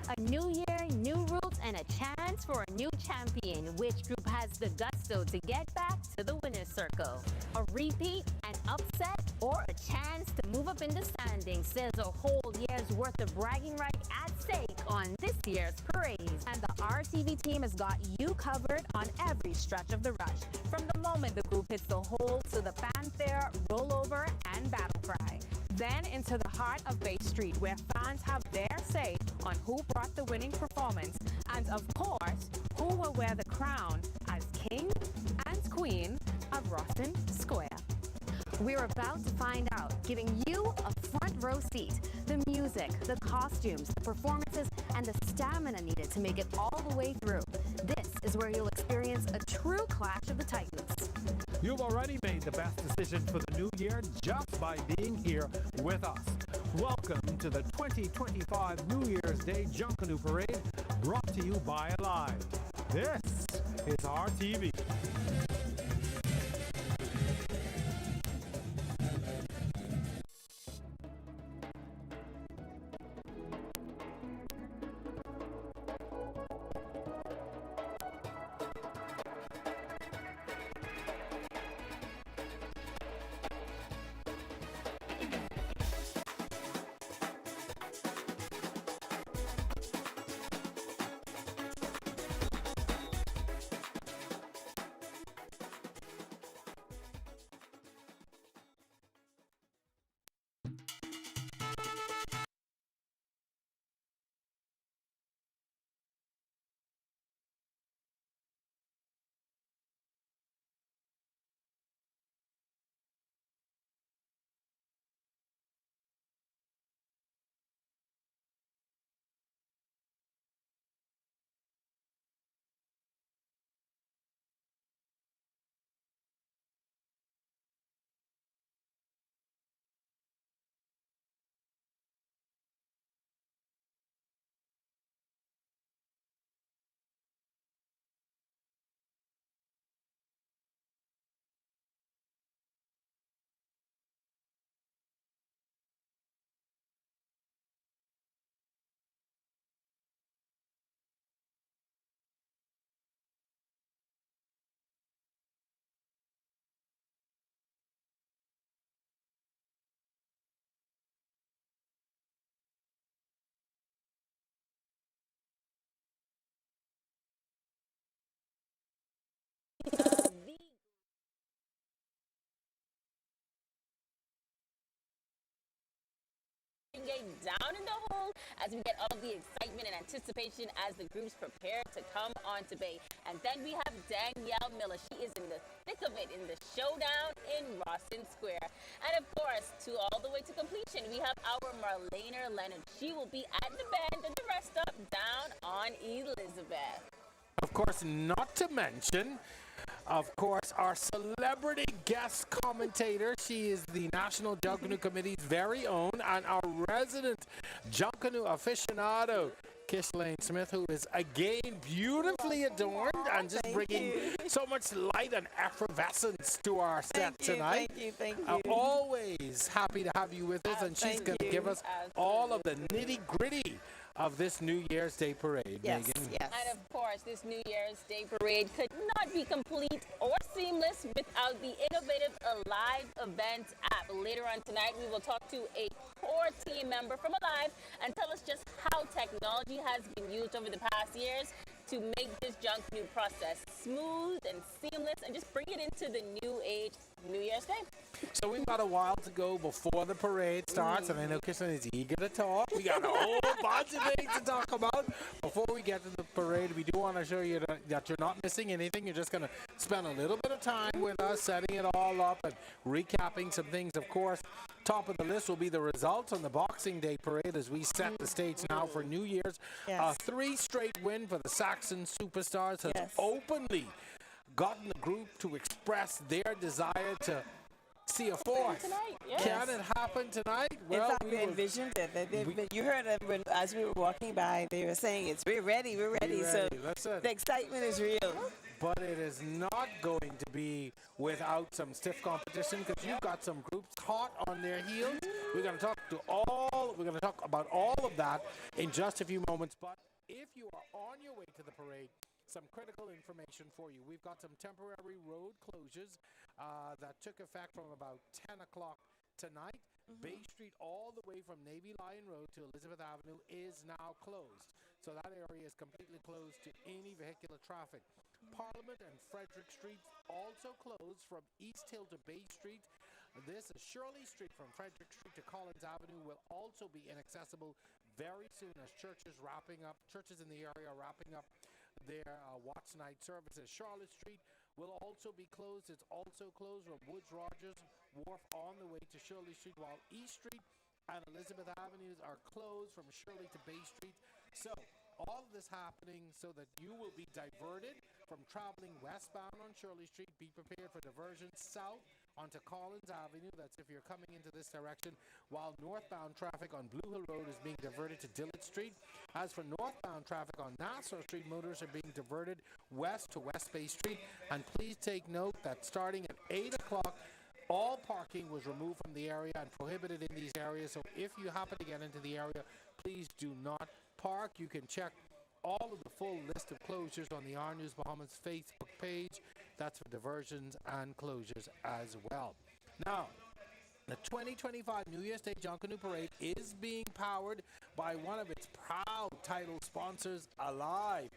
A new year, new roots, and a chance for a new champion. Which group has the gusto to get back to the winner's circle? A repeat, an upset, or a chance to move up in the standings? There's a whole year's worth of bragging right at stake on this year's parades. And the RTV team has got you covered on every stretch of the rush. From the moment the group hits the hole to the fanfare, rollover, and battle cry. Then into the heart of Bay Street, where fans have their say on who brought the winning performance, and of course, who will wear the crown as king and queen of Rawson Square. We're about to find out, giving you a front row seat. The music, the costumes, the performances, and the stamina needed to make it all the way through. This is where you'll experience a true clash of the titans. You've already made the best decision for the new year just by being here with us. Welcome to the 2025 New Year's Day Junkanoo Parade, brought to you by Aliv. This is RTV. Down in the hole as we get all the excitement and anticipation as the groups prepare to come onto Bay. And then we have Danielle Miller. She is in the thick of it in the showdown in Rawson Square. And of course, all the way to completion, we have our Marlena Leonard. She will be at the bend and the rest up down on Elizabeth. Of course, not to mention, of course, our celebrity guest commentator. She is the National Junkanoo Committee's very own and our resident Junkanoo aficionado, Kishlane Smith, who is again beautifully adorned and just bringing so much light and effervescence to our set tonight. Thank you. Always happy to have you with us, and she's going to give us all of the nitty-gritty of this New Year's Day parade, Yes, Megan. yes. And of course, this New Year's Day parade could not be complete or seamless without the innovative Aliv Events app. Later on tonight, we will talk to a core team member from Aliv and tell us just how technology has been used over the past years to make this Junkanoo process smooth and seamless and just bring it into the new age New Year's Day. So we've got a while to go before the parade starts, and I know Kirsten is eager to talk. We got a whole bunch of things to talk about. Before we get to the parade, we do want to show you that you're not missing anything. You're just going to spend a little bit of time with us, setting it all up and recapping some things. Of course, top of the list will be the results on the Boxing Day parade as we set the stage now for New Year's. Yes. A 3-straight win for the Saxon Superstars has openly gotten the group to express their desire to see a fourth. Tonight, yes. Can it happen tonight? In fact, we envisioned it. You heard them as we were walking by. They were saying, "We're ready. We're ready." So the excitement is real. But it is not going to be without some stiff competition, because you've got some groups hot on their heels. We're going to talk to all We're going to talk about all of that in just a few moments. But if you are on your way to the parade, some critical information for you. We've got some temporary road closures that took effect from about 10 o'clock tonight. Bay Street all the way from Navy Lion Road to Elizabeth Avenue is now closed. So that area is completely closed to any vehicular traffic. Parliament and Frederick Street also closed from East Hill to Bay Street. This is Shirley Street from Frederick Street to Collins Avenue will also be inaccessible very soon as churches in the area are wrapping up their Watts Night services. Charlotte Street will also be closed. It's also closed from Woods Rogers Wharf on the way to Shirley Street, while East Street and Elizabeth Avenues are closed from Shirley to Bay Street. So all of this happening so that you will be diverted from traveling westbound on Shirley Street. Be prepared for diversions south onto Collins Avenue. That's if you're coming into this direction, while northbound traffic on Blue Hill Road is being diverted to Dillard Street. As for northbound traffic on Nassau Street, motorists are being diverted west to West Bay Street. And please take note that starting at 8 o'clock, all parking was removed from the area and prohibited in these areas. So if you happen to get into the area, please do not park. You can check all of the full list of closures on the Our News Bahamas Facebook page. That's for diversions and closures as well. Now, the 2025 New Year's Day Junkanoo Parade is being powered by one of its proud title sponsors, Aliv,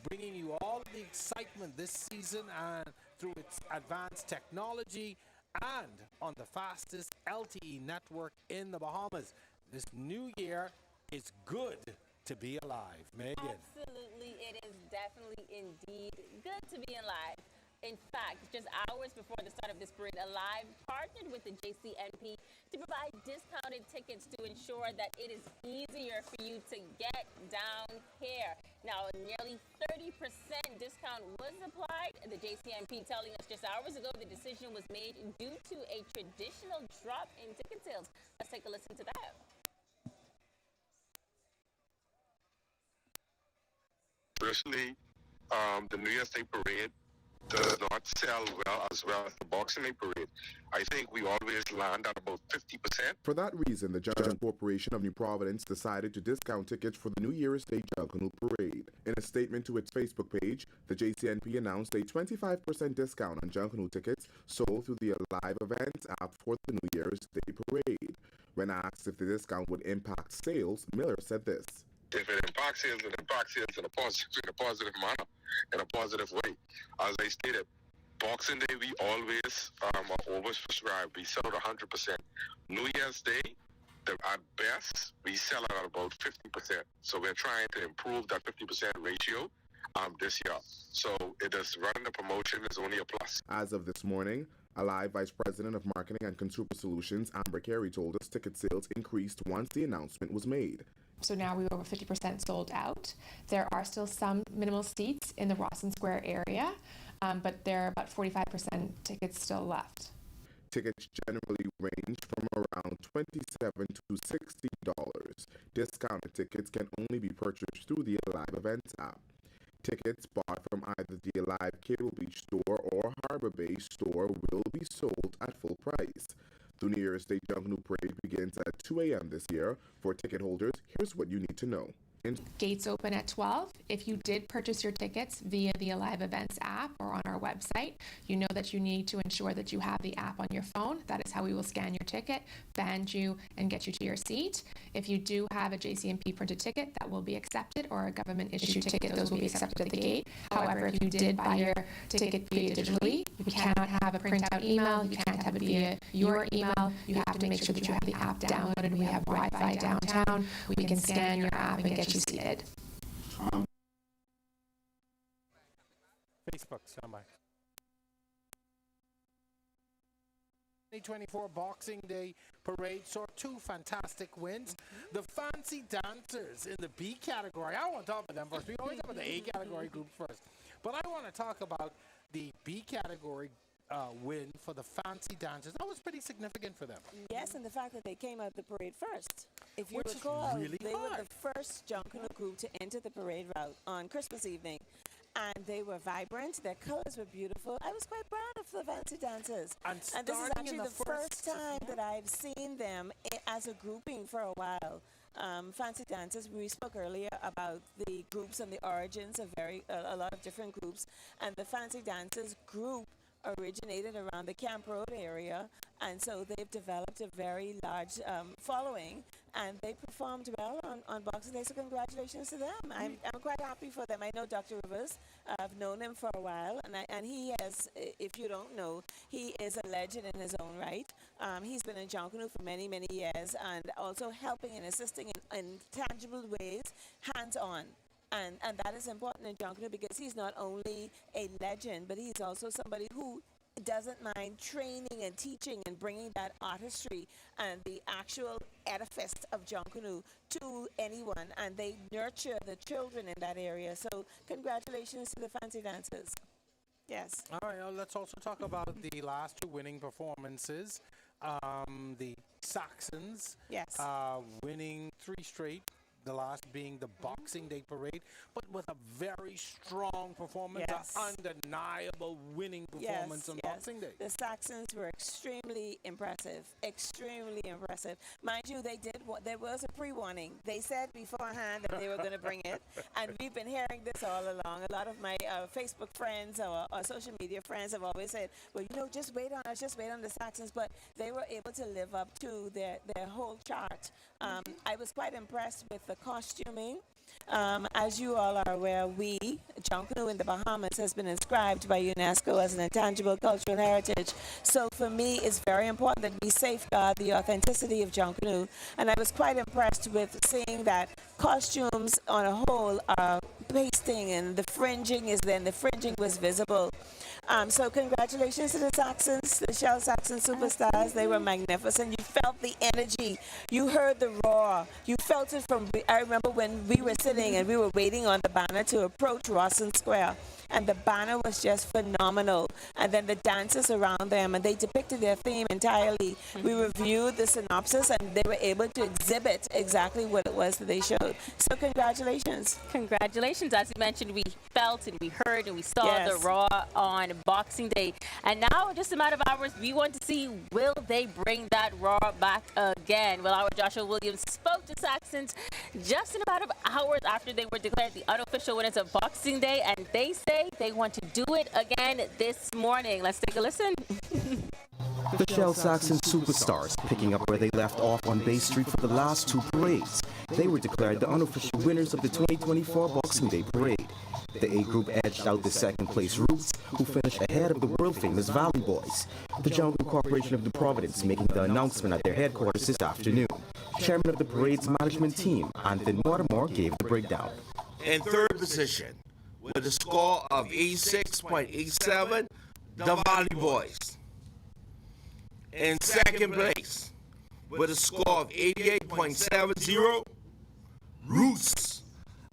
bringing you all of the excitement this season and through its advanced technology and on the fastest LTE network in the Bahamas. This new year is good to be alive. Megan. Absolutely, it is definitely indeed good to be alive. In fact, just hours before the start of this parade, Aliv partnered with the JCNP to provide discounted tickets to ensure that it is easier for you to get down here. Now, nearly 30% discount was applied. The JCNP telling us just hours ago the decision was made due to a traditional drop in ticket sales. Let's take a listen to that. Personally, the New Year's Day Parade does not sell as well as the Boxing Day Parade. I think we always land at about 50%. For that reason, the Judge Corporation of New Providence decided to discount tickets for the New Year's Day Junkanoo Parade. In a statement to its Facebook page, the JCNP announced a 25% discount on Junkanoo tickets sold through the Aliv Events app for the New Year's Day Parade. When asked if the discount would impact sales, Miller said this. If it impacts sales, it impacts sales in a positive manner, in a positive way. As I stated, Boxing Day, we always are oversubscribed. We sell at 100%. New Year's Day, at best, we sell at about 50%. So we're trying to improve that 50% ratio this year. So it is running the promotion is only a plus. As of this morning, Aliv Vice President of Marketing and Consumer Solutions, Amber Carey, told us ticket sales increased once the announcement was made. So now we're over 50% sold out. There are still some minimal seats in the Rawson Square area, but there are about 45% tickets still left. Tickets generally range from around $27 to $60. Discounted tickets can only be purchased through the Aliv Events app. Tickets bought from either the Aliv Cable Beach store or Harbor Bay store will be sold at full price. The New Year's Day Junkanoo Parade begins at 2 a.m. this year. For ticket holders, here's what you need to know. Gates open at 12. If you did purchase your tickets via the Aliv Events app or on our website, you know that you need to ensure that you have the app on your phone. That is how we will scan your ticket, band you, and get you to your seat. If you do have a JCNP printed ticket, that will be accepted, or a government issued ticket, those will be accepted at the gate. However, if you did buy your ticket via digitally, you cannot have a printout email, you can't have it via your email. You have to make sure that you have the app downloaded. We have Wi-Fi downtown. We can scan your app and get you seated. Facebook, standby. 2024 Boxing Day Parade saw two fantastic wins. The Fancy Dancers in the B category. I want to talk about them first. We always talk about the A category groups first. But I want to talk about the B category win for the Fancy Dancers. That was pretty significant for them. Yes, and the fact that they came out the parade first. If you Which is recall, really they hard. were the first Junkanoo group to enter the parade route on Christmas evening. and they were vibrant. Their colors were beautiful. I was quite proud of the fancy dancers. And this is starting actually in the first time that I've seen them as a grouping for a while. Fancy dancers, we spoke earlier about the groups and the origins of a lot of different groups, and the fancy dancers group originated around the Camp Road area, and so they've developed a very large following, and they performed well on Boxing Day, so congratulations to them. I'm quite happy for them. I know Dr. Rivers. I've known him for a while, and he has, if you don't know, he is a legend in his own right. He's been in Junkanoo for many, many years, and also helping and assisting in tangible ways, hands-on. And that is important in Junkanoo because he's not only a legend, but he's also somebody who doesn't mind training and teaching and bringing that artistry and the actual edifice of Junkanoo to anyone. And they nurture the children in that area. So congratulations to the fancy dancers. Yes. All right, let's also talk about the last two winning performances. The Saxons Yes. winning 3 straight, the last being the Boxing Day parade, but with a very strong performance, Yes. an undeniable winning performance on Boxing Day. The Saxons were extremely impressive, extremely impressive. Mind you, there was a pre-warning. They said beforehand that they were going to bring it, and we've been hearing this all along. A lot of my Facebook friends or social media friends have always said, well, just wait on us, just wait on the Saxons, but they were able to live up to their whole chart. I was quite impressed with the costuming. As you all are aware, Junkanoo in the Bahamas, has been inscribed by UNESCO as an intangible cultural heritage. So for me, it's very important that we safeguard the authenticity of Junkanoo. And I was quite impressed with seeing that costumes on a whole are pasting and the fringing is there, and the fringing was visible. So congratulations to the Saxons, the Shell Saxon superstars. They were magnificent. You felt the energy. You heard the roar. You felt it I remember when we were sitting and we were waiting on the banner to approach Rawson Square. And the banner was just phenomenal. And then the dancers around them, and they depicted their theme entirely. We reviewed the synopsis, and they were able to exhibit exactly what it was that they showed. So congratulations. Congratulations. As you mentioned, we felt and we heard and we saw Yes. the Raw on Boxing Day. And now, just a matter of hours, we want to see, will they bring that Raw back again? Well, our Joshua Williams spoke to Saxons just in a matter of hours after they were declared the unofficial winners of Boxing Day, and they say they want to do it again this morning. Let's take a listen. The Shell Saxon superstars picking up where they left off on Bay Street for the last 2 parades. They were declared the unofficial winners of the 2024 Boxing Day parade. The A group edged out the second place Roots, who finished ahead of the world-famous Valley Boys. The Junkanoo Corporation of New Providence making the announcement at their headquarters this afternoon. Chairman of the parade's management team, Anthony Mortimer, gave the breakdown. In third position, with a score of 86.87, the Valley Boys. In second place, with a score of 88.70, Roots.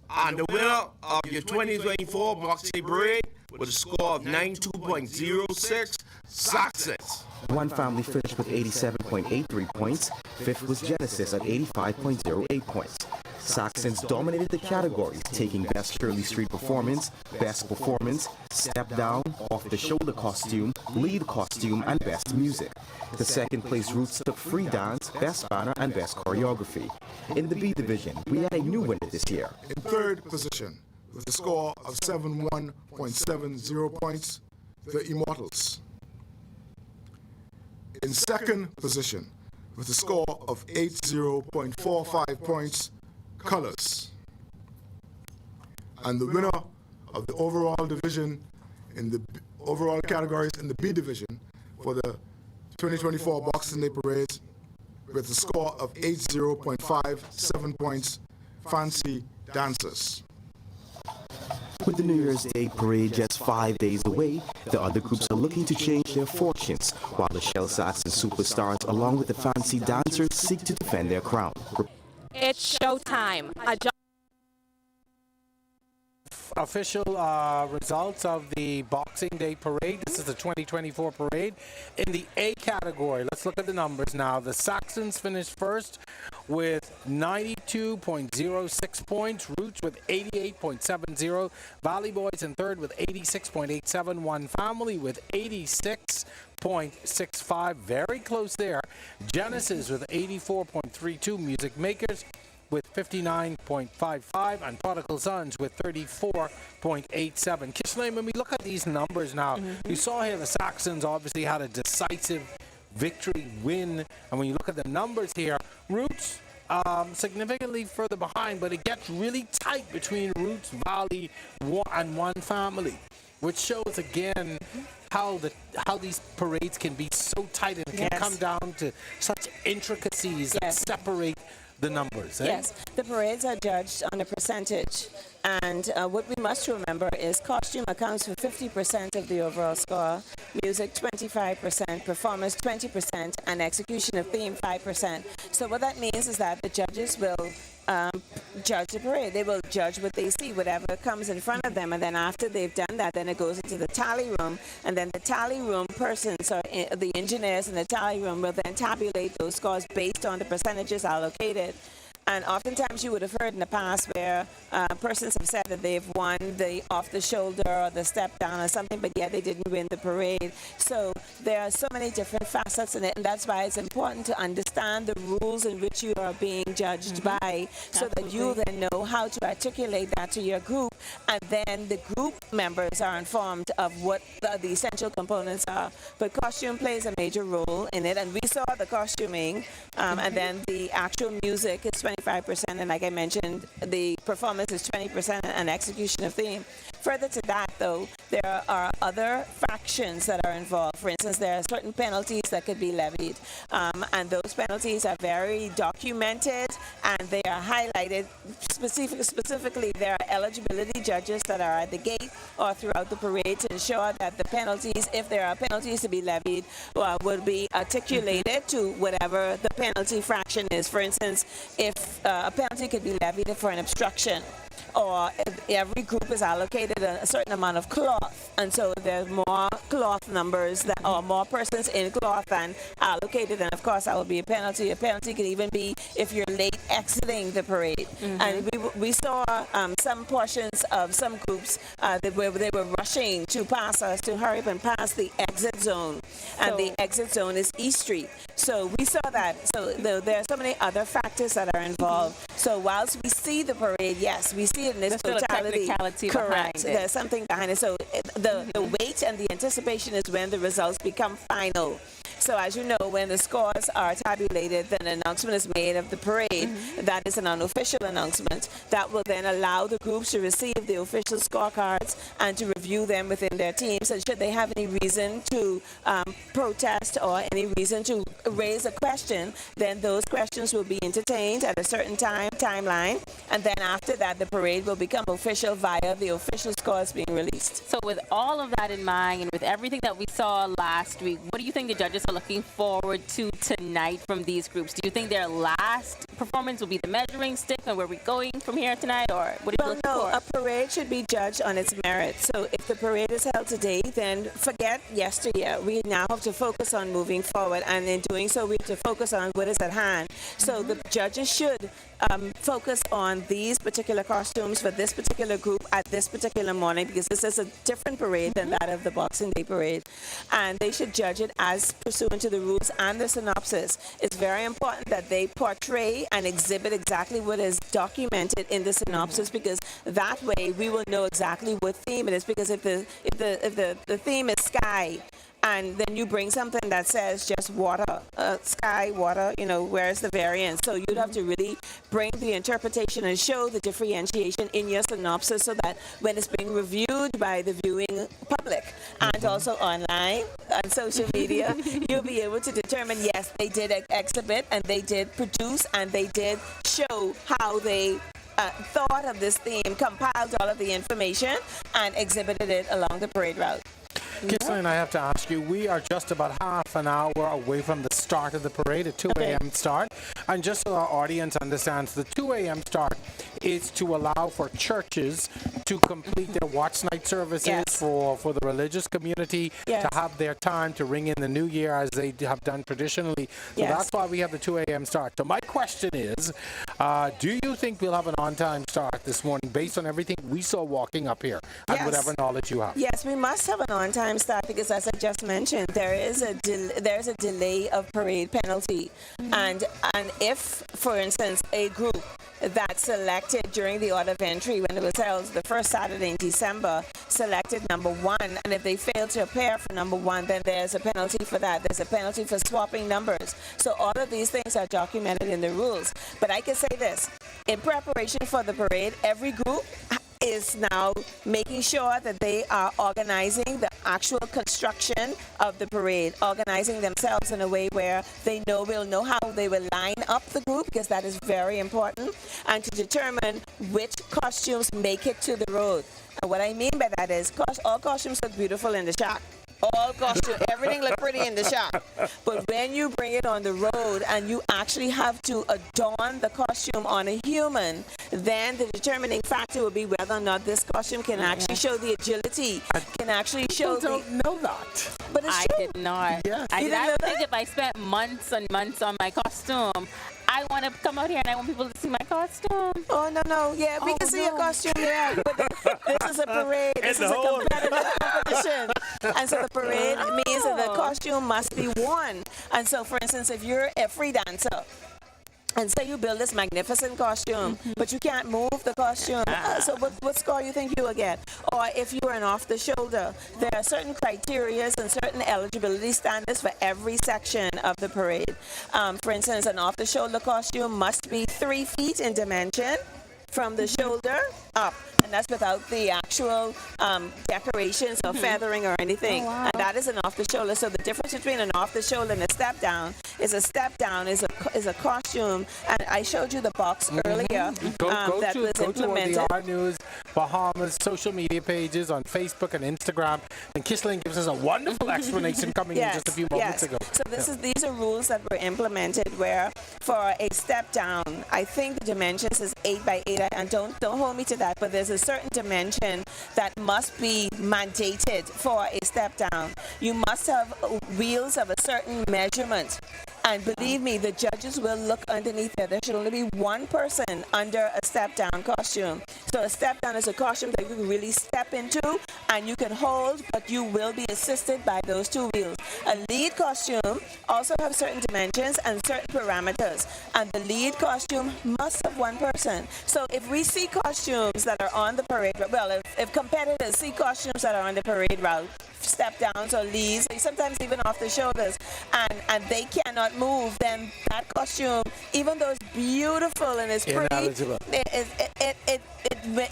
And the winner of your 2024 Boxing Parade with a score of 92.06, Saxons. One family finished with 87.83 points. Fifth was Genesis at 85.08 points. Saxons dominated the categories, taking Best Shirley Street Performance, Best Performance, Step Down, Off the Shoulder Costume, Lead Costume, and Best Music. The second place Roots took Free Dance, Best Banner, and Best Choreography. In the B division, we had a new winner this year. In third position, with a score of 71.70 points, the Immortals. In second position, with a score of 80.45 points, Colors. And the winner of the overall division in the overall categories in the B division for the 2024 Boxing Day Parade with a score of 80.57 points, Fancy Dancers. With the New Year's Day parade just 5 days away, the other groups are looking to change their fortunes, while the Shell Saxon superstars, along with the Fancy Dancers, seek to defend their crown. It's showtime. Official results of the Boxing Day parade. This is the 2024 parade. In the A category, let's look at the numbers now. The Saxons finished first with 92.06 points. Roots with 88.70. Valley Boys in third with 86.87. One Family with 86.65. Very close there. Genesis with 84.32. Music Makers with 59.55, and Prodigal Sons with 34.87. Kishlane, when we look at these numbers now, you saw here the Saxons obviously had a decisive victory win, and when you look at the numbers here, Roots significantly further behind, but it gets really tight between Roots, Valley, and One Family, which shows again how these parades can be so tight and it can come down to such intricacies that separate the numbers. Yes, the parades are judged on a percentage, and what we must remember is costume accounts for 50% of the overall score, music 25%, performance 20%, and execution of theme 5%. So what that means is that the judges will judge the parade. They will judge what they see, whatever comes in front of them, and then after they've done that, then it goes into the tally room, and then the tally room persons, or the engineers in the tally room, will then tabulate those scores based on the percentages allocated. And oftentimes you would have heard in the past where persons have said that they've won the off the shoulder or the step down or something, but yet they didn't win the parade. So there are so many different facets in it, and that's why it's important to understand the rules in which you are being judged by, so that you then know how to articulate that to your group, and then the group members are informed of what the essential components are. But costume plays a major role in it, and we saw the costuming, and then the actual music is 25%, and like I mentioned, the performance is 20%, and execution of theme. Further to that, though, there are other factions that are involved. For instance, there are certain penalties that could be levied, and those penalties are very documented, and they are highlighted. Specifically, there are eligibility judges that are at the gate or throughout the parade to ensure that the penalties, if there are penalties to be levied, will be articulated to whatever the penalty fraction is. For instance, if a penalty could be levied for an obstruction, or every group is allocated a certain amount of cloth, and so there's more cloth numbers that, or more persons in cloth than allocated, and of course that would be a penalty. A penalty could even be if you're late exiting the parade. And we saw some portions of some groups where they were rushing to pass us, to hurry up and pass the exit zone, and the exit zone is East Street. So we saw that. So there are so many other factors that are involved. So whilst we see the parade, yes, we see it in its totality. Correct. There's something behind it. So the wait and the anticipation is when the results become final. So as you know, when the scores are tabulated, then an announcement is made of the parade. That is an unofficial announcement that will then allow the groups to receive the official scorecards and to review them within their teams. And should they have any reason to protest or any reason to raise a question, then those questions will be entertained at a certain timeline. And then after that, the parade will become official via the official scores being released. So with all of that in mind, and with everything that we saw last week, what do you think the judges are looking forward to tonight from these groups? Do you think their last performance will be the measuring stick, and where we're going from here tonight, or what are you looking for? A parade should be judged on its merit. So if the parade is held today, then forget yesteryear. We now have to focus on moving forward, and in doing so, we have to focus on what is at hand. So the judges should focus on these particular costumes for this particular group at this particular morning, because this is a different parade than that of the Boxing Day parade, and they should judge it as pursuant to the rules and the synopsis. It's very important that they portray and exhibit exactly what is documented in the synopsis, because that way we will know exactly what theme it is. Because if the theme is sky, and then you bring something that says just water, sky, water, where's the variance? So you'd have to really bring the interpretation and show the differentiation in your synopsis, so that when it's being reviewed by the viewing public and also online on social media, you'll be able to determine, yes, they did exhibit and they did produce and they did show how they thought of this theme, compiled all of the information, and exhibited it along the parade route. Kisslyn, I have to ask you, we are just about half an hour away from the start of the parade, a 2 a.m. start. And just so our audience understands, the 2 a.m. start is to allow for churches to complete their watch night services Yes. for the religious community Yes. to have their time to ring in the new year as they have done traditionally. So Yes. that's why we have the 2 a.m. start. So my question is, do you think we'll have an on-time start this morning based on everything we saw walking up here and Yes. whatever knowledge you have? Yes, we must have an on-time start because, as I just mentioned, there's a delay of parade penalty, and if, for instance, a group that selected during the order of entry when it was held the first Saturday in December selected number 1, and if they fail to appear for number 1, then there's a penalty for that. There's a penalty for swapping numbers. So all of these things are documented in the rules. But I can say this: in preparation for the parade, every group is now making sure that they are organizing the actual construction of the parade, organizing themselves in a way where they will know how they will line up the group, because that is very important, and to determine which costumes make it to the road. And what I mean by that is, all costumes look beautiful in the shop. All costume, everything look pretty in the shop. But when you bring it on the road and you actually have to adorn the costume on a human, then the determining factor will be whether or not this costume can actually show the agility, can actually show People don't know that. But it's I true. did not. Yes. I You didn't know think if I spent months and months on my costume, I want to come out here and I want people to see my costume. Oh, no. Yeah, we can see your costume, yeah. But this is a parade. This is a competitive competition. And so the parade means that the costume must be worn. And so, for instance, if you're a free dancer, and say you build this magnificent costume, but you can't move the costume, so what score you think you will get? Or if you are an off-the-shoulder, there are certain criteria and certain eligibility standards for every section of the parade. For instance, an off-the-shoulder costume must be 3 feet in dimension from the shoulder up, and that's without the actual decorations or feathering or anything. Oh, wow. And that is an off-the-shoulder. So the difference between an off-the-shoulder and a step-down is a costume, and I showed you the box earlier Go that to was implemented. the Our News Bahamas social media pages on Facebook and Instagram, and Kisling gives us a wonderful explanation coming in just a few moments ago. So these are rules that were implemented where for a step down, I think the dimensions is 8 by 8, and don't hold me to that, but there's a certain dimension that must be mandated for a step down. You must have wheels of a certain measurement. And believe me, the judges will look underneath there. There should only be one person under a step-down costume. So a step-down is a costume that you can really step into and you can hold, but you will be assisted by those 2 wheels. A lead costume also have certain dimensions and certain parameters. And the lead costume must have 1 person. So if we see costumes that are on the parade route, well, if competitors see costumes that are on the parade route, step downs or leads, sometimes even off the shoulders, and they cannot move, then that costume, even though it's beautiful and it's pretty, Ineligible.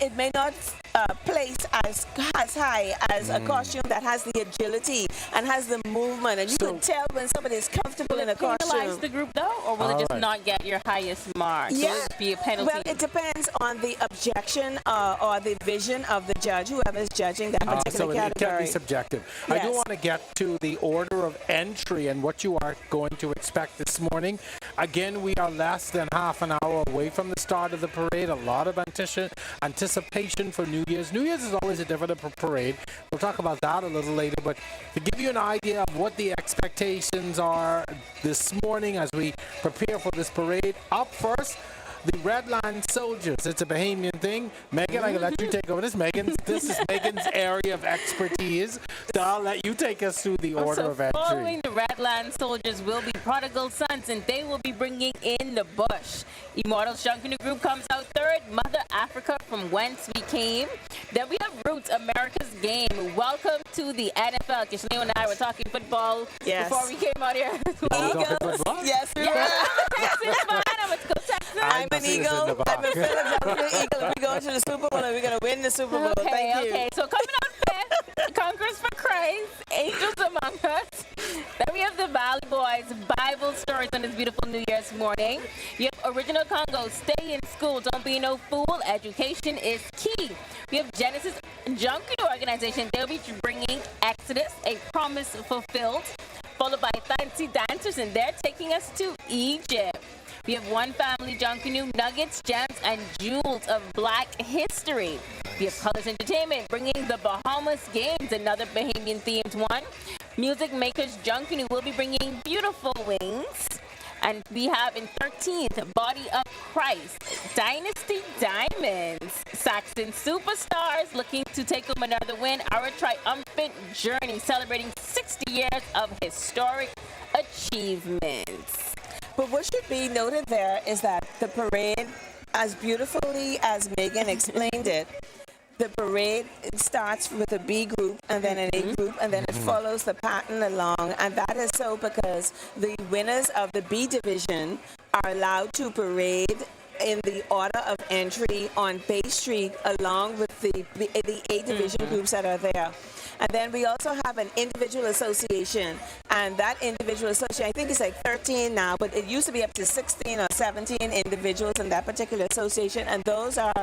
it may not place as high as a costume that has the agility and has the movement, and you can tell when somebody is comfortable in a Penalize costume. the group though, or will it just not get your highest mark? Yeah. Will it be a penalty? Well, it depends on the objection or the vision of the judge, whoever is judging that particular So it can category. be subjective. I do Yes. want to get to the order of entry and what you are going to expect this morning. Again, we are less than half an hour away from the start of the parade. A lot of anticipation for New Year's. New Year's is always a different parade. We'll talk about that a little later, but to give you an idea of what the expectations are this morning as we prepare for this parade, up first, the Redland Soldiers. It's a Bahamian thing. Megan, I'm going to let you take over this. This is Megan's area of expertise. So I'll let you take us through the order of entry. Following the Redland Soldiers will be Prodigal Sons, and they will be bringing in the bush. Immortals Junkanoo Group comes out third. Mother Africa, from whence we came. Then we have Roots, America's Game. Welcome to the NFL. Kishleo and I were talking football before we came out here. Yes, we were. I'm an Eagle. I'm a Philadelphia Eagle. We're going to the Super Bowl and we're going to win the Super Bowl. Thank you. Okay, so coming out fifth, Conquerors for Christ, Angels Among Us. Then we have the Valley Boys, Bible stories on this beautiful New Year's morning. You have Original Congo, stay in school, don't be no fool, education is key. We have Genesis Junkanoo Organization, they'll be bringing Exodus, a promise fulfilled, followed by Fancy Dancers, and they're taking us to Egypt. We have One Family Junkanoo, Nuggets, Gems, and jewels of Black history. We have Colors Entertainment bringing the Bahamas Games, another Bahamian-themed one. Music makers Junkanoo will be bringing Beautiful Wings. And we have in 13th, Body of Christ, Dynasty Diamonds, Saxon Superstars looking to take home another win. Our triumphant journey celebrating 60 years of historic achievements. But what should be noted there is that the parade, as beautifully as Megan explained it, the parade starts with a B group and then an A group, and then it follows the pattern along. And that is so because the winners of the B division are allowed to parade in the order of entry on Bay Street along with the A division groups that are there. And then we also have an individual association, and that individual association, I think it's like 13 now, but it used to be up to 16 or 17 individuals in that particular association, and those are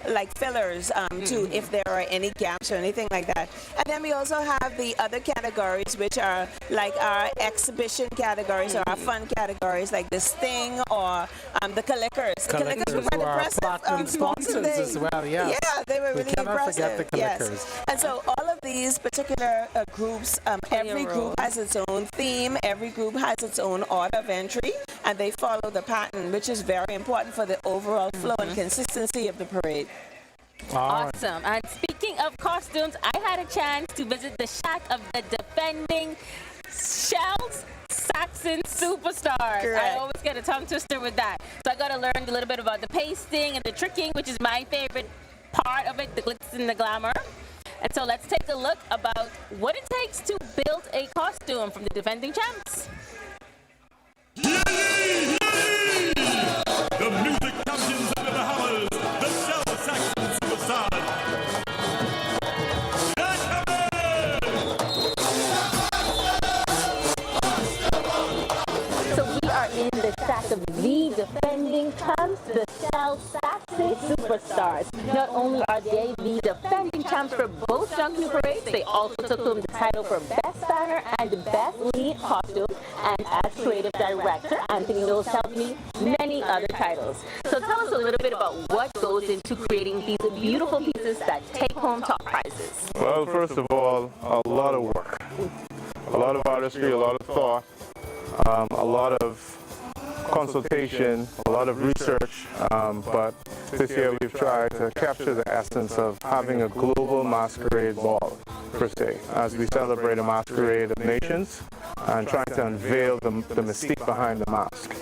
like fillers too, if there are any gaps or anything like that. And then we also have the other categories, which are like our exhibition categories or our fun categories, like the Sting or the Collickers. The Collickers were quite impressive sponsors as well, yeah. Yeah, they were really cannot impressive. forget the Collickers. Yes. And so all of these particular groups, every group has its own theme, every group has its own order of entry, and they follow the pattern, which is very important for the overall flow and consistency of the parade. Awesome. And speaking of costumes, I had a chance to visit the shack of the defending Shells Saxon Superstars. Correct. I always get a tongue twister with that. So I got to learn a little bit about the pasting and the tricking, which is my favorite part of it, the glitz and the glamour. And so let's take a look about what it takes to build a costume from the defending champs. The music champions of the Bahamas, the Shell Saxon Superstars. So we are in the shack of the defending champs, the Shell Saxon Superstars. Not only are they the defending champs for both Junkanoo parades, they also took home the title for Best Banner and Best Lead Costume. And as creative director, Anthony Knowles helped me many other titles. So tell us a little bit about what goes into creating these beautiful pieces that take home top prizes. Well, first of all, a lot of work, a lot of artistry, a lot of thought, a lot of consultation, a lot of research, but this year we've tried to capture the essence of having a global masquerade ball, per se, as we celebrate a masquerade of nations and trying to unveil the mystique behind the mask.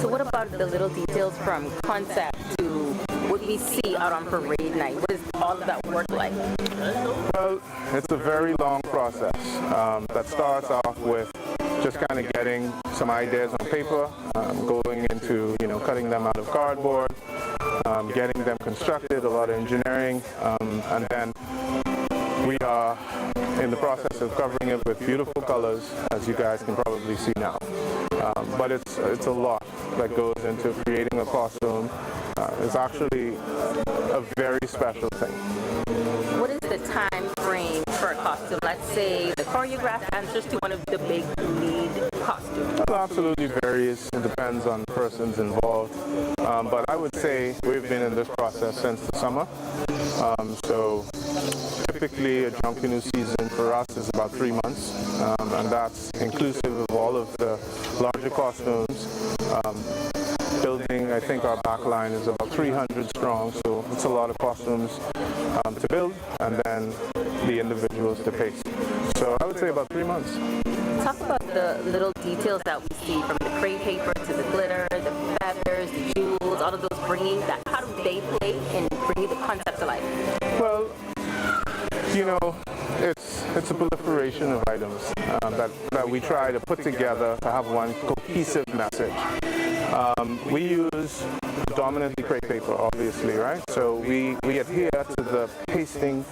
So what about the little details from concept to what we see out on parade night? What is all of that work like? Well, it's a very long process that starts off with just kind of getting some ideas on paper, going into, cutting them out of cardboard, getting them constructed, a lot of engineering, and then we are in the process of covering it with beautiful colors, as you guys can probably see now. But it's a lot that goes into creating a costume. It's actually a very special thing. What is the time frame for a costume? Let's say the choreographed answers to one of the big lead costumes. It absolutely varies. It depends on the persons involved. But I would say we've been in this process since the summer. So typically a Junkanoo season for us is about 3 months. And that's inclusive of all of the larger costumes. Building, I think our back line is about 300 strong, so it's a lot of costumes to build, and then the individuals to paste. So I would say about 3 months. Talk about the little details that we see, from the crepe paper to the glitter, the feathers, the jewels, all of those bringing that. How do they play in bringing the concept to life? Well, it's a proliferation of items that we try to put together to have one cohesive message. We use predominantly crepe paper, obviously, right? So we adhere to the pasting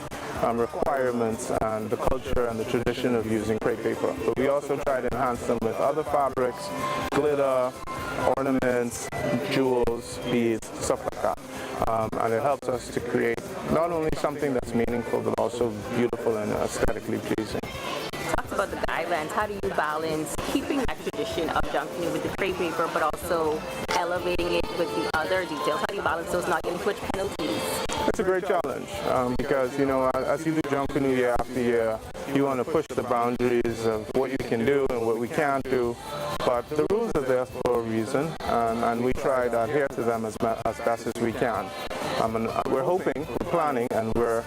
requirements and the culture and the tradition of using crepe paper. But we also try to enhance them with other fabrics, glitter, ornaments, jewels, beads, stuff like that. And it helps us to create not only something that's meaningful, but also beautiful and aesthetically pleasing. Talk about the guidelines. How do you balance keeping that tradition of Junkanoo with the crepe paper, but also elevating it with the other details? How do you balance those, not getting too much penalties? It's a great challenge because, you know, as you do Junkanoo year after year, you want to push the boundaries of what you can do and what we can't do. But the rules are there for a reason, and we try to adhere to them as best as we can. And we're hoping, we're planning, and we're,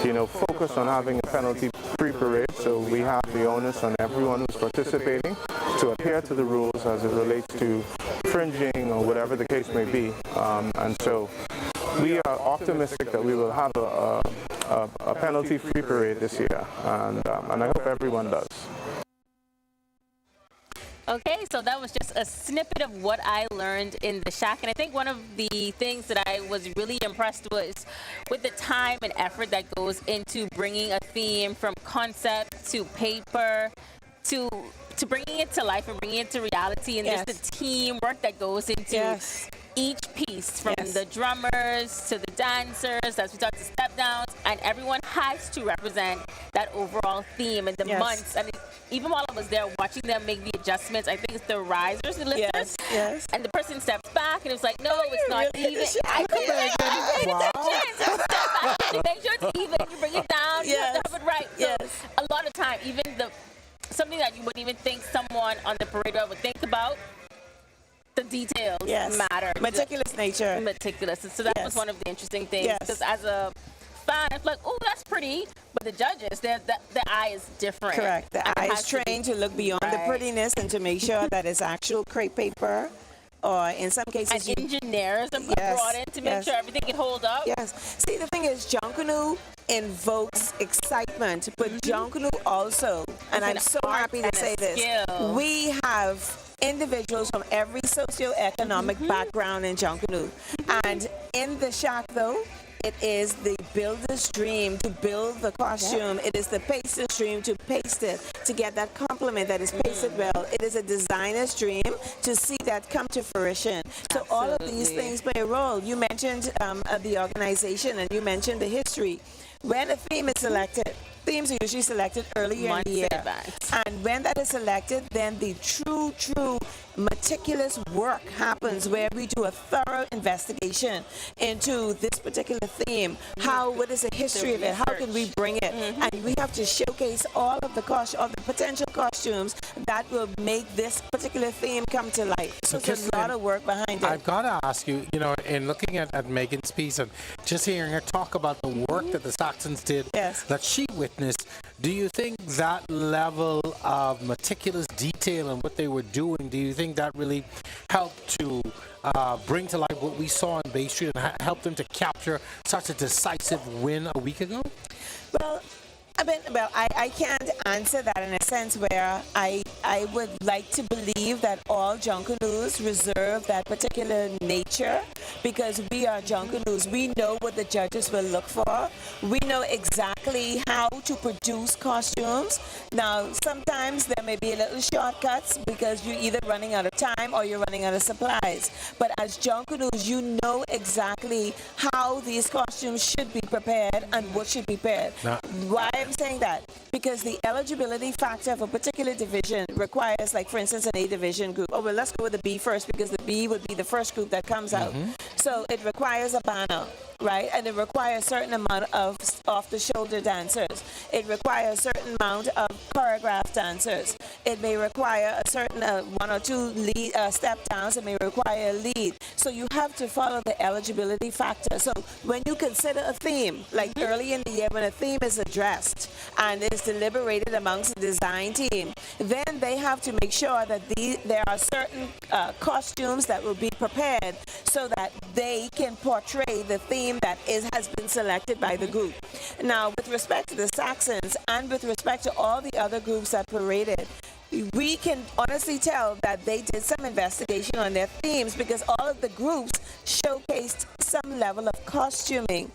you know, focused on having a penalty-free parade. So we have the onus on everyone who's participating to adhere to the rules as it relates to fringing or whatever the case may be. And so we are optimistic that we will have a penalty-free parade this year, and I hope everyone does. Okay, so that was just a snippet of what I learned in the shack. And I think one of the things that I was really impressed was with the time and effort that goes into bringing a theme from concept to paper to bringing it to life and bringing it to reality, and just the teamwork that goes into each piece, from the drummers to the dancers, as we talk to step downs, and everyone has to represent that overall theme and the months. And even while I was there watching them make the adjustments, I think it's the risers and lifters, and the person steps back and it was like, no, it's not even. I paid attention. So step back, you make sure it's even, you bring it down, you have to have it right. So a lot of time, even something that you wouldn't even think someone on the parade route would think about, the details matter. Meticulous nature. Meticulous. So that was one of the interesting things. Because as a fan, it's like, oh, that's pretty. But the judges, the eye is different. Correct. The eye is trained to look beyond the prettiness and to make sure that it's actual crepe paper. Or in some cases, engineers are brought in to make sure everything can hold up. Yes. See, the thing is, Junkanoo invokes excitement, but Junkanoo also, and I'm so happy to say this, we have individuals from every socioeconomic background in Junkanoo. And in the shack, though, it is the builder's dream to build the costume. It is the paster's dream to paste it, to get that compliment that is pasted well. It is a designer's dream to see that come to fruition. So all of these things play a role. You mentioned the organization, and you mentioned the history. When a theme is selected, themes are usually selected earlier in the year. And when that is selected, then the true meticulous work happens where we do a thorough investigation into this particular theme. What is the history of it? How can we bring it? And we have to showcase all of the potential costumes that will make this particular theme come to life. So there's a lot of work behind it. I've got to ask you, you know, in looking at Megan's piece and just hearing her talk about the work that the Saxons did, that she witnessed, do you think that level of meticulous detail in what they were doing, do you think that really helped to bring to life what we saw on Bay Street and help them to capture such a decisive win a week ago? Well, I can't answer that in a sense where I would like to believe that all Junkanoos reserve that particular nature, because we are Junkanoos. We know what the judges will look for. We know exactly how to produce costumes. Now, sometimes there may be little shortcuts because you're either running out of time or you're running out of supplies. But as Junkanoos, you know exactly how these costumes should be prepared and what should be prepared. Why I'm saying that? Because the eligibility factor of a particular division requires, like for instance, an A division group. Oh, well, let's go with the B first because the B would be the first group that comes out. So it requires a banner, right? And it requires a certain amount of off-the-shoulder dancers. It requires a certain amount of choreographed dancers. It may require a certain one or two lead step downs. It may require a lead. So you have to follow the eligibility factor. So when you consider a theme, like early in the year when a theme is addressed and is deliberated amongst the design team, then they have to make sure that there are certain costumes that will be prepared so that they can portray the theme that has been selected by the group. Now, with respect to the Saxons and with respect to all the other groups that paraded, we can honestly tell that they did some investigation on their themes because all of the groups showcased some level of costuming.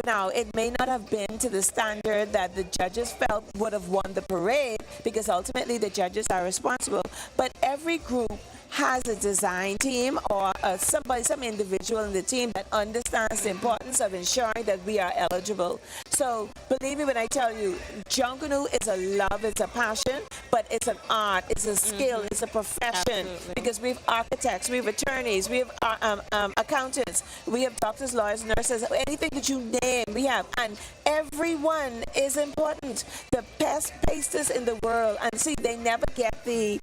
Now, it may not have been to the standard that the judges felt would have won the parade because ultimately the judges are responsible, but every group has a design team or some individual in the team that understands the importance of ensuring that we are eligible. So believe me when I tell you, Junkanoo is a love, it's a passion, but it's an art, it's a skill, it's a profession. Because we have architects, we have attorneys, we have accountants, we have doctors, lawyers, nurses, anything that you name, we have. And everyone is important. The best pastors in the world, and see, they never get the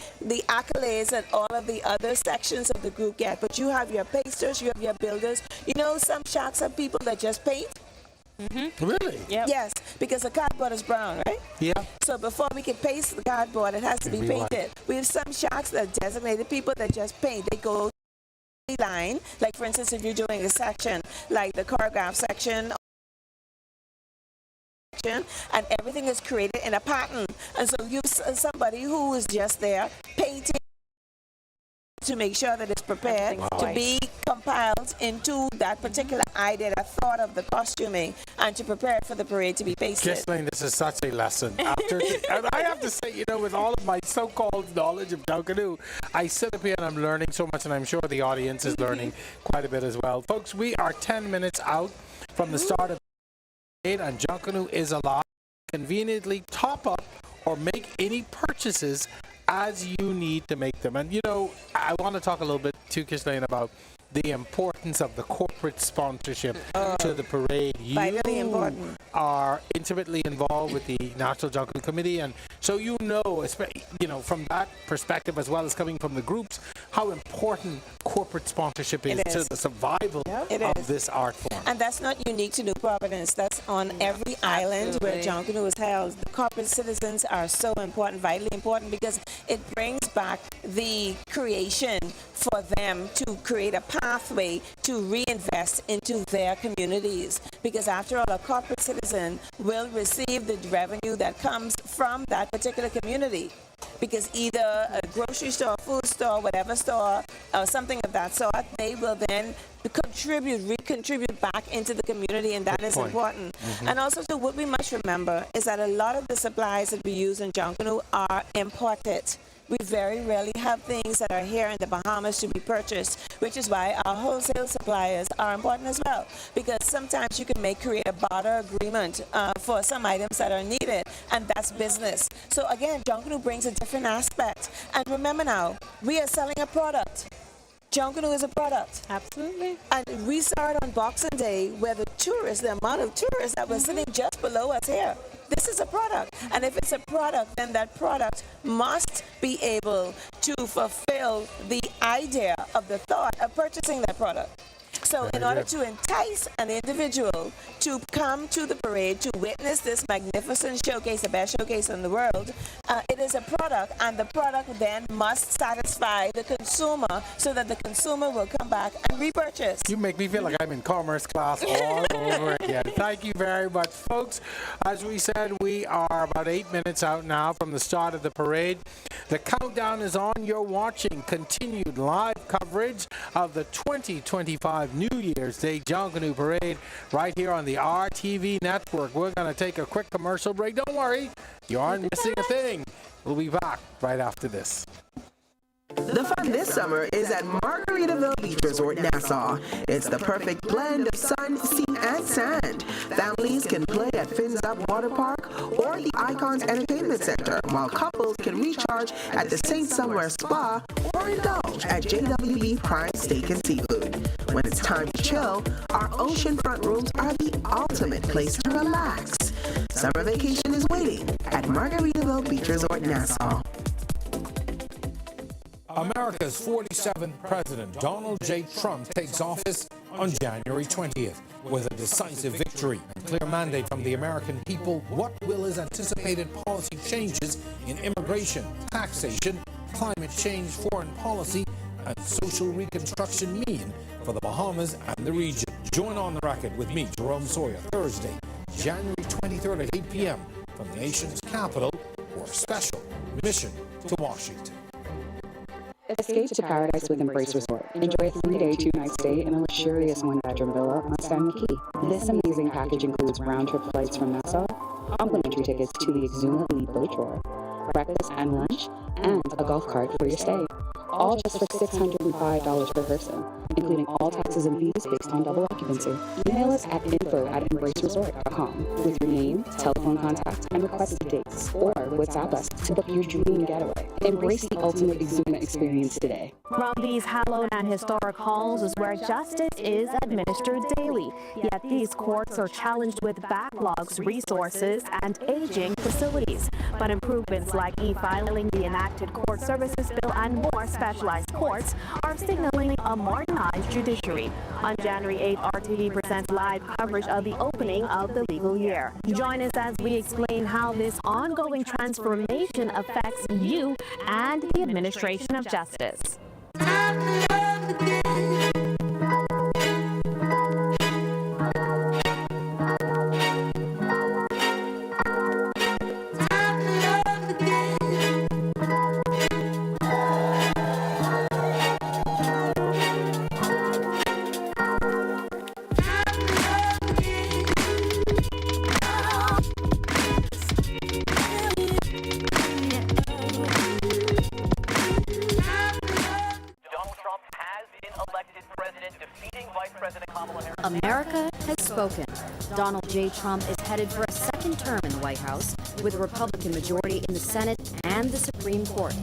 accolades that all of the other sections of the group get. But you have your pastors, you have your builders. You know, some shops have people that just paint. Really? Yes, because the cardboard is brown, right? Yeah. So before we can paste the cardboard, it has to be painted. We have some shops that designated people that just paint. They go line, like for instance, if you're doing a section, like the choreograph section, and everything is created in a pattern. And so you somebody who is just there painting to make sure that it's prepared to be compiled into that particular idea, that thought of the costuming, and to prepare it for the parade to be pasted. Ghislaine, this is such a lesson. And I have to say, you know, with all of my so-called knowledge of Junkanoo, I sit up here and I'm learning so much, and I'm sure the audience is learning quite a bit as well. Folks, we are 10 minutes out from the start of the parade, and Junkanoo is alive. Conveniently top up or make any purchases as you need to make them. And you know, I want to talk a little bit to Ghislaine about the importance of the corporate sponsorship to the parade. Vitally important. Are intimately involved with the National Junkanoo Committee, and so you know, from that perspective, as well as coming from the groups, how important corporate sponsorship is to the survival of this art form. And that's not unique to New Providence. That's on every island where Junkanoo is held. The corporate citizens are so important, vitally important, because it brings back the creation for them to create a pathway to reinvest into their communities. Because after all, a corporate citizen will receive the revenue that comes from that particular community. Because either a grocery store, food store, whatever store, or something of that sort, they will then recontribute back into the community, and that is important. And also, too, what we must remember is that a lot of the supplies that we use in Junkanoo are imported. We very rarely have things that are here in the Bahamas to be purchased, which is why our wholesale suppliers are important as well. Because sometimes you can create a barter agreement for some items that are needed, and that's business. So again, Junkanoo brings a different aspect. And remember now, we are selling a product. Junkanoo is a product. Absolutely. And we saw it on Boxing Day, where the amount of tourists that were sitting just below us here. This is a product. And if it's a product, then that product must be able to fulfill the idea of the thought of purchasing that product. So in order to entice an individual to come to the parade to witness this magnificent showcase, the best showcase in the world, it is a product, and the product then must satisfy the consumer so that the consumer will come back and repurchase. You make me feel like I'm in commerce class all over again. Thank you very much, folks. As we said, we are about 8 minutes out now from the start of the parade. The countdown is on. You're watching continued live coverage of the 2025 New Year's Day Junkanoo Parade right here on the RTV network. We're going to take a quick commercial break. Don't worry, you aren't missing a thing. We'll be back right after this. The fun this summer is at Margaritaville Beach Resort, Nassau. It's the perfect blend of sun, sea, and sand. Families can play at Fins Up Water Park or the Icons Entertainment Center, while couples can recharge at the St. Somewhere Spa or indulge at JWB Prime Steak and Seafood. When it's time to chill, our oceanfront rooms are the ultimate place to relax. Summer vacation is waiting at Margaritaville Beach Resort, Nassau. America's 47th President, Donald J. Trump, takes office on January 20th. With a decisive victory and clear mandate from the American people, what will his anticipated policy changes in immigration, taxation, climate change, foreign policy, and social reconstruction mean for the Bahamas and the region? Join On the Record with me, Jerome Sawyer, Thursday, January 23rd at 8 p.m. from the nation's capital for a special mission to Washington. Escape to paradise with Embrace Resort. Enjoy a 3-day, 2-night stay in a luxurious 1-bedroom villa on Stanley Key. This amazing package includes round-trip flights from Nassau, complimentary tickets to the Exuma Elite Boat Tour, breakfast and lunch, and a golf cart for your stay. All just for $605 per person. including all taxes and fees based on double occupancy. Email us at info@embraceresort.com with your name, telephone contact, and requested dates, or WhatsApp us to book your dream getaway. Embrace the ultimate Exuma experience today. From these hallowed and historic halls is where justice is administered daily. Yet these courts are challenged with backlogs, resources, and aging facilities. But improvements like e-filing, the enacted court services bill, and more specialized courts are signaling a modernized judiciary. On January 8th, RTV presents live coverage of the opening of the legal year. Join us as we explain how this ongoing transformation affects you and the administration of justice. America has spoken. Donald J. Trump is headed for a second term in the White House with a Republican majority in the Senate and the Supreme Court.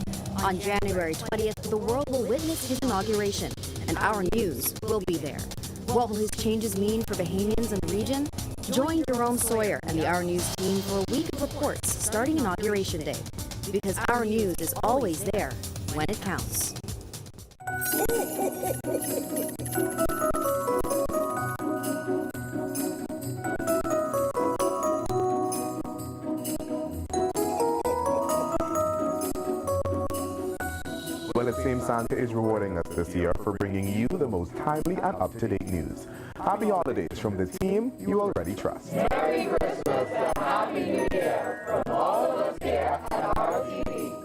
On January 20th, the world will witness his inauguration, and our news will be there. What will his changes mean for Bahamians in the region? Join Jerome Sawyer and the Our News team for a week of reports starting Inauguration Day, because Our News is always there when it counts. Well, it seems Santa is rewarding us this year for bringing you the most timely and up-to-date news. Happy holidays from the team you already trust. Merry Christmas and Happy New Year from all of us here at RTV.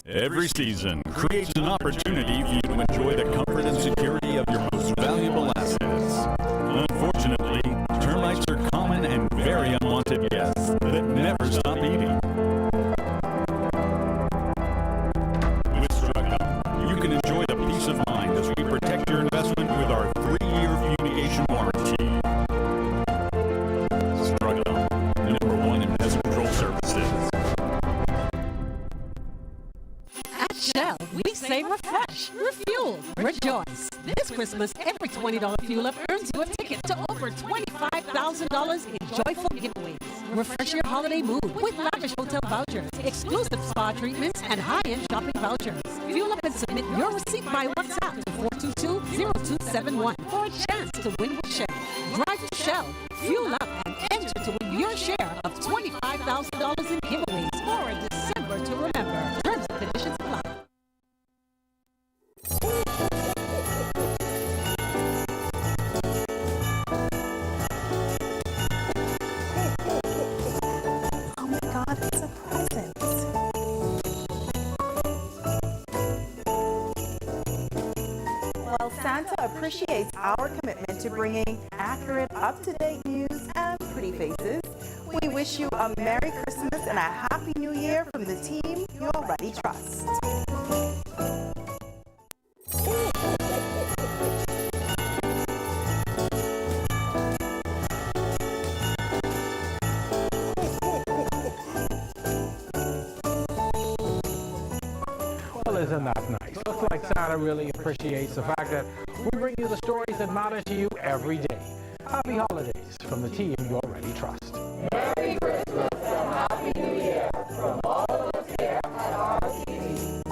Every season creates an opportunity for you to enjoy the comfort and security of your most valuable assets. Unfortunately, termites are common and very unwanted guests that never stop eating. With Struckham, you can enjoy the peace of mind as we protect your investment with our 3-year fumigation warranty. Struckham, #1 in pest control services. Shell, we say refresh, refuel, rejoice. This Christmas, every $20 fuel up earns you a ticket to over $25,000 in joyful giveaways. Refresh your holiday mood with lavish hotel vouchers, exclusive spa treatments, and high-end shopping vouchers. Fuel up and submit your receipt by WhatsApp to 422-0271 for a chance to win with Shell. Drive to Shell, fuel up, and enter to win your share of $25,000 in giveaways for a December to remember. Terms and conditions apply. Oh my God, it's a present. Well, Santa appreciates our commitment to bringing accurate, up-to-date news and pretty faces. We wish you a Merry Christmas and a Happy New Year from the team you already trust. Well, isn't that nice? A Canada really appreciates the fact that we bring you the stories that matter to you every day. Happy holidays from the team you already trust. Merry Christmas and Happy New Year from all of us here at our TV.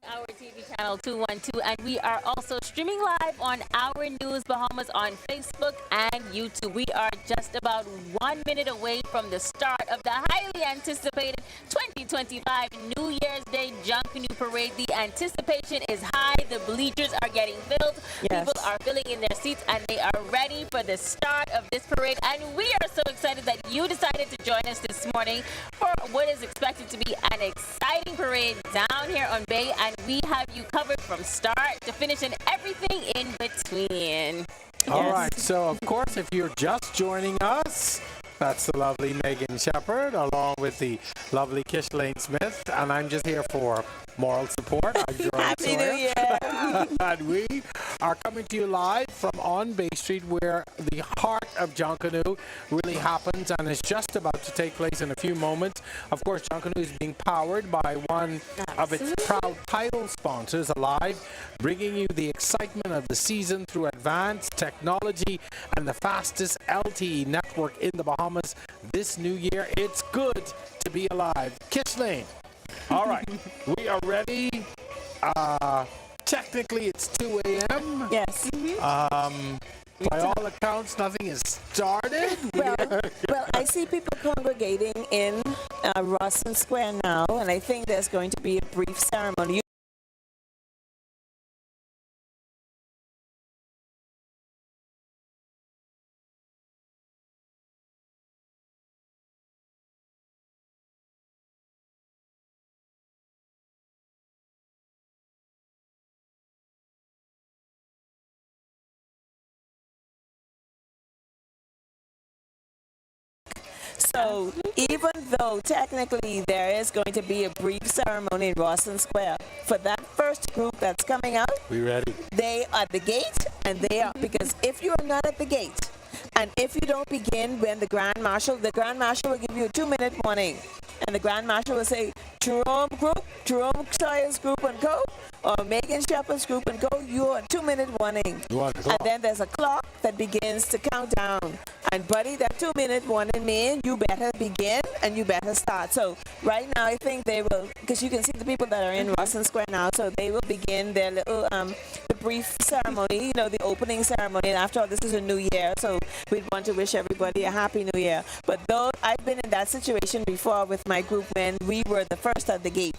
Our TV channel 212, and we are also streaming live on Our News Bahamas on Facebook and YouTube. We are just about 1 minute away from the start of the highly anticipated 2025 New Year's Day Junkanoo Parade. The anticipation is high. The bleachers are getting filled. Yes. People are filling in their seats, and they are ready for the start of this parade. And we are so excited that you decided to join us this morning for what is expected to be an exciting parade down here on Bay. And we have you covered from start to finish and everything in between. All right, so of course, if you're just joining us, that's the lovely Megan Shepherd along with the lovely Kishlane Smith, and I'm just here for moral support. I'm Jerome Happy New Sawyer. Year. And we are coming to you live from on Bay Street, where the heart of Junkanoo really happens and is just about to take place in a few moments. Of course, Junkanoo is being powered by one of its proud title sponsors, Aliv, bringing you the excitement of the season through advanced technology and the fastest LTE network in the Bahamas this new year. It's good to be alive. Kishlane. All right, we are ready. Technically, it's 2 a.m. Yes. By all accounts, nothing has started. Well, I see people congregating in Rawson Square now, and I think there's going to be a brief ceremony. So even though technically there is going to be a brief ceremony in Rawson Square, for that first group that's coming out, we ready. They are at the gate, and they are, because if you are not at the gate, and if you don't begin when the Grand Marshal will give you a 2-minute warning, and the Grand Marshal will say, Jerome Sawyer's group and go, or Megan Shepherd's group and go, you are 2-minute warning. And then there's a clock that begins to count down. And buddy, that 2-minute warning means you better begin and you better start. So right now I think they will, because you can see the people that are in Rawson Square now, so they will begin their little the brief ceremony, the opening ceremony. And after all, this is a new year, so we'd want to wish everybody a happy new year. But though I've been in that situation before with my group when we were the first at the gate.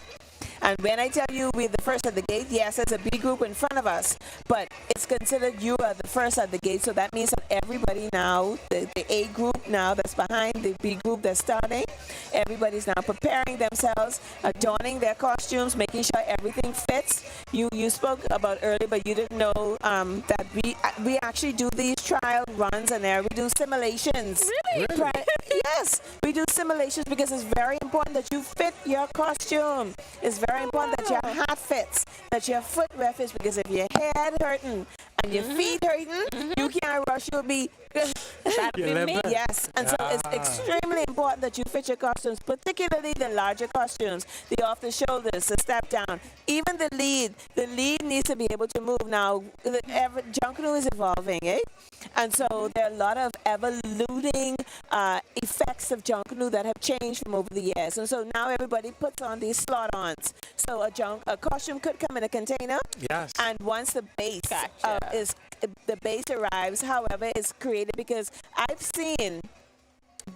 And when I tell you we're the first at the gate, yes, there's a B group in front of us, but it's considered you are the first at the gate. So that means that everybody now, the A group now that's behind the B group that's starting, everybody's now preparing themselves, adorning their costumes, making sure everything fits. You spoke about earlier, but you didn't know that we actually do these trial runs and there we do simulations. Really? Yes, we do simulations because it's very important that you fit your costume. It's very important that your hat fits, that your footwear fits, because if your head hurting and your feet hurting, you can't rush. You'll be yes. And so it's extremely important that you fit your costumes, particularly the larger costumes, the off the shoulders, the step down, even the lead. The lead needs to be able to move. Now, Junkanoo is evolving, and so there are a lot of evoluting effects of Junkanoo that have changed from over the years. And so now everybody puts on these slot-ons. So a costume could come in a container. Yes. And once the base the base arrives, however, is created, because I've seen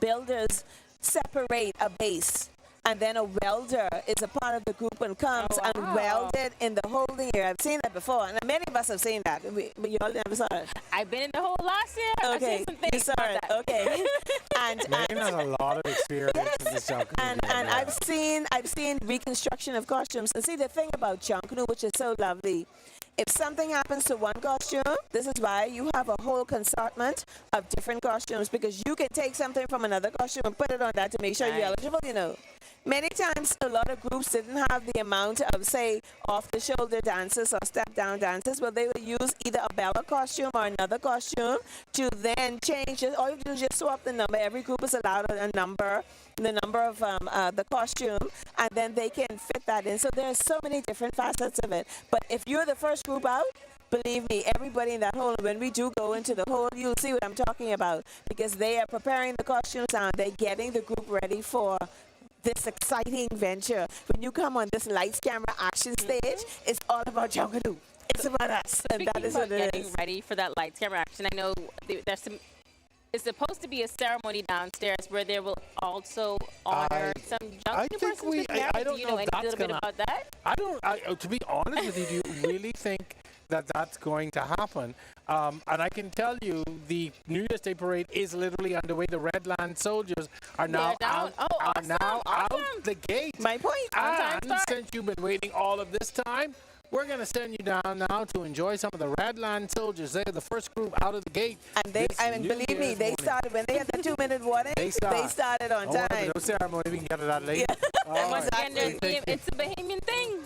builders separate a base, and then a welder is a part of the group and comes and weld it in the holding area. I've seen that before, and many of us have seen that, but you all never saw it. I've been in the hole last year. Okay, I've seen some things you saw it. about that. Okay, Megan has a lot of experience in this Junkanoo. and I've seen reconstruction of costumes. And see, the thing about Junkanoo, which is so lovely, if something happens to one costume, this is why you have a whole consortment of different costumes, because you can take something from another costume and put it on that to make sure you're eligible, Many times, a lot of groups didn't have the amount of, say, off-the-shoulder dances or step-down dances, but they would use either a Bella costume or another costume to then change it. All you do is just swap the number. Every group is allowed a number, the number of the costume, and then they can fit that in. So there are so many different facets of it. But if you're the first group out, believe me, everybody in that hole, when we do go into the hole, you'll see what I'm talking about, because they are preparing the costumes and they're getting the group ready for this exciting venture. When you come on this lights, camera, action stage, it's all about Junkanoo. It's about us, and that is what it getting is. ready for that lights, camera, action. I know there's some. It's supposed to be a ceremony downstairs where they will also honor some young persons with marriage. I don't Do you know know if any little bit gonna, about that? I don't. To be honest with you, do you really think that that's going to happen? And I can tell you, the New Year's Day parade is literally underway. The Redland soldiers are now out. Out the gate. My point. And since you've been waiting all of this time, we're going to send you down now to enjoy some of the Redland soldiers. They're the first group out of the gate. And they, I mean, believe me, they started when they had the 2-minute warning. They started on time. No ceremony. We can get to that later. Yeah. All Once right. again, it's a Bahamian thing.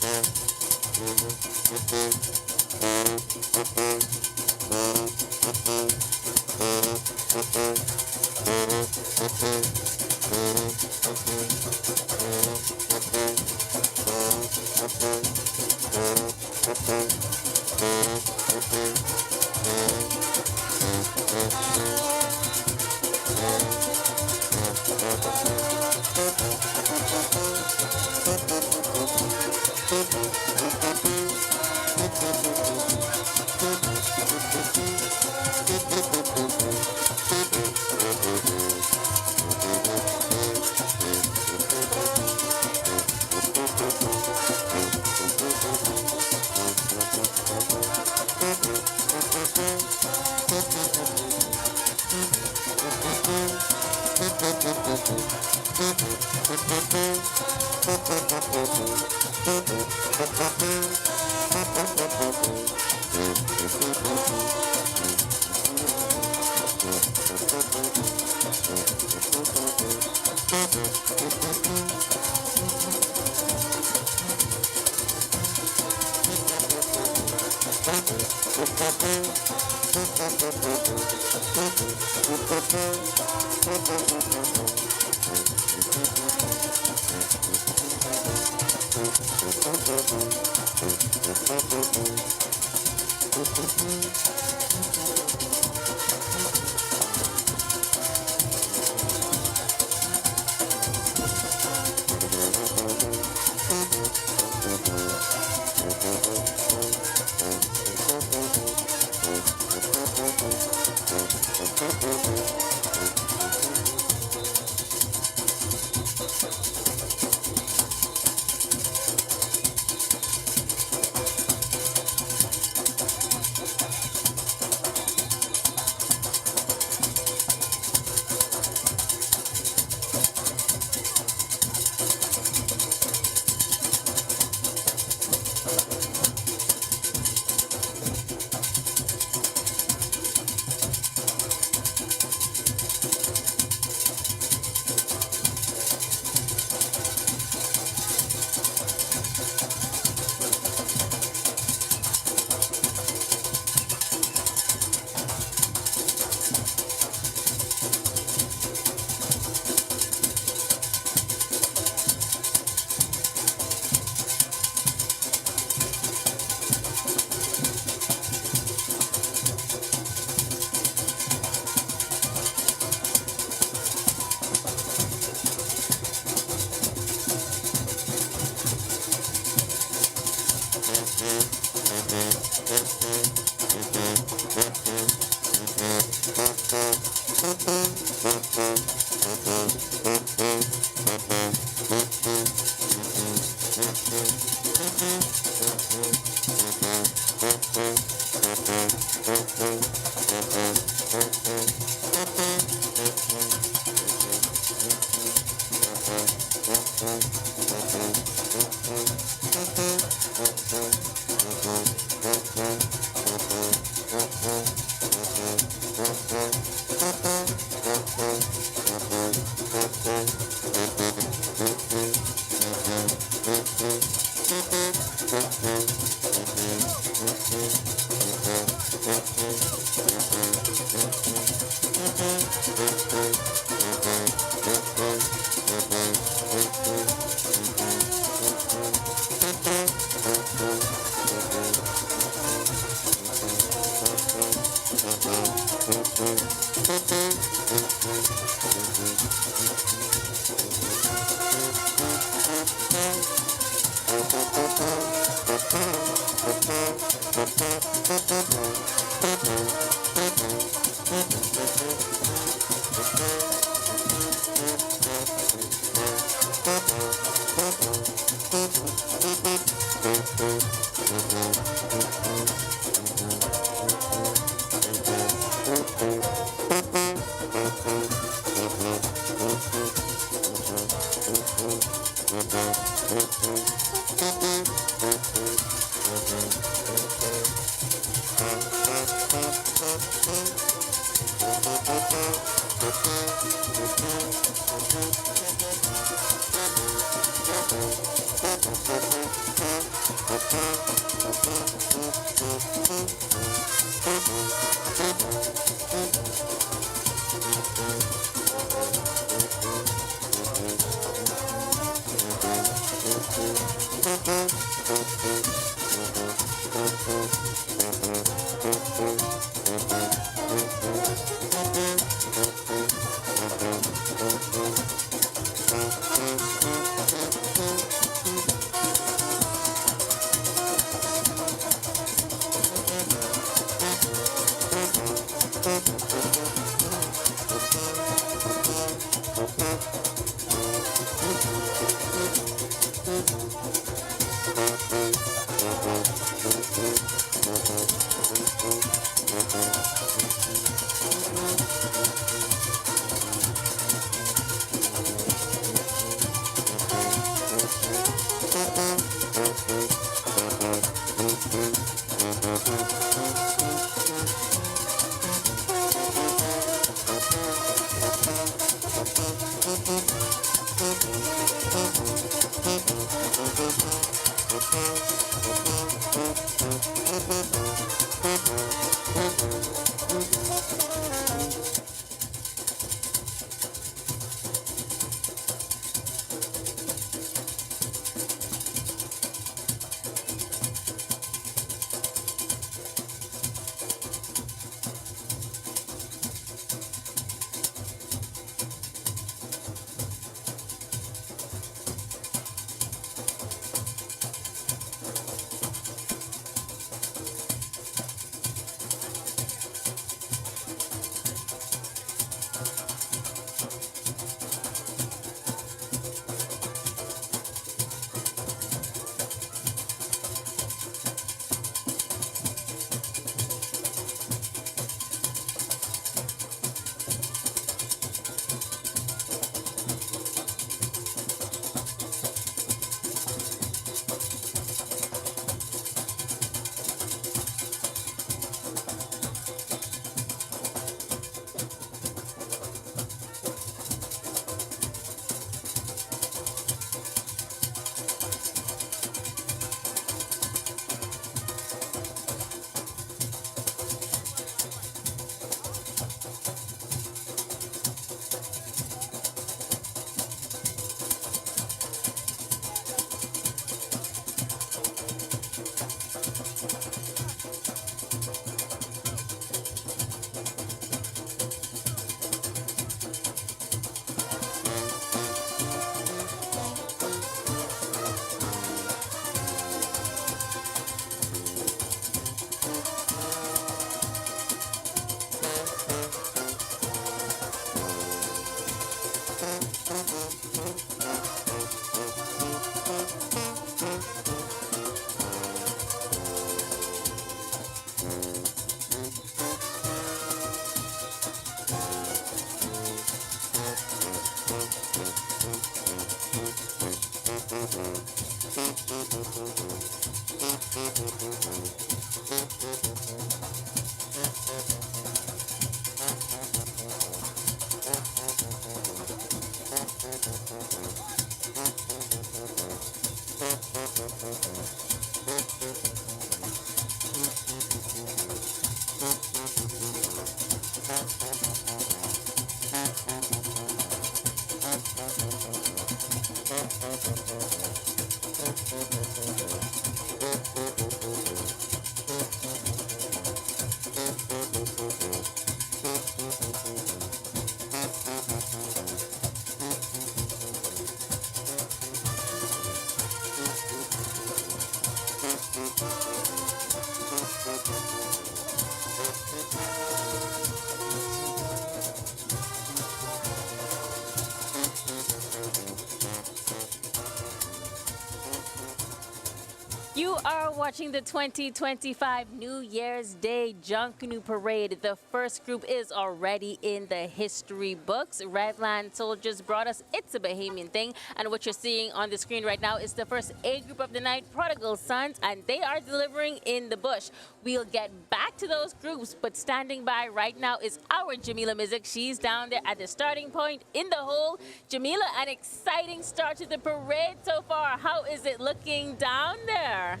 You are watching the 2025 New Year's Day Junkanoo Parade. The first group is already in the history books. Redland Soldiers brought us It's a Bahamian Thing. And what you're seeing on the screen right now is the first A group of the night, Prodigal Sons, and they are delivering in the bush. We'll get back to those groups, but standing by right now is our Jamila Mizik. She's down there at the starting point in the hole. Jamila, an exciting start to the parade so far. How is it looking down there?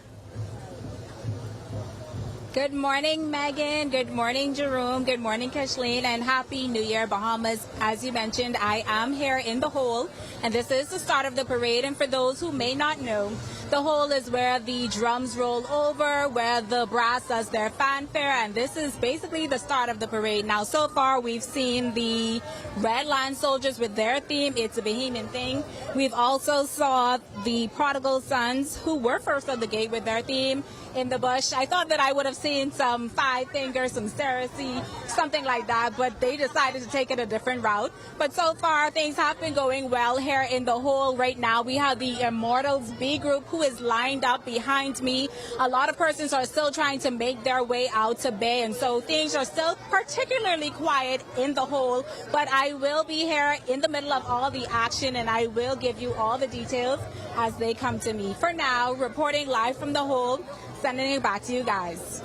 Good morning, Megan. Good morning, Jerome. Good morning, Kathleen, and Happy New Year, Bahamas. As you mentioned, I am here in the hole, and this is the start of the parade. And for those who may not know, the hole is where the drums roll over, where the brass does their fanfare, and this is basically the start of the parade. Now, so far, we've seen the Redland Soldiers with their theme, It's a Bahamian Thing. We've also saw the Prodigal Sons, who were first at the gate with their theme, in the bush. I thought that I would have seen some Five Fingers, some Cersei, something like that, but they decided to take it a different route. But so far, things have been going well here in the hole. Right now, we have the Immortals B group who is lined up behind me. A lot of persons are still trying to make their way out to bay, and so things are still particularly quiet in the hole. But I will be here in the middle of all the action, and I will give you all the details as they come to me. For now, reporting live from the hole, sending it back to you guys.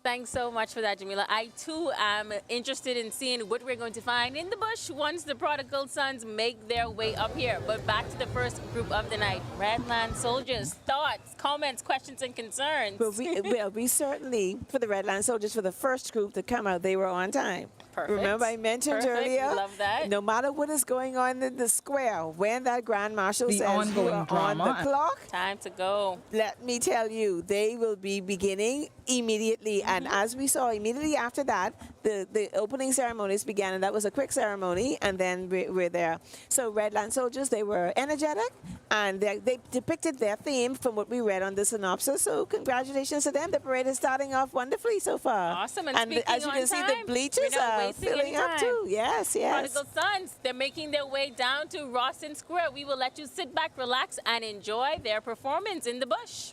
Thanks so much for that, Jamila. I, too, am interested in seeing what we're going to find in the bush once the Prodigal Sons make their way up here. But back to the first group of the night, Redland Soldiers. Thoughts, comments, questions, and concerns? Well, we certainly, for the Redland Soldiers, for the first group to come out, they were on time. Perfect. Remember I mentioned earlier? Love that. No matter what is going on in the square, when that Grand Marshal The says ongoing you are drama. on the clock, time to go. Let me tell you, they will be beginning immediately. And as we saw, immediately after that, the opening ceremonies began, and that was a quick ceremony, and then we're there. So Redland Soldiers, they were energetic, and they depicted their theme from what we read on the synopsis. So congratulations to them. The parade is starting off wonderfully so far. Awesome. And as you on can see, time, the bleachers are filling up too. Yes, yes. Prodigal Sons, they're making their way down to Rawson Square. We will let you sit back, relax, and enjoy their performance in the bush.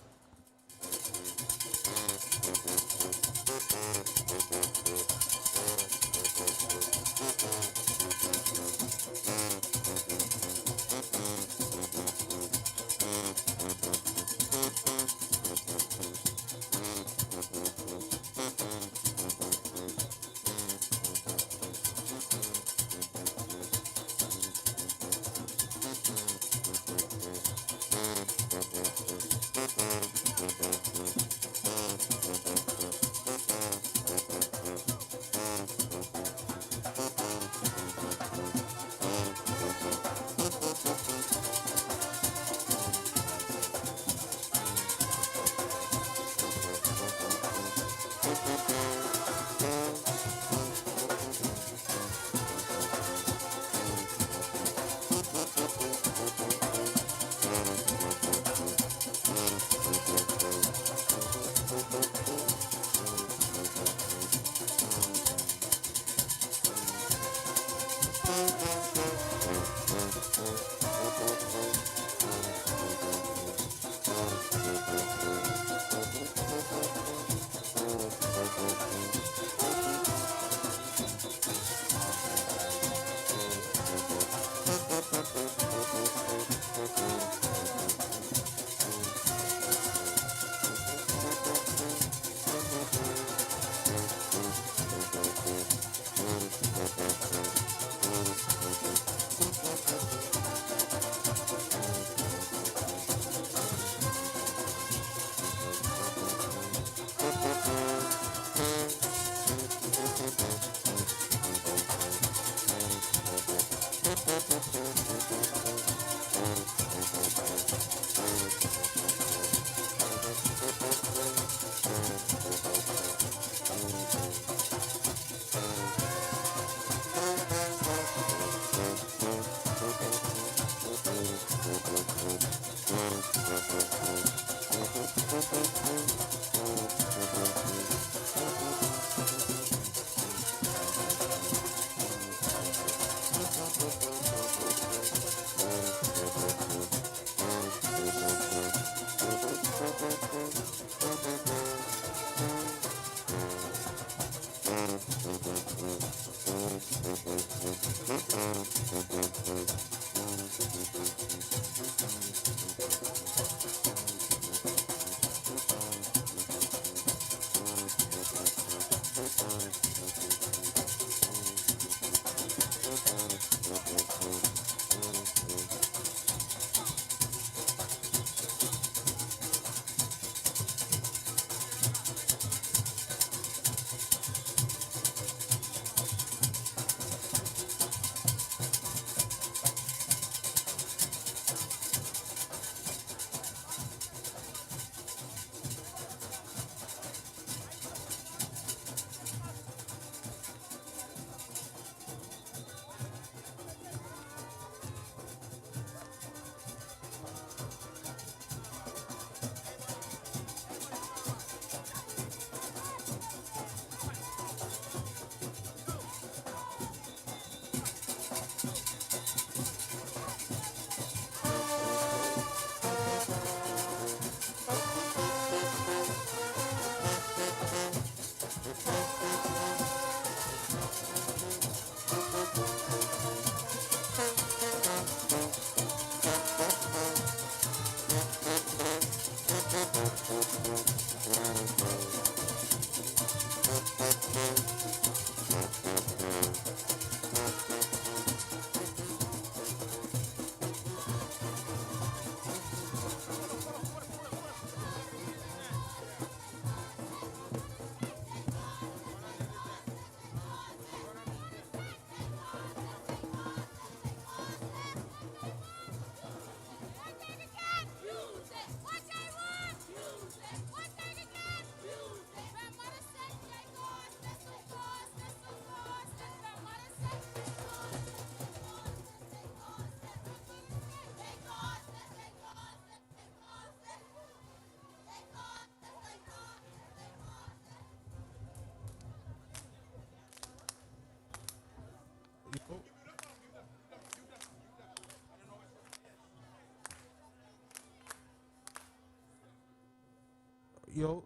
Yo.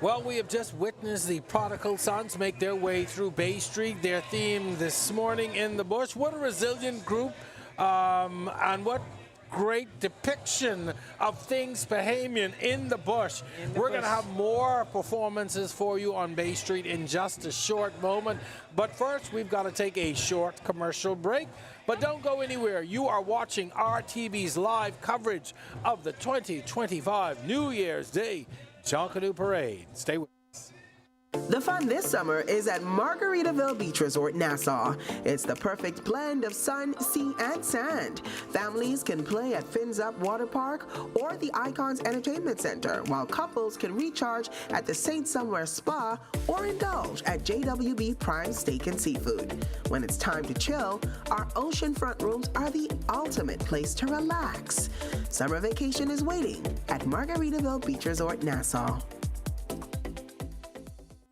Well, we have just witnessed the prodigal sons make their way through Bay Street. Their theme this morning in the bush. What a resilient group, and what great depiction of things Bahamian in the bush. We're going to have more performances for you on Bay Street in just a short moment. But first, we've got to take a short commercial break. But don't go anywhere. You are watching RTB's live coverage of the 2025 New Year's Day Junkanoo Parade. Stay with us. The fun this summer is at Margaritaville Beach Resort, Nassau. It's the perfect blend of sun, sea, and sand. Families can play at Fins Up Water Park or the Icons Entertainment Center, while couples can recharge at the St. Somewhere Spa or indulge at JWB Prime Steak and Seafood. When it's time to chill, our oceanfront rooms are the ultimate place to relax. Summer vacation is waiting at Margaritaville Beach Resort, Nassau.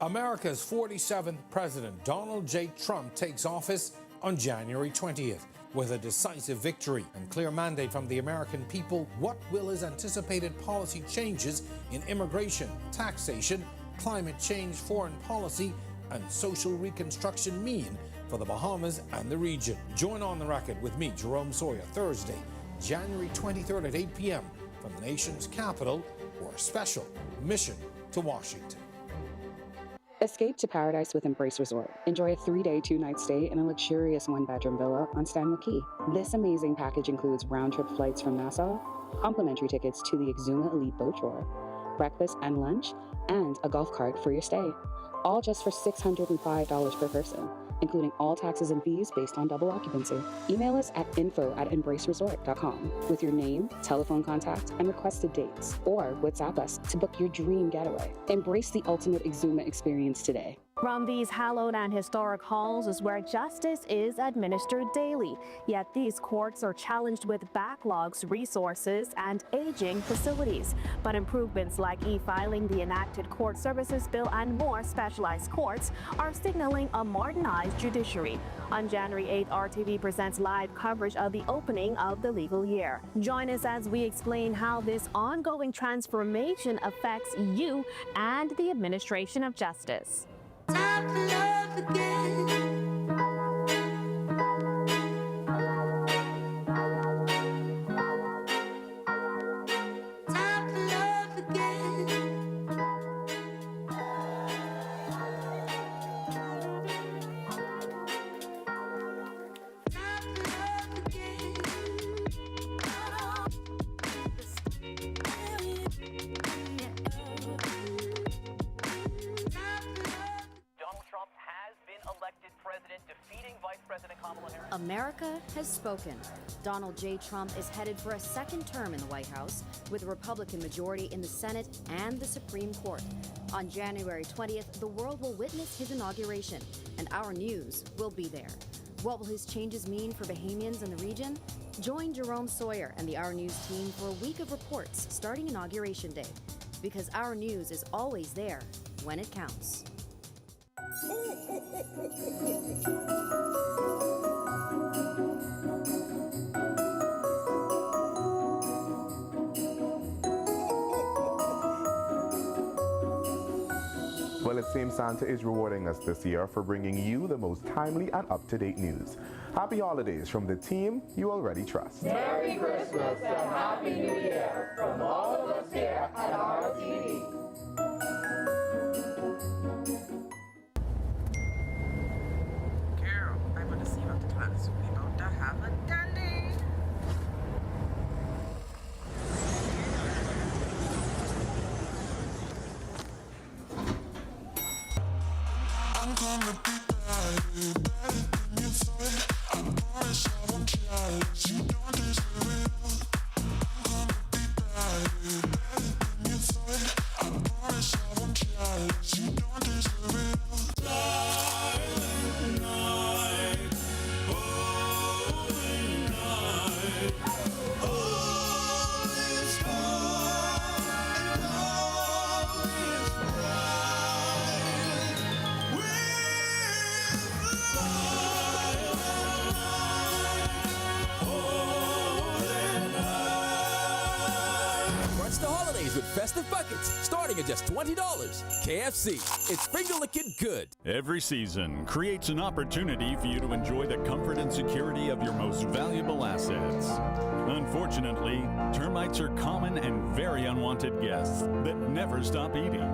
America's 47th President, Donald J. Trump, takes office on January 20th. With a decisive victory and clear mandate from the American people, what will his anticipated policy changes in immigration, taxation, climate change, foreign policy, and social reconstruction mean for the Bahamas and the region? Join On the Record with me, Jerome Sawyer, Thursday, January 23rd at 8 p.m. from the nation's capital for a special mission to Washington. Escape to paradise with Embrace Resort. Enjoy a 3-day, 2-night stay in a luxurious 1-bedroom villa on Stanley Key. This amazing package includes round-trip flights from Nassau, complimentary tickets to the Exuma Elite Boat Tour, breakfast and lunch, and a golf cart for your stay. All just for $605 per person, including all taxes and fees based on double occupancy. Email us at info@embraceresort.com with your name, telephone contact, and requested dates, or WhatsApp us to book your dream getaway. Embrace the ultimate Exuma experience today. From these hallowed and historic halls is where justice is administered daily. Yet these courts are challenged with backlogs, resources, and aging facilities. But improvements like e-filing, the enacted court services bill, and more specialized courts are signaling a modernized judiciary. On January 8th, RTV presents live coverage of the opening of the legal year. Join us as we explain how this ongoing transformation affects you and the administration of justice. Time for love again. Time for love again. Time for love again. America has spoken. Donald J. Trump is headed for a second term in the White House with a Republican majority in the Senate and the Supreme Court. On January 20th, the world will witness his inauguration, and our news will be there. What will his changes mean for Bahamians in the region? Join Jerome Sawyer and the Our News team for a week of reports starting Inauguration Day, because Our News is always there when it counts. Well, it seems Santa is rewarding us this year for bringing you the most timely and up-to-date news. Happy holidays from the team you already trust. Merry Christmas and Happy New Year from all of us here at RTV. Girl, I want to see you after class. We about to have a dandy. I'm gonna be better than you thought. I promise I won't challenge you, don't deserve it all. I'm gonna be better than you thought. I promise I won't challenge you, don't deserve it all. Silent night, holy night, all is calm and all is bright. Crunch the holidays with festive buckets, starting at just $20. KFC, it's finger-licking good. Every season creates an opportunity for you to enjoy the comfort and security of your most valuable assets. Unfortunately, termites are common and very unwanted guests that never stop eating.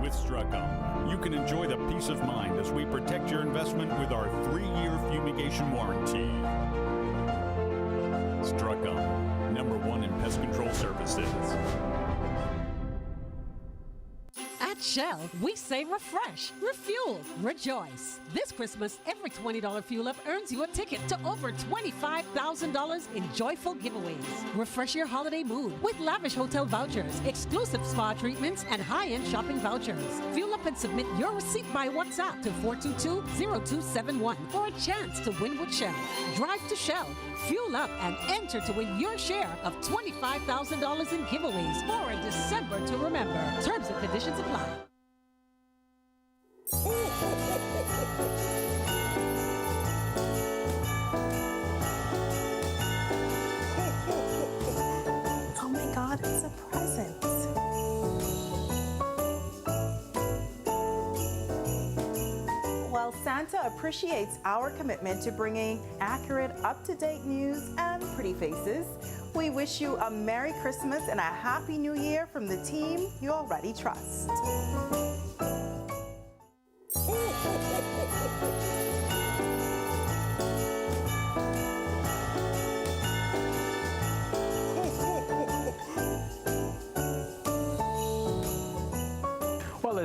With Struckham, you can enjoy the peace of mind as we protect your investment with our 3-year fumigation warranty. Struckham, #1 in pest control services. At Shell, we say refresh, refuel, rejoice. This Christmas, every $20 fuel up earns you a ticket to over $25,000 in joyful giveaways. Refresh your holiday mood with lavish hotel vouchers, exclusive spa treatments, and high-end shopping vouchers. Fuel up and submit your receipt by WhatsApp to 422-0271 for a chance to win with Shell. Drive to Shell, fuel up, and enter to win your share of $25,000 in giveaways for a December to remember. Terms and conditions apply. Oh my God, it's a present. Well, Santa appreciates our commitment to bringing accurate, up-to-date news and pretty faces. We wish you a Merry Christmas and a Happy New Year from the team you already trust.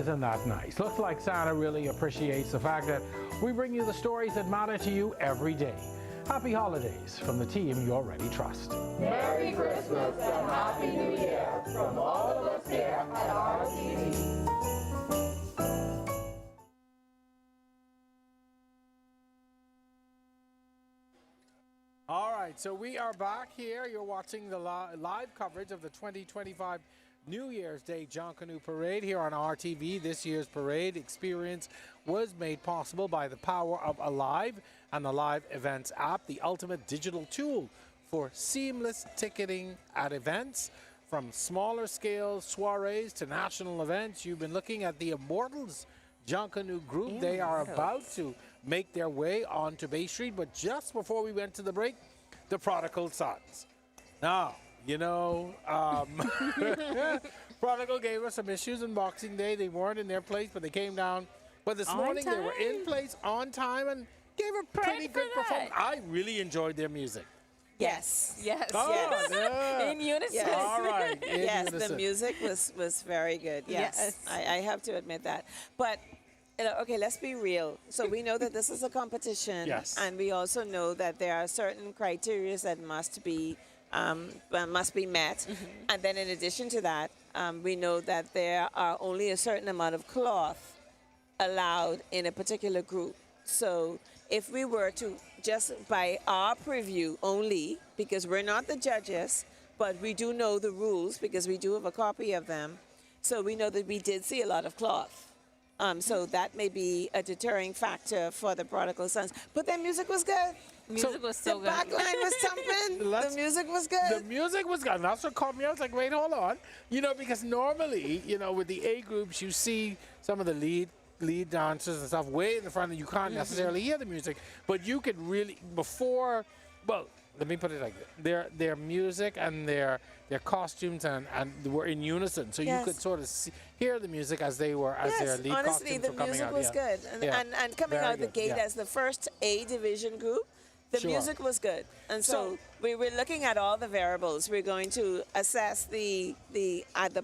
isn't that nice? Looks like Santa really appreciates the fact that we bring you the stories that matter to you every day. Happy holidays from the team you already trust. Merry Christmas and Happy New Year from all of us here at RTV. All right, so we are back here. You're watching the live coverage of the 2025 New Year's Day Junkanoo Parade here on RTV. This year's parade experience was made possible by the power of aliv and the Live Events app, the ultimate digital tool for seamless ticketing at events. From smaller scale soirees to national events, you've been looking at the Immortals Junkanoo group. They are about to make their way onto Bay Street, but just before we went to the break, the Prodigal Sons. Now, you know, Prodigal gave us some issues on Boxing Day. They weren't in their place, but they came down. But this morning they were in place on time and gave a pretty good performance. I really enjoyed their music. Yes. Yes. Oh, yes. yeah. In unison. Yes. All right. In yes, unison. the music was very good. Yes. I have to admit that. But okay, let's be real. So we know that this is a competition, Yes. and we also know that there are certain criteria that must be met. And then in addition to that, we know that there are only a certain amount of cloth allowed in a particular group. So if we were to just by our preview only, because we're not the judges, but we do know the rules because we do have a copy of them. So we know that we did see a lot of cloth. So that may be a deterring factor for the Prodigal Sons. But their music was good. Music was so the good. back line was thumping. The music was good. The music was good. And that's what caught me. I was like, wait, hold on. You know, because normally, you know, with the A groups, you see some of the lead dancers and stuff way in the front, and you can't necessarily hear the music. But you could really, before, well, let me put it like this. Their music and their costumes and were in unison. So you could sort of hear the music as they were, as their lead honestly, costumes were coming out. the music was good. And coming Very out the good, gate as the first A division group, the music was good. And so we were looking at all the variables. We're going to assess the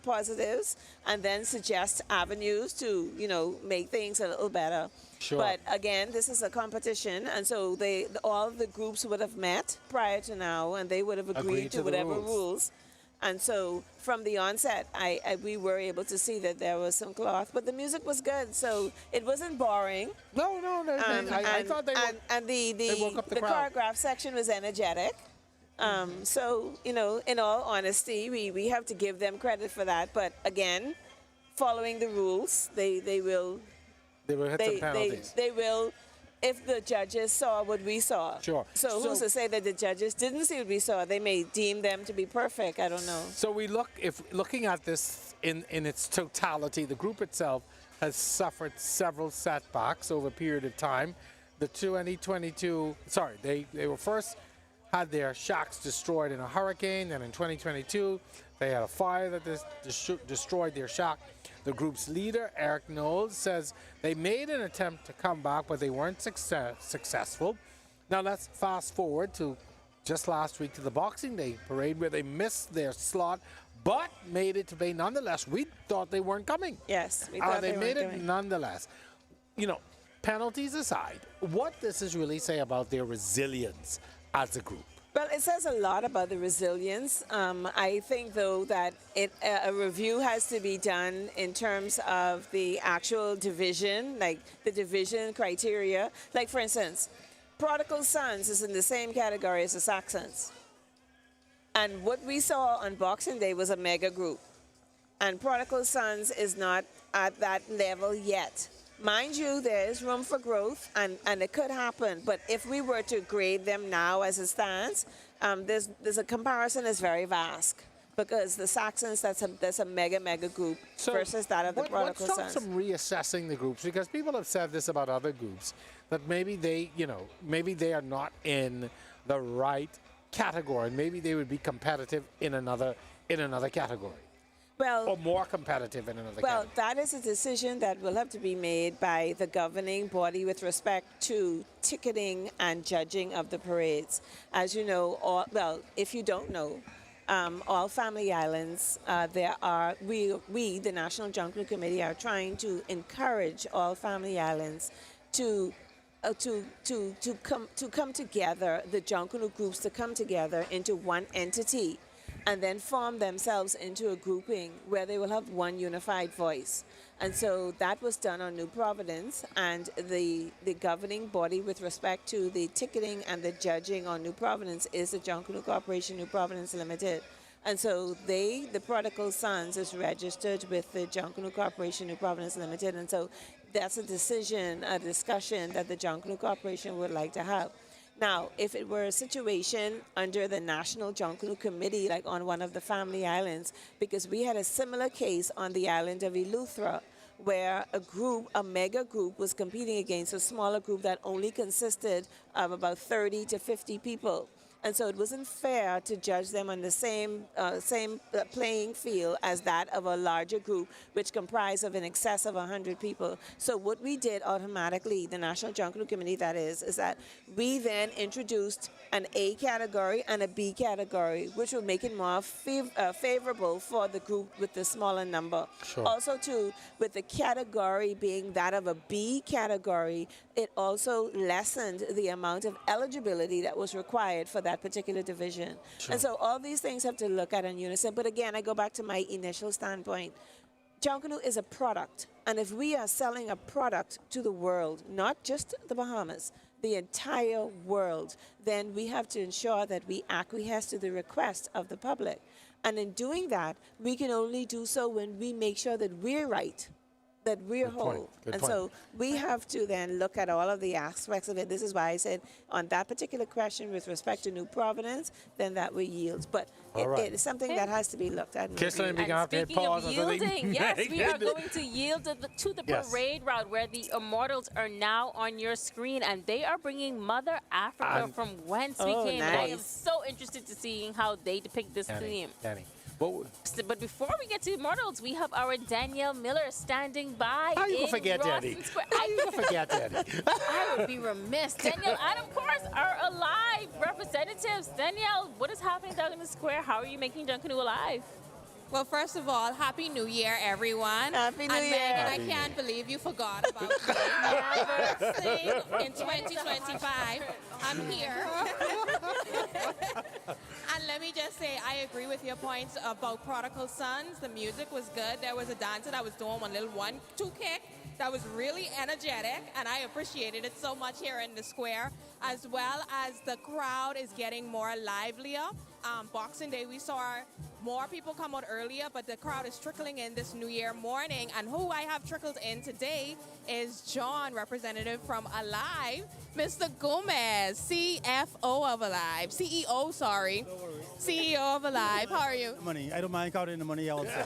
positives and then suggest avenues to, you know, make things a little better. Sure. But again, this is a competition, and so all the groups would have met prior to now, and they would have agreed to whatever rules. And so from the onset, we were able to see that there was some cloth, but the music was good, so it wasn't boring. No, I thought they were. And they woke up the crowd. choreograph section was energetic. So, you know, in all honesty, we have to give them credit for that. But again, following the rules, they will hit some penalties. They will, if the judges saw what we saw. Sure. So who's to say that the judges didn't see what we saw? They may deem them to be perfect. I don't know. So looking at this in its totality, the group itself has suffered several setbacks over a period of time. The 2022, they were first had their shacks destroyed in a hurricane, and in 2022 they had a fire that destroyed their shack. The group's leader, Eric Knowles, says they made an attempt to come back, but they weren't successful. Now let's fast forward to just last week to the Boxing Day parade, where they missed their slot, but made it to Bay nonetheless. We thought they weren't coming. Yes, we thought they made weren't it coming. nonetheless. You know, penalties aside, what does this really say about their resilience as a group? Well, it says a lot about the resilience. I think, though, that a review has to be done in terms of the actual division, like the division criteria. Like, for instance, Prodigal Sons is in the same category as the Saxons. And what we saw on Boxing Day was a mega group. And Prodigal Sons is not at that level yet. Mind you, there is room for growth, and it could happen. But if we were to grade them now as it stands, there's a comparison is very vast, because the Saxons, that's a mega group versus that of the Prodigal Let's Sons. talk some reassessing the groups, because people have said this about other groups, that maybe they are not in the right category. Maybe they would be competitive in another category. Well, or more competitive in another Well, category. that is a decision that will have to be made by the governing body with respect to ticketing and judging of the parades. As you know, if you don't know, all family islands, we, the National Junkanoo Committee, are trying to encourage all family islands to come together, the Junkanoo groups to come together into one entity and then form themselves into a grouping where they will have one unified voice. And so that was done on New Providence, and the governing body with respect to the ticketing and the judging on New Providence is the Junkanoo Corporation New Providence Limited. And so the Prodigal Sons, is registered with the Junkanoo Corporation New Providence Limited. And so that's a discussion that the Junkanoo Corporation would like to have. Now, if it were a situation under the National Junkanoo Committee, like on one of the family islands, because we had a similar case on the island of Eleuthera, where a mega group was competing against a smaller group that only consisted of about 30 to 50 people. And so it wasn't fair to judge them on the same playing field as that of a larger group, which comprised of in excess of 100 people. So what we did automatically, the National Junkanoo Committee that is that we then introduced an A category and a B category, which would make it more favorable for the group with the smaller number. Sure. Also, too, with the category being that of a B category, it also lessened the amount of eligibility that was required for that particular division. Sure. And so all these things have to look at in unison. But again, I go back to my initial standpoint. Junkanoo is a product. And if we are selling a product to the world, not just the Bahamas, the entire world, then we have to ensure that we acquiesce to the request of the public. And in doing that, we can only do so when we make sure that we're right, that we're Good point. whole. Good And point. so we have to then look at all of the aspects of it. This is why I said on that particular question with respect to New Providence, then that will yield. But All right. it is something that has to be looked at. and Kisselin, we reviewed. have to hit Speaking pause of until they- yielding, yes, we are going to yield to the Yes. parade route where the Immortals are now on your screen, and they are bringing Mother Africa And- from whence Oh, we came. And I am nice. so interested to seeing how they depict this theme. Danny. What, But before we get to Immortals, we have our Danielle Miller standing by. How you gonna in forget Rawson Danny? Square. How you gonna forget Danny? I would be remiss. Danielle and, of course, our Alive representatives. Danielle, what is happening down in the square? How are you making Junkanoo alive? Well, first of all, Happy New Year, everyone. Happy New and Year. Megan, Happy I New can't believe you forgot about me. Never sing in 2025. I'm here. And let me just say, I agree with your points about Prodigal Sons. The music was good. There was a dancer that was doing one little 1-2 kick that was really energetic, and I appreciated it so much here in the square, as well as the crowd is getting more livelier. Boxing Day, we saw more people come out earlier, but the crowd is trickling in this New Year morning. And who I have trickled in today is John, representative from Alive, Mr. Gomez, CFO of Alive, CEO, sorry. CEO of Alive. How are you? Money. I don't mind counting the money also.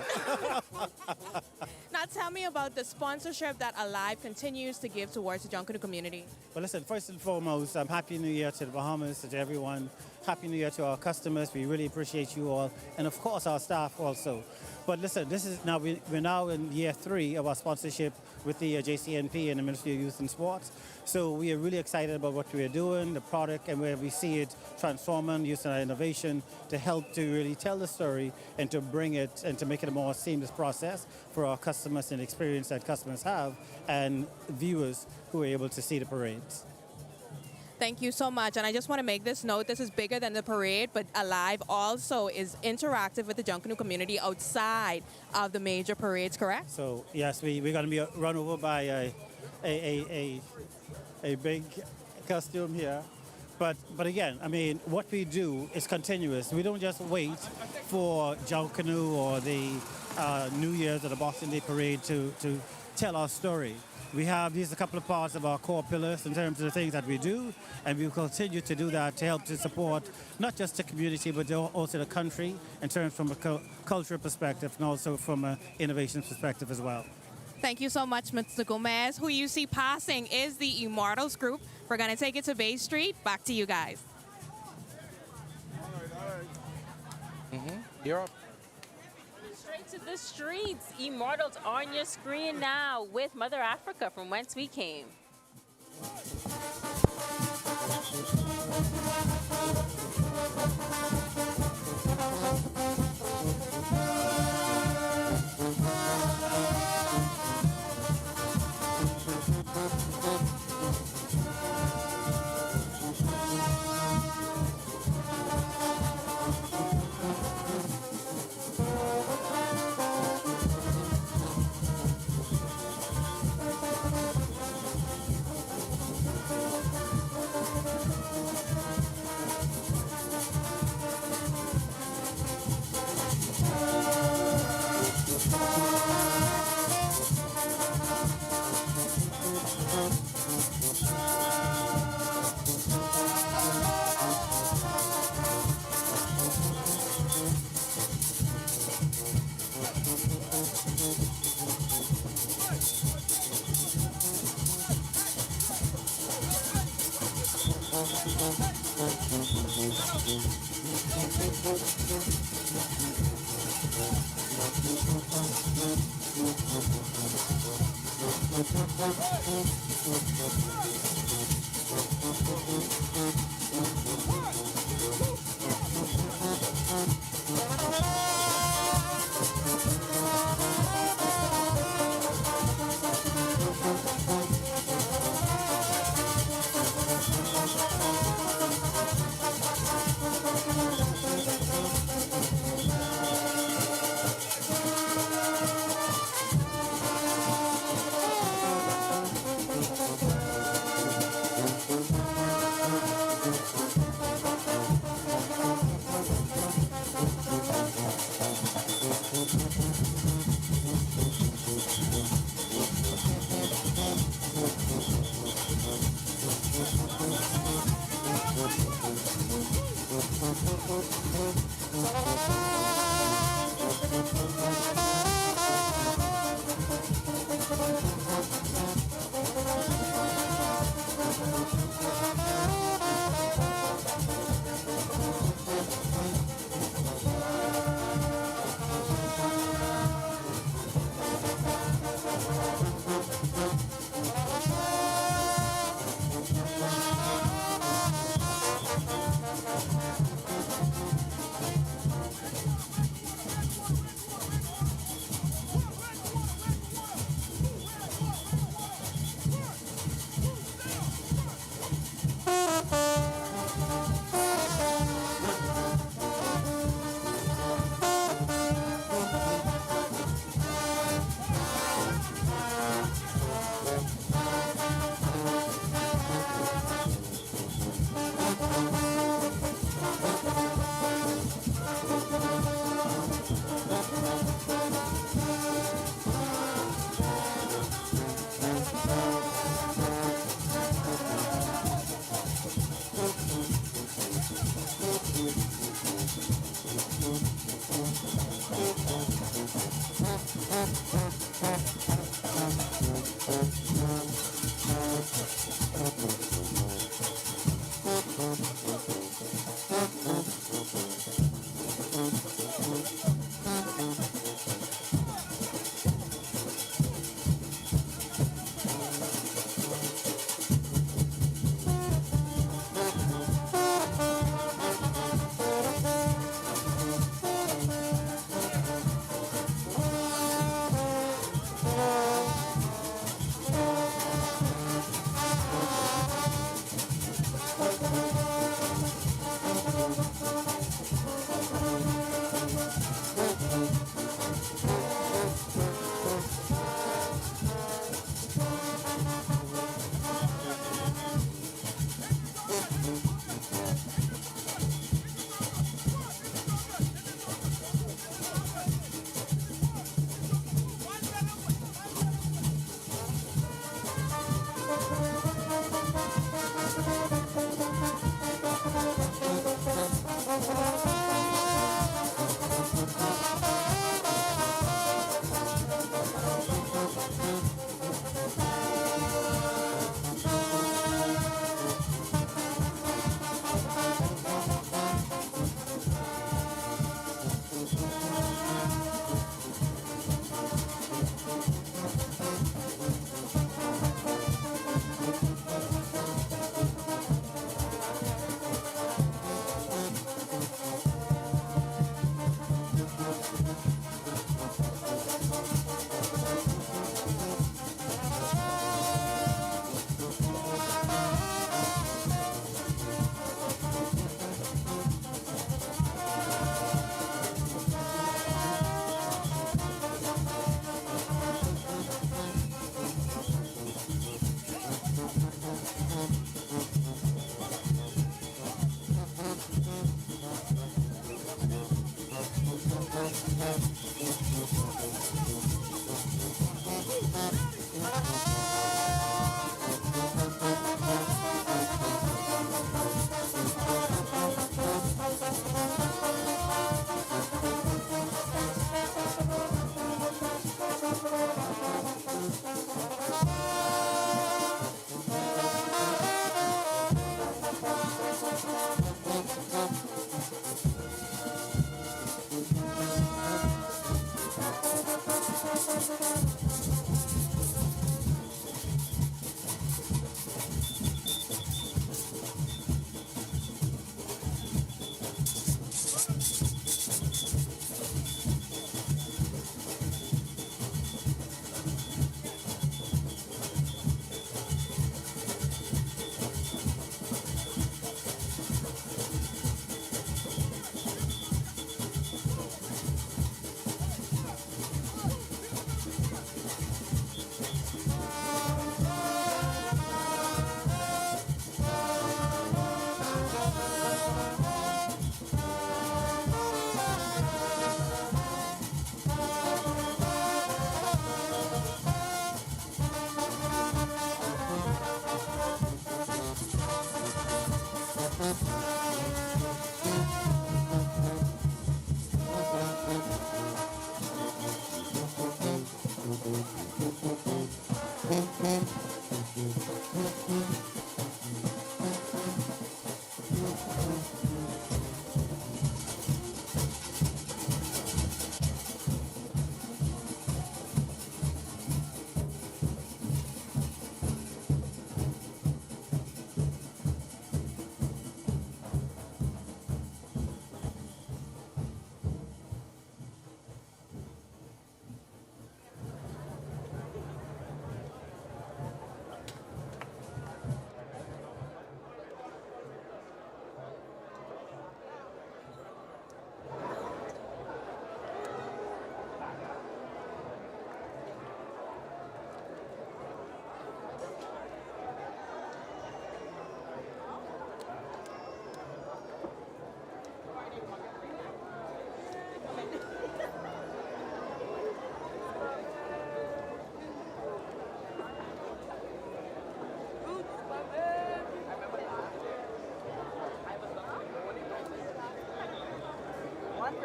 Now tell me about the sponsorship that Alive continues to give towards the Junkanoo community. Well, listen, first and foremost, Happy New Year to the Bahamas, to everyone. Happy New Year to our customers. We really appreciate you all. And of course, our staff also. But listen, this is now we're now in year 3 of our sponsorship with the JCNP and the Ministry of Youth and Sports. So we are really excited about what we are doing, the product, and where we see it transforming, using our innovation to help to really tell the story and to bring it and to make it a more seamless process for our customers and experience that customers have and viewers who are able to see the parades. Thank you so much. And I just want to make this note, this is bigger than the parade, but Alive also is interactive with the Junkanoo community outside of the major parades, correct? So yes, we're going to be run over by a big costume here. But again, I mean, what we do is continuous. We don't just wait for Junkanoo or the New Year's or the Boxing Day parade to tell our story. We have these a couple of parts of our core pillars in terms of the things that we do, and we will continue to do that to help to support not just the community, but also the country in terms from a cultural perspective and also from an innovation perspective as well. Thank you so much, Mr. Gomez. Who you see passing is the Immortals group. We're going to take it to Bay Street. Back to you guys. You're up. Straight to the streets. Immortals on your screen now with Mother Africa from whence we came.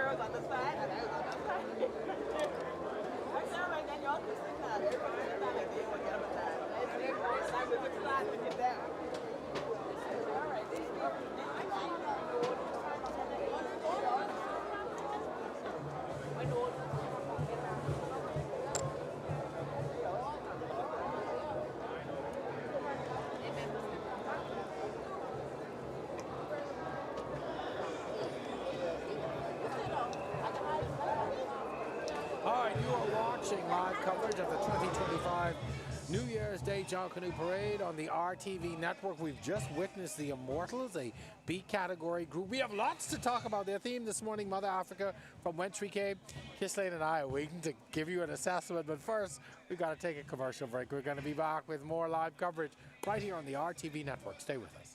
girls on the side and I was on the side. That's all right, then y'all can sit down. Everybody sit down like they want to get up a time. It's like we're glad to get down. All right, then. All right, you are watching live coverage of the 2025 New Year's Day Junkanoo Parade on the RTV network. We've just witnessed the Immortals, a B category group. We have lots to talk about. Their theme this morning, Mother Africa, from whence we came. Kislane and I are waiting to give you an assessment, but first, we've got to take a commercial break. We're going to be back with more live coverage right here on the RTV network. Stay with us.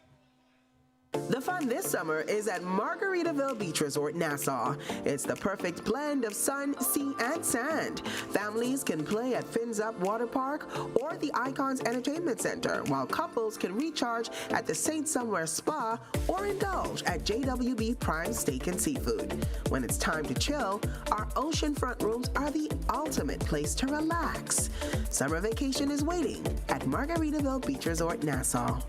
The fun this summer is at Margaritaville Beach Resort, Nassau. It's the perfect blend of sun, sea, and sand. Families can play at Fins Up Water Park or the Icons Entertainment Center, while couples can recharge at the St. Somewhere Spa or indulge at JWB Prime Steak and Seafood. When it's time to chill, our oceanfront rooms are the ultimate place to relax. Summer vacation is waiting at Margaritaville Beach Resort, Nassau.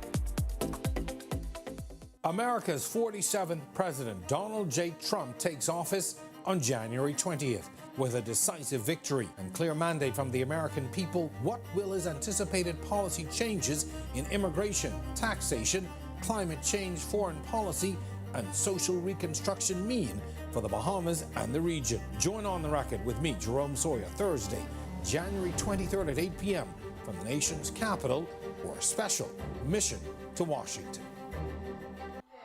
America's 47th President Donald J. Trump takes office on January 20th. With a decisive victory and clear mandate from the American people, what will his anticipated policy changes in immigration, taxation, climate change, foreign policy, and social reconstruction mean for the Bahamas and the region? Join On the Record with me, Jerome Sawyer, Thursday, January 23rd at 8 p.m. from the nation's capital or a special mission to Washington.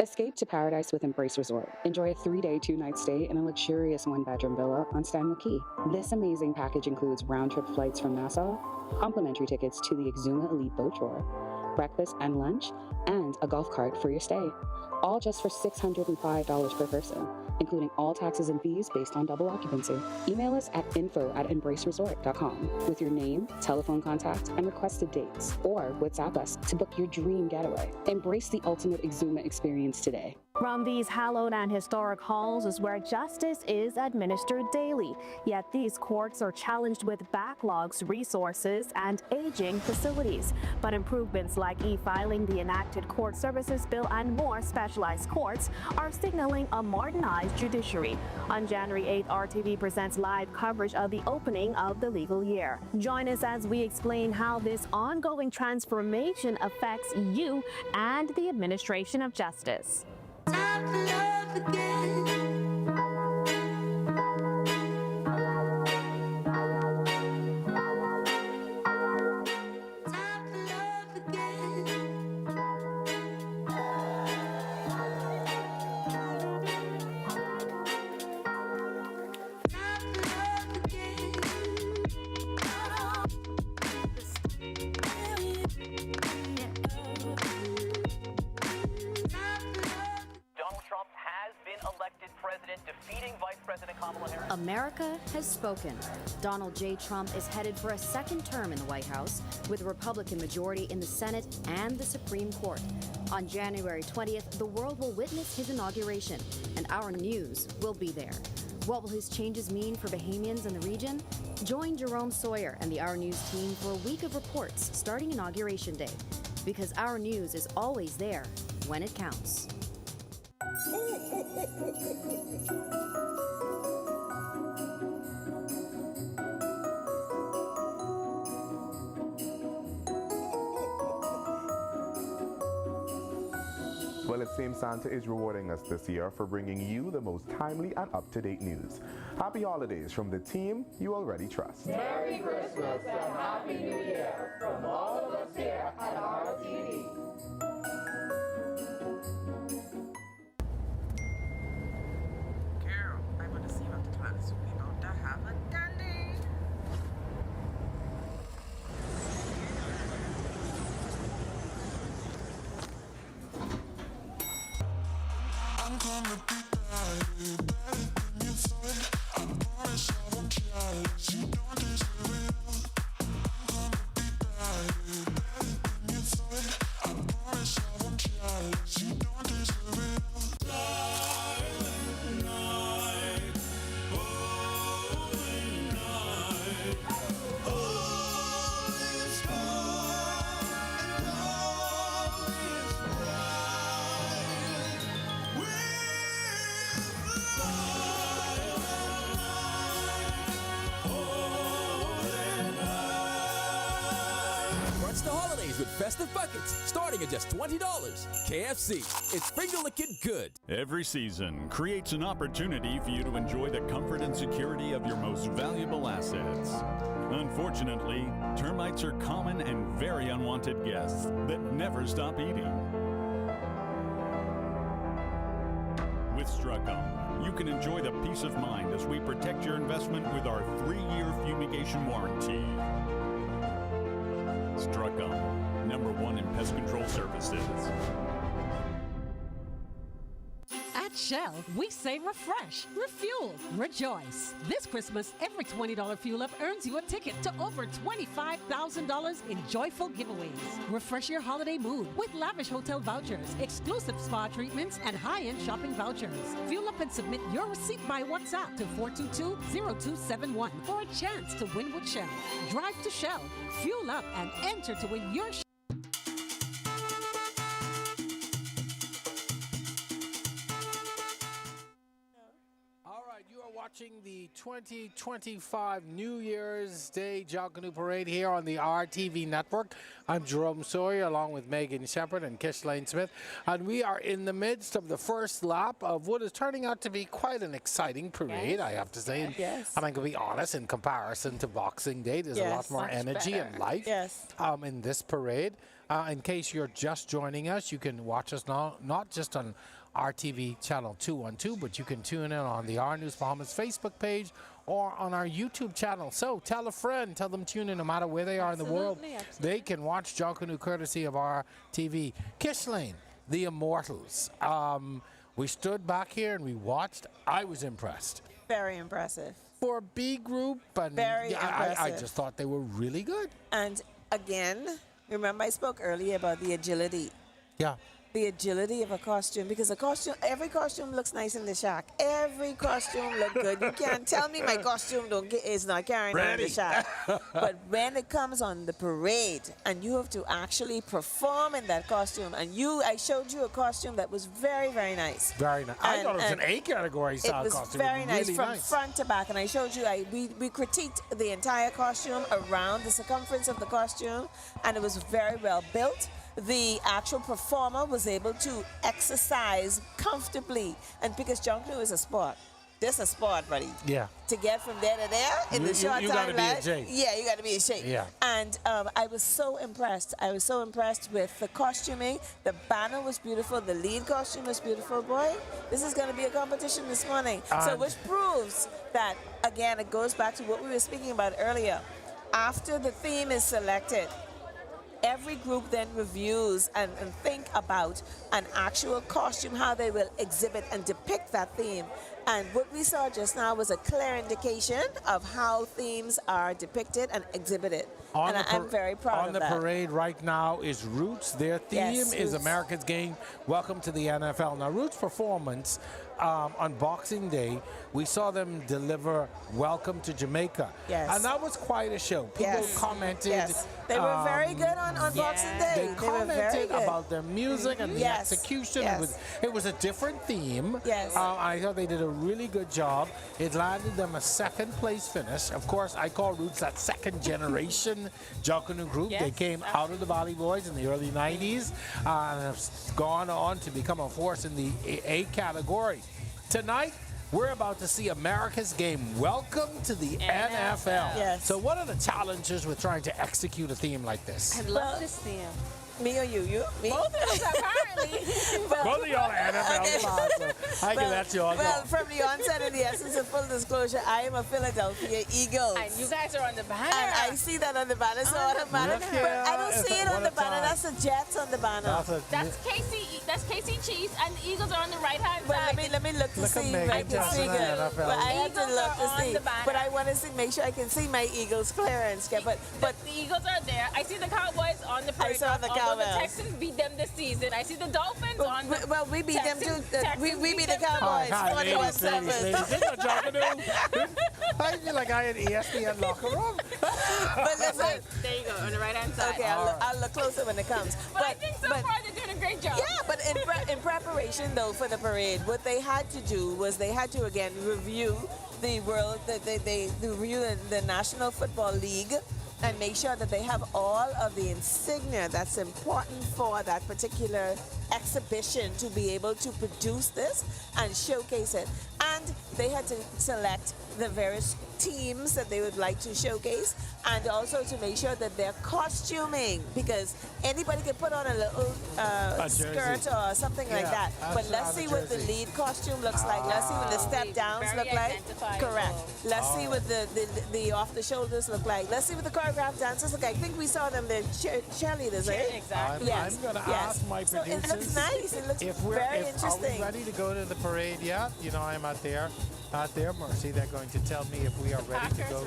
Escape to paradise with Embrace Resort. Enjoy a 3-day, 2-night stay in a luxurious 1-bedroom villa on Stanley Key. This amazing package includes round-trip flights from Nassau, complimentary tickets to the Exuma Elite Boat Tour, breakfast and lunch, and a golf cart for your stay. All just for $605 per person, including all taxes and fees based on double occupancy. Email us at info@embraceresort.com with your name, telephone contact, and requested dates, or WhatsApp us to book your dream getaway. Embrace the ultimate Exuma experience today. From these hallowed and historic halls is where justice is administered daily. Yet these courts are challenged with backlogs, resources, and aging facilities. But improvements like e-filing, the enacted court services bill, and more specialized courts are signaling a modernized judiciary. On January 8th, RTV presents live coverage of the opening of the legal year. Join us as we explain how this ongoing transformation affects you and the administration of justice. Time for love again. America has spoken. Donald J. Trump is headed for a second term in the White House with a Republican majority in the Senate and the Supreme Court. On January 20th, the world will witness his inauguration, and our news will be there. What will his changes mean for Bahamians and the region? Join Jerome Sawyer and the Our News team for a week of reports starting Inauguration Day, because Our News is always there when it counts. Well, it seems Santa is rewarding us this year for bringing you the most timely and up-to-date news. Happy holidays from the team you already trust. Merry Christmas and Happy New Year from all of us here at RTV. Girl, I want to see what the class will be about to have a dandy. I'm gonna be better than you thought. I promise I won't jealous. You don't deserve it all. I'm gonna be better than you thought. I promise with festive buckets starting at just $20. KFC, it's finger-licking good. Every season creates an opportunity for you to enjoy the comfort and security of your most valuable assets. Unfortunately, termites are common and very unwanted guests that never stop eating. With Struckham, you can enjoy the peace of mind as we protect your investment with our 3-year fumigation warranty. Struckham, #1 in pest control services. At Shell, we say refresh, refuel, rejoice. This Christmas, every $20 fuel up earns you a ticket to over $25,000 in joyful giveaways. Refresh your holiday mood with lavish hotel vouchers, exclusive spa treatments, and high-end shopping vouchers. Fuel up and submit your receipt by WhatsApp to 422-0271 for a chance to win with Shell. Drive to Shell, fuel up, and enter to win your watching the 2025 New Year's Day Junkanoo Parade here on the RTV Network. I'm Jerome Sawyer along with Megan Shepard and Kishlane Smith, and we are in the midst of the first lap of what is turning out to be quite an exciting parade, I have to say. Yes. And I'm going to be honest, in comparison to Boxing Day, there's a lot more energy and life in this parade. In case you're just joining us, you can watch us now, not just on RTV channel 212, but you can tune in on the Our News Bahamas Facebook page or on our YouTube channel. So tell a friend, tell them tune in no matter where they are in the world. They can watch Junkanoo courtesy of our TV. Kishlane, the Immortals. We stood back here and we watched. I was impressed. Very impressive. For a B group, and Very impressive. I just thought they were really good. And again, remember I spoke earlier about the agility. Yeah. The agility of a costume, because every costume looks nice in the shack. Every costume look good. You can't tell me my costume is not carrying on in the shack. But when it comes on the parade and you have to actually perform in that costume, and I showed you a costume that was very, very nice. Very nice. I thought it was an A category style costume. It was very nice really from front to back, and I showed you. We critiqued the entire costume around the circumference of the costume, and it was very well built. The actual performer was able to exercise comfortably, and because Junkanoo is a sport. This is a sport, buddy. Yeah. To get from there to there in the short time, you gotta be in shape. Yeah, you got to be in shape. Yeah. And I was so impressed. I was so impressed with the costuming. The banner was beautiful. The lead costume was beautiful. Boy, this is going to be a competition this morning. So which proves that, again, it goes back to what we were speaking about earlier. After the theme is selected, every group then reviews and think about an actual costume, how they will exhibit and depict that theme. And what we saw just now was a clear indication of how themes are depicted and exhibited. And I'm very proud of that. On the parade right now is Roots. Their theme is America's Game, Welcome to the NFL. Now, Roots' performance on Boxing Day, we saw them deliver Welcome to Jamaica. Yes. And that was quite a show. People commented. Yes. They were very good on Boxing Day. They commented about their music and the execution. Yes. It was a different theme. Yes. I thought they did a really good job. It landed them a second place finish. Of course, I call Roots that second generation Junkanoo group. They came out of the Valley Boys in the early 90s and have gone on to become a force in the A category. Tonight, we're about to see America's Game. Welcome to the NFL. Yes. So what are the challenges with trying to execute a theme like this? I love this theme. Me or you? You? Me? Both of us, apparently. Both of y'all are NFL stars, so I can let you all Well, go. from the onset, in the essence of full disclosure, I am a Philadelphia Eagles. And you guys are on the banner. And I see that on the banner, so automatically. But I don't see it on the banner. That's the Jets on the banner. That's KC Chiefs, and the Eagles are on the right-hand side. Let me look to see if I can see good. But I have to look to see. But I want to see, make sure I can see my Eagles clearance. But the Eagles are there. I see the Cowboys on the parade. I saw the Cowboys. The Texans beat them this season. I see the Dolphins on the Well, we beat them too. We beat the them Cowboys. Ladies, 41-7. I feel like I had ESPN locker room. But listen. There you go, on the right-hand side. Okay, I'll look closer when it comes. But I think so far they're doing a great job. Yeah, but in preparation, though, for the parade, what they had to do was they had to, again, review the National Football League and make sure that they have all of the insignia that's important for that particular exhibition to be able to produce this and showcase it. And they had to select the various teams that they would like to showcase, and also to make sure that they're costuming, because anybody can put on a little skirt or something like that. But let's see what the lead costume looks like. Let's see what the step downs look like. Correct. Let's see what the off the shoulders look like. Let's see what the choreographed dancers look like. I think we saw them, the cheerleaders, right? Exactly. I'm going to ask my producers. So it looks nice. It looks very interesting. Are we ready to go to the parade yet? You know, I'm out there, Mercy. They're going to tell me if we are ready to go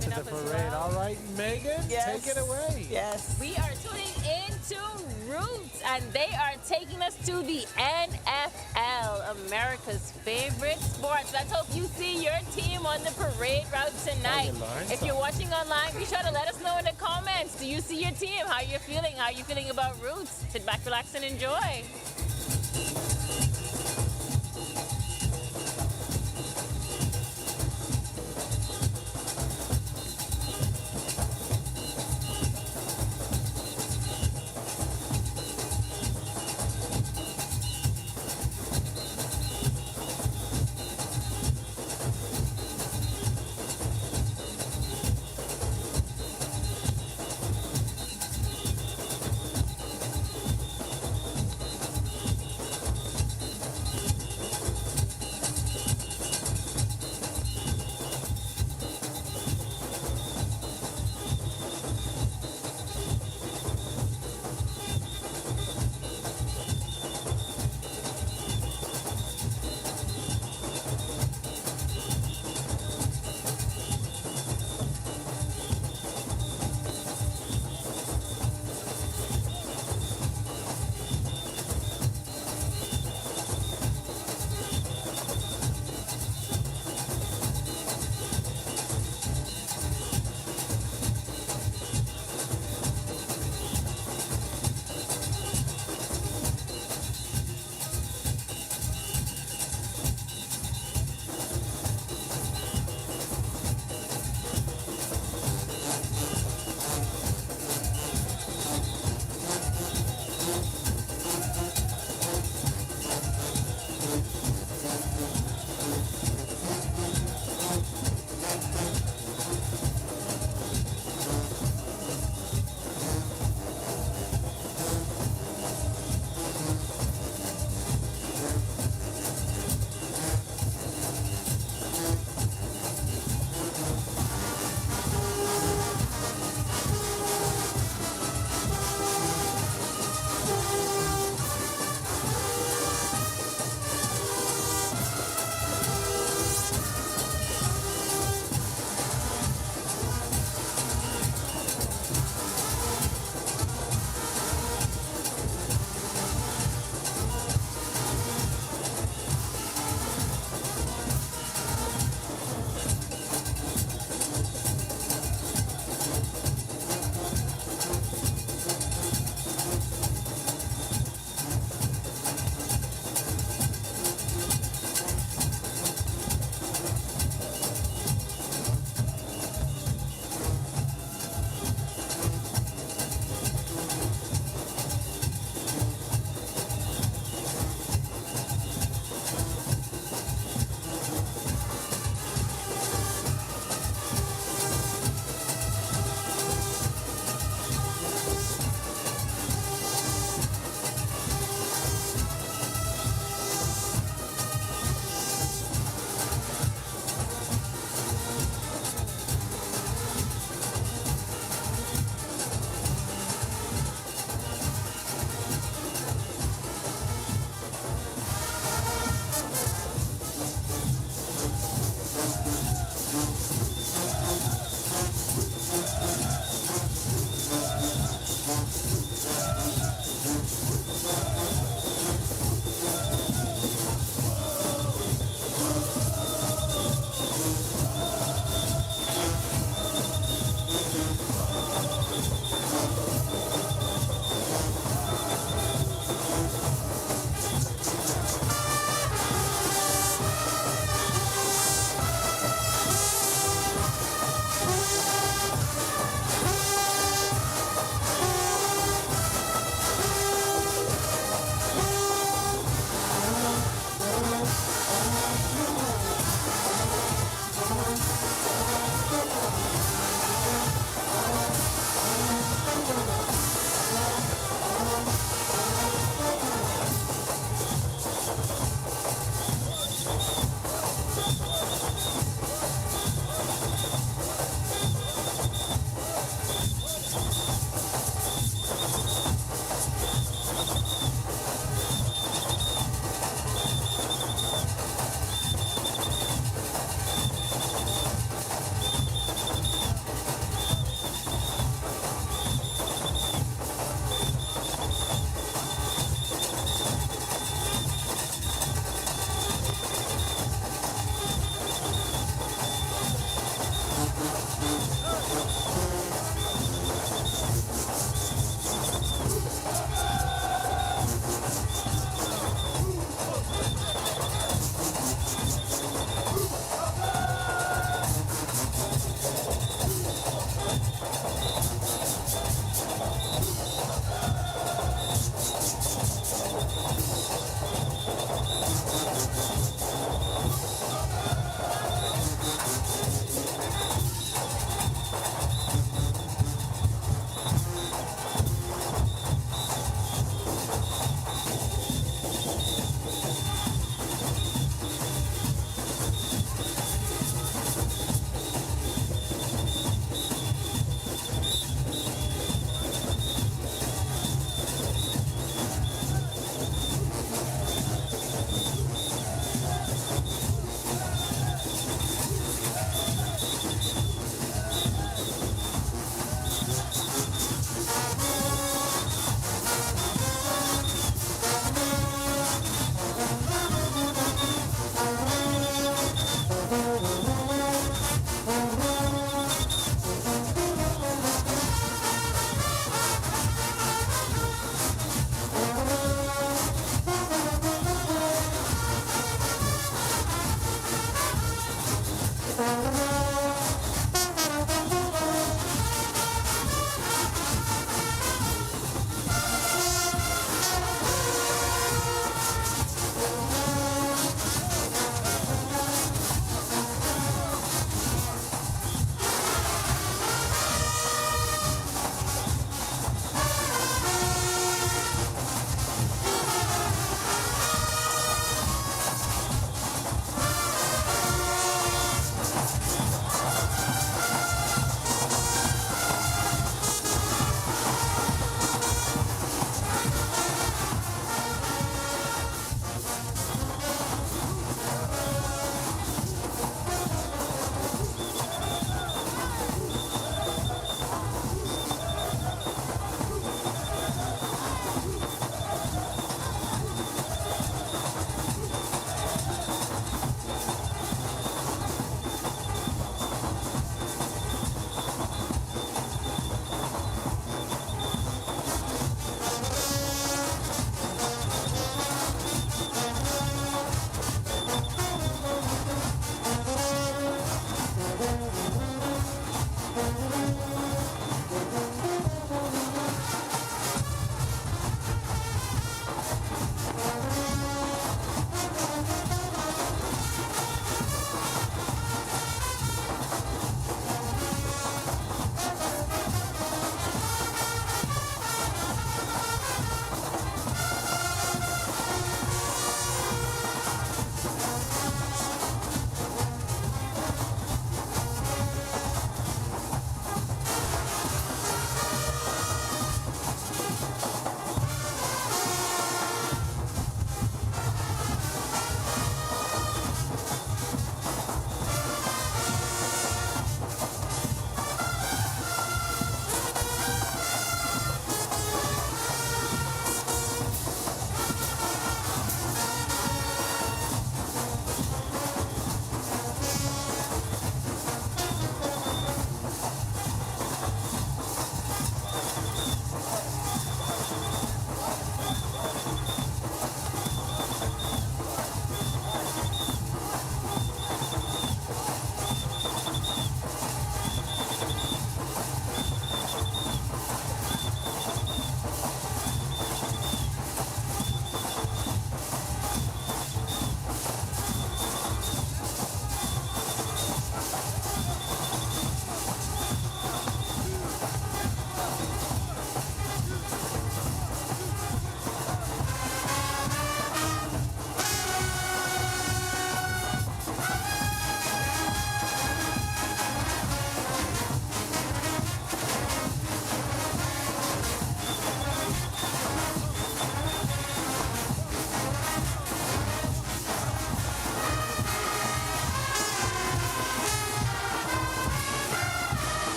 to the parade. All right, Megan, take it away. Yes. We are tuning into Roots, and they are taking us to the NFL, America's favorite sports. Let's hope you see your team on the parade route tonight. If you're watching online, be sure to let us know in the comments. Do you see your team? How are you feeling? How are you feeling about Roots? Sit back, relax, and enjoy.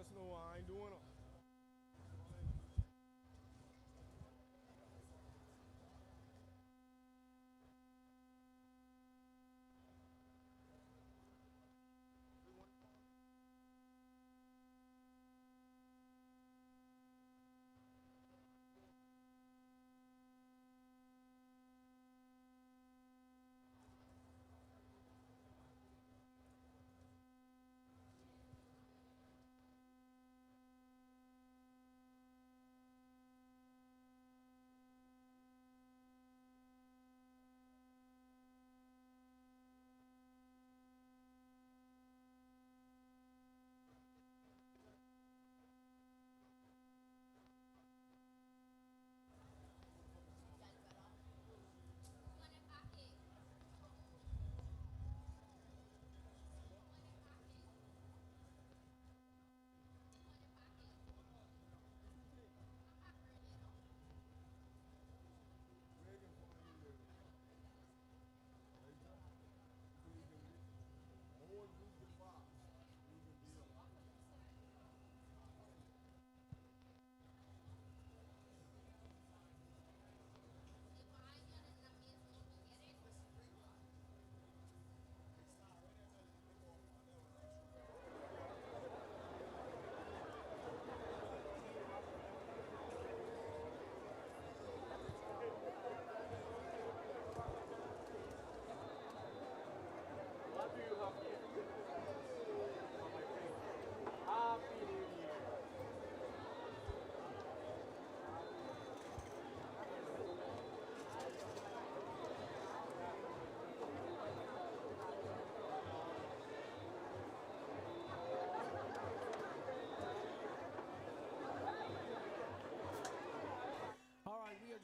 just know I ain't doing it.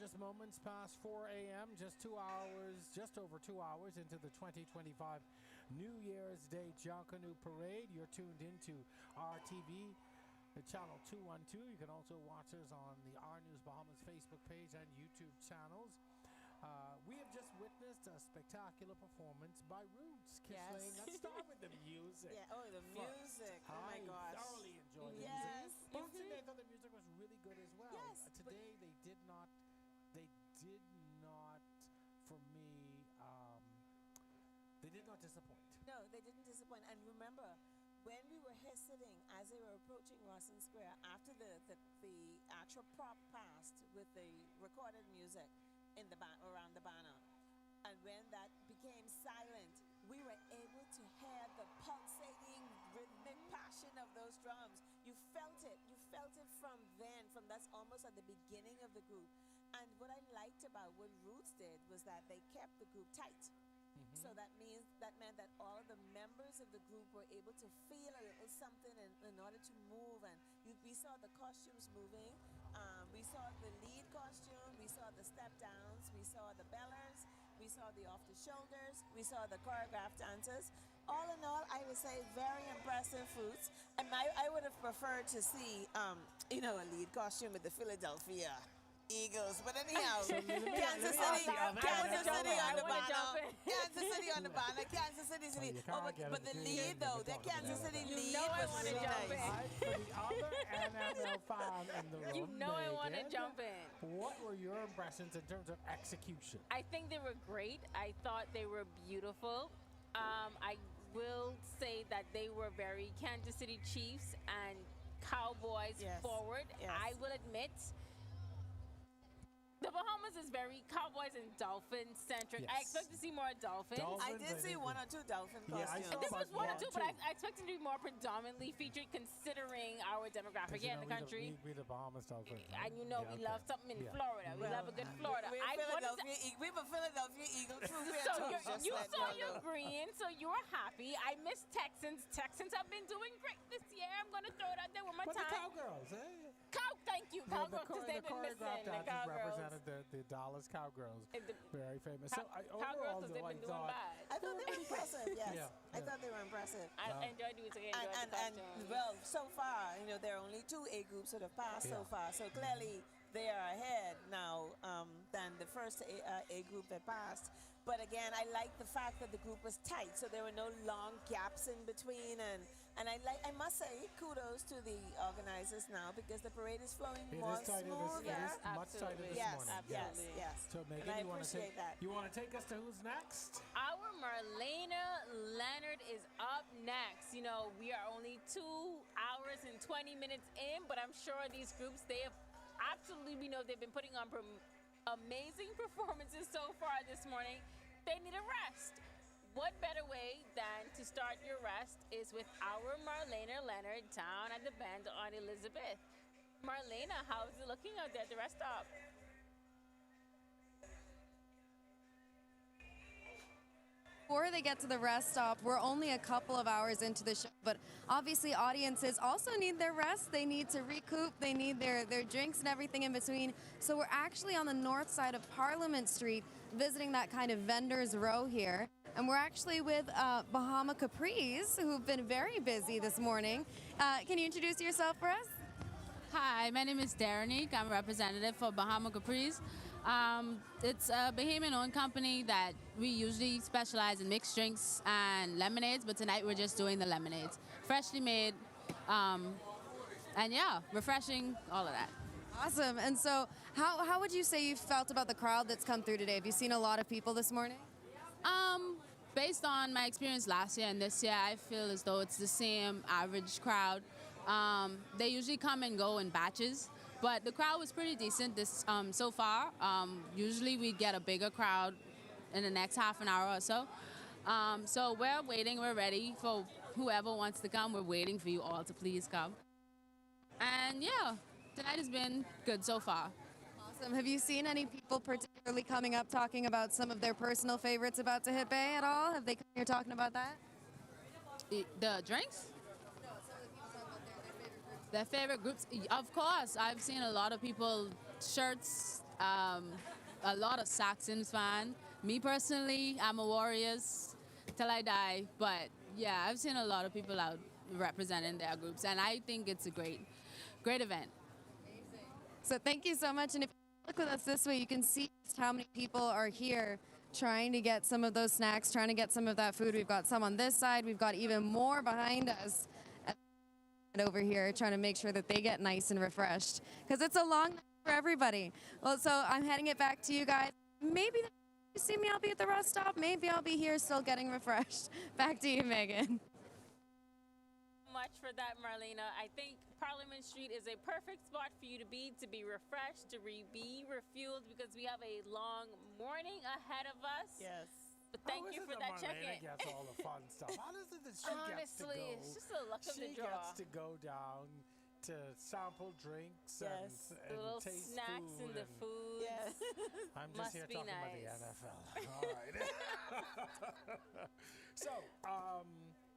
Just moments past 4 a.m., just 2 hours, just over 2 hours into the 2025 New Year's Day Junkanoo Parade. You're tuned into RTV, channel 212. You can also watch us on the Our News Bahamas Facebook page and YouTube channels. We have just witnessed a spectacular performance by Roots. Yes. Let's start with the music. Yeah. Oh, the music. Oh my gosh. I thoroughly enjoyed the music. Yes. Yesterday, I thought the music was really good as well. Yes. Today, they did not, for me, they did not disappoint. No, they didn't disappoint. And remember, when we were here sitting, as they were approaching Rawson Square, after the actual prop passed with the recorded music in the around the banner, and when that became silent, we were able to hear the pulsating rhythmic passion of those drums. You felt it. You felt it from then, from that's almost at the beginning of the group. And what I liked about what Roots did was that they kept the group tight. So that meant that all of the members of the group were able to feel a little something in order to move. And we saw the costumes moving. We saw the lead costume. We saw the step downs. We saw the bellers. We saw the off the shoulders. We saw the choreographed dances. All in all, I would say very impressive Fruits. And I would have preferred to see, a lead costume with the Philadelphia Eagles, but anyhow, Kansas City on the banner, Kansas City on the banner, Kansas City. But the lead though, the Kansas City lead was really nice. For the other NFL fan in the room, I want to jump in. What were your impressions in terms of execution? I think they were great. I thought they were beautiful. I will say that they were very Kansas City Chiefs and Cowboys forward. Yes. I will admit. The Bahamas is very Cowboys and Dolphin centric. Yes. I expect to see more Dolphins. I did see one or two Dolphin costumes. This was one or two, but I expect it to be more predominantly featured considering our demographic here in the country. We the Bahamas Dolphins. And we love something in Florida. We love a good Florida. We're Philadelphia Eagle too. So you saw your green, so you were happy. I miss Texans. Texans have been doing great this year. I'm going to throw it out there one more time. But the Cowgirls, eh? Thank you, Cowgirls, because they've been missing the Cowgirls. The Dallas Cowgirls, very famous. Cowgirls, they've been doing bad. I thought they were impressive. Yes, I thought they were impressive. I enjoyed it. And so far, there are only 2 A groups that have passed so far. So clearly, they are ahead now than the first A group that passed. But again, I like the fact that the group was tight, so there were no long gaps in between. And I must say, kudos to the organizers now because the parade is flowing more smooth. It is much tighter this morning. Yes. So Megan, And I you want to appreciate that. you want to take us to who's next? Our Marlena Leonard is up next. You know, we are only 2 hours and 20 minutes in, but I'm sure these groups, they have absolutely, we know they've been putting on amazing performances so far this morning. They need a rest. What better way than to start your rest is with our Marlena Leonard down at the bend on Elizabeth. Marlena, how's it looking out there at the rest stop? Before they get to the rest stop, we're only a couple of hours into the show, but obviously audiences also need their rest. They need to recoup. They need their drinks and everything in between. So we're actually on the north side of Parliament Street visiting that kind of vendor's row here. And we're actually with Bahama Capris, who've been very busy this morning. Can you introduce yourself for us? Hi, my name is Daranique. I'm a representative for Bahama Capris. It's a Bahamian-owned company that we usually specialize in mixed drinks and lemonades, but tonight we're just doing the lemonades. Freshly made, and yeah, refreshing, all of that. Awesome. And so how would you say you felt about the crowd that's come through today? Have you seen a lot of people this morning? Based on my experience last year and this year, I feel as though it's the same average crowd. They usually come and go in batches, but the crowd was pretty decent this so far. Usually we get a bigger crowd in the next half an hour or so. So we're waiting, we're ready for whoever wants to come. We're waiting for you all to please come. And yeah, tonight has been good so far. Awesome. Have you seen any people particularly coming up talking about some of their personal favorites about to hit Bay at all? Have they come here talking about that? The drinks? Their favorite groups? Of course. I've seen a lot of people, shirts, a lot of Saxons fan. Me personally, I'm a Warriors till I die. But yeah, I've seen a lot of people out representing their groups. And I think it's a great event. So thank you so much. And if you look with us this way, you can see just how many people are here trying to get some of those snacks, trying to get some of that food. We've got some on this side. We've got even more behind us over here trying to make sure that they get nice and refreshed because it's a long night for everybody. Well, so I'm heading it back to you guys. Maybe you see me, I'll be at the rest stop. Maybe I'll be here still getting refreshed. Back to you, Megan. Much for that, Marlena. I think Parliament Street is a perfect spot for you to be refreshed, to be refueled because we have a long morning ahead of us. Yes. But thank you for that check-in. Gets all the fun stuff. How is it that she gets to go? Honestly, it's just the luck of the draw. She gets to go down to sample drinks and little taste snacks food in the food. Yes. I'm just here talking about the NFL. All right. So,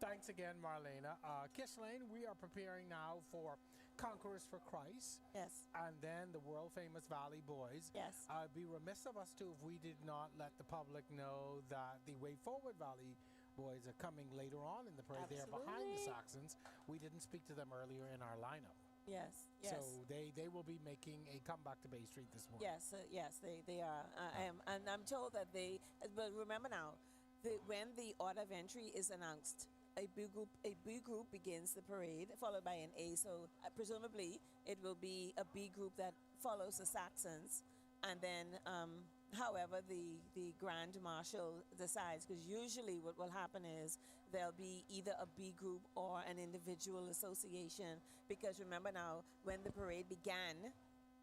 thanks again, Marlena. Kishlane, we are preparing now for Conquerors for Christ. Yes. And then the world-famous Valley Boys. Yes. It'd be remiss of us, too, if we did not let the public know that the Way Forward Valley Boys are coming later on in the parade. They are behind the Saxons. We didn't speak to them earlier in our lineup. Yes. So they will be making a comeback to Bay Street this morning. Yes, they are. And I'm told that but remember now, when the order of entry is announced, a B group begins the parade, followed by an A. So presumably it will be a B group that follows the Saxons, and then however the Grand Marshal decides, because usually what will happen is there'll be either a B group or an individual association, because remember now, when the parade began,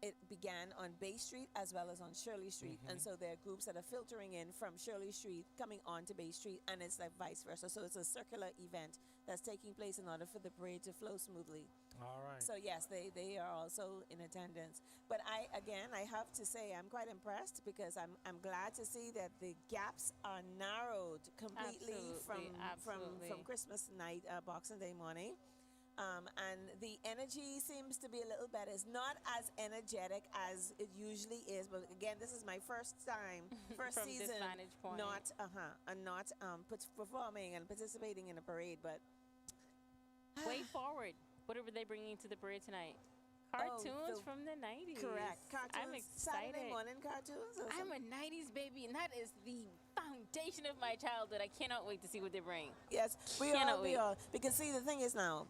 it began on Bay Street as well as on Shirley Street. And so there are groups that are filtering in from Shirley Street coming on to Bay Street, and it's like vice versa. So it's a circular event that's taking place in order for the parade to flow smoothly. All right. So yes, they are also in attendance. But I have to say I'm quite impressed because I'm glad to see that the gaps are narrowed completely from Christmas night, Boxing Day morning. And the energy seems to be a little better. It's not as energetic as it usually is, but again, this is my first time, first From season, this vantage point. not performing and participating in a parade. But Way Forward. What are they bringing to the parade tonight? Cartoons from the 90s. Correct. Cartoons. I'm excited. Saturday morning cartoons. Or I'm a 90s baby, and that is the foundation of my childhood. I cannot wait to see what they bring. Yes, we all. Because see, the thing is now,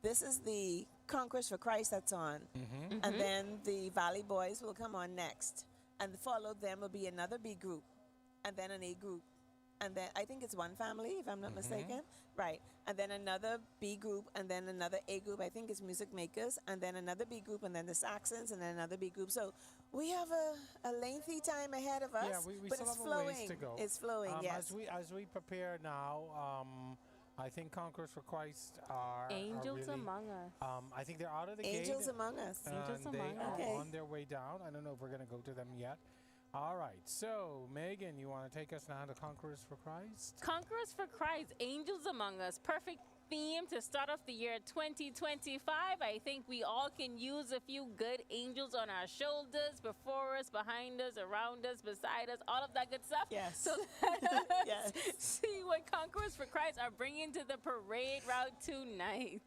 this is the Conquest for Christ that's on. And then the Valley Boys will come on next. And followed them will be another B group. And then an A group. And then I think it's one family, if I'm not mistaken. Right. And then another B group, and then another A group. I think it's Music Makers. And then another B group, and then the Saxons, and then another B group. So we have a lengthy time ahead of us. Yeah, we but still it's have flowing. a ways to go. It's flowing, yes. As we prepare now, I think Conquerors for Christ are Angels really, Among Us. I think they're out of the gate. Angels Among Us. Angels They Among are Us. on their way down. I don't know if we're going to go to them yet. All right. So, Megan, you want to take us now to Conquerors for Christ? Conquerors for Christ, Angels Among Us. Perfect theme to start off the year 2025. I think we all can use a few good angels on our shoulders, before us, behind us, around us, beside us, all of that good stuff. Yes. So let us see what Conquerors for Christ are bringing to the parade route tonight.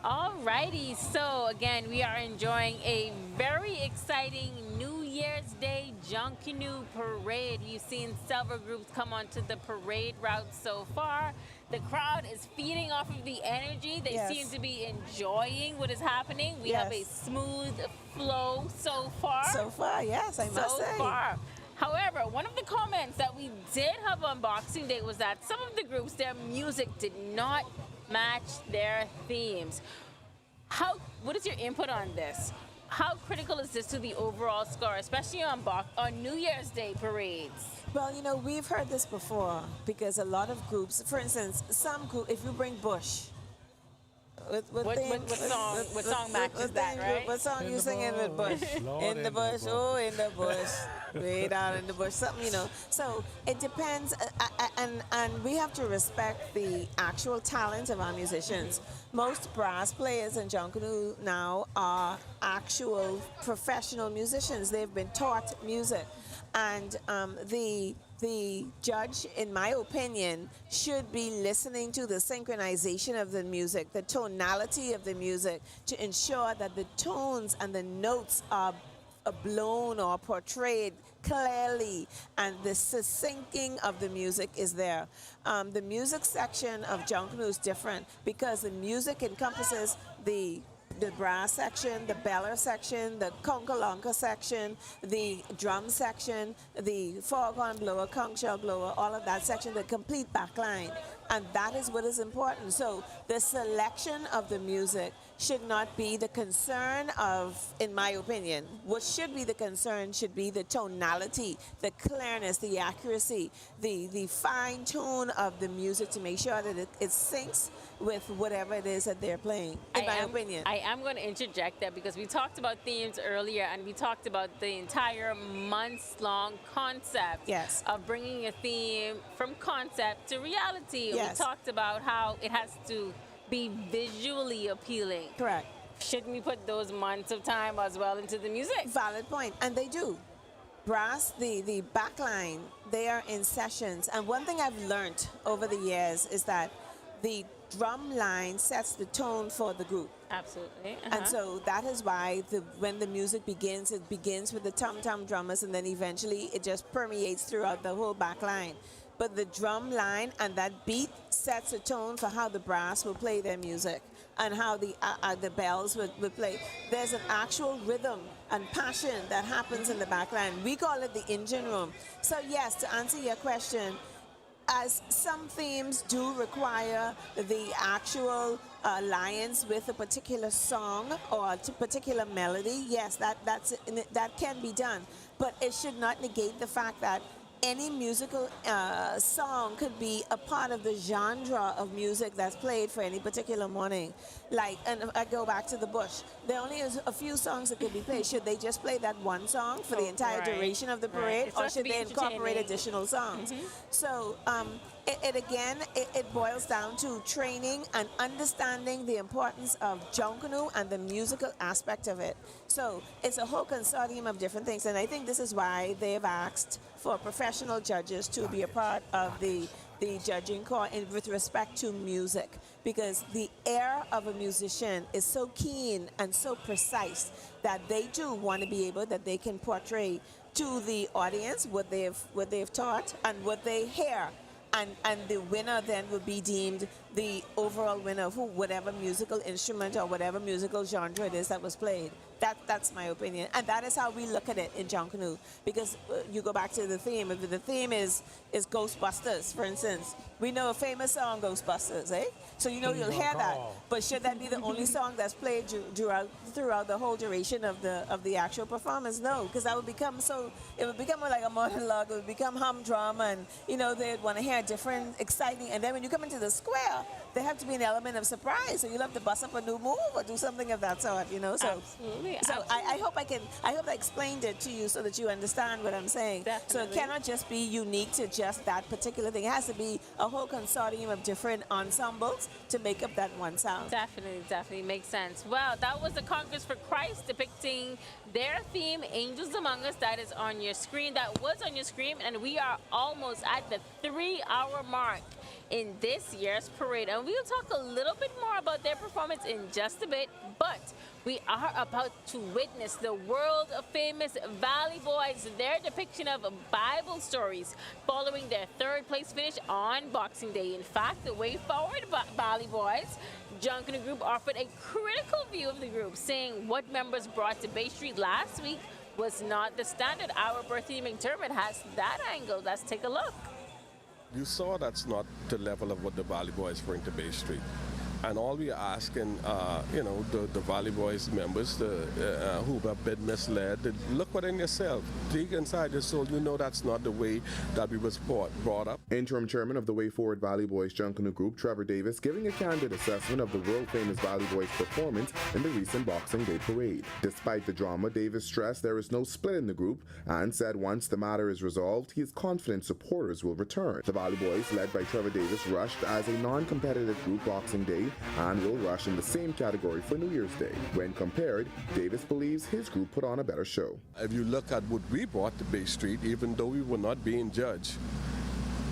Alrighty, so again, we are enjoying a very exciting New Year's Day Junkanoo parade. You've seen several groups come onto the parade route so far. The crowd is feeding off of the energy. They seem to be enjoying what is happening. We have a smooth flow so far. So far, yes, I must say. So far. However, one of the comments that we did have on Boxing Day was that some of the groups, their music did not match their themes. What is your input on this? How critical is this to the overall score, especially on New Year's Day parades? Well, you know, we've heard this before because a lot of groups, for instance, some group, if you bring Bush, what song matches that, right? What song you singing with Bush? In the bush, oh, in the bush, way down in the bush, something, you know. So it depends, and we have to respect the actual talent of our musicians. Most brass players in Junkanoo now are actual professional musicians. They've been taught music, and the judge, in my opinion, should be listening to the synchronization of the music, the tonality of the music, to ensure that the tones and the notes are blown or portrayed clearly, and the succincting of the music is there. The music section of Junkanoo is different because the music encompasses the brass section, the beller section, the conga-longa section, the drum section, the foghorn blower, conch shell blower, all of that section, the complete backline. And that is what is important. So the selection of the music should not be the concern of, in my opinion, what should be the concern should be the tonality, the clearness, the accuracy, the fine tune of the music to make sure that it syncs with whatever it is that they're playing, in my opinion. I am going to interject that because we talked about themes earlier, and we talked about the entire months-long concept of bringing a theme from concept to reality. We talked about how it has to be visually appealing. Correct. Shouldn't we put those months of time as well into the music? Valid point, and they do. Brass, the backline, they are in sessions, and one thing I've learned over the years is that the drum line sets the tone for the group. Absolutely. And so that is why when the music begins, it begins with the tom-tom drummers, and then eventually it just permeates throughout the whole back line. But the drum line and that beat sets a tone for how the brass will play their music and how the bells will play. There's an actual rhythm and passion that happens in the back line. We call it the engine room. So yes, to answer your question, as some themes do require the actual alliance with a particular song or a particular melody, yes, that can be done. But it should not negate the fact that any musical song could be a part of the genre of music that's played for any particular morning. Like, and I go back to the Bush. There only is a few songs that could be played. Should they just play that one song for the entire duration of the parade, or should they incorporate additional songs? So it boils down to training and understanding the importance of Junkanoo and the musical aspect of it. So it's a whole consortium of different things, and I think this is why they've asked for professional judges to be a part of the judging corps with respect to music, because the ear of a musician is so keen and so precise that they do want to be able, that they can portray to the audience what they've taught and what they hear. And the winner then will be deemed the overall winner of whatever musical instrument or whatever musical genre it is that was played. That's my opinion. And that is how we look at it in Junkanoo. Because you go back to the theme. If the theme is Ghostbusters, for instance, we know a famous song, Ghostbusters, eh? So you know you'll hear that. But should that be the only song that's played throughout the whole duration of the actual performance? No, because that would become like a monologue. It would become humdrum, and you know they'd want to hear different, exciting. And then when you come into the square, there have to be an element of surprise. So you'll have to bust up a new move or do something of that sort, you know. So absolutely. So I hope I explained it to you so that you understand what I'm saying. Definitely. So it cannot just be unique to just that particular thing. It has to be a whole consortium of different ensembles to make up that one sound. Definitely makes sense. Well, that was the Congress for Christ depicting their theme, Angels Among Us. That is on your screen. That was on your screen, and we are almost at the 3-hour mark in this year's parade. Parade, and we'll talk a little bit more about their performance in just a bit, but we are about to witness the world-famous Valley Boys, their depiction of Bible stories following their third-place finish on Boxing Day. In fact, the Way Forward Valley Boys Junkanoo group offered a critical view of the group, saying what members brought to Bay Street last week was not the standard. Our Bertie McDermott has that angle. Let's take a look. You saw that's not the level of what the Valley Boys bring to Bay Street. And all we are asking, the Valley Boys members who have been misled, look within yourself. Dig inside your soul. You know that's not the way that we was brought up. Interim chairman of the Way Forward Valley Boys Junkanoo Group, Trevor Davis, giving a candid assessment of the world-famous Valley Boys performance in the recent Boxing Day parade. Despite the drama, Davis stressed there is no split in the group and said once the matter is resolved, he is confident supporters will return. The Valley Boys, led by Trevor Davis, rushed as a non-competitive group Boxing Day and will rush in the same category for New Year's Day. When compared, Davis believes his group put on a better show. If you look at what we brought to Bay Street, even though we were not being judged,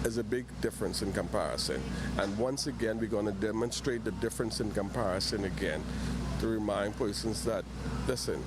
is a big difference in comparison. And once again, we're going to demonstrate the difference in comparison again to remind persons that, listen,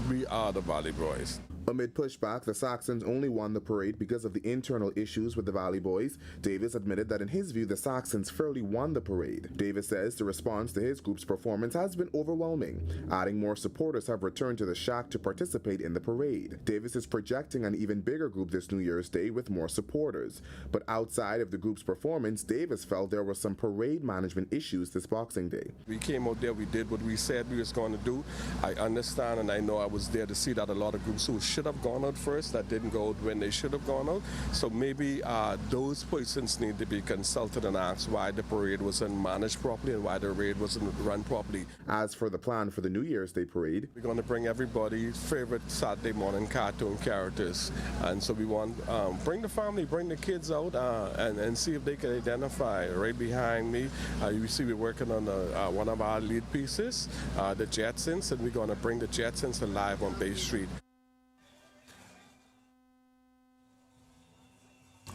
we are the Valley Boys. Amid pushback, the Saxons only won the parade because of the internal issues with the Valley Boys. Davis admitted that in his view, the Saxons fairly won the parade. Davis says the response to his group's performance has been overwhelming, adding more supporters have returned to the shack to participate in the parade. Davis is projecting an even bigger group this New Year's Day with more supporters. But outside of the group's performance, Davis felt there were some parade management issues this Boxing Day. We came out there, we did what we said we was going to do. I understand and I know I was there to see that a lot of groups who should have gone out first, that didn't go out when they should have gone out. So maybe those persons need to be consulted and asked why the parade wasn't managed properly and why the parade wasn't run properly. As for the plan for the New Year's Day parade, we're going to bring everybody's favorite Saturday morning cartoon characters. And so we want bring the family, bring the kids out and see if they can identify. Right behind me, you see we're working on one of our lead pieces, the Jetsons, and we're going to bring the Jetsons alive on Bay Street.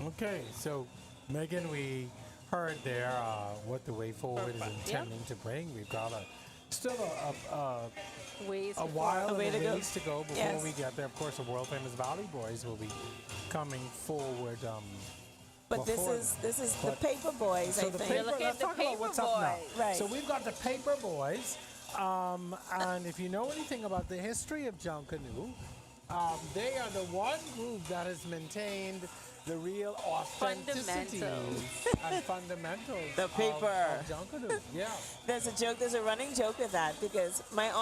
Okay, so Megan, we heard there what the Way Forward is intending to bring. We've got still a while and a ways to go before we get there. Of course, the world famous Valley Boys will be coming forward. But this is the Paper Boys, so I the think. paper, let's talk about what's up now. Right. So we've got the Paper Boys, and if you know anything about the history of Junkanoo, they are the one group that has maintained the real authenticity and fundamentals the paper of Junkanoo. Yeah. There's a running joke with that because my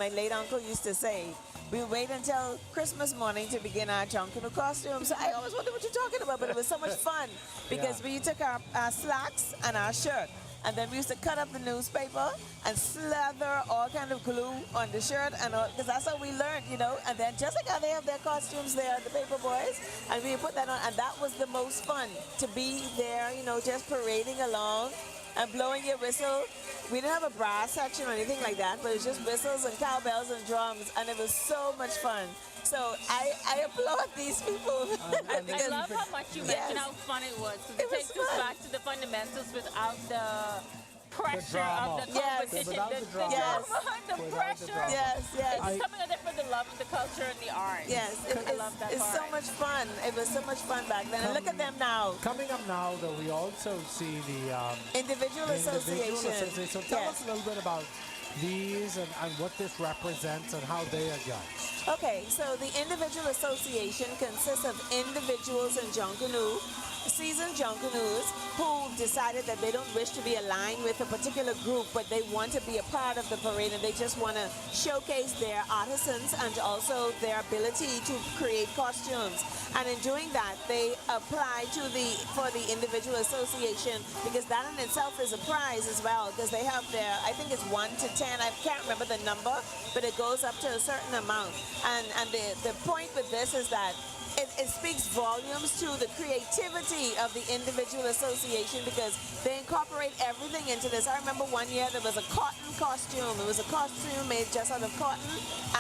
late uncle used to say, we wait until Christmas morning to begin our Junkanoo costumes. I always wondered what you're talking about, but it was so much fun because we took our slacks and our shirt, and then we used to cut up the newspaper and slather all kind of glue on the shirt, and because that's how we learned, And then just like how they have their costumes there, the Paper Boys, and we put that on, and that was the most fun to be there, just parading along and blowing your whistle. We didn't have a brass section or anything like that, but it was just whistles and cowbells and drums, and it was so much fun. So I applaud these people. I love how much you mentioned how fun it was. Because it takes us back to the fundamentals without the pressure of the competition. The pressure. Yes. It's coming out there for the love of the culture and the art. Yes, I love that it's part. so much fun. It was so much fun back then. And look at them now. Coming up now, though, we also see the Individual Association. So tell us a little bit about these and what this represents and how they are judged. Okay, so the Individual Association consists of individuals in Junkanoo, seasoned Junkanoos, who decided that they don't wish to be aligned with a particular group, but they want to be a part of the parade, and they just want to showcase their artisans and also their ability to create costumes. And in doing that, they apply for the Individual Association, because that in itself is a prize as well, because they have their, I think it's 1 to 10, I can't remember the number, but it goes up to a certain amount. And the point with this is that it speaks volumes to the creativity of the individual association because they incorporate everything into this. I remember one year there was a cotton costume. It was a costume made just out of cotton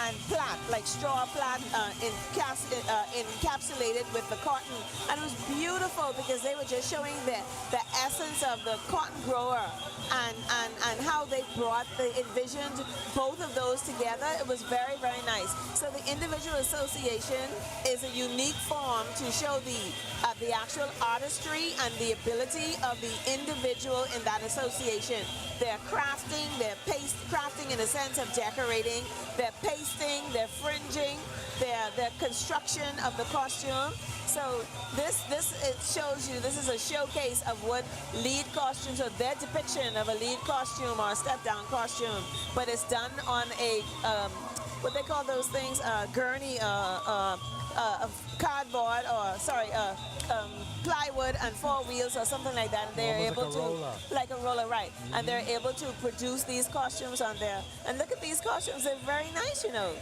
and plat, like straw plat, encapsulated with the cotton. And it was beautiful because they were just showing the essence of the cotton grower and how they envisioned both of those together. It was very, very nice. So the individual association is a unique form to show the actual artistry and the ability of the individual in that association. They're crafting, crafting in the sense of decorating, they're pasting, they're fringing, their construction of the costume. So it shows you, this is a showcase of what lead costumes, or their depiction of a lead costume or a step-down costume, but it's done on a, what they call those things, gurney, cardboard, or sorry, plywood and 4 wheels or something like that. And they're able to, like a roller, right? And they're able to produce these costumes on there. And look at these costumes; they're very nice, you know.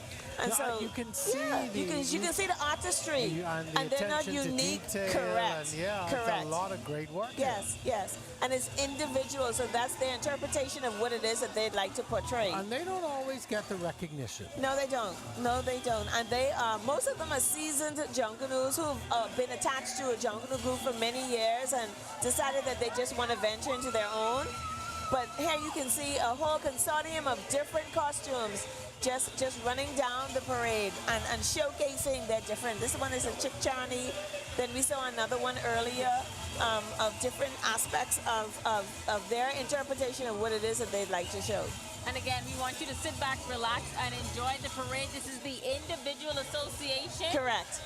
And so you can see you can see the artistry, and they're not unique. Correct. And correct. It's a lot of great work. Yes, yes, and it's individual, so that's their interpretation of what it is that they'd like to portray. And they don't always get the recognition. No, they don't. No, they don't. And they most of them are seasoned Junkanoos who've been attached to a Junkanoo group for many years and decided that they just want to venture into their own. But here you can see a whole consortium of different costumes just running down the parade and showcasing their different. This one is a chick charney. Then we saw another one earlier of different aspects of their interpretation of what it is that they'd like to show. And again, we want you to sit back, relax, and enjoy the parade. This is the individual association. Correct.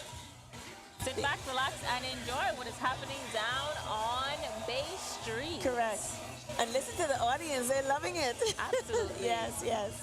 Sit back, relax, and enjoy what is happening down on Bay Street. Correct. And listen to the audience. They're loving it. Absolutely. Yes, yes.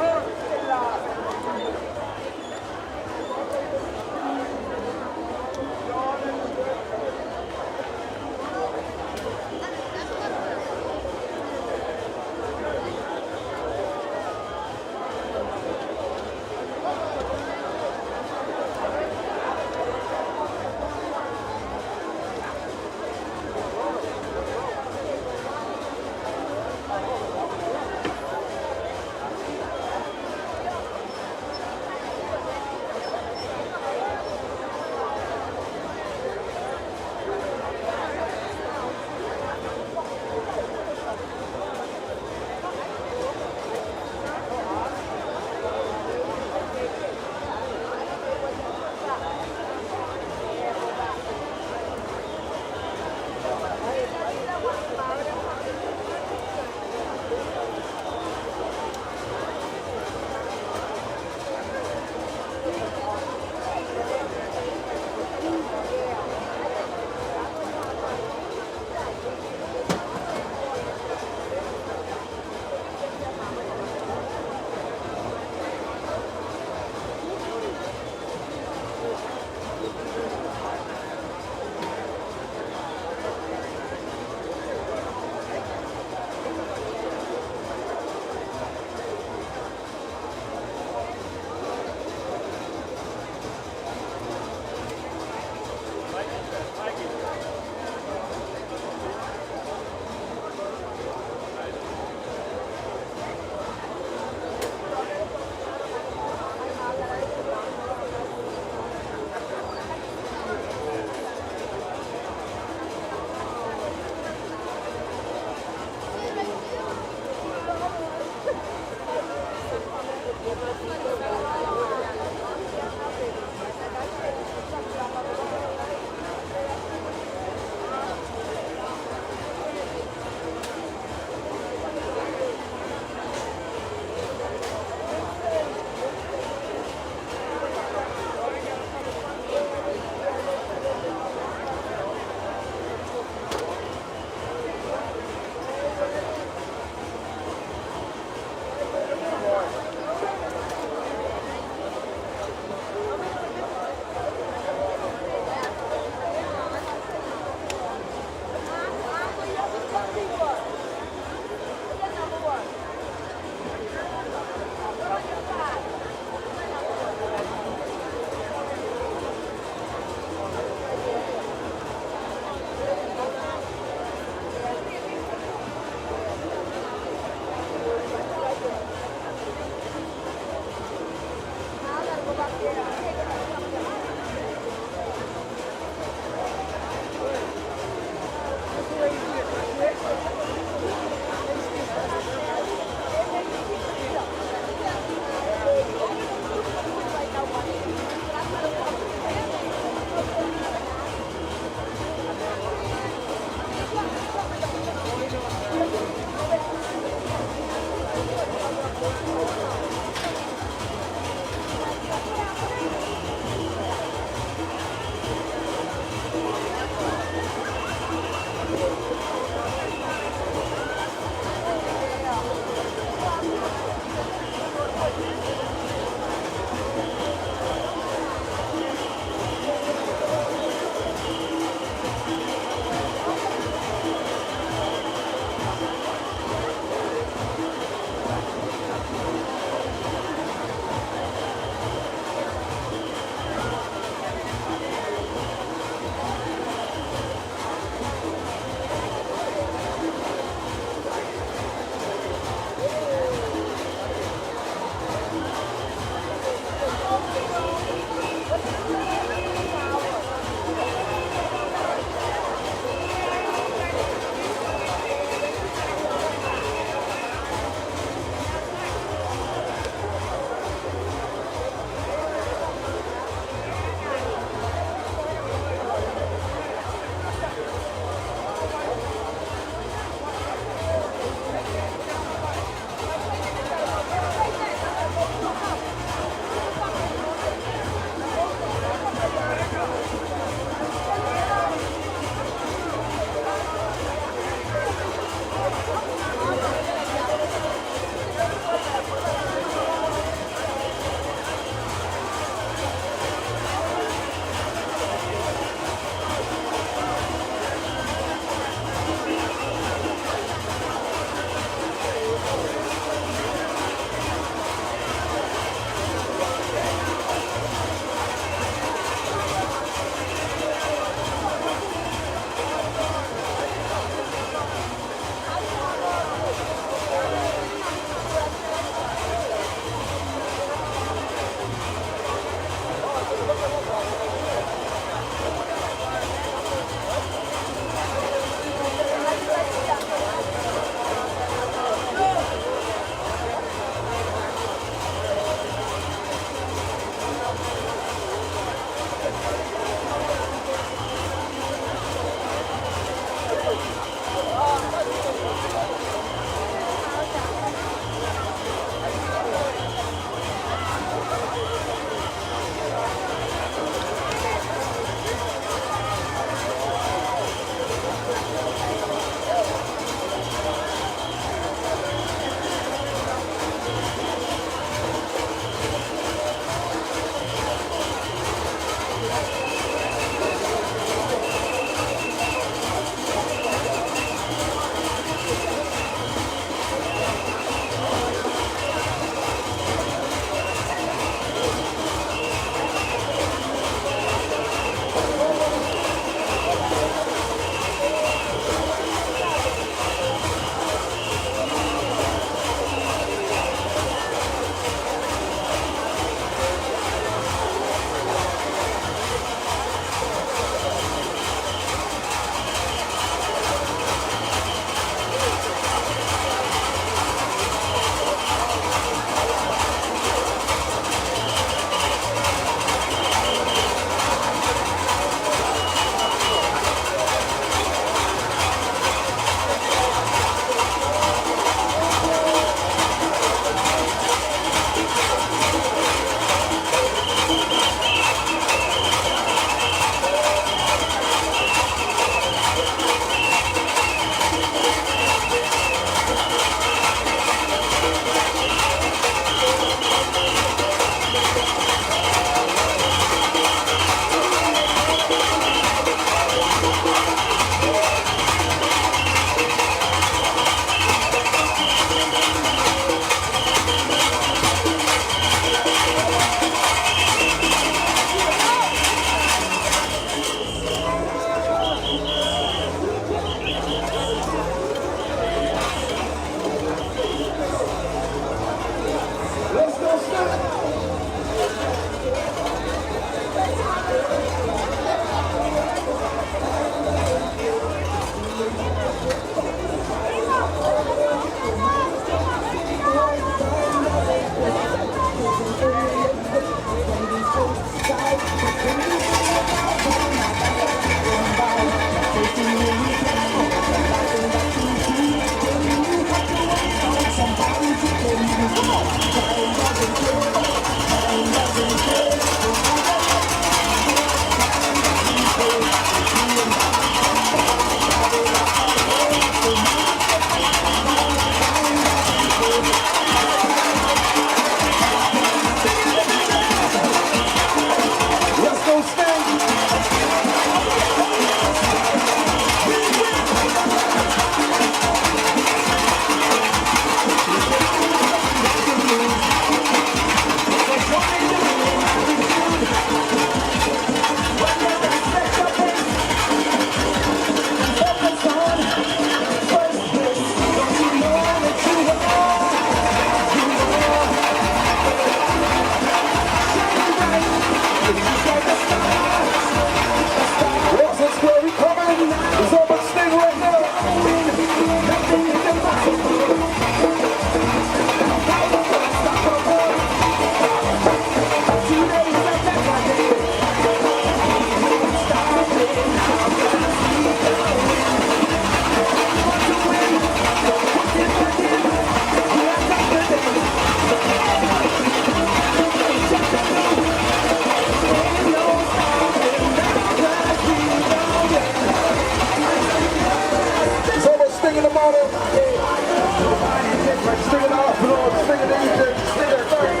Sing it off, Lord. Sing it easy. Sing it first.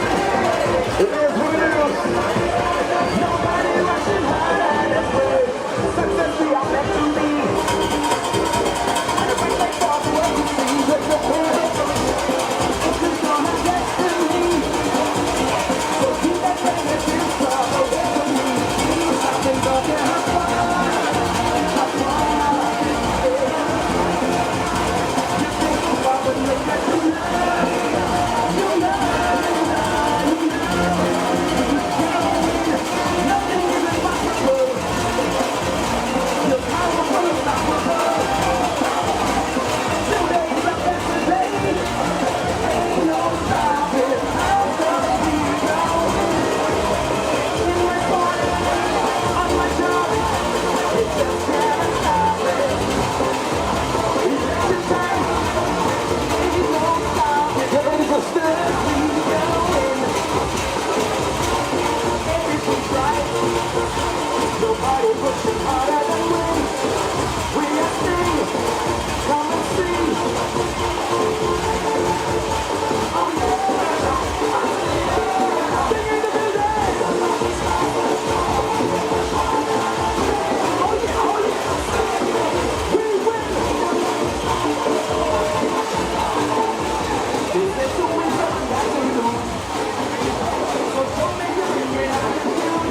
It is what it is. Nobody rushing hard and free. Success we are meant to be. And if we make far to what we see, let your hands up. This is your destiny. So keep that thing that you saw away from me. I think I can have fun. Have fun. You think about what you get to love. You love. Nothing is impossible. You're powerful, unstoppable. Today's our best day. Ain't no stopping. How far we go. In my sport, on my job, it just can't stop it. Election time, ain't no stopping. Today's our step we going. Everything's right. Nobody pushing harder than we. We are free. Come and see. Oh yeah. Sing in the building. Oh yeah, oh yeah. We win. This is the win something that we lose. So don't make it in your attitude.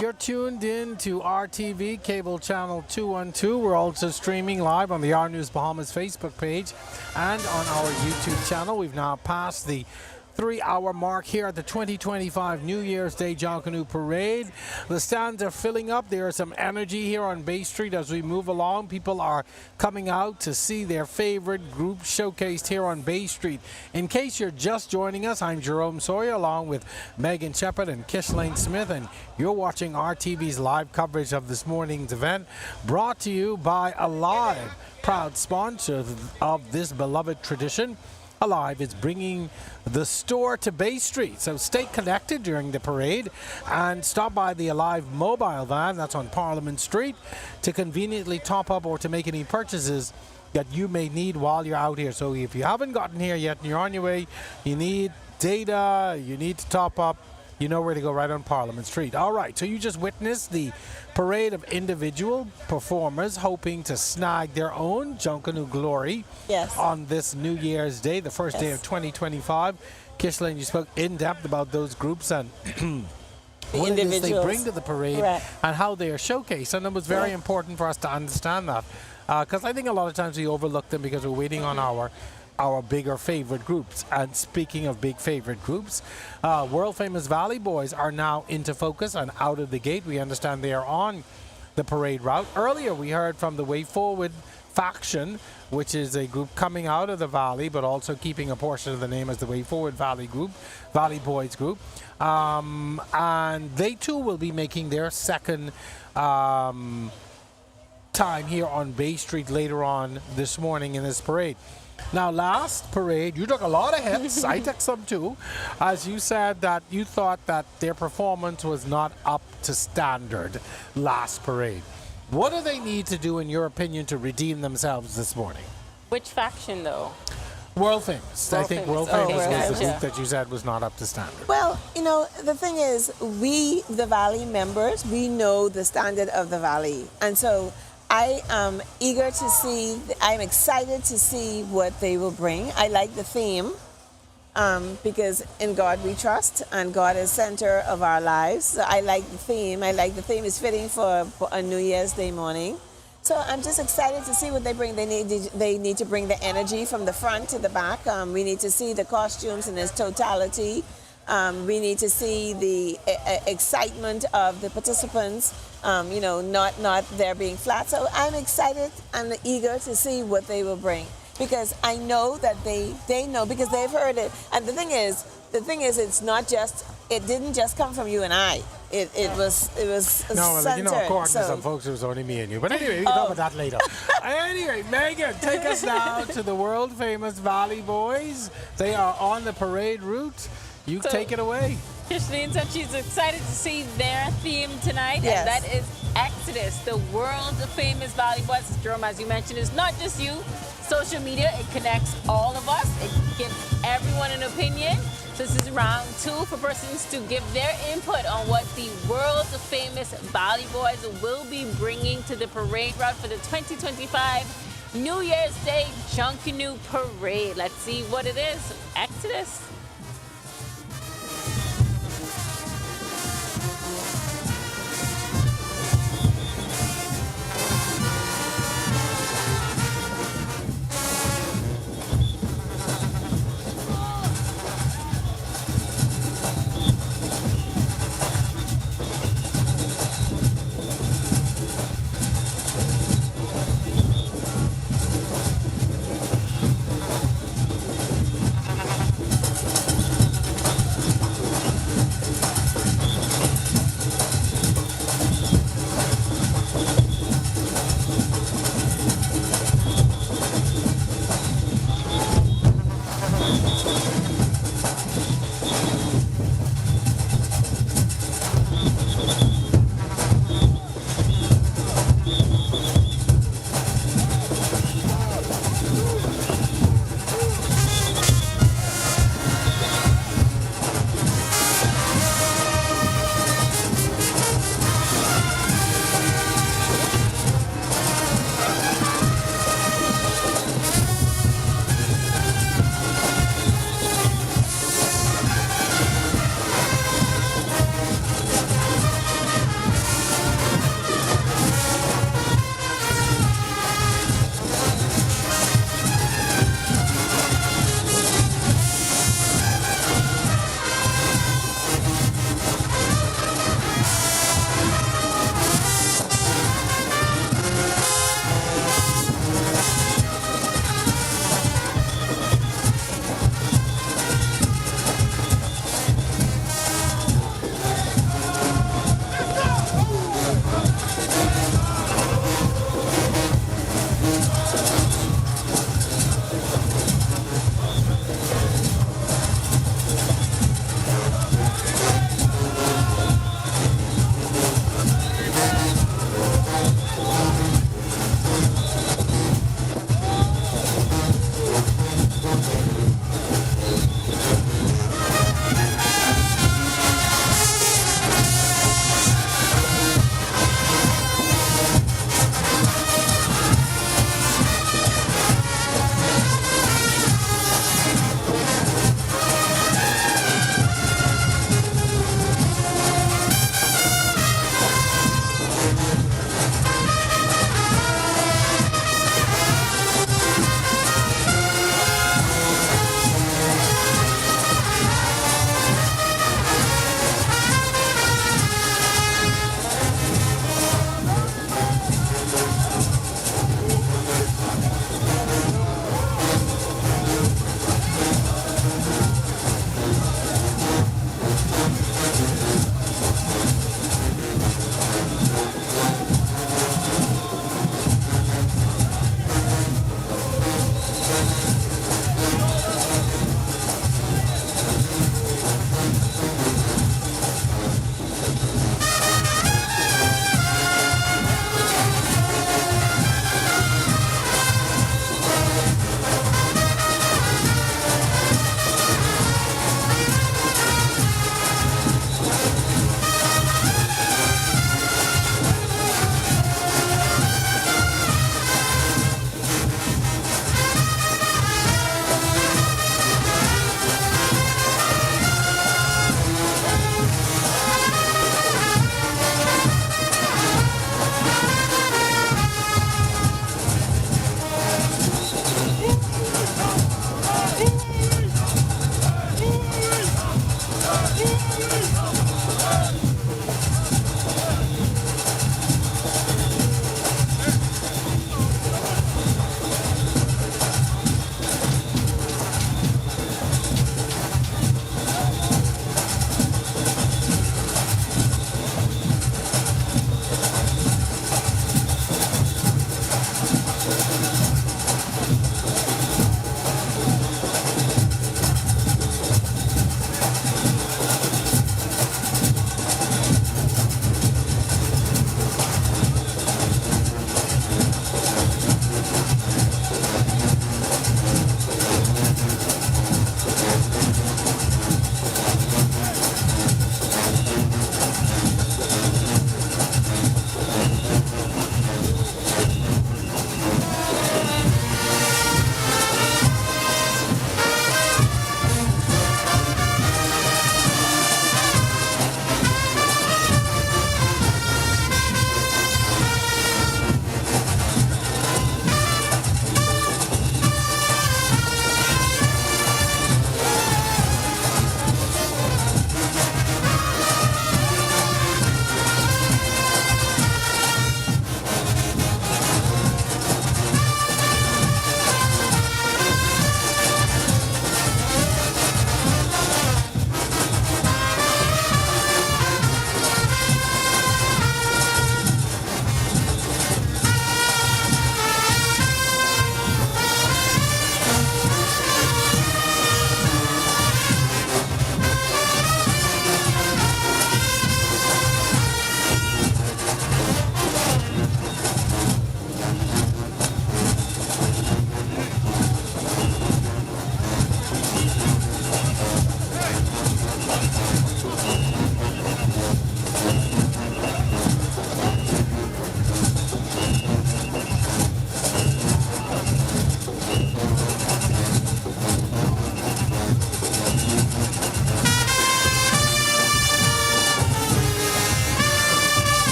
You're tuned in to RTV cable channel 212. We're also streaming live on the Our News Bahamas Facebook page and on our YouTube channel. We've now passed the 3-hour mark here at the 2025 New Year's Day Junkanoo Parade. The stands are filling up. There is some energy here on Bay Street as we move along. People are coming out to see their favorite group showcased here on Bay Street. In case you're just joining us, I'm Jerome Sawyer along with Megan Shepard and Kishlane Smith, and you're watching RTV's live coverage of this morning's event, brought to you by Aliv, proud sponsor of this beloved tradition. Aliv is bringing the store to Bay Street, so stay connected during the parade and stop by the Aliv mobile van that's on Parliament Street to conveniently top up or to make any purchases that you may need while you're out here. So if you haven't gotten here yet and you're on your way, you need data, you need to top up, you know where to go, right on Parliament Street. All right, so you just witnessed the parade of individual performers hoping to snag their own Junkanoo glory on this New Year's Day, the first day of 2025. Kishlane, you spoke in depth about those groups and what it is they bring to the parade and how they are showcased. And it was very important for us to understand that because I think a lot of times we overlook them because we're waiting on our bigger favorite groups. And speaking of big favorite groups, world famous Valley Boys are now into focus and out of the gate. We understand they are on the parade route. Earlier we heard from the Way Forward faction, which is a group coming out of the Valley but also keeping a portion of the name as the Way Forward Valley Boys group, and they too will be making their second time here on Bay Street later on this morning in this parade. Now, last parade, you took a lot of hits. I took some too. As you said that you thought that their performance was not up to standard last parade. What do they need to do, in your opinion, to redeem themselves this morning? Which faction, though? World Famous. I think World Famous was the group that you said was not up to standard. Well, you know, the thing is, we, the Valley members, we know the standard of the Valley. And so I am eager to see, I'm excited to see what they will bring. I like the theme. because in God we trust, and God is center of our lives. So I like the theme. I like the theme is fitting for a New Year's Day morning. So I'm just excited to see what they bring. They need to bring the energy from the front to the back. We need to see the costumes in its totality. We need to see the excitement of the participants. Not there being flat. So I'm excited and eager to see what they will bring, because I know that they know, because they've heard it. And the thing is, it didn't just come from you and I. It was No, centered. according to some folks, it was only me and you. But anyway, we can talk about that later. Anyway, Megan, take us now to the world famous Valley Boys. They are on the parade route. You take it away. Christine said she's excited to see their theme tonight, Yes. and that is Exodus, the world famous Valley Boys. Jerome, as you mentioned, is not just you. Social media, it connects all of us. It gives everyone an opinion. So this is round 2 for persons to give their input on what the world famous Valley Boys will be bringing to the parade route for the 2025 New Year's Day Junkanoo Parade. Let's see what it is. Exodus.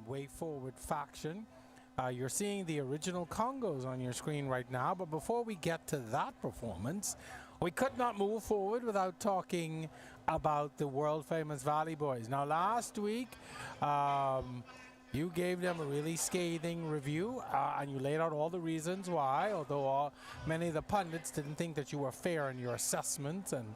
Way Forward faction. You're seeing the original Congos on your screen right now, but before we get to that performance, we could not move forward without talking about the world-famous Valley Boys. Now, last week, you gave them a really scathing review, and you laid out all the reasons why, although many of the pundits didn't think that you were fair in your assessments, and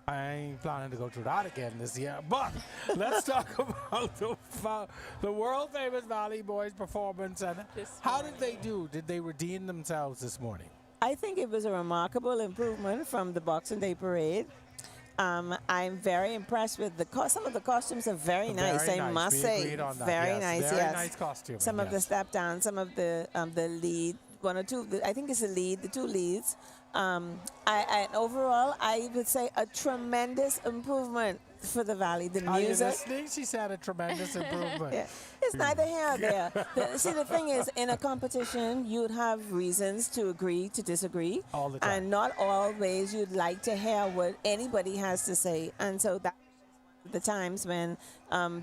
I ain't planning to go through that again this year. But let's talk about the world-famous Valley Boys performance, and how did they do? Did they redeem themselves this morning? I think it was a remarkable improvement from the Boxing Day parade. I'm very impressed with some of the costumes are very nice. I must say, very nice. Very yes, nice costume. Some of the step down, some of the lead, one or two. I think it's the two leads. Overall, I would say a tremendous improvement for the Valley. The Are you music. listening? She said a tremendous improvement. Yeah. It's neither here nor there. See, the thing is, in a competition, you'd have reasons to agree, to disagree. All the time. And not always you'd like to hear what anybody has to say. And so that the times when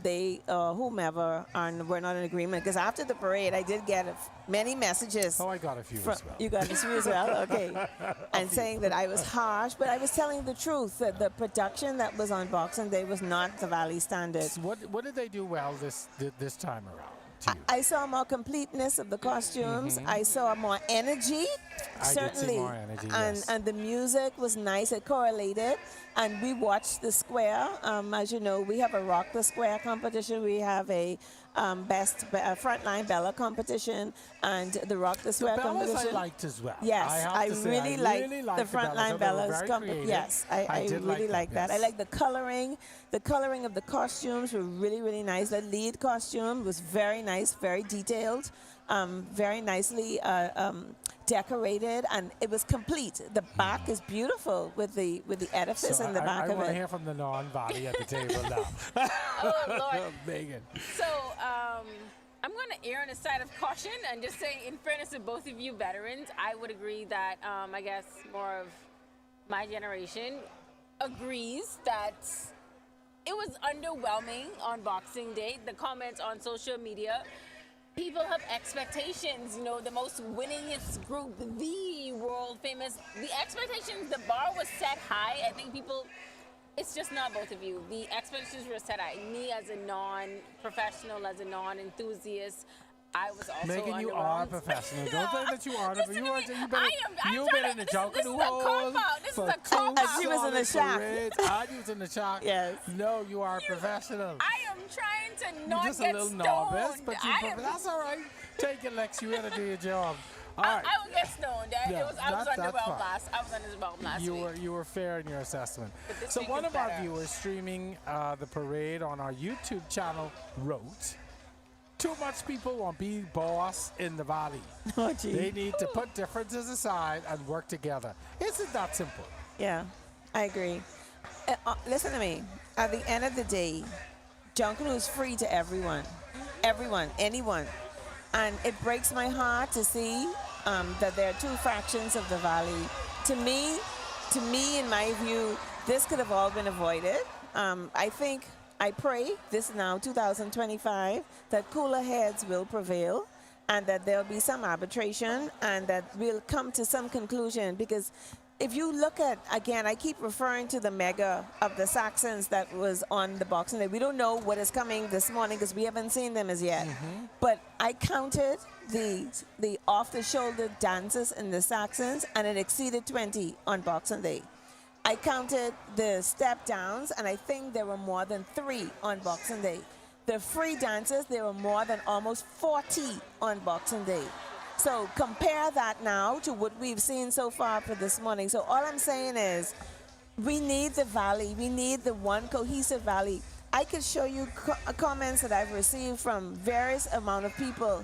they, whomever, were not in agreement. Because after the parade, I did get many messages. Oh, I got a few as well. You got a few as well? Okay. And saying that I was harsh, but I was telling the truth, that the production that was on Boxing Day was not the Valley standard. So what did they do well this time around? I saw more completeness of the costumes. I saw more energy, certainly. Did see more energy, yes. And the music was nice. It correlated. And we watched the square. As you know, we have a Rock the Square competition. We have a best frontline Bella competition and the Rock the Square competition. I liked as well. Yes, I really liked the frontline Bellas competition. Yes, I really like that. I like the coloring. The coloring of the costumes were really, really nice. The lead costume was very nice, very detailed, very nicely decorated, and it was complete. The back is beautiful with the edifice in the back of it. I want to hear from the non-Valley at the table now. Oh, Lord. Megan. So, I'm going to err on the side of caution and just say, in fairness to both of you veterans, I would agree that, I guess, more of my generation agrees that it was underwhelming on Boxing Day. The comments on social media, people have expectations, you know, the most winningest group, the world famous, the expectations, the bar was set high. I think people, it's just not both of you. The expectations were set high. Me as a non-professional, as a non-enthusiast, I was also Megan, you are a professional. Don't think that you are. Listen to me. You've been in the Junkanoo hole for She was in the shack. I was in the shack. Yes. No, you are a professional. I am trying to not You're just get a little stoned. novice, but that's all right. Take it, Lex. You got to do your job. All right. I would get stoned. I was underwhelmed last. I was underwhelmed last week. You were fair in your assessment. But So one of our viewers streaming the parade on our YouTube channel wrote, "Too much people want to be boss in the Valley. Oh, gee. They need to put differences aside and work together." Isn't that simple? Yeah, I agree. Listen to me. At the end of the day, Junkanoo is free to everyone. Everyone, anyone. And it breaks my heart to see that there are two fractions of the Valley. To me, in my view, this could have all been avoided. I pray this now, 2025, that cooler heads will prevail and that there'll be some arbitration and that we'll come to some conclusion. Because if you look at, again, I keep referring to the mega of the Saxons that was on the Boxing Day. We don't know what is coming this morning because we haven't seen them as yet. But I counted the off-the-shoulder dances in the Saxons, and it exceeded 20 on Boxing Day. I counted the step downs, and I think there were more than 3 on Boxing Day. The free dances, there were more than almost 40 on Boxing Day. So compare that now to what we've seen so far for this morning. So all I'm saying is we need the Valley. We need the one cohesive Valley. I could show you comments that I've received from various amount of people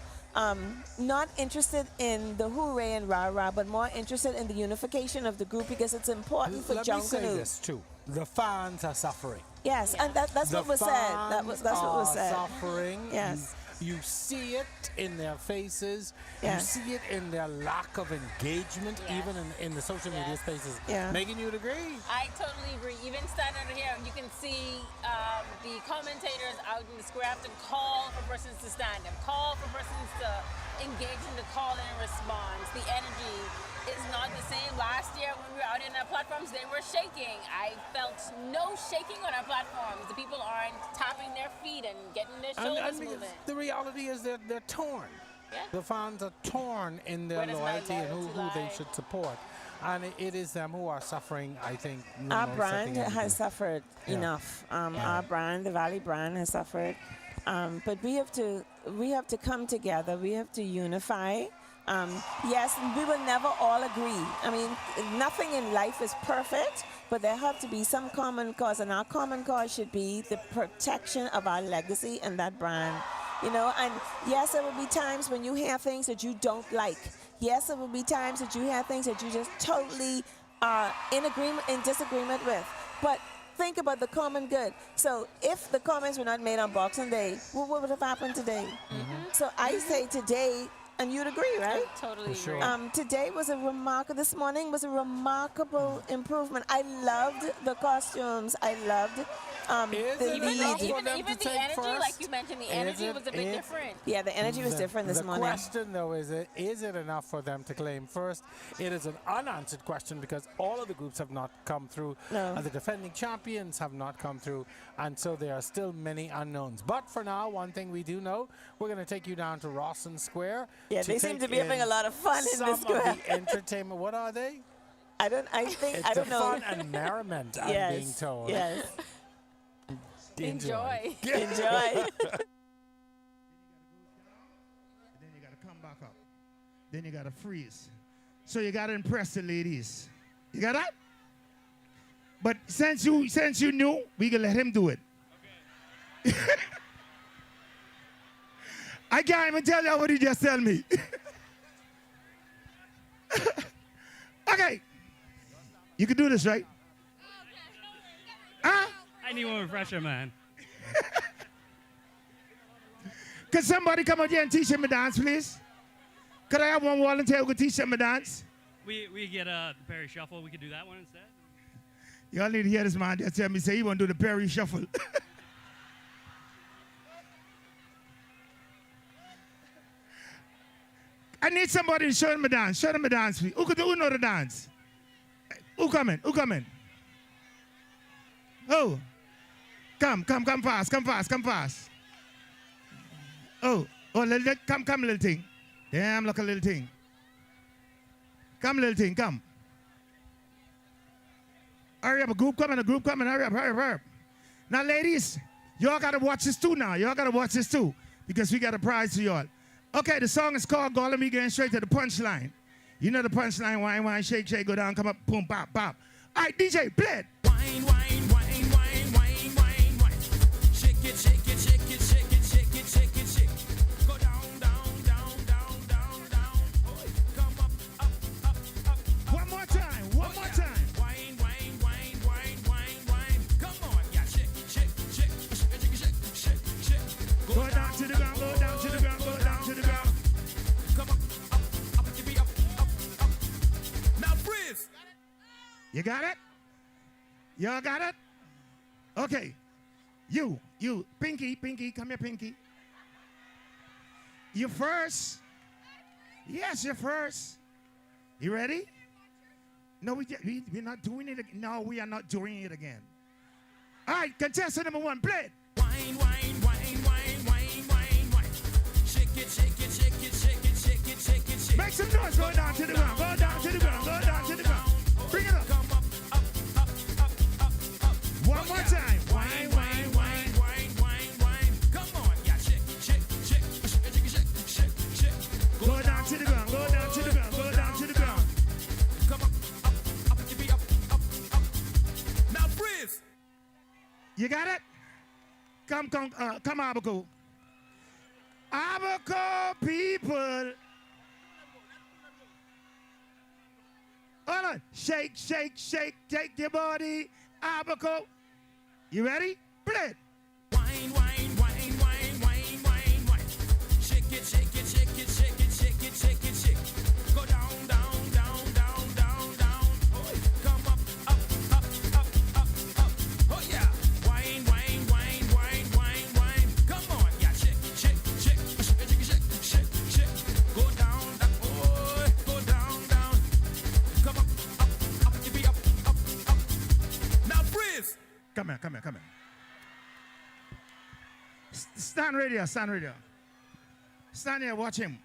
not interested in the hooray and rah-rah, but more interested in the unification of the group because it's important for Junkanoo. Let me say this too. The fans are suffering. Yes, and that's what was said. That's what was said. Suffering. Yes. You see it in their faces. Yeah. You see it in their lack of engagement, even in the social media spaces. Yeah. Megan, you'd agree? I totally agree. Even standing over here, you can see the commentators out in the square have to call for persons to stand up, call for persons to engage in the call and response. The energy is not the same. Last year when we were out in our platforms, they were shaking. I felt no shaking on our platforms. The people aren't tapping their feet and getting their shoulders moving. The reality is they're torn. Yeah. The fans are torn in their Where does my loyalty and who loyalty they lie? should support. And it is them who are suffering, I think. Our most brand at the end. has suffered enough. Our brand, the Valley brand, has suffered. But we have to come together. We have to unify. Yes, we will never all agree. I mean, nothing in life is perfect, but there have to be some common cause, and our common cause should be the protection of our legacy and that brand. You know, and yes, there will be times when you hear things that you don't like. Yes, there will be times that you hear things that you just totally are in disagreement with. But think about the common good. So if the comments were not made on Boxing Day, what would have happened today? So I say today, and you'd agree, right? Totally agree. Today was this morning was a remarkable improvement. I loved the costumes. I loved Even the energy, like you mentioned, the energy was a bit different. Yeah, the energy was different this morning. The question, though, is it enough for them to claim first? It is an unanswered question because all of the groups have not come through. No. And the defending champions have not come through. And so there are still many unknowns. But for now, one thing we do know, we're going to take you down to Rawson Square. Yeah, they seem to be having a lot of fun in this square. Some of the entertainment. What are they? I don't know. Fun and merriment, I'm being told. Yes. Enjoy. Enjoy. Then you got to come back up. Then you got to freeze. So you got to impress the ladies. You got that? But since you knew, we can let him do it. Okay. I can't even tell you what he just tell me. Okay. You can do this, right? Huh? I need one refresher, man. Could somebody come out here and teach him a dance, please? Could I have one volunteer who could teach him a dance? We get the Perry Shuffle. We could do that one instead. Y'all need to hear this man just tell me, say he want to do the Perry Shuffle. I need somebody to show him a dance. Show him a dance, please. Who know the dance? Who coming? Who coming? Oh. Come fast. Oh, come, little thing. Damn, look a little thing. Come, little thing, come. Hurry up, a group coming, hurry up. Now, ladies, y'all gotta watch this too now. Y'all gotta watch this too, because we got a prize for y'all. Okay, the song is called Go. Let me get straight to the punchline. You know the punchline, wine, shake, go down, come up, boom, pop. All right, DJ, play it. Wine. Shake it. Go down. Come up. One more time. Wine. Come on, yeah, shake. Go down to the ground. Come up. Now freeze. You got it? Y'all got it? Okay. You, Pinky, come here, Pinky. You first. Yes, you're first. You ready? No, we're not doing it again. No, we are not doing it again. All right, contestant number 1, play it. Wine. Shake it. Make some noise. Go down to the ground. Bring it up. Come up. One more time. Wine. Come on, yeah, shake. Go down to the ground. Come up. Now freeze. You got it? Come, Abaco. Abaco people. Hold on. Shake, take your body. Abaco. You ready? Play it. Wine. Stand radio, stand radio. Stand here, watch him.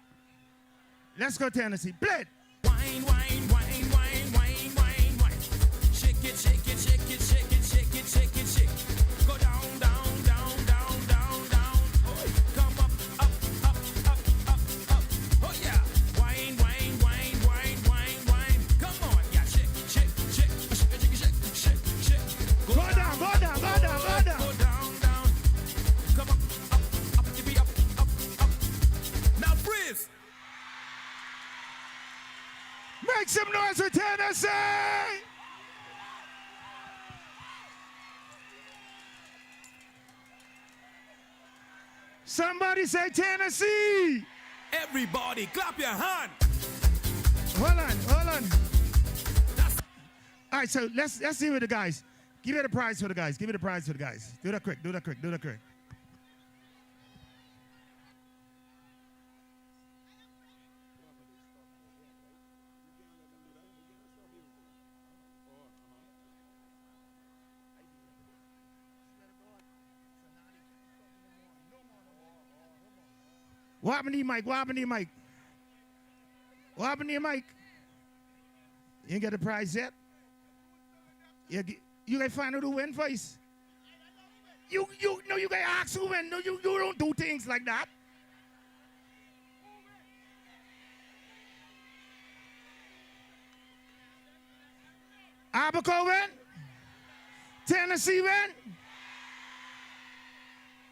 Let's go Tennessee. Play it. Wine, wine, wine, wine, wine, wine, wine. Shake it, shake it, shake it, shake it, shake it, shake it, shake. Go down, down, down, down, down, down. Oh, come up, up, up, up, up, up. Oh yeah. Wine, wine, wine, wine, wine, wine. Come on, yeah. Shake, shake, shake, shake, shake, shake, shake, shake. Go down, go down, go down, go down. Go down, down. Come up, up, up, to be up, up, up. Now freeze. Make some noise for Tennessee! Somebody say Tennessee! Everybody, clap your hand. Hold on, hold on. All right, so let's see with the guys. Give it a prize for the guys. Give it a prize for the guys. Do that quick, do that quick, do that quick. What happened to your mic? What happened to your mic? What happened to your mic? You ain't got the prize yet? You gotta find out who win first. You gotta ask who win. No, you don't do things like that. Abaco win? Tennessee win?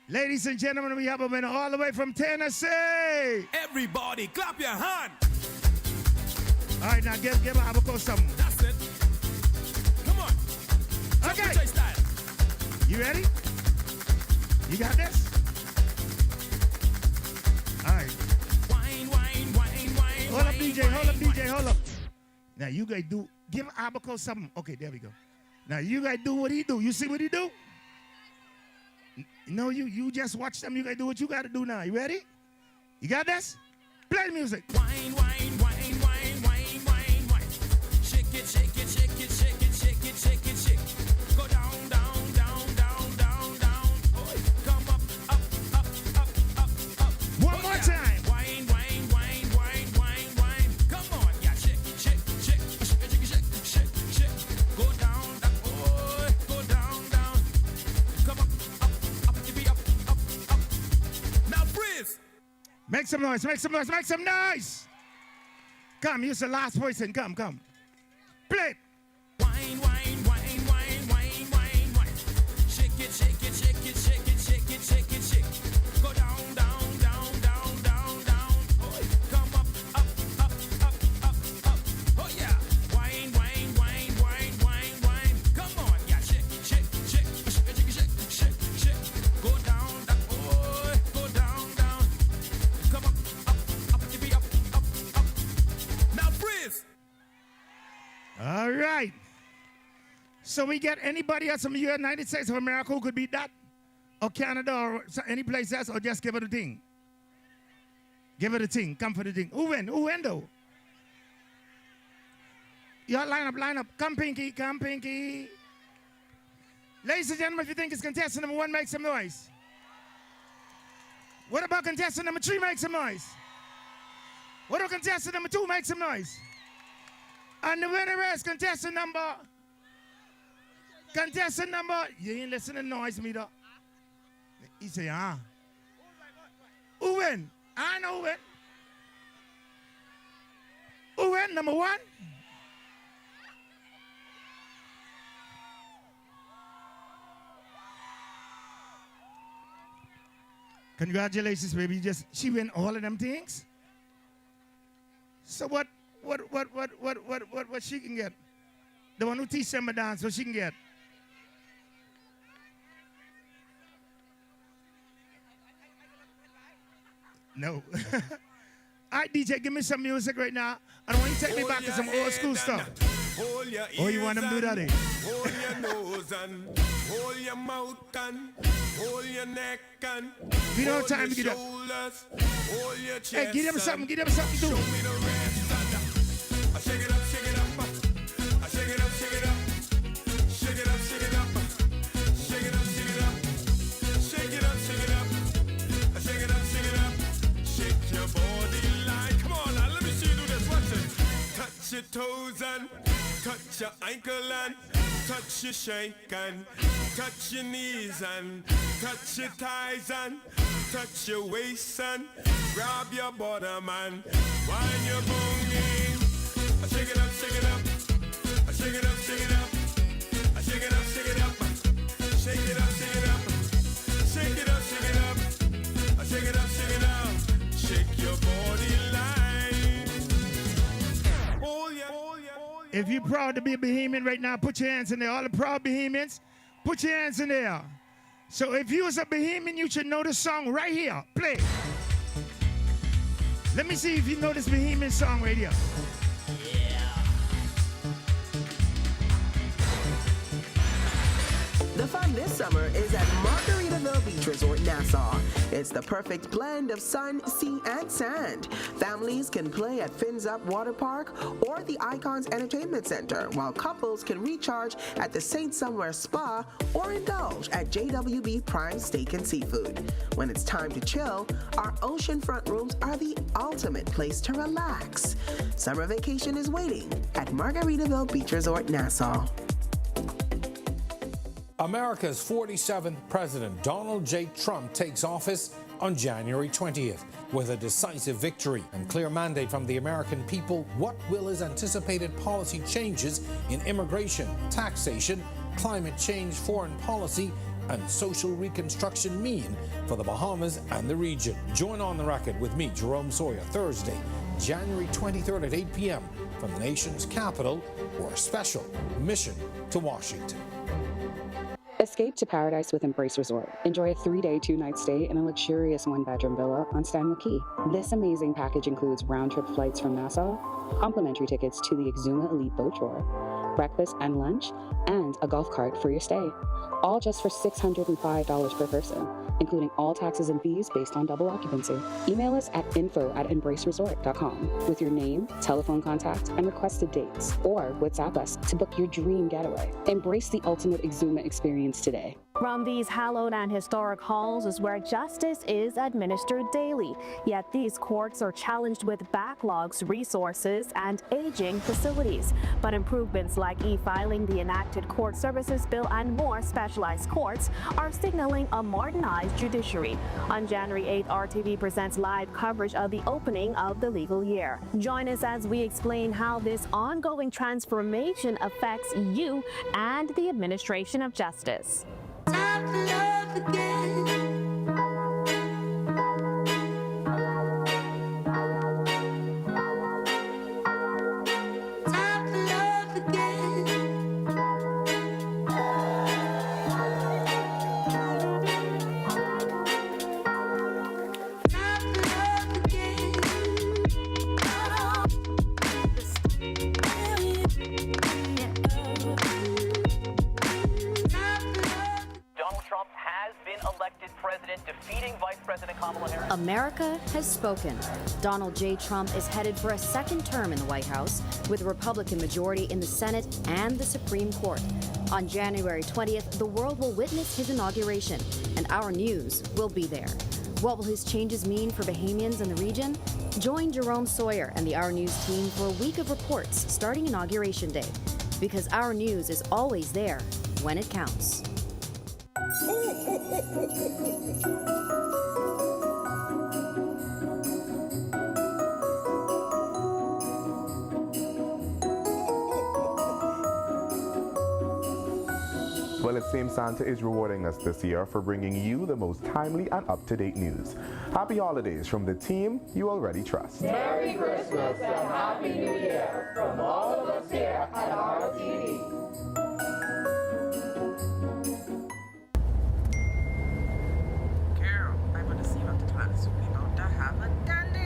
Ladies and gentlemen, we have a winner all the way from Tennessee. Everybody, clap your hand. All right, now give Abaco something. That's it. Come on. Okay. Style. You ready? You got this? All right. Wine, wine, wine, wine. Hold up, DJ. Hold up, DJ. Hold up. Now you guys give Abaco something. Okay, there we go. Now you guys do what he do. You see what he do? No, you just watch them. You gotta do what you gotta do now. You ready? You got this? Play the music. Wine, wine, wine, wine, wine, wine, wine. Shake it, shake it, shake it, shake it, shake it, shake it, shake. Go down, down, down, down, down, down. Oh, come up, up, up, up, up, up. One more time. Wine, wine, wine, wine, wine, wine. Come on, yeah, shake, shake, shake, shake, shake, shake, shake, shake. Go down, down, oh, go down, down. Come up, up, up, to be up, up, up. Now freeze. Make some noise, make some noise, make some noise. Come, use the last person. Come. Play it. Wine, wine, wine, wine, wine, wine, wine. Shake it, shake it, shake it, shake it, shake it, shake it, shake. Go down, down, down, down, down, down. Oh, come up, up, up, up, up, up. Oh yeah. Wine, wine, wine, wine, wine, wine. Come on, yeah. Shake, shake, shake, shake, shake, shake, shake, shake. Go down, down. Oh, go down, down. Come up, up, up, to be up, up, up. Now freeze. All right. So we get anybody else from the United States of America who could beat that? Or Canada or any place else, or just give it a thing? Give it a thing. Come for the thing. Who win? Who win though? Y'all line up. Come Pinky, come Pinky. Ladies and gentlemen, if you think it's contestant number 1, make some noise. What about contestant number 3? Make some noise. What about contestant number 2? Make some noise. And the winner is contestant number. You ain't listening to noise, me though. He say, Who win? I know who win. Who win? Number 1? Congratulations, baby. She win all of them things. So what she can get? The one who teach them a dance, what she can get? No. All right, DJ, give me some music right now. I don't want you to take me back to some old school stuff. Oh, you want them to do that? Hold your nose and hold your mouth and hold your neck and we don't have time to get up. Hold your chest. Hey, give them something to do. Show me the rest and shake it up, shake it up. Shake it up, shake it up. Shake it up, shake it up. Shake it up, shake it up. Shake it up, shake it up. your toes and touch your ankle and touch your shank and touch your knees and touch your thighs and touch your waist and grab your bottom and wind your boogie. Shake it up, shake it up. Shake it up, shake it up. Shake it up, shake it up. Shake it up, shake it up. Shake it up, shake it up. Shake it up, shake it up. Shake your body line. Oh yeah, oh yeah, oh yeah. If you're proud to be a Bahamian right now, put your hands in there. All the proud Bahamians, put your hands in there. So if you was a Bahamian, you should know this song right here. Play. Let me see if you know this Bahamian song right here. The fun this summer is at Margaritaville Beach Resort, Nassau. It's the perfect blend of sun, sea, and sand. Families can play at Fins Up Water Park or the Icons Entertainment Center, while couples can recharge at the St. Somewhere Spa or indulge at JWB Prime Steak and Seafood. When it's time to chill, our oceanfront rooms are the ultimate place to relax. Summer vacation is waiting at Margaritaville Beach Resort, Nassau. America's 47th President Donald J. Trump takes office on January 20th. With a decisive victory and clear mandate from the American people, what will his anticipated policy changes in immigration, taxation, climate change, foreign policy, and social reconstruction mean for the Bahamas and the region? Join On the Record with me, Jerome Sawyer, Thursday, January 23rd at 8 p.m. from the nation's capital or a special mission to Washington. Escape to paradise with Embrace Resort. Enjoy a 3-day, 2-night stay in a luxurious 1-bedroom villa on Stanley Key. This amazing package includes round-trip flights from Nassau, complimentary tickets to the Exuma Elite Boat Tour, breakfast and lunch, and a golf cart for your stay. All just for $605 per person, including all taxes and fees based on double occupancy. Email us at info@embraceresort.com with your name, telephone contact, and requested dates, or WhatsApp us to book your dream getaway. Embrace the ultimate Exuma experience today. From these hallowed and historic halls is where justice is administered daily. Yet these courts are challenged with backlogs, resources, and aging facilities. But improvements like e-filing, the enacted court services bill, and more specialized courts are signaling a modernized judiciary. On January 8th, RTV presents live coverage of the opening of the legal year. Join us as we explain how this ongoing transformation affects you and the administration of justice. Time for love again. Time for love again. Time for love again. Donald Trump has been elected president, defeating Vice President Kamala Harris. America has spoken. Donald J. Trump is headed for a second term in the White House with a Republican majority in the Senate and the Supreme Court. On January 20th, the world will witness his inauguration, and our news will be there. What will his changes mean for Bahamians in the region? Join Jerome Sawyer and the Our News team for a week of reports starting Inauguration Day, because Our News is always there when it counts. Well, it seems Santa is rewarding us this year for bringing you the most timely and up-to-date news. Happy holidays from the team you already trust. Merry Christmas and Happy New Year from all of us here at RTV. Girl, I want to see what the class will be about to have a dandy.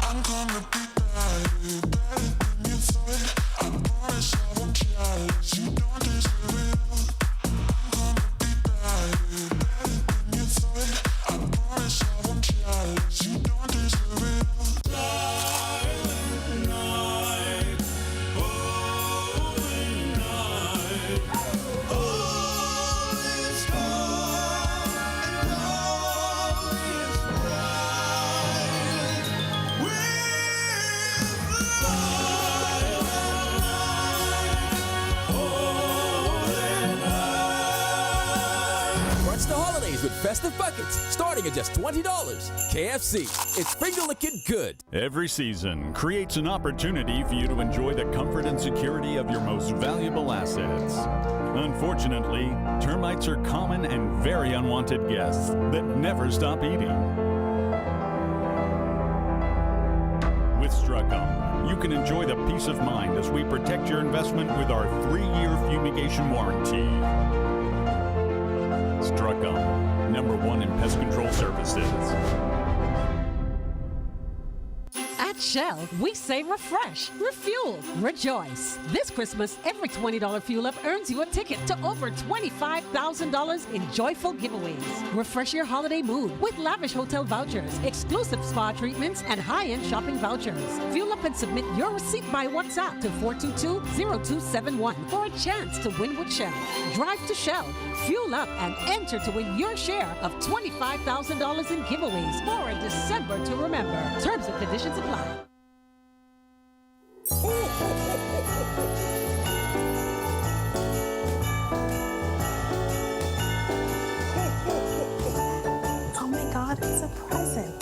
I'm gonna be better than you thought. I promise I won't challenge you, don't deserve it. I'm gonna be better than you thought. I promise festive buckets starting at just $20. KFC, it's finger-licking good. Every season creates an opportunity for you to enjoy the comfort and security of your most valuable assets. Unfortunately, termites are common and very unwanted guests that never stop eating. With Strucom, you can enjoy the peace of mind as we protect your investment with our 3-year fumigation warranty. Strucom, #1 in pest control services. At Shell, we say refresh, refuel, rejoice. This Christmas, every $20 fuel up earns you a ticket to over $25,000 in joyful giveaways. Refresh your holiday mood with lavish hotel vouchers, exclusive spa treatments, and high-end shopping vouchers. Fuel up and submit your receipt by WhatsApp to 422-0271 for a chance to win with Shell. Drive to Shell, fuel up, and enter to win your share of $25,000 in giveaways for a December to remember. Terms and conditions apply. Oh my God, it's a present.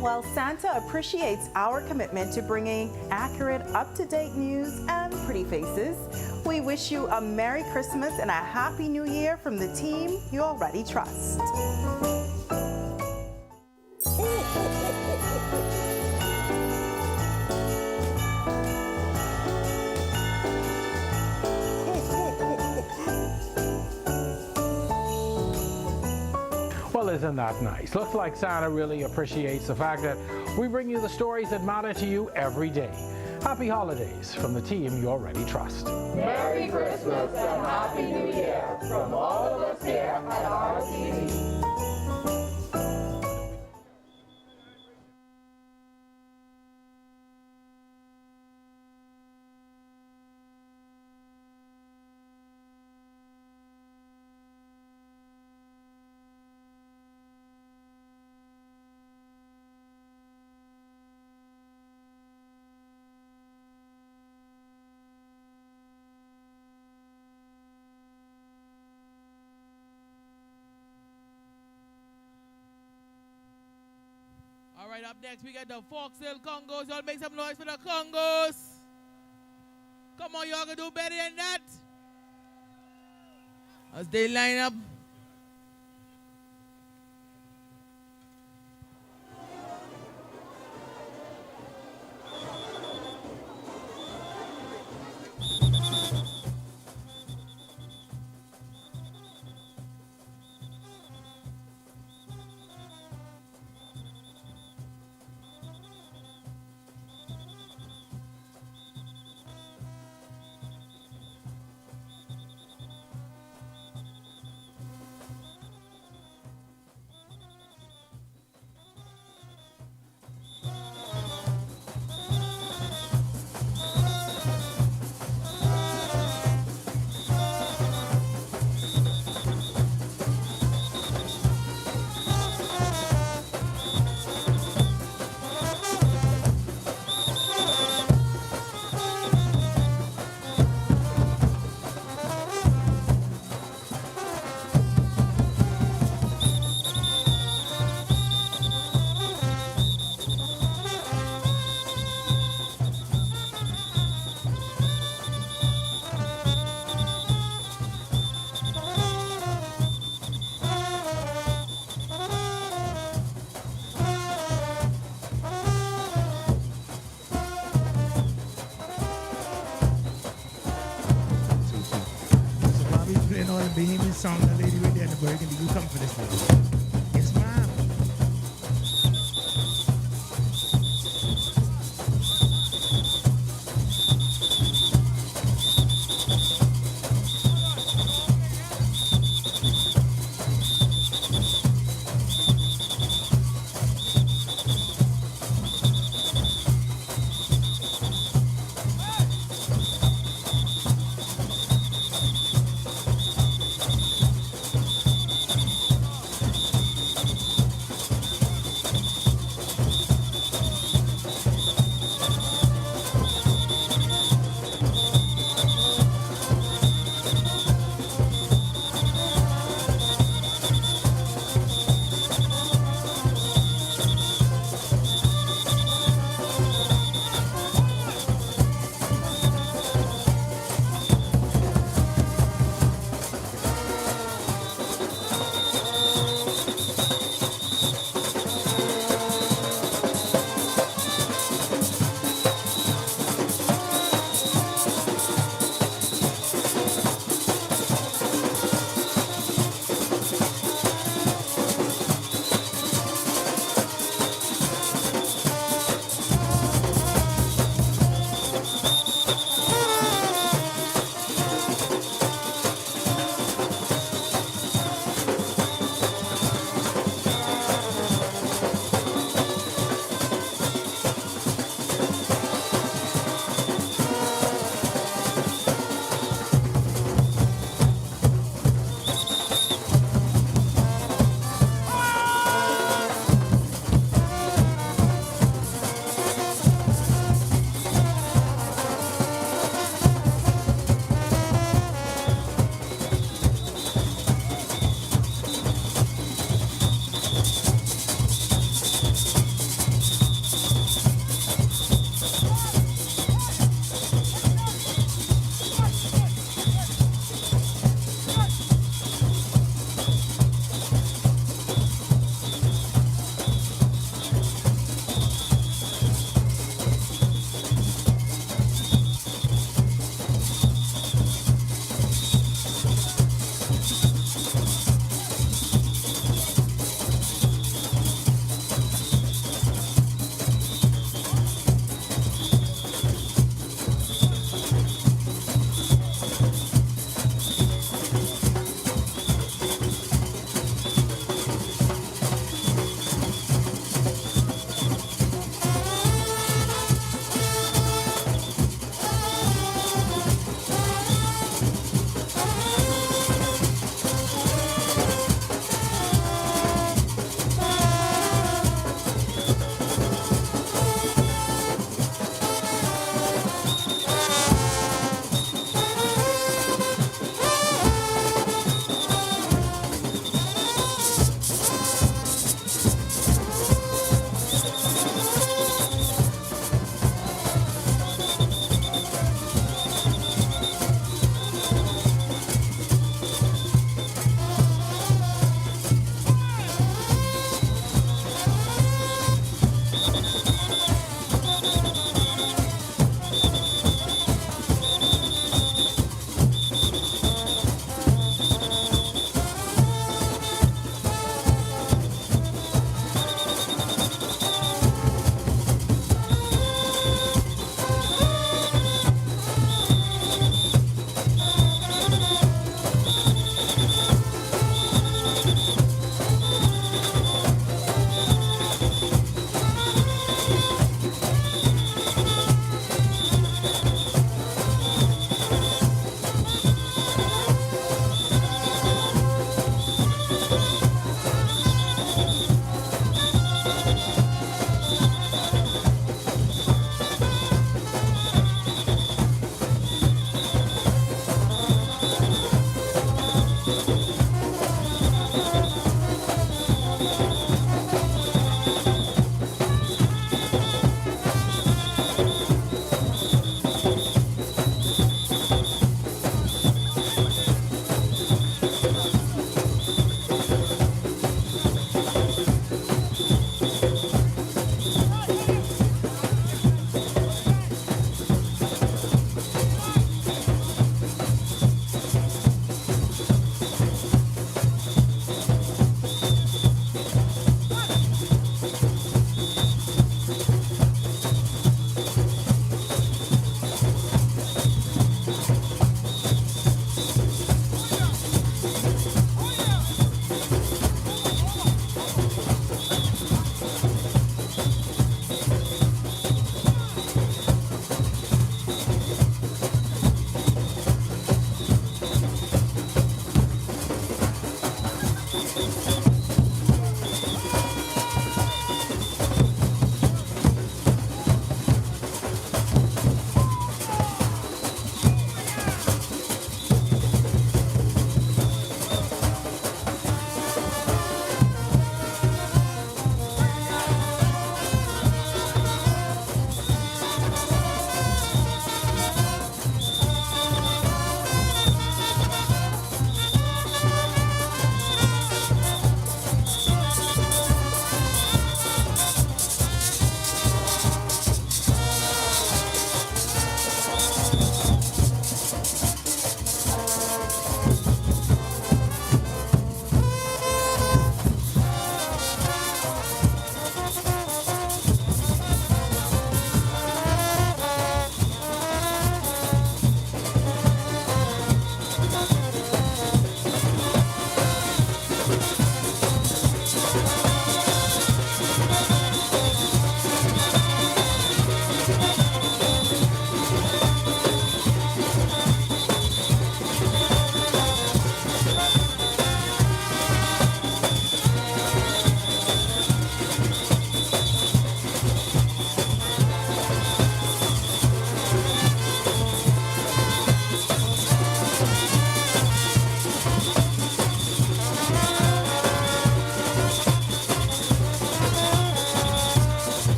Well, Santa appreciates our commitment to bringing accurate, up-to-date news and pretty faces. We wish you a Merry Christmas and a Happy New Year from the team you already trust. Well, isn't that nice? Looks like Santa really appreciates the fact that we bring you the stories that matter to you every day. Happy holidays from the team you already trust. Merry Christmas and Happy New Year from all of us here at RTV. All right, up next we got the Foxtail Congos. Y'all make some noise for the Congos. Come on, y'all can do better than that. As they line up. Bahamian song, the lady right there in the burgundy. You come for this lady. Yes, ma'am.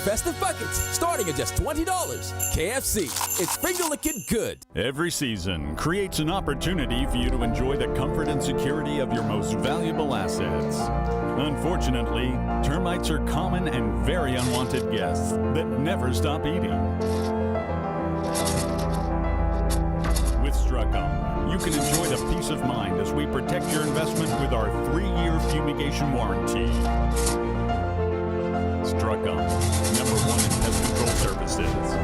festive buckets starting at just $20. KFC, it's finger-licking good. Every season creates an opportunity for you to enjoy the comfort and security of your most valuable assets. Unfortunately, termites are common and very unwanted guests that never stop eating. With Struckham, you can enjoy the peace of mind as we protect your investment with our 3-year fumigation warranty. Struckham, #1 in pest control services.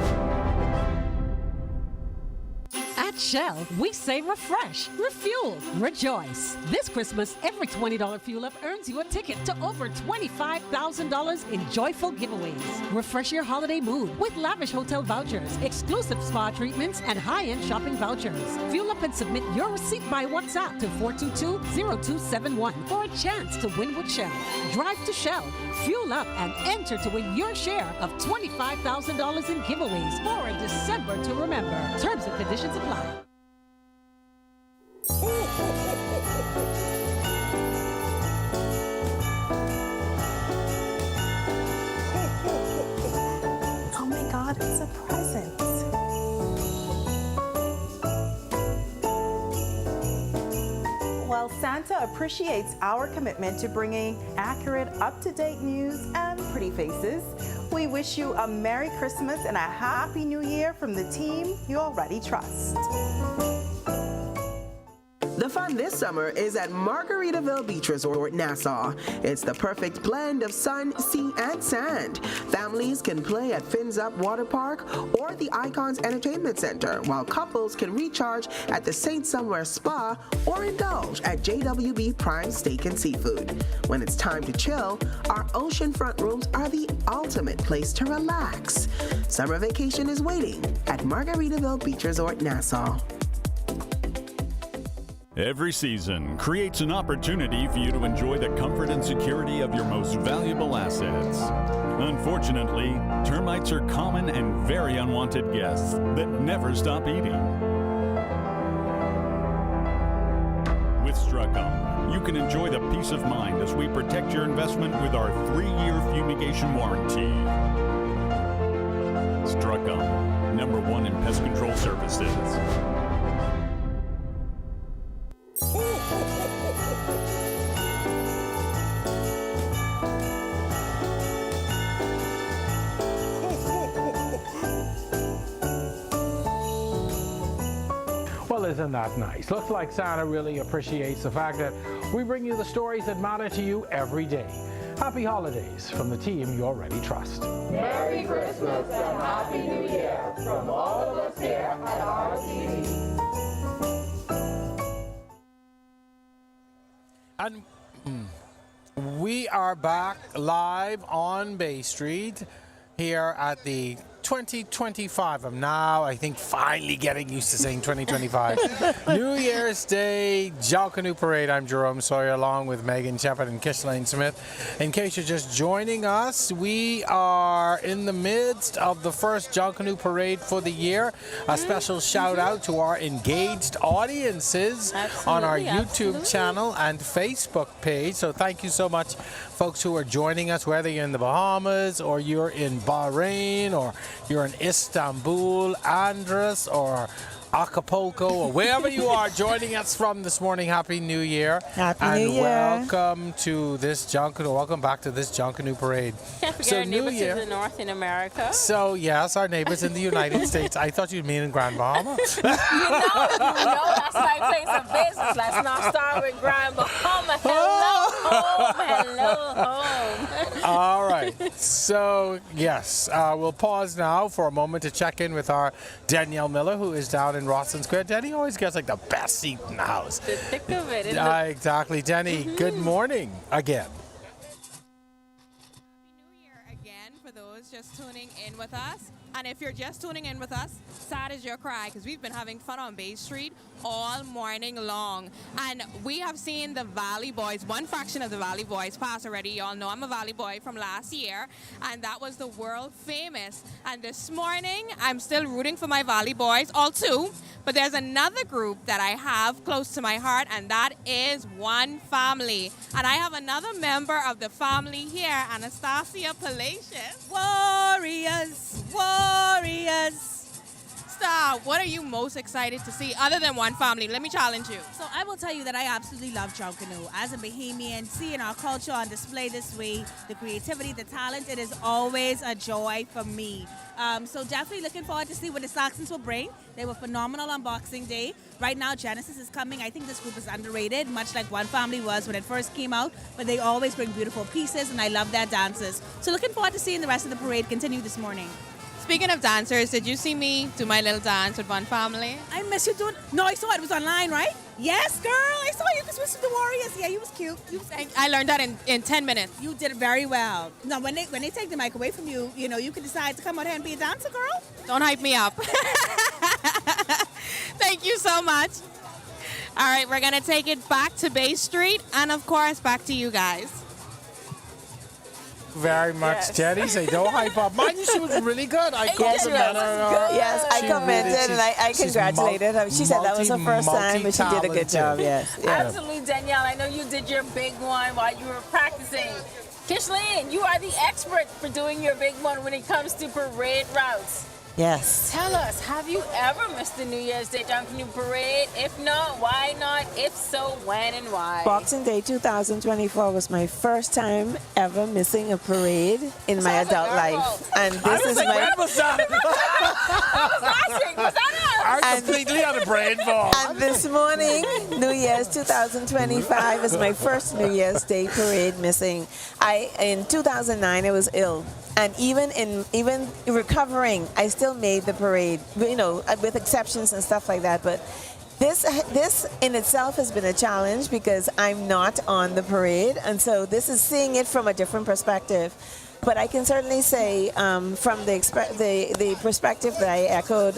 At Shell, we say refresh, refuel, rejoice. This Christmas, every $20 fuel up earns you a ticket to over $25,000 in joyful giveaways. Refresh your holiday mood with lavish hotel vouchers, exclusive spa treatments, and high-end shopping vouchers. Fuel up and submit your receipt by WhatsApp to 422-0271 for a chance to win with Shell. Drive to Shell, fuel up, and enter to win your share of $25,000 in giveaways for a December to remember. Terms and conditions apply. Oh my God, it's a present. Well, Santa appreciates our commitment to bringing accurate, up-to-date news and pretty faces. We wish you a Merry Christmas and a Happy New Year from the team you already trust. The fun this summer is at Margaritaville Beach Resort, Nassau. It's the perfect blend of sun, sea, and sand. Families can play at Fins Up Water Park or the Icons Entertainment Center, while couples can recharge at the St. Somewhere Spa or indulge at JWB Prime Steak and Seafood. When it's time to chill, our oceanfront rooms are the ultimate place to relax. Summer vacation is waiting at Margaritaville Beach Resort, Nassau. Every season creates an opportunity for you to enjoy the comfort and security of your most valuable assets. Unfortunately, termites are common and very unwanted guests that never stop eating. With Struckham, you can enjoy the peace of mind as we protect your investment with our 3-year fumigation warranty. Struckham, #1 in pest control services. Well, isn't that nice? Looks like Santa really appreciates the fact that we bring you the stories that matter to you every day. Happy holidays from the team you already trust. Merry Christmas and Happy New Year from all of us here at RTV. And we are back live on Bay Street here at the 2025. I'm now, I think, finally getting used to saying 2025. New Year's Day Junkanoo Parade. I'm Jerome Sawyer along with Megan Shepard and Kishlane Smith. In case you're just joining us, we are in the midst of the first Junkanoo Parade for the year. A special shout out to our engaged audiences on our YouTube channel and Facebook page. So thank you so much, folks who are joining us, whether you're in the Bahamas or you're in Bahrain or you're in Istanbul, Andros, or Acapulco, or wherever you are joining us from this morning. Happy New Year. Happy and New Year. welcome to this Junkanoo. Welcome back to this Junkanoo Parade. So our neighbors in the north in America. So, yes, our neighbors in the United States. I thought you'd mean in Grand Bahama. you know, that's my place of business. Let's not start with Grand Bahama. Hello, home. Hello, home. All right. So, yes, we'll pause now for a moment to check in with our Danielle Miller, who is down in Rawson Square. Denny always gets like the best seat in the house. The thick of it. Exactly. Denny, good morning again. For those just tuning in with us. And if you're just tuning in with us, sad is your cry, because we've been having fun on Bay Street all morning long. And we have seen the Valley Boys, one fraction of the Valley Boys pass already. You all know I'm a Valley Boy from last year, and that was the world famous. And this morning, I'm still rooting for my Valley Boys, all two, But there's another group that I have close to my heart, and that is One Family. And I have another member of the family here, Anastasia Palacios. Warriors, warriors. Star, what are you most excited to see other than One Family? Let me challenge you. So I will tell you that I absolutely love Junkanoo. As a Bahamian, seeing our culture on display this way, the creativity, the talent, it is always a joy for me. So definitely looking forward to see what the Saxons will bring. They were phenomenal on Boxing Day. Right now, Genesis is coming. I think this group is underrated, much like One Family was when it first came out. But they always bring beautiful pieces, and I love their dances. So looking forward to seeing the rest of the parade continue this morning. Speaking of dancers, did you see me do my little dance with One Family? I miss you doing. No, I saw it. It was online, right? Yes, girl. I saw you just with the Warriors. Yeah, you was cute. I learned that in 10 minutes. You did it very well. Now, when they take the mic away from you, you can decide to come out here and be a dancer, girl. Don't hype me up. Thank you so much. All right, we're going to take it back to Bay Street and, of course, back to you guys. Very much, Jenny. Say don't hype up. Mind you, she was really good. I complimented her. Yes, I commented and I congratulated her. She said that was her first time, but she did a good job. Yes. Absolutely, Danielle. I know you did your big one while you were practicing. Kishlene, you are the expert for doing your big one when it comes to parade routes. Yes. Tell us, have you ever missed the New Year's Day Junkanoo Parade? If not, why not? If so, when and why? Boxing Day 2024 was my first time ever missing a parade in my adult life. And this is my... When was that? I'm completely on a brain ball. And this morning, New Year's 2025 is my first New Year's Day parade missing. In 2009, I was ill. And even recovering, I still made the parade, with exceptions and stuff like that. But this in itself has been a challenge because I'm not on the parade. And so this is seeing it from a different perspective. But I can certainly say from the perspective that I echoed,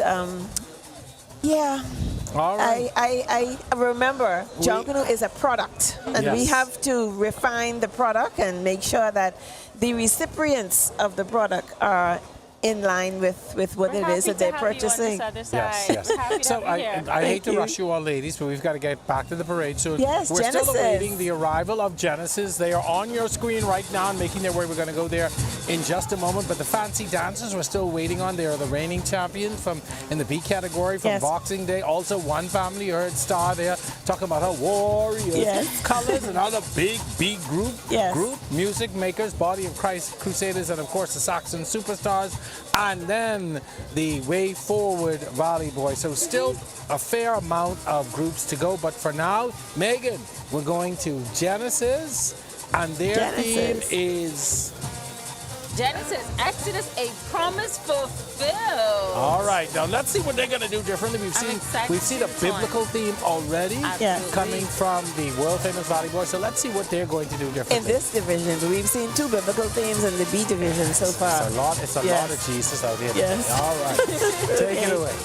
all right. I remember Junkanoo is a product, and we have to refine the product and make sure that the recipients of the product are in line with what it is that they're purchasing. Yes. So I hate to rush you all, ladies, but we've got to get back to the parade soon. Yes, we're Genesis. still awaiting the arrival of Genesis. They are on your screen right now and making their way. We're going to go there in just a moment. But the fancy dancers we're still waiting on. They are the reigning champions in the B category from Boxing Day. Also, One Family, you heard Star there talking about her Warriors, Colors, another big B group. Group, music makers, Body of Christ Crusaders, and of course the Saxon Superstars. And then the Way Forward Valley Boys. So still a fair amount of groups to go. But for now, Megan, we're going to Genesis. And their theme is... Genesis, Exodus, a promise fulfilled. All right, now let's see what they're going to do differently. We've seen a biblical theme already coming from the world famous Valley Boys. So let's see what they're going to do differently. In this division, we've seen 2 biblical themes in the B division so far. It's a lot of Jesus out here. Yes. All right, take it away.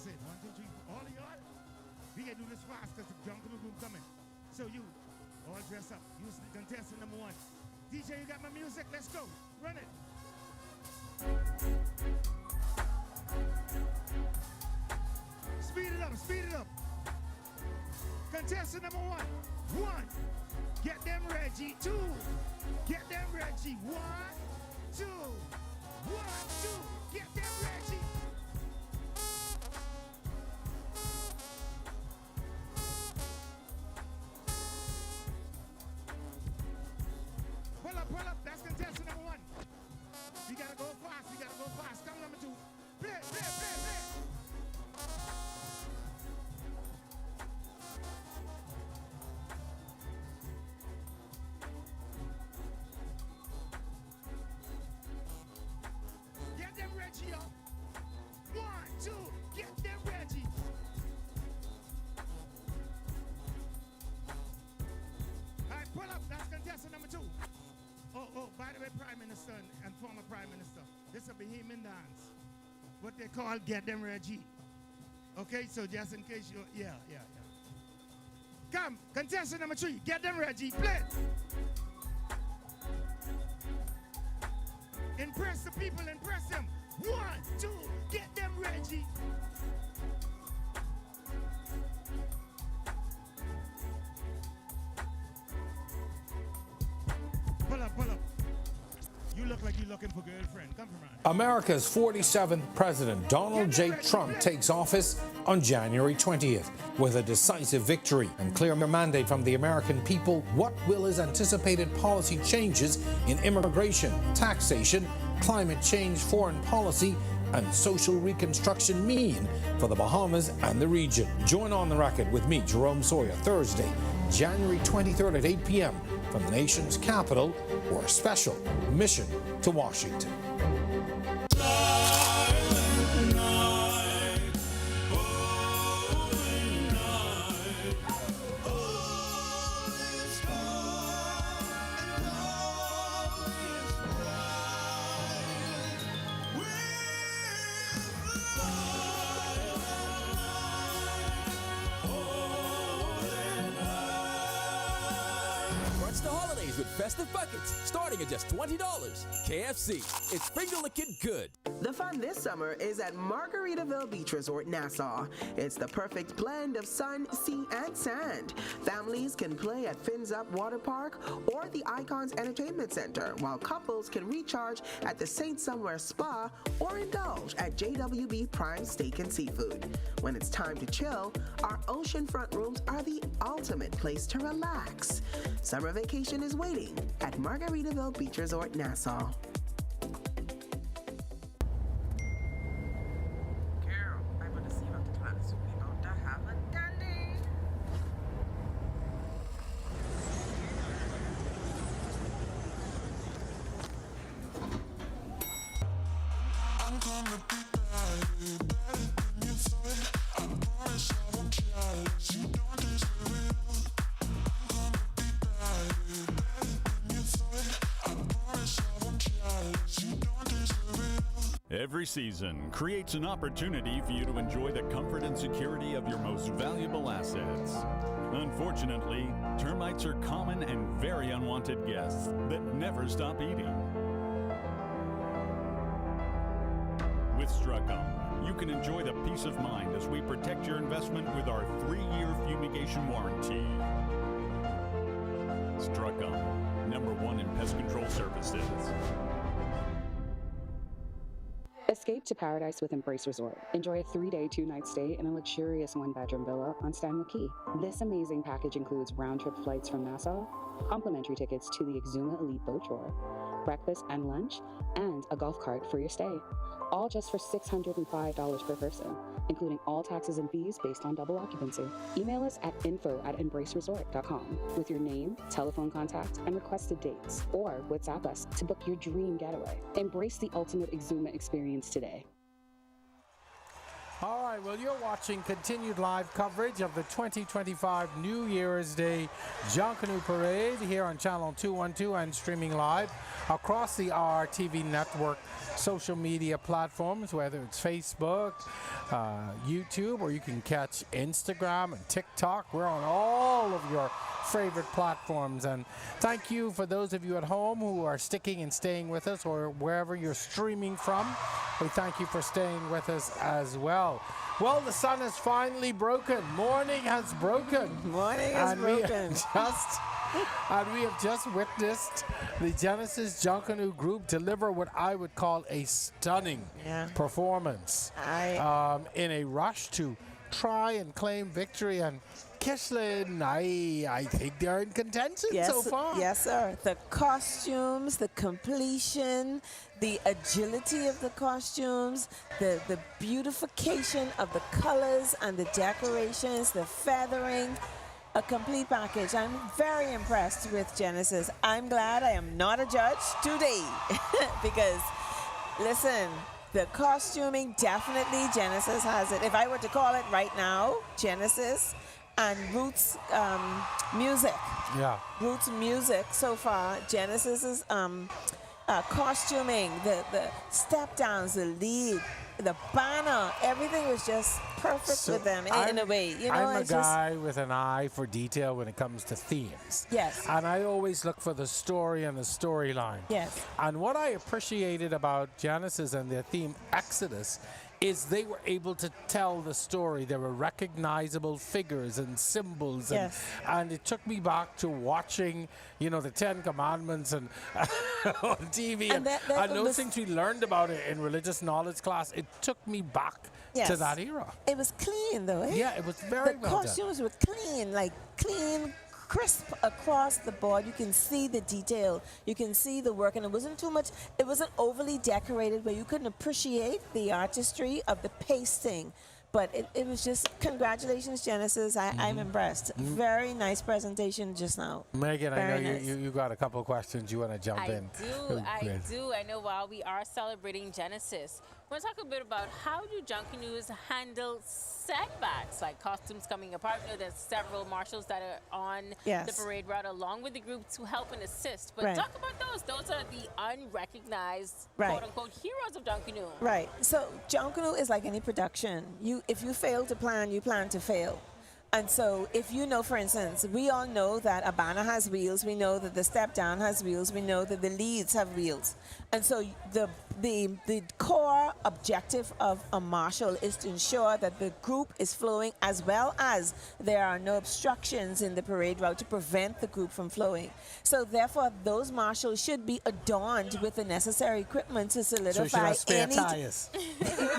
That's it. 1, 2, 3, 4. All of y'all. We can do this fast because the Junkanoo group coming. So you, all dress up. You contestant number 1. DJ, you got my music? Let's go. Run it. Speed it up. Speed it up. Contestant number 1. 1. Get them Reggie. 2. Get them Reggie. 1, 2. 1, 2. Get them Reggie. Pull up. That's contestant number 1. You gotta go fast. Come number 2. Play. Get them Reggie up. 1, 2. Get them Reggie. All right, pull up. That's contestant number 2. Oh, by the way, Prime Minister and former Prime Minister, this is a Bahamian dance. What they call Get Them Reggie. Okay, so just in case you, yeah. Come, contestant number 3, Get Them Reggie, play. Impress the people, impress them. 1, 2, Get Them Reggie. Pull up. You look like you're looking for a girlfriend. Come from around. America's 47th President Donald J. Trump takes office on January 20th. With a decisive victory and clear mandate from the American people, what will his anticipated policy changes in immigration, taxation, climate change, foreign policy, and social reconstruction mean for the Bahamas and the region? Join On the Record with me, Jerome Sawyer, Thursday, January 23rd at 8 p.m. from the nation's capital or a special mission to Washington. parties with festive buckets starting at just $20. KFC, it's finger-licking good. The fun this summer is at Margaritaville Beach Resort, Nassau. It's the perfect blend of sun, sea, and sand. Families can play at Fins Up Water Park or the Icons Entertainment Center, while couples can recharge at the St. Somewhere Spa or indulge at JWB Prime Steak and Seafood. When it's time to chill, our oceanfront rooms are the ultimate place to relax. Summer vacation is waiting at Margaritaville Beach Resort, Nassau. Girl, I want to see you after class. We about to have a dandy. I'm gonna be better than you thought. I promise I won't jealous. You don't deserve it. I'm gonna be better than you thought. I promise I won't jealous. You don't deserve it. Every season creates an opportunity for you to enjoy the comfort and security of your most valuable assets. Unfortunately, termites are common and very unwanted guests that never stop eating. With Struckum, you can enjoy the peace of mind as we protect your investment with our 3-year fumigation warranty. Struckum, #1 in pest control services. Escape to paradise with Embrace Resort. Enjoy a 3-day, 2-night stay in a luxurious 1-bedroom villa on Stanley Key. This amazing package includes round-trip flights from Nassau, complimentary tickets to the Exuma Elite Boat Tour, breakfast and lunch, and a golf cart for your stay. All just for $605 per person, including all taxes and fees based on double occupancy. Email us at info@embraceresort.com with your name, telephone contact, and requested dates, or WhatsApp us to book your dream getaway. Embrace the ultimate Exuma experience today. All right, well, you're watching continued live coverage of the 2025 New Year's Day Junkanoo Parade here on Channel 212 and streaming live across the RTV network social media platforms, whether it's Facebook, YouTube, or you can catch Instagram and TikTok. We're on all of your favorite platforms. And thank you for those of you at home who are sticking and staying with us, or wherever you're streaming from. We thank you for staying with us as well. Well, the sun has finally broken. Morning has broken. Morning has broken. We have just witnessed the Genesis Junkanoo group deliver what I would call a stunning performance in a rush to try and claim victory. And Kishlin, I think they're in contention so far. Yes, sir. The costumes, the completion, the agility of the costumes, the beautification of the colors and the decorations, the feathering, a complete package. I'm very impressed with Genesis. I'm glad I am not a judge today because, listen, the costuming, definitely Genesis has it. If I were to call it right now, Genesis and Roots music. Yeah. Roots music so far. Genesis's costuming, the step downs, the lead, the banner, everything was just perfect with them in a way. You know, I'm a guy with an eye for detail when it comes to themes. Yes. And I always look for the story and the storyline. Yes. And what I appreciated about Genesis and their theme Exodus is they were able to tell the story. There were recognizable figures and symbols. And it took me back to watching, you know, the 10 Commandments and on TV. And those things we learned about it in religious knowledge class, it took me back to that era. It was clean, though, eh? Yeah, it was very well done. The costumes were clean, like clean, crisp across the board. You can see the detail. You can see the work, and it wasn't too much. It wasn't overly decorated where you couldn't appreciate the artistry of the pasting. But it was just, congratulations, Genesis. I'm impressed. Very nice presentation just now. Megan, I know you got a couple of questions you want to jump in. I do. I know while we are celebrating Genesis, we're going to talk a bit about how do Junkanoos handle setbacks, like costumes coming apart. You know, there's several marshals that are on the parade route along with the group to help and assist. But talk about those. Those are the unrecognized, quote-unquote, heroes of Junkanoo. Right. So Junkanoo is like any production. If you fail to plan, you plan to fail. And so if you know, for instance, we all know that a banner has wheels, we know that the step down has wheels, we know that the leads have wheels. And so the core objective of a marshal is to ensure that the group is flowing, as well as there are no obstructions in the parade route to prevent the group from flowing. So therefore, those marshals should be adorned with the necessary equipment to solidify So have spare any tires.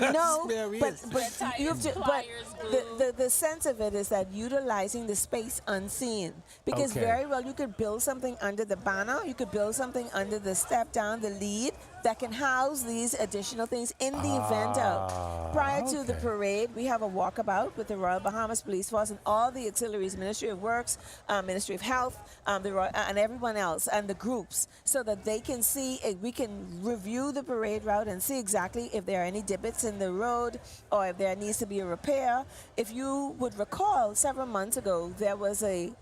No, Spare but wheels. you have to, the sense of it is that utilizing the space unseen, because Okay. very well you could build something under the banner, you could build something under the step down, the lead, that can house these additional things in the event of. Prior to the parade, we have a walkabout with the Royal Bahamas Police Force and all the auxiliaries, Ministry of Works, Ministry of Health, and everyone else, and the groups, so that they can see, we can review the parade route and see exactly if there are any divots in the road or if there needs to be a repair. If you would recall, several months ago, there was a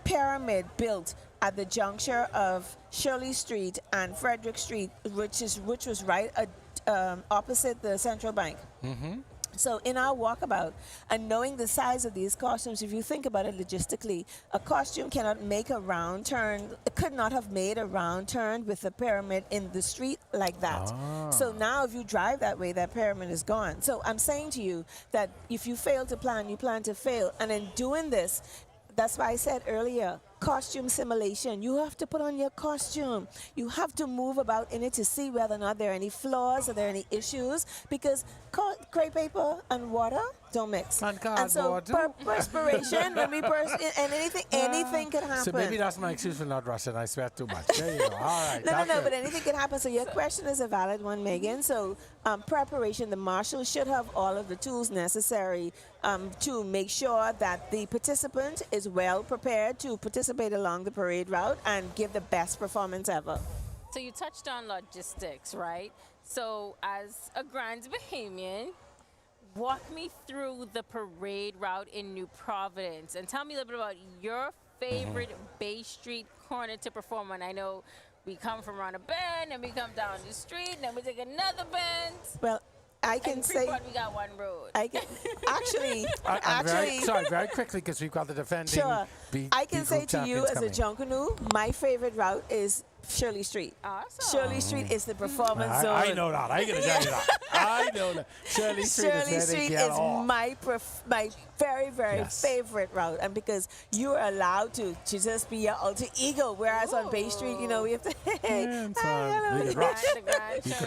pyramid built at the juncture of Shirley Street and Frederick Street, which was right opposite the Central Bank. Mm-hmm. So in our walkabout, and knowing the size of these costumes, if you think about it logistically, a costume cannot make a round turn. It could not have made a round turn with a pyramid in the street like that. So now if you drive that way, that pyramid is gone. So I'm saying to you that if you fail to plan, you plan to fail. And in doing this, that's why I said earlier, costume simulation. You have to put on your costume. You have to move about in it to see whether or not there are any flaws, or there are any issues, because crepe paper and water don't mix. And so perspiration, when we and anything can happen. So maybe that's my excuse for not rushing. I sweat too much. There you go. All right. No, but anything can happen. So your question is a valid one, Megan. So preparation, the marshal should have all of the tools necessary to make sure that the participant is well prepared to participate along the parade route and give the best performance ever. So you touched on logistics, right? So as a Grand Bahamian, walk me through the parade route in New Providence and tell me a little bit about your favorite Bay Street corner to perform on. I know we come from around a bend and we come down the street and then we take another bend. Well, I can say we got one road. I can actually very quickly, because we've got the defending. Sure. I can say to you as a Junkanoo, my favorite route is Shirley Street. Awesome. Shirley Street is the performance zone. I know that. I ain't gonna tell you that. I know that. Shirley Street is my very, very favorite route, and because you are allowed to just be your alter ego, whereas on Bay Street, we have to.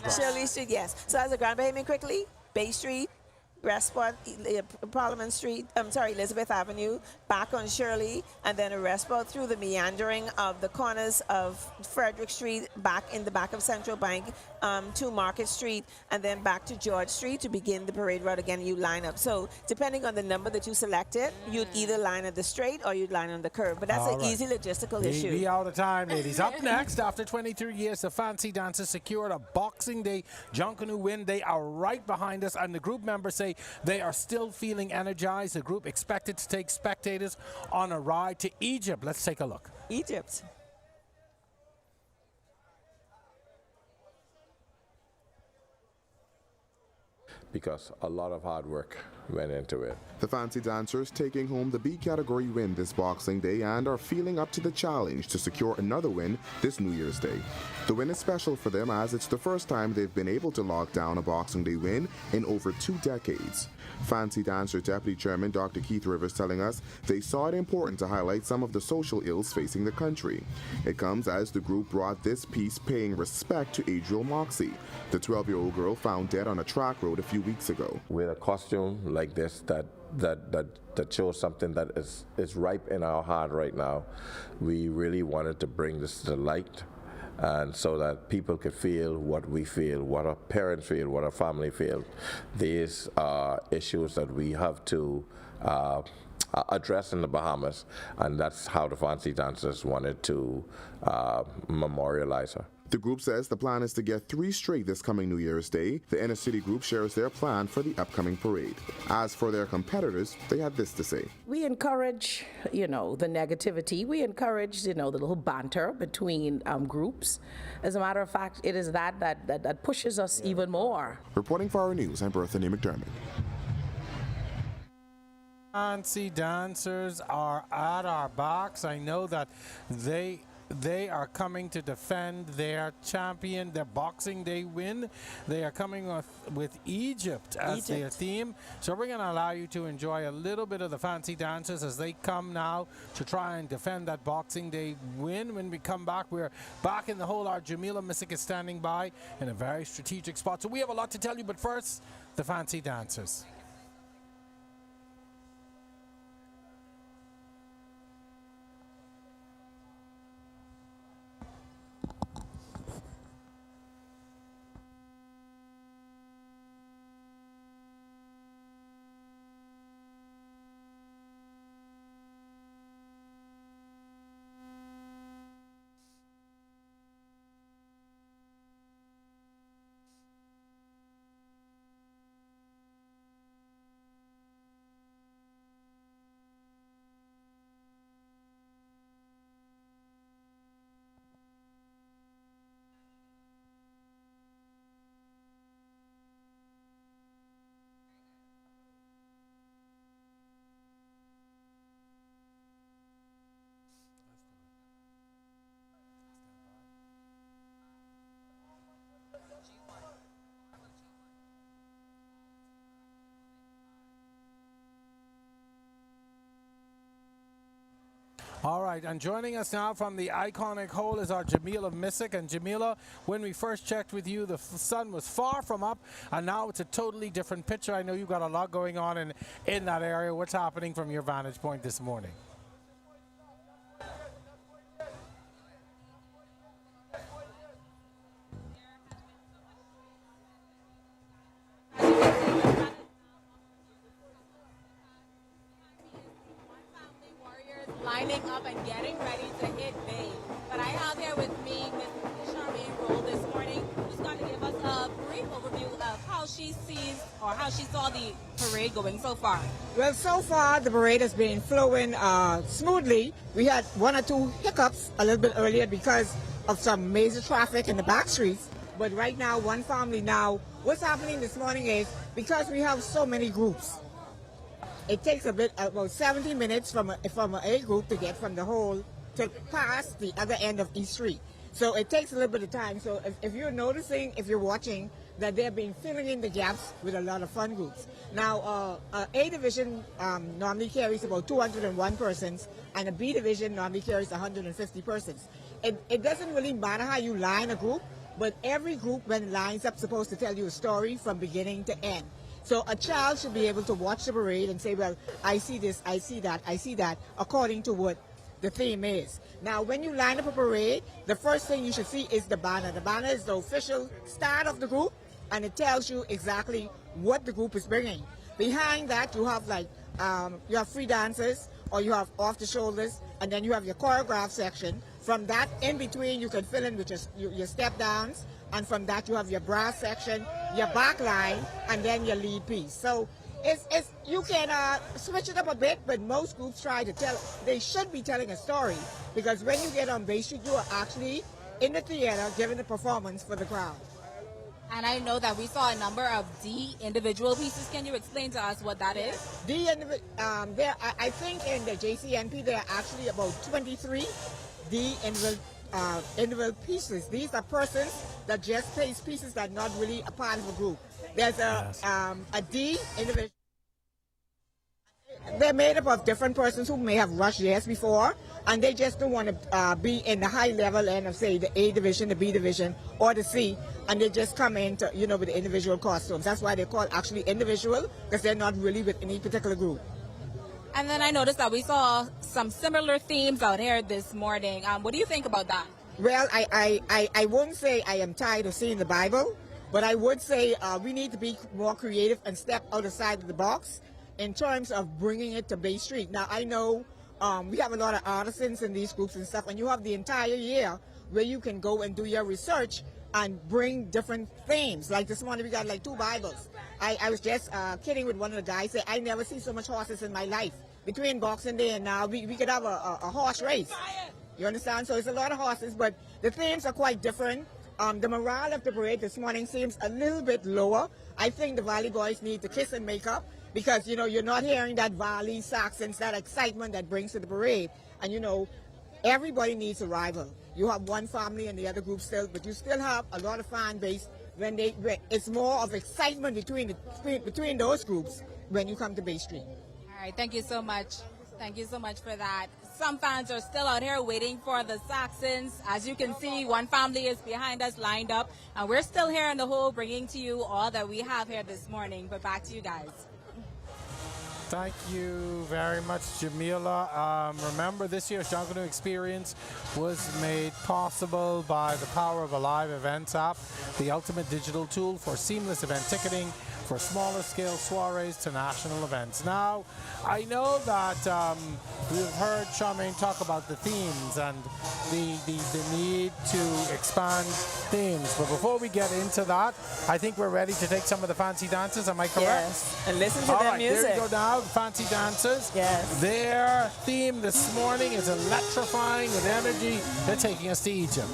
Shirley Street, yes. So as a Grand Bahamian, quickly, Bay Street, rest spot, Parliament Street, Elizabeth Avenue, back on Shirley, and then a rest spot through the meandering of the corners of Frederick Street, back in the back of Central Bank, to Market Street, and then back to George Street to begin the parade route again. You line up. So depending on the number that you selected, you'd either line at the straight or you'd line on the curve. But that's an easy logistical issue. We out of time, ladies. Up next, after 23 years, the Fancy Dancers secured a Boxing Day Junkanoo win. They are right behind us, and the group members say they are still feeling energized. The group expected to take spectators on a ride to Egypt. Let's take a look. Egypt. Because a lot of hard work went into it. The Fancy Dancers taking home the B category win this Boxing Day and are feeling up to the challenge to secure another win this New Year's Day. The win is special for them as it's the first time they've been able to lock down a Boxing Day win in over 2 decades. Fancy Dancer Deputy Chairman Dr. Keith Rivers telling us they saw it important to highlight some of the social ills facing the country. It comes as the group brought this piece paying respect to Adriel Moxie, the 12-year-old girl found dead on a track road a few weeks ago. With a costume like this that shows something that is ripe in our heart right now, we really wanted to bring this to light, and so that people could feel what we feel, what our parents feel, what our family feel. These are issues that we have to address in the Bahamas, and that's how the Fancy Dancers wanted to memorialize her. The group says the plan is to get 3 straight this coming New Year's Day. The inner city group shares their plan for the upcoming parade. As for their competitors, they had this to say. We encourage, the negativity. We encourage, the little banter between groups. As a matter of fact, it is that pushes us even more. Reporting for Our News, I'm Berthany McDermott. Fancy dancers are at our backs. I know that they are coming to defend their champion, their Boxing Day win. They are coming with Egypt as their theme. So we're going to allow you to enjoy a little bit of the fancy dancers as they come now to try and defend that Boxing Day win. When we come back, we're back in the hole. Our Jamila Missick is standing by in a very strategic spot. So we have a lot to tell you, but first, the fancy dancers. All right, and joining us now from the iconic hole is our Jamila Missick. And Jamila, when we first checked with you, the sun was far from up, and now it's a totally different picture. I know you've got a lot going on in that area. What's happening from your vantage point this morning? Lining up and getting ready to hit Bay. But I have here with me Ms. Charmaine Roll this morning, who's going to give us a brief overview of how she sees or how she saw the parade going so far. Well, so far the parade has been flowing smoothly. We had one or two hiccups a little bit earlier because of some major traffic in the back streets. But right now, one family now, what's happening this morning is because we have so many groups, it takes about 70 minutes from a group to get from the hole to past the other end of East Street. So it takes a little bit of time. So if you're noticing, if you're watching, that they've been filling in the gaps with a lot of fun groups. Now, A division normally carries about 201 persons, and a B division normally carries 150 persons. It doesn't really matter how you line a group, but every group, when it lines up, is supposed to tell you a story from beginning to end. So a child should be able to watch the parade and say, well, I see this, I see that, according to what the theme is. Now, when you line up a parade, the first thing you should see is the banner. The banner is the official start of the group, and it tells you exactly what the group is bringing. Behind that, you have you have free dancers, or you have off the shoulders, and then you have your choreographed section. From that, in between, you can fill in with your step downs. And from that you have your brass section, your back line, and then your lead piece. So you can switch it up a bit, but most groups try to they should be telling a story, because when you get on Bay Street, you are actually in the theater giving a performance for the crowd. And I know that we saw a number of D individual pieces. Can you explain to us what that is? I think in the JCNP there are actually about 23 D individual pieces. These are persons that just plays pieces that are not really a part of a group. There's a D individual. They're made up of different persons who may have rushed theirs before, and they just don't want to be in the high level end of, say, the A division, the B division, or the C, and they just come in to, with the individual costumes. That's why they're called actually individual, because they're not really with any particular group. And then I noticed that we saw some similar themes out here this morning. What do you think about that? Well, I wouldn't say I am tired of seeing the Bible, but I would say we need to be more creative and step outside of the box in terms of bringing it to Bay Street. Now, I know we have a lot of artisans in these groups and stuff, and you have the entire year where you can go and do your research and bring different themes. Like this morning, we got like 2 Bibles. I was just kidding with one of the guys, say, I never see so much horses in my life. Between Boxing Day and now, we could have a horse race. You understand? So it's a lot of horses, but the themes are quite different. The morale of the parade this morning seems a little bit lower. I think the Valley Boys need to kiss and make up because, you know, you're not hearing that volley, Saxons, that excitement that brings to the parade. And, you know, everybody needs a rival. You have one family and the other group still, but you still have a lot of fan base when it's more of excitement between those groups when you come to Bay Street. All right, thank you so much. Thank you so much for that. Some fans are still out here waiting for the Saxons. As you can see, one family is behind us lined up, and we're still here in the hole bringing to you all that we have here this morning. But back to you guys. Thank you very much, Jamila. Remember, this year's Junkanoo experience was made possible by the power of Aliv Events app, the ultimate digital tool for seamless event ticketing for smaller scale soirees to national events. Now, I know that we've heard Charmaine talk about the themes and the need to expand themes. But before we get into that, I think we're ready to take some of the fancy dances. Am I correct? Yes, and listen to All their right, music. There you go now, the fancy dancers. Yes. Their theme this morning is electrifying with energy. They're taking us to Egypt.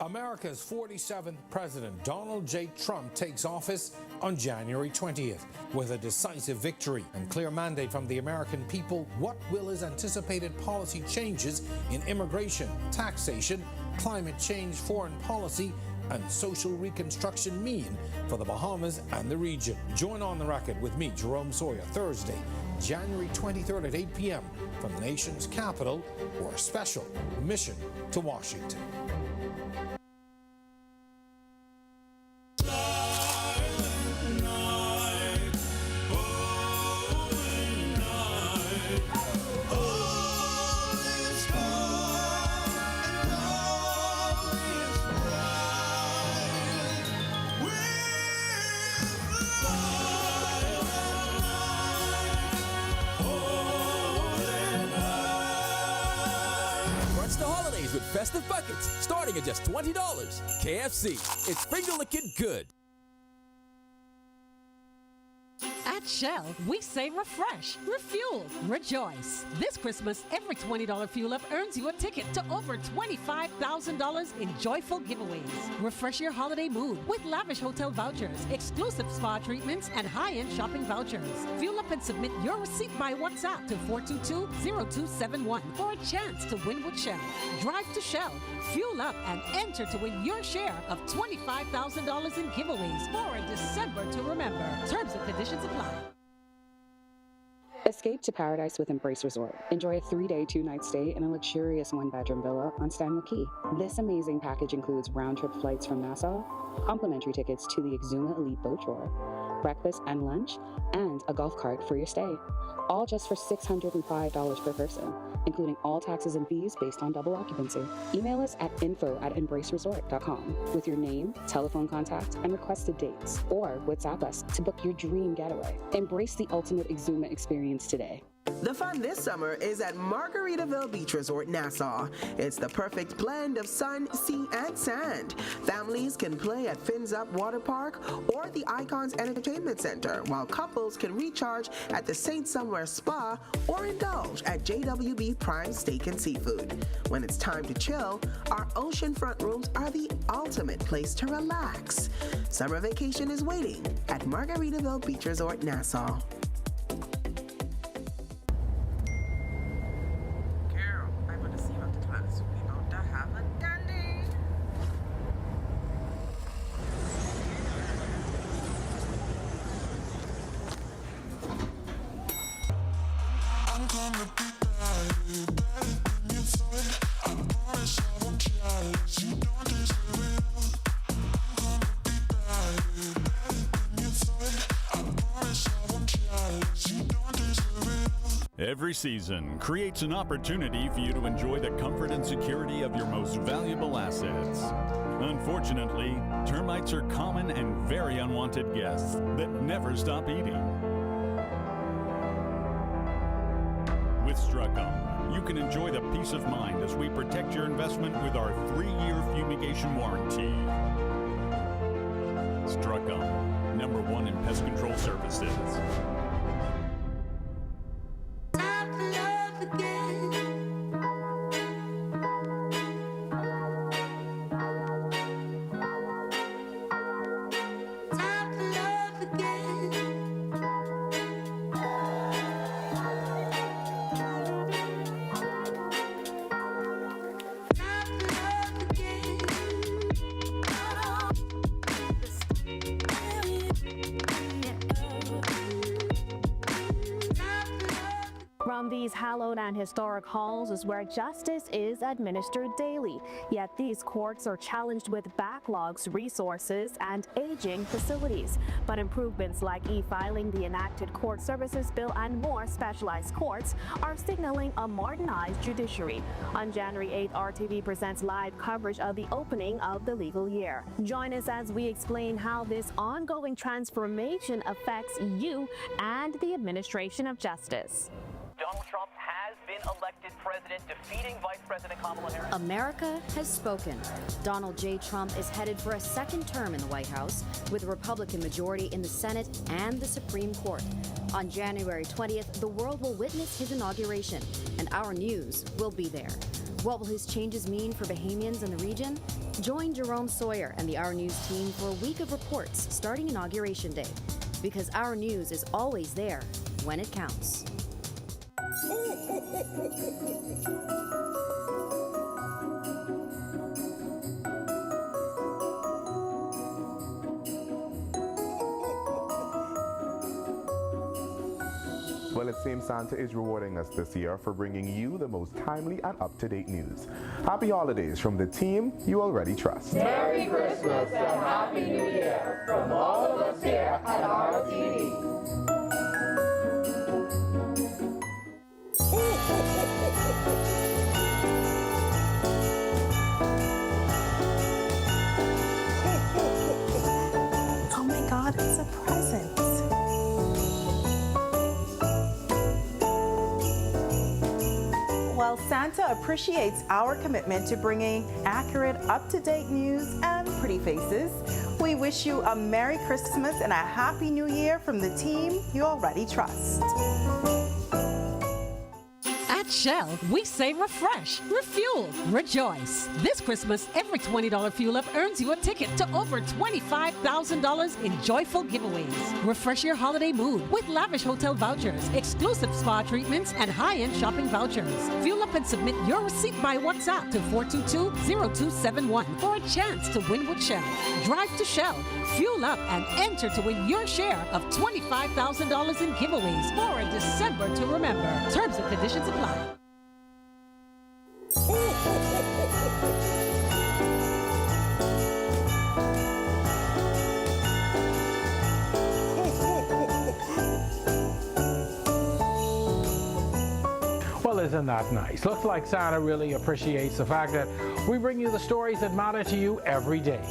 America's 47th President Donald J. Trump takes office on January 20th. With a decisive victory and clear mandate from the American people, what will his anticipated policy changes in immigration, taxation, climate change, foreign policy, and social reconstruction mean for the Bahamas and the region? Join On the Record with me, Jerome Sawyer, Thursday, January 23rd at 8 p.m. from the nation's capital for a special mission to Washington. Oh festive buckets starting at just $20. KFC, it's finger-licking good. At Shell, we say refresh, refuel, rejoice. This Christmas, every $20 fuel up earns you a ticket to over $25,000 in joyful giveaways. Refresh your holiday mood with lavish hotel vouchers, exclusive spa treatments, and high-end shopping vouchers. Fuel up and submit your receipt by WhatsApp to 422-0271 for a chance to win with Shell. Drive to Shell, fuel up, and enter to win your share of $25,000 in giveaways for a December to remember. Terms and conditions apply. Escape to paradise with Embrace Resort. Enjoy a 3-day, 2-night stay in a luxurious 1-bedroom villa on Stanley Key. This amazing package includes round-trip flights from Nassau, complimentary tickets to the Exuma Elite Boat Tour, breakfast and lunch, and a golf cart for your stay. All just for $605 per person, including all taxes and fees based on double occupancy. Email us at info@embraceresort.com with your name, telephone contact, and requested dates, or WhatsApp us to book your dream getaway. Embrace the ultimate Exuma experience today. The fun this summer is at Margaritaville Beach Resort, Nassau. It's the perfect blend of sun, sea, and sand. Families can play at Fins Up Water Park or the Icons Entertainment Center, while couples can recharge at the St. Somewhere Spa or indulge at JWB Prime Steak and Seafood. When it's time to chill, our oceanfront rooms are the ultimate place to relax. Summer vacation is waiting at Margaritaville Beach Resort, Nassau. Every season creates an opportunity for you to enjoy the comfort and security of your most valuable assets. Unfortunately, termites are common and very unwanted guests that never stop eating. With Struckum, you can enjoy the peace of mind as we protect your investment with our 3-year fumigation warranty. Struckum, #1 in pest control services. From these hallowed and historic halls is where justice is administered daily. Yet these courts are challenged with backlogs, resources, and aging facilities. But improvements like e-filing, the enacted court services bill, and more specialized courts are signaling a modernized judiciary. On January 8th, RTV presents live coverage of the opening of the legal year. Join us as we explain how this ongoing transformation affects you and the administration of justice. Donald Trump has been elected president, defeating Vice President Kamala Harris. America has spoken. Donald J. Trump is headed for a second term in the White House with a Republican majority in the Senate and the Supreme Court. On January 20th, the world will witness his inauguration, and our news will be there. What will his changes mean for Bahamians in the region? Join Jerome Sawyer and the Our News team for a week of reports starting Inauguration Day, because Our News is always there when it counts. Well, it seems Santa is rewarding us this year for bringing you the most timely and up-to-date news. Happy holidays from the team you already trust. Merry Christmas and Happy New Year from all of us here at RTV. Oh my God, it's a present. Well, Santa appreciates our commitment to bringing accurate, up-to-date news and pretty faces. We wish you a Merry Christmas and a Happy New Year from the team you already trust. At Shell, we say refresh, refuel, rejoice. This Christmas, every $20 fuel up earns you a ticket to over $25,000 in joyful giveaways. Refresh your holiday mood with lavish hotel vouchers, exclusive spa treatments, and high-end shopping vouchers. Fuel up and submit your receipt by WhatsApp to 422-0271 for a chance to win with Shell. Drive to Shell, fuel up, and enter to win your share of $25,000 in giveaways for a December to remember. Terms and conditions apply. Well, isn't that nice? Looks like Santa really appreciates the fact that we bring you the stories that matter to you every day.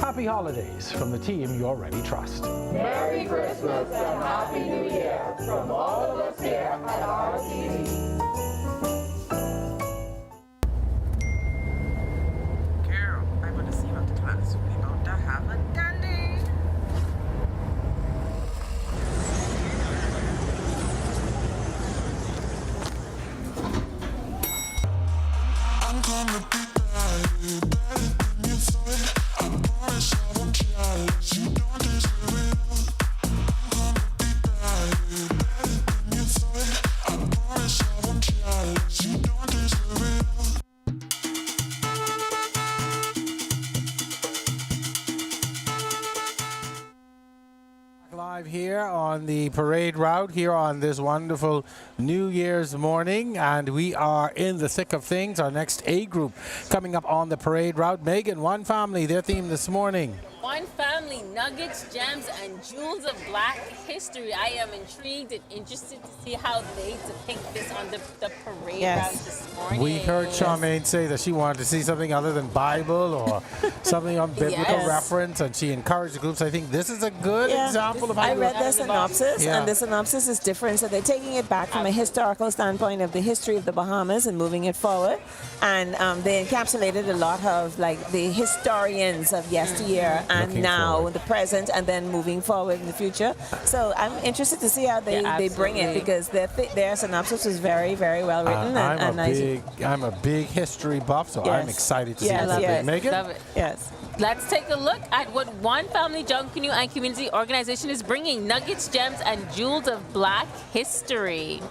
Happy holidays from the team you already trust. Merry Christmas and Happy New Year from all of us here at RTV. Girl, I want to see what the class will be about to have a dandy. I'm gonna be better, better than you thought. I promise I won't challenge you, don't deserve it. I'm gonna be better, better than you thought. I promise I won't challenge you, don't deserve it. Live here on the parade route here on this wonderful New Year's morning, and we are in the thick of things. Our next A group coming up on the parade route. Megan, One Family, their theme this morning. One Family, nuggets, gems, and jewels of Black history. I am intrigued and interested to see how they depict this on the parade route this morning. We heard Charmaine say that she wanted to see something other than Bible or something on biblical reference, and she encouraged the groups. I think this is a good example of how I read the synopsis, and the synopsis is different. So they're taking it back from a historical standpoint of the history of the Bahamas and moving it forward. And they encapsulated a lot of like the historians of yesteryear and Looking now forward. the present, and then moving forward in the future. So I'm interested to see how they bring it, because their synopsis is very, very well written and nice. I'm a big history buff, so I'm excited to see what yes. Megan? Love it. Yes. Let's take a look at what One Family Junkanoo and Community Organization is bringing. Nuggets, gems, and jewels of Black history.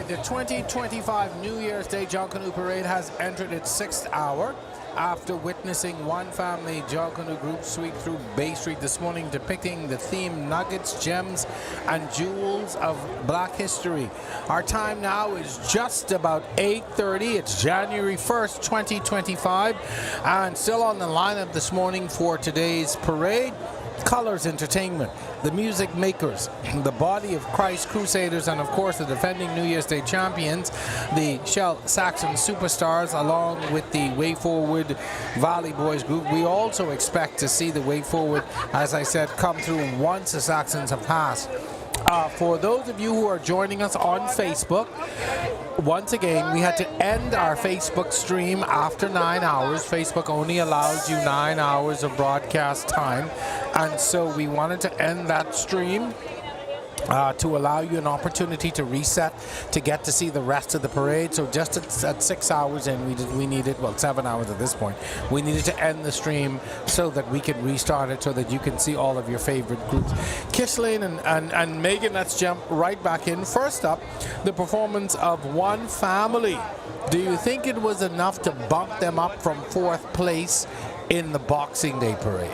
The 2025 New Year's Day Junkanoo Parade has entered its 6th hour after witnessing one family Junkanoo group sweep through Bay Street this morning depicting the theme Nuggets, Gems, and Jewels of Black History. Our time now is just about 8:30. It's January 1st, 2025, and still on the lineup this morning for today's parade, Colors Entertainment, the Music Makers, the Body of Christ Crusaders, and of course the defending New Year's Day champions, the Shell Saxon Superstars, along with the Way Forward Valley Boys group. We also expect to see the Way Forward, as I said, come through once the Saxons have passed. For those of you who are joining us on Facebook, once again, we had to end our Facebook stream after 9 hours. Facebook only allows you 9 hours of broadcast time, and so we wanted to end that stream to allow you an opportunity to reset, to get to see the rest of the parade. So just at 6 hours in, we needed, well, 7 hours at this point, we needed to end the stream so that we could restart it so that you can see all of your favorite groups. Kishlane and Megan, let's jump right back in. First up, the performance of One Family. Do you think it was enough to bump them up from 4th place in the Boxing Day parade?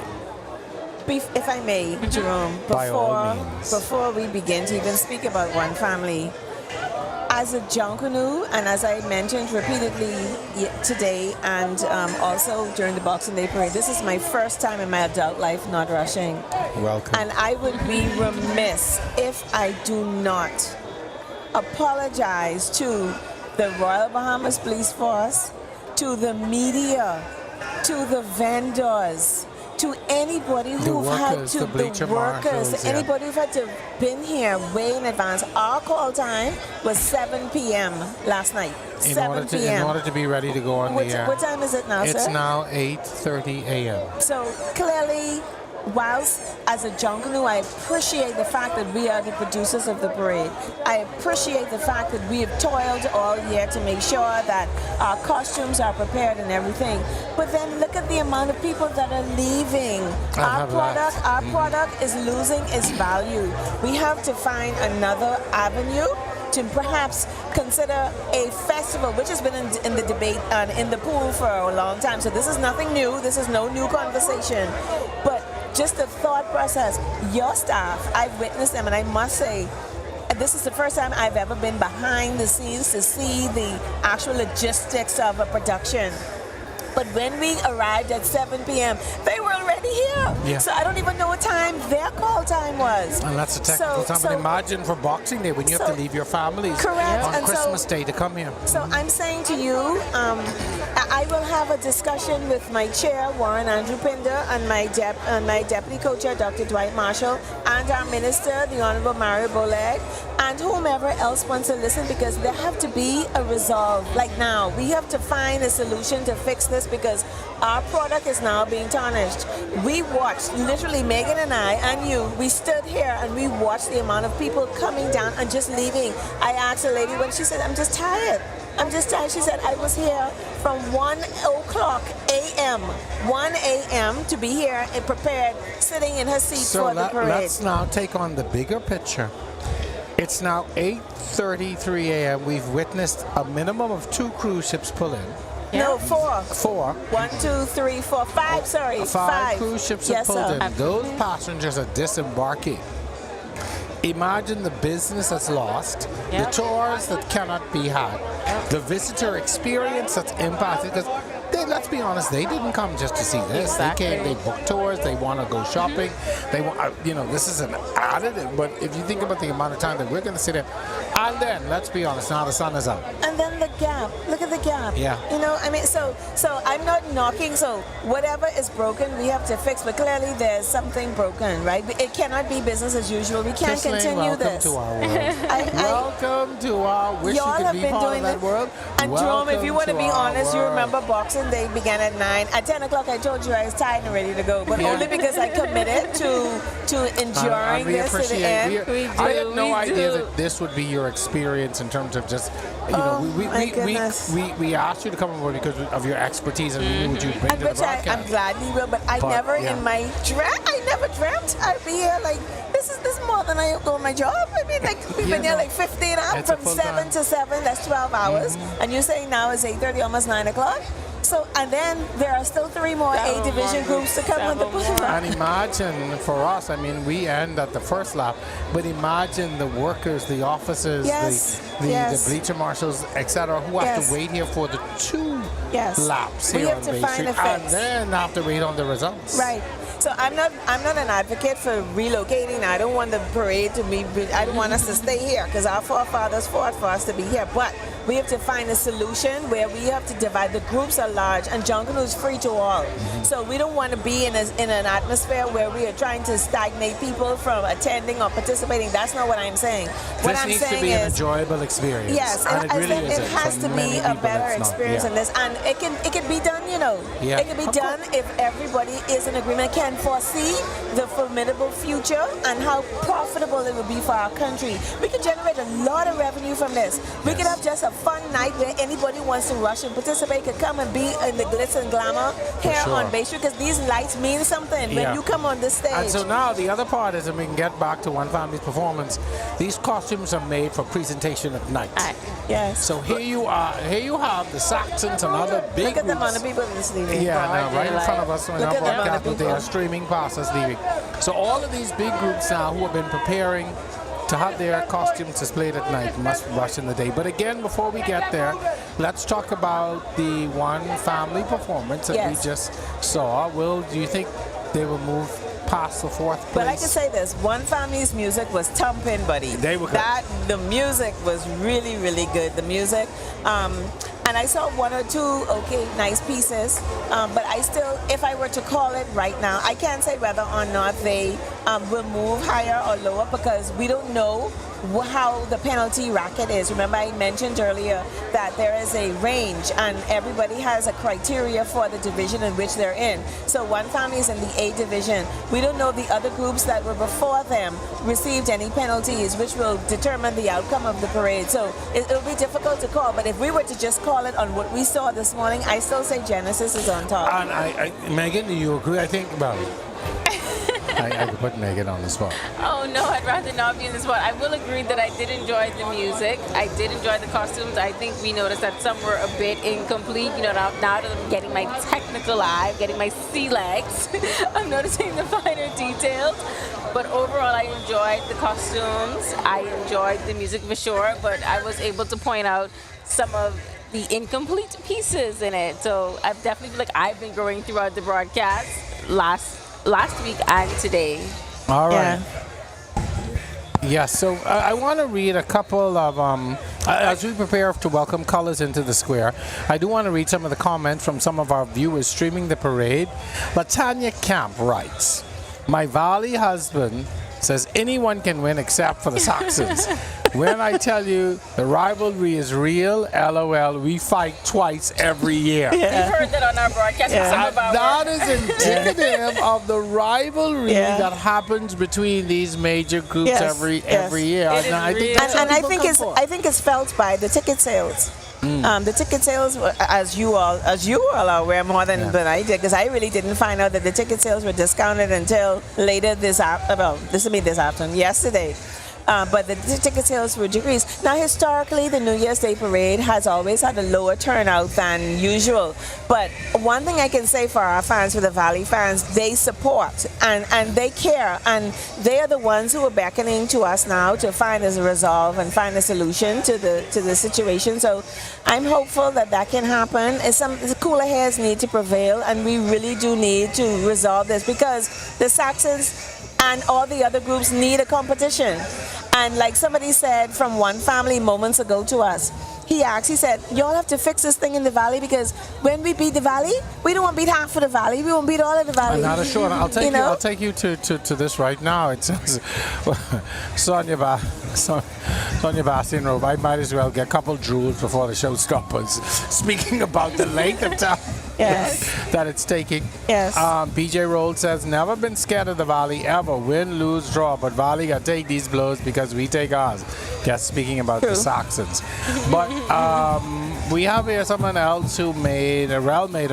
If I may, Jerome, before we begin to even speak about One Family, as a Junkanoo, and as I mentioned repeatedly today and also during the Boxing Day parade, this is my first time in my adult life not rushing. Welcome. And I would be remiss if I do not apologize to the Royal Bahamas Police Force, to the media, to the vendors, to anybody who've had workers, to, the bleacher workers, marshals, yeah. anybody who've had to been here way in advance. Our call time was 7 p.m. last night. In 7 p.m. order to be ready to go on the air. What time is it now, It's sir? now 8:30 a.m. So clearly, whilst as a Junkanoo, I appreciate the fact that we are the producers of the parade. I appreciate the fact that we have toiled all year to make sure that our costumes are prepared and everything. But then look at the amount of people that are leaving. Our product is losing its value. We have to find another avenue to perhaps consider a festival, which has been in the debate and in the pool for a long time. So this is nothing new. This is no new conversation. But just the thought process, your staff, I've witnessed them, and I must say, this is the first time I've ever been behind the scenes to see the actual logistics of a production. But when we arrived at 7 p.m., they were already here. Yeah. So I don't even know what time their call time was. And that's a technical time. But imagine for Boxing Day when you have to leave your families on Christmas Day to come here. So I'm saying to you, I will have a discussion with my chair, Warren Andrew Pinder, and my deputy co-chair, Dr. Dwight Marshall, and our minister, the Honorable Mario Boleg, and whomever else wants to listen, because there have to be a resolve. Like now, we have to find a solution to fix this because our product is now being tarnished. We watched, literally Megan and I and you, we stood here and we watched the amount of people coming down and just leaving. I asked a lady when she said, I'm just tired. I'm just tired. She said, I was here from 1 o'clock a.m. 1 a.m. to be here and prepared, sitting in her seat for the parade. Let's now take on the bigger picture. It's now 8:33 a.m. We've witnessed a minimum of 2 cruise ships pull in. No, 4. 4. 1, 2, 3, 4, 5. Sorry, 5 cruise ships have pulled sir. in. Those passengers are disembarking. Imagine the business that's lost, the tours that cannot be had, the visitor experience that's impacted. Because let's be honest, they didn't come just to see this. Exactly. They came, they booked tours, they want to go shopping. They want, this is an additive. But if you think about the amount of time that we're going to sit there, and then let's be honest, now the sun is up. And then the gap. Look at the gap. Yeah. So I'm not knocking. So whatever is broken, we have to fix. But clearly, there's something broken, right? It cannot be business as usual. We can't continue this. Welcome to our world. Welcome to our wish you could be part of that world. And Jerome, if you want to be honest, you remember Boxing Day began at 9. At 10 o'clock, I told you I was tired and ready to go. But only because I committed to enduring this to the end. I had no idea that this would be your experience in terms of just, we asked you to come on board because of your expertise and who would you bring to the broadcast. I'm glad we will, but I never dreamt I'd be here. Like, this is more than I go on my job. I mean, like, we've been here like 15 hours, from 7 to 7, that's 12 hours. And you're saying now it's 8:30, almost 9 o'clock? So, and then there are still 3 more A division groups to come with the push. And imagine for us, I mean, we end at the first lap, but imagine the workers, the officers, the bleacher marshals, etc., who have to wait here for the 2 laps here on Bay Street, and then have to wait on the results. Right. So I'm not an advocate for relocating. I don't want the parade to be. I don't want us to stay here because our forefathers fought for us to be here. But we have to find a solution where we have to divide. The groups are large, and Junkanoo is free to all. So we don't want to be in an atmosphere where we are trying to stagnate people from attending or participating. That's not what I'm saying. What I'm needs saying to be an enjoyable experience. Yes, and it has to be a better experience than this, and it can be done. It can be done if everybody is in agreement. Can foresee the formidable future and how profitable it would be for our country. We could generate a lot of revenue from this. We could have just a fun night where anybody wants to rush and participate could come and be in the glitz and glamour here on Bay Street, because these lights mean something when you come on this stage. And so now the other part is, and we can get back to One Family's performance, these costumes are made for presentation at night. Yes. So here you have the Saxons and other big Look at the amount of groups. people that's leaving. Yeah, now right in front of us on our broadcast, but they are streaming past us leaving. So all of these big groups now who have been preparing to have their costumes displayed at night must rush in the day. But again, before we get there, let's talk about the One Family performance that we just saw. Do you think they will move past the 4th place? But I can say this, One Family's music was thumping, buddy. They were good. The music was really, really good, the music. And I saw one or two, nice pieces. But I still, if I were to call it right now, I can't say whether or not they will move higher or lower because we don't know how the penalty racket is. Remember I mentioned earlier that there is a range and everybody has a criteria for the division in which they're in. So one family is in the A division. We don't know the other groups that were before them received any penalties, which will determine the outcome of the parade. So it'll be difficult to call, but if we were to just call it on what we saw this morning, I still say Genesis is on top. And Megan, do you agree? I think, well, I could put Megan on the spot. Oh no, I'd rather not be in the spot. I will agree that I did enjoy the music. I did enjoy the costumes. I think we noticed that some were a bit incomplete. You know, now that I'm getting my technical eye, getting my sea legs, I'm noticing the finer details. But overall, I enjoyed the costumes. I enjoyed the music for sure, but I was able to point out some of the incomplete pieces in it. So I've definitely feel like I've been growing throughout the broadcast last week and today. All right. Yeah, so I want to read a couple of, as we prepare to welcome colors into the square, I do want to read some of the comments from some of our viewers streaming the parade. Latanya Camp writes, "My Valley husband says anyone can win except for the Saxons. When I tell you the rivalry is real, LOL, we fight twice every year." We've heard that on our broadcast. That is indicative of the rivalry that happens between these major groups every year. And I think it's felt by the ticket sales. The ticket sales, as you all are aware more than I did, because I really didn't find out that the ticket sales were discounted until later this afternoon, yesterday. But the ticket sales were decreased. Now, historically, the New Year's Day parade has always had a lower turnout than usual. But one thing I can say for our fans, for the Valley fans, they support and they care. And they are the ones who are beckoning to us now to find a resolve and find a solution to the situation. So I'm hopeful that can happen. The cooler heads need to prevail, and we really do need to resolve this because the Saxons and all the other groups need a competition. And like somebody said from one family moments ago to us, he said, y'all have to fix this thing in the Valley because when we beat the Valley, we don't want to beat half of the Valley, we won't beat all of the Valley. Not sure. I'll take you to this right now. It says, Sonia Bastian Robe, I might as well get a couple drools before the show stoppers. Speaking about the length of time. That it's taking. BJ Roll says, never been scared of the Valley ever. Win, lose, draw. But Valley got to take these blows because we take ours. Guess speaking about the Saxons. But we have here someone else who made a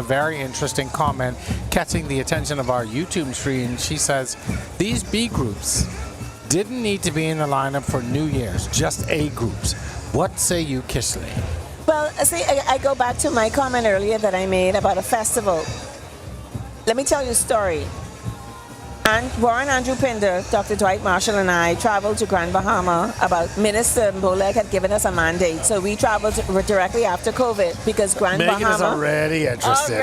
very interesting comment catching the attention of our YouTube stream. She says, these B groups didn't need to be in the lineup for New Year's, just A groups. What say you, Kishley? Well, see, I go back to my comment earlier that I made about a festival. Let me tell you a story. And Warren Andrew Pinder, Dr. Dwight Marshall, and I traveled to Grand Bahama. Minister Mbolek had given us a mandate, so we traveled directly after COVID because Grand Bahama. Megan is already interested.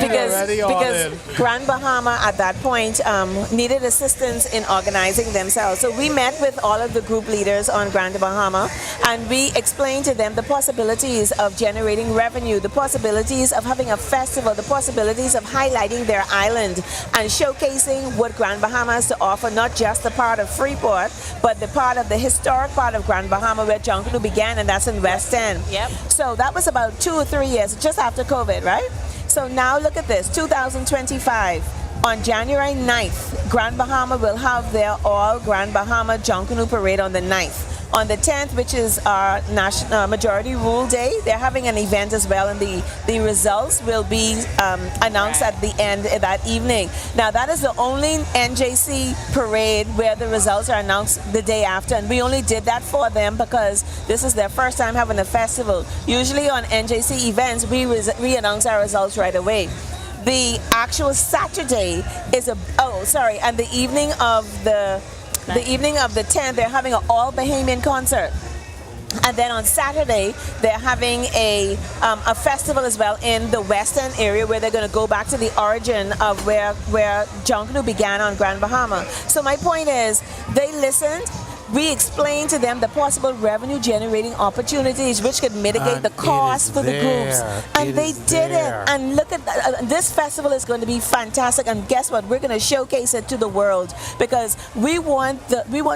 Because Grand Bahama at that point needed assistance in organizing themselves. So we met with all of the group leaders on Grand Bahama, and we explained to them the possibilities of generating revenue, the possibilities of having a festival, the possibilities of highlighting their island and showcasing what Grand Bahama has to offer, not just the part of Freeport, but the part of the historic part of Grand Bahama where Junkanoo began, and that's in West End. So that was about 2 or 3 years, just after COVID, right? So now look at this, 2025. On January 9th, Grand Bahama will have their all Grand Bahama Junkanoo parade on the 9th. On the 10th, which is our national Majority Rule Day, they're having an event as well, and the results will be announced at the end of that evening. Now, that is the only NJC parade where the results are announced the day after, and we only did that for them because this is their first time having a festival. Usually on NJC events, we announce our results right away. The actual Saturday is and the evening of the 10th, they're having an all Bahamian concert. And then on Saturday, they're having a festival as well in the Western area where they're going to go back to the origin of where Junkanoo began on Grand Bahama. So my point is, they listened. we explained to them the possible revenue generating opportunities which could mitigate the cost for the groups. And they did it. And look at that. This festival is going to be fantastic. And guess what? We're going to showcase it to the world because we want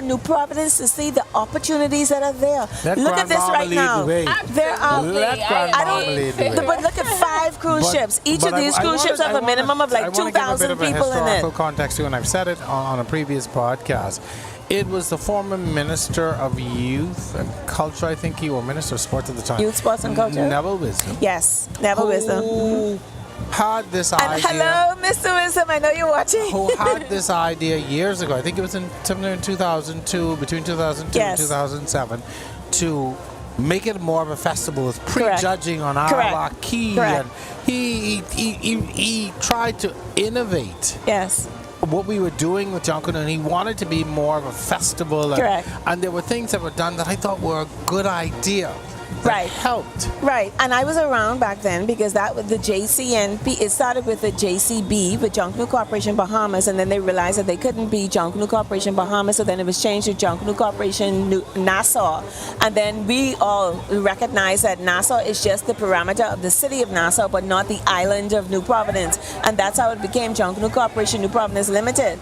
New Providence to see the opportunities that are there. Look at this right now. There are, but look at 5 cruise ships. Each of these cruise ships have a minimum of like 2,000 people in it. Historical context too, and I've said it on a previous podcast. It was the former Minister of Youth and Culture, I think or Minister of Sports at the time. Youth, Sports and Culture? Neville Wisdom. Yes, Neville Wisdom. Who had this idea. Hello, Mr. Wisdom, I know you're watching. Who had this idea years ago, I think it was in 2002, between 2002 and 2007, to make it more of a festival with pre-judging on our key. And he tried to innovate. Yes. What we were doing with Junkanoo, and he wanted to be more of a festival. And there were things that were done that I thought were a good idea. That helped. Right, and I was around back then because that was the JCNP. It started with the JCB, with Junkanoo Corporation Bahamas, and then they realized that they couldn't be Junkanoo Corporation Bahamas, so then it was changed to Junkanoo Corporation Nassau. And then we all recognized that Nassau is just the parameter of the city of Nassau, but not the island of New Providence. And that's how it became Junkanoo Corporation New Providence Limited.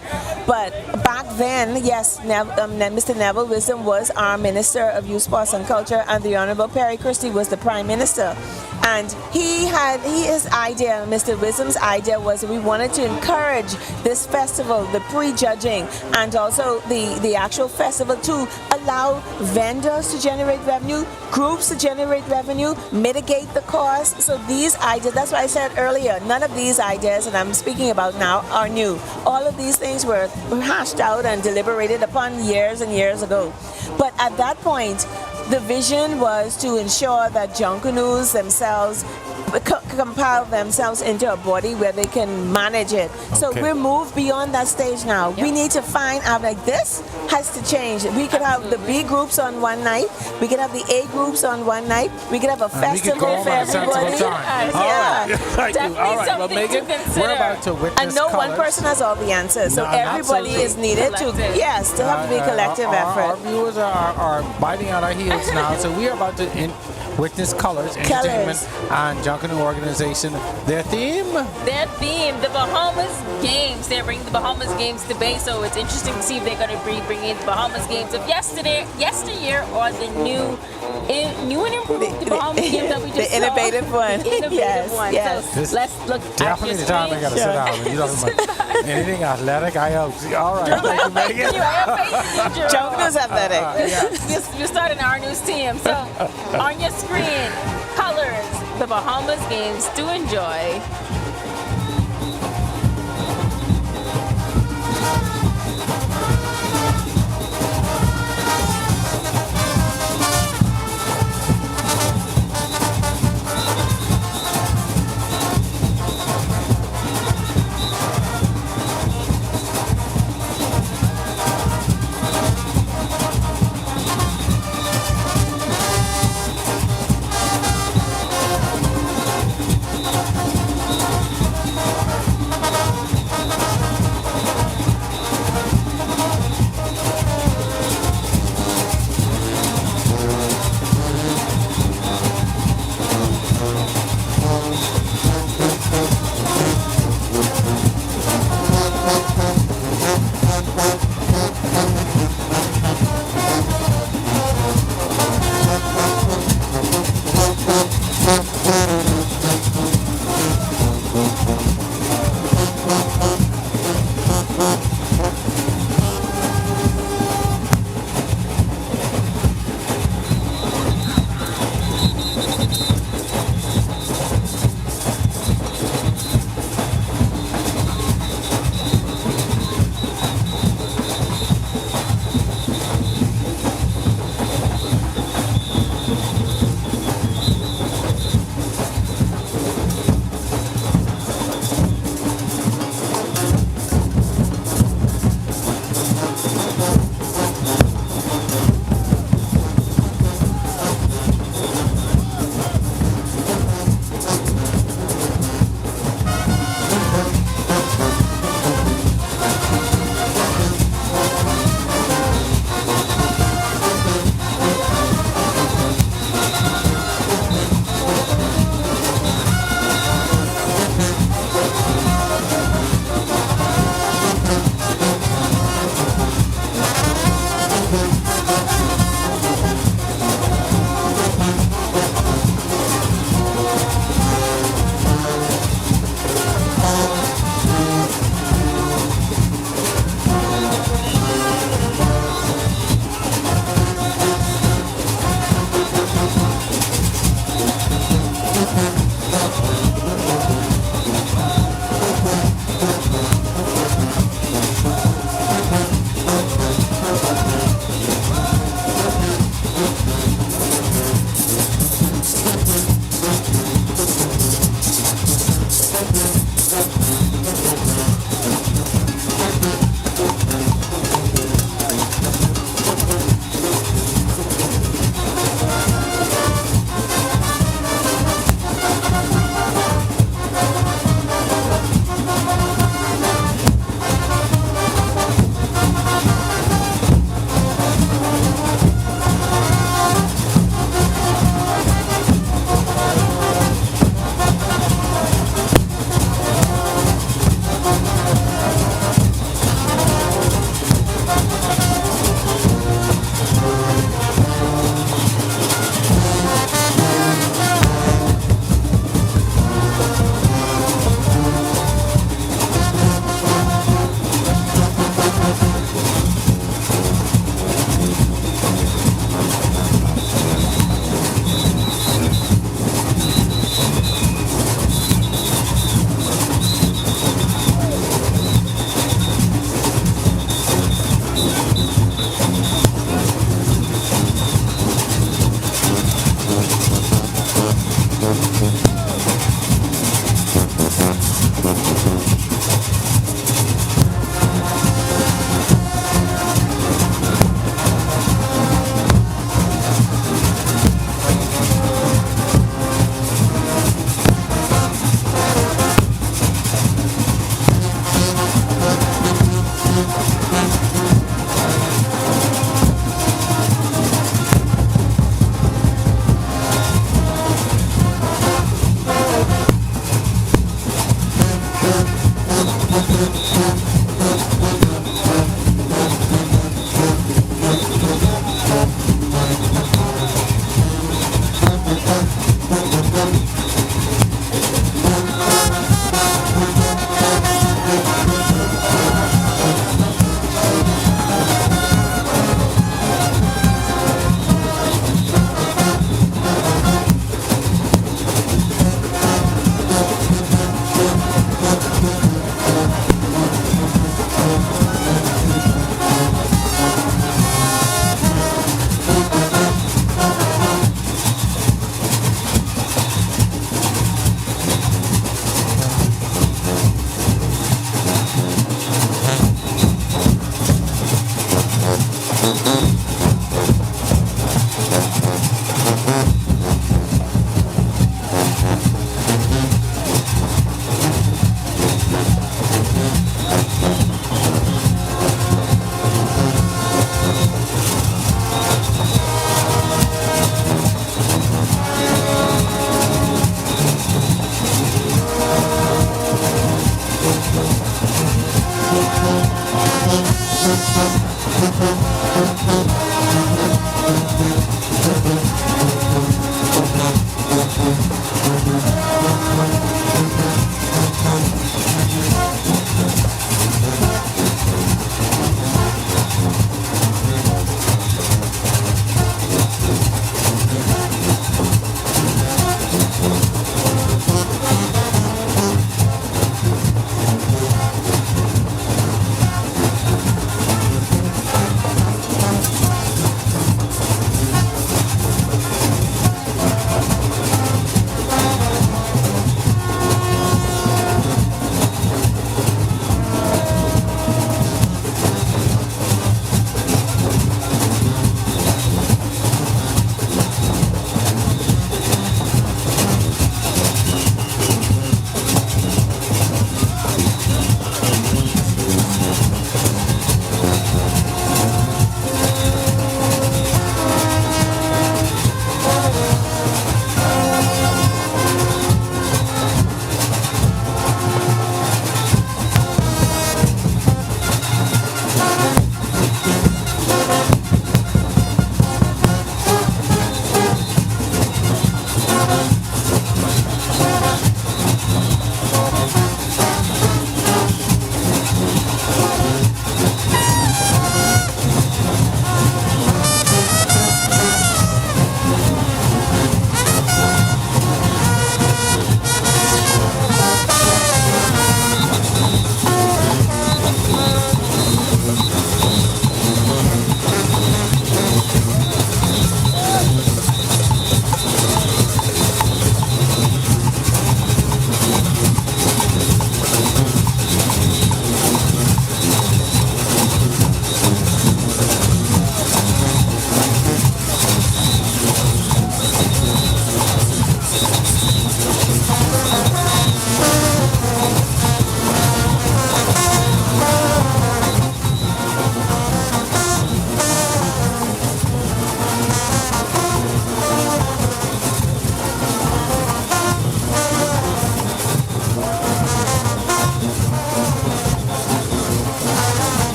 But back then, yes, Mr. Neville Wisdom was our Minister of Youth, Sports and Culture, and the Honorable Perry Christie was the Prime Minister. And his idea, Mr. Wisdom's idea, was that we wanted to encourage this festival, the pre-judging, and also the actual festival to allow vendors to generate revenue, groups to generate revenue, mitigate the cost. So these ideas, that's why I said earlier, none of these ideas that I'm speaking about now are new. All of these things were hashed out and deliberated upon years and years ago. But at that point, the vision was to ensure that Junkanoos themselves compile themselves into a body where they can manage it. So we're moved beyond that stage now. We need to find out, like, this has to change. We could have the B groups on one night. We could have the A groups on one night. We could have a festival for everybody. All right, well, Megan, we're about to witness and no one person has all the answers. So everybody is needed to have to be a collective effort. Our viewers are biting out our heels now, so we are about to witness Colors, Entertainment, and Junkanoo Organization. Their theme? The Bahamas Games. They're bringing the Bahamas Games to Bay, so it's interesting to see if they're going to be bringing the Bahamas Games of yesteryear or the new and improved Bahamas Games that we just the innovative one. The innovative one. Yes. So let's look definitely the time I got to sit down. You don't anything athletic, I hope. All right, thank you, Megan. Junkanoo's athletic. We're starting our news team. So on your screen, Colors, the Bahamas Games to enjoy.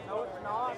No, it's not.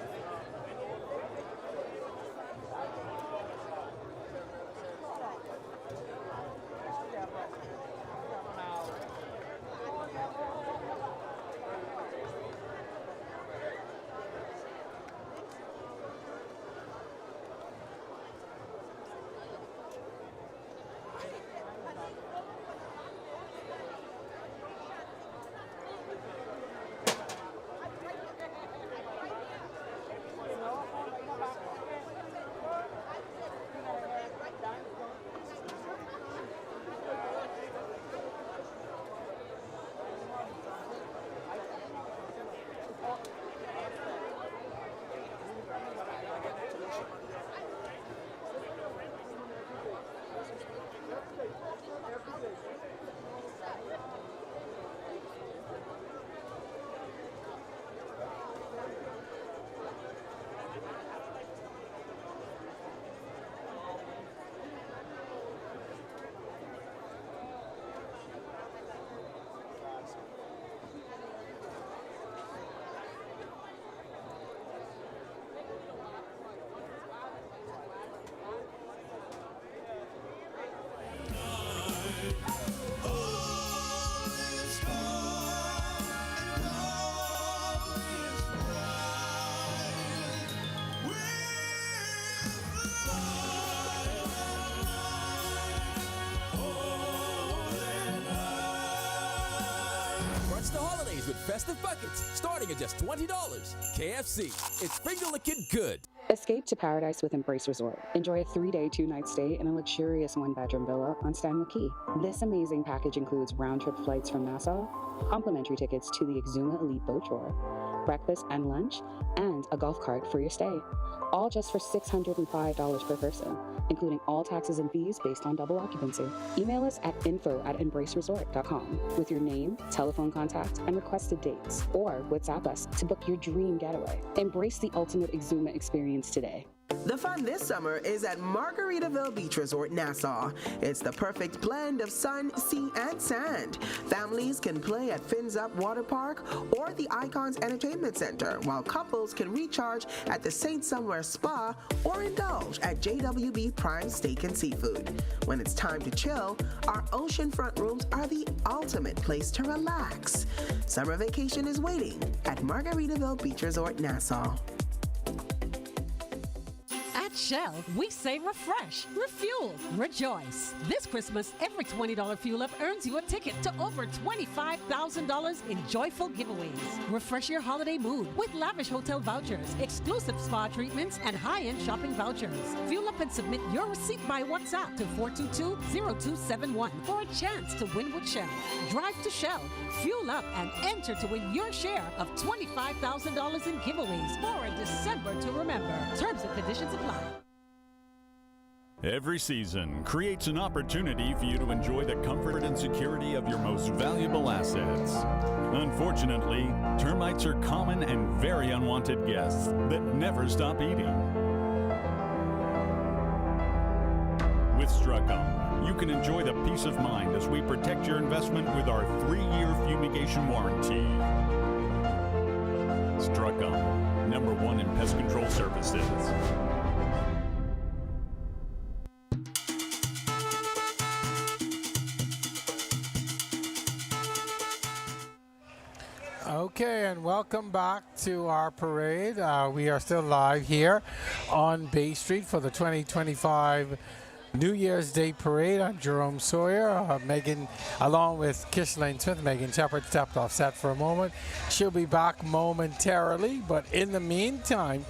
Crunch the holidays with festive buckets starting at just $20. KFC, it's finger-licking good. Escape to paradise with Embrace Resort. Enjoy a 3-day, 2-night stay in a luxurious 1-bedroom villa on Stanley Key. This amazing package includes round-trip flights from Nassau, complimentary tickets to the Exuma Elite Boat Tour, breakfast and lunch, and a golf cart for your stay. All just for $605 per person, including all taxes and fees based on double occupancy. Email us at info@embraceresort.com with your name, telephone contact, and requested dates, or WhatsApp us to book your dream getaway. Embrace the ultimate Exuma experience today. The fun this summer is at Margaritaville Beach Resort, Nassau. It's the perfect blend of sun, sea, and sand. Families can play at Fins Up Water Park or the Icons Entertainment Center, while couples can recharge at the St. Somewhere Spa or indulge at JWB Prime Steak and Seafood. When it's time to chill, our oceanfront rooms are the ultimate place to relax. Summer vacation is waiting at Margaritaville Beach Resort, Nassau. At Shell, we say refresh, refuel, rejoice. This Christmas, every $20 fuel up earns you a ticket to over $25,000 in joyful giveaways. Refresh your holiday mood with lavish hotel vouchers, exclusive spa treatments, and high-end shopping vouchers. Fuel up and submit your receipt by WhatsApp to 422-0271 for a chance to win with Shell. Drive to Shell, fuel up, and enter to win your share of $25,000 in giveaways for a December to remember. Terms and conditions apply. Every season creates an opportunity for you to enjoy the comfort and security of your most valuable assets. Unfortunately, termites are common and very unwanted guests that never stop eating. With Struckham, you can enjoy the peace of mind as we protect your investment with our 3-year fumigation warranty. Struckham, #1 in pest control services. Okay, and welcome back to our parade. We are still live here on Bay Street for the 2025 New Year's Day Parade. I'm Jerome Sawyer. Megan, along with Kishlane Smith. Megan Shepard stepped off set for a moment. She'll be back momentarily, but in the meantime,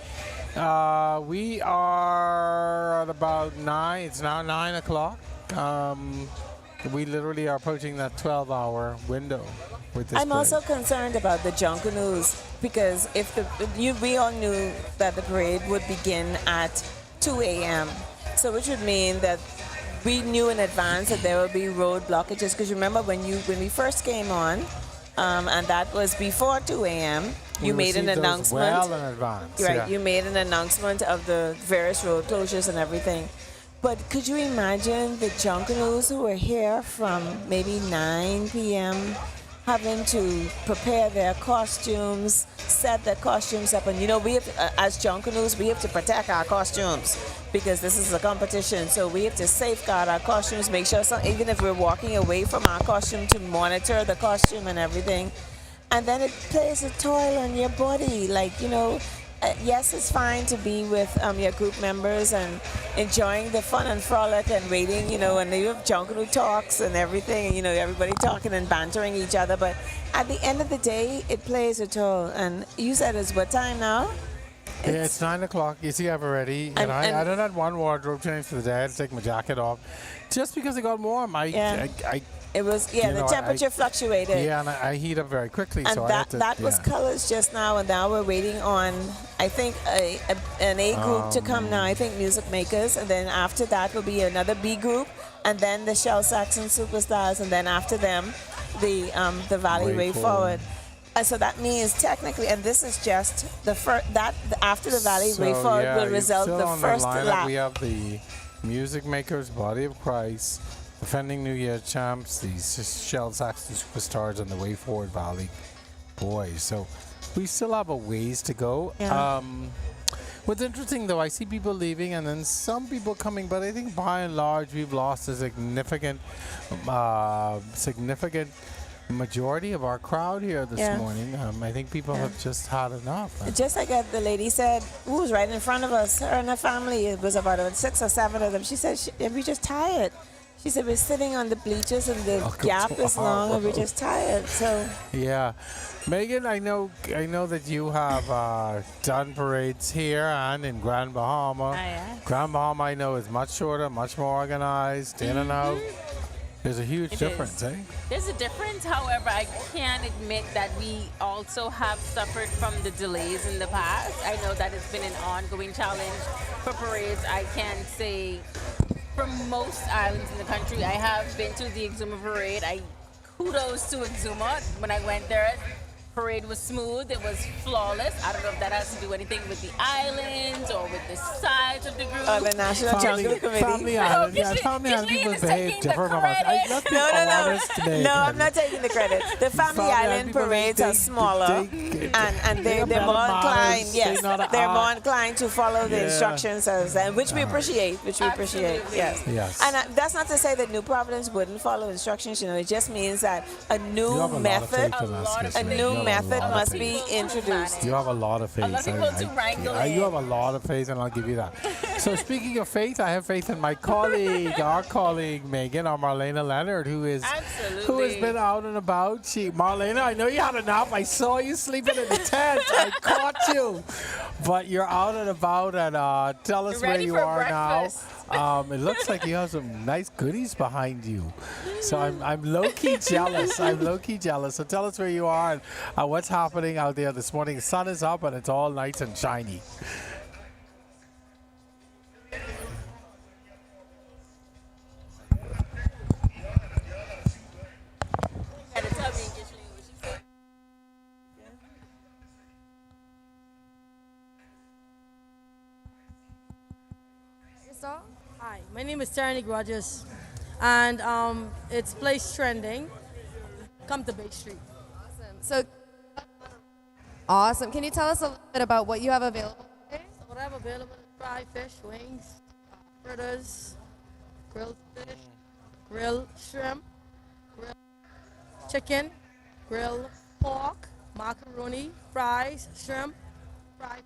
we are at about 9. It's now 9 o'clock. We literally are approaching that 12-hour window with this I'm parade. also concerned about the Junkanoos because if we all knew that the parade would begin at 2 a.m. So which would mean that we knew in advance that there would be road blockages. Because remember when we first came on, and that was before 2 a.m. You made an announcement. Well in advance. Right, Yeah. you made an announcement of the various road closures and everything. But could you imagine the Junkanoos who were here from maybe 9 p.m. having to prepare their costumes, set their costumes up, and we have, as Junkanoos, we have to protect our costumes because this is a competition. So we have to safeguard our costumes, make sure, even if we're walking away from our costume, to monitor the costume and everything. And then it plays a toll on your body, yes, it's fine to be with your group members and enjoying the fun and frolic and waiting, and you have Junkanoo talks and everything, and, everybody talking and bantering each other. But at the end of the day, it plays a toll. And you said it's what time now? It's 9 o'clock. You see, I've already. And I done had one wardrobe change for the day. I had to take my jacket off just because it got warm. It was, the temperature fluctuated. Yeah, and I heat up very quickly. And so that was colors just now, and now we're waiting on, I think, an A group to come now. I think music makers, and then after that will be another B group, and then the Shell Saxon Superstars, and then after them, the Valley Way Forward. So that means technically, and this is just the first, that after the Valley Way Forward will result the first lap. We have the music makers, Body of Christ, defending New Year champs, these Shell Saxon Superstars, and the Way Forward Valley boys. So we still have a ways to go. Yeah. What's interesting, though, I see people leaving and then some people coming, but I think by and large we've lost a significant majority of our crowd here this morning. I think people have just had enough. Just like the lady said, who was right in front of us, her and her family, it was about 6 or 7 of them. She said, we're just tired. She said, we're sitting on the bleachers and the gap is long and we're just tired. So yeah. Megan, I know that you have done parades here and in Grand Bahama. Grand Bahama, I know, is much shorter, much more organized, in and out. There's a huge difference, eh? There's a difference. However, I can admit that we also have suffered from the delays in the past. I know that it's been an ongoing challenge for parades. I can say from most islands in the country, I have been to the Exuma parade. Kudos to Exuma. When I went there, parade was smooth. It was flawless. I don't know if that has to do anything with the islands or with the size of the group. The National Junkanoo Committee. Family Island. Family Island people behave different from us. No, I'm not taking the credit. The Family Island parades are smaller and they're more inclined. Yes, they're more inclined to follow the instructions which we appreciate. Yes. And that's not to say that New Providence wouldn't follow instructions. It just means that a new method must be introduced. You have a lot of faith. You have a lot of faith, and I'll give you that. So speaking of faith, I have faith in my colleague, our colleague Megan, our Marlena Leonard, who has been out and about. Marlena, I know you had enough. I saw you sleeping in the tent. I caught you, but you're out and about, and tell us where you are now. It looks like you have some nice goodies behind you. So I'm low-key jealous. I'm low-key jealous. So tell us where you are and what's happening out there this morning. The sun is up and it's all nice and shiny. Hi, my name is Tarnik Rogers, and it's Place Trending. Come to Bay Street. Awesome. Can you tell us a little bit about what you have available today? What I have available is fried fish, wings, fritters, grilled fish, grilled shrimp, grilled chicken, grilled pork, macaroni, fries, shrimp, fried.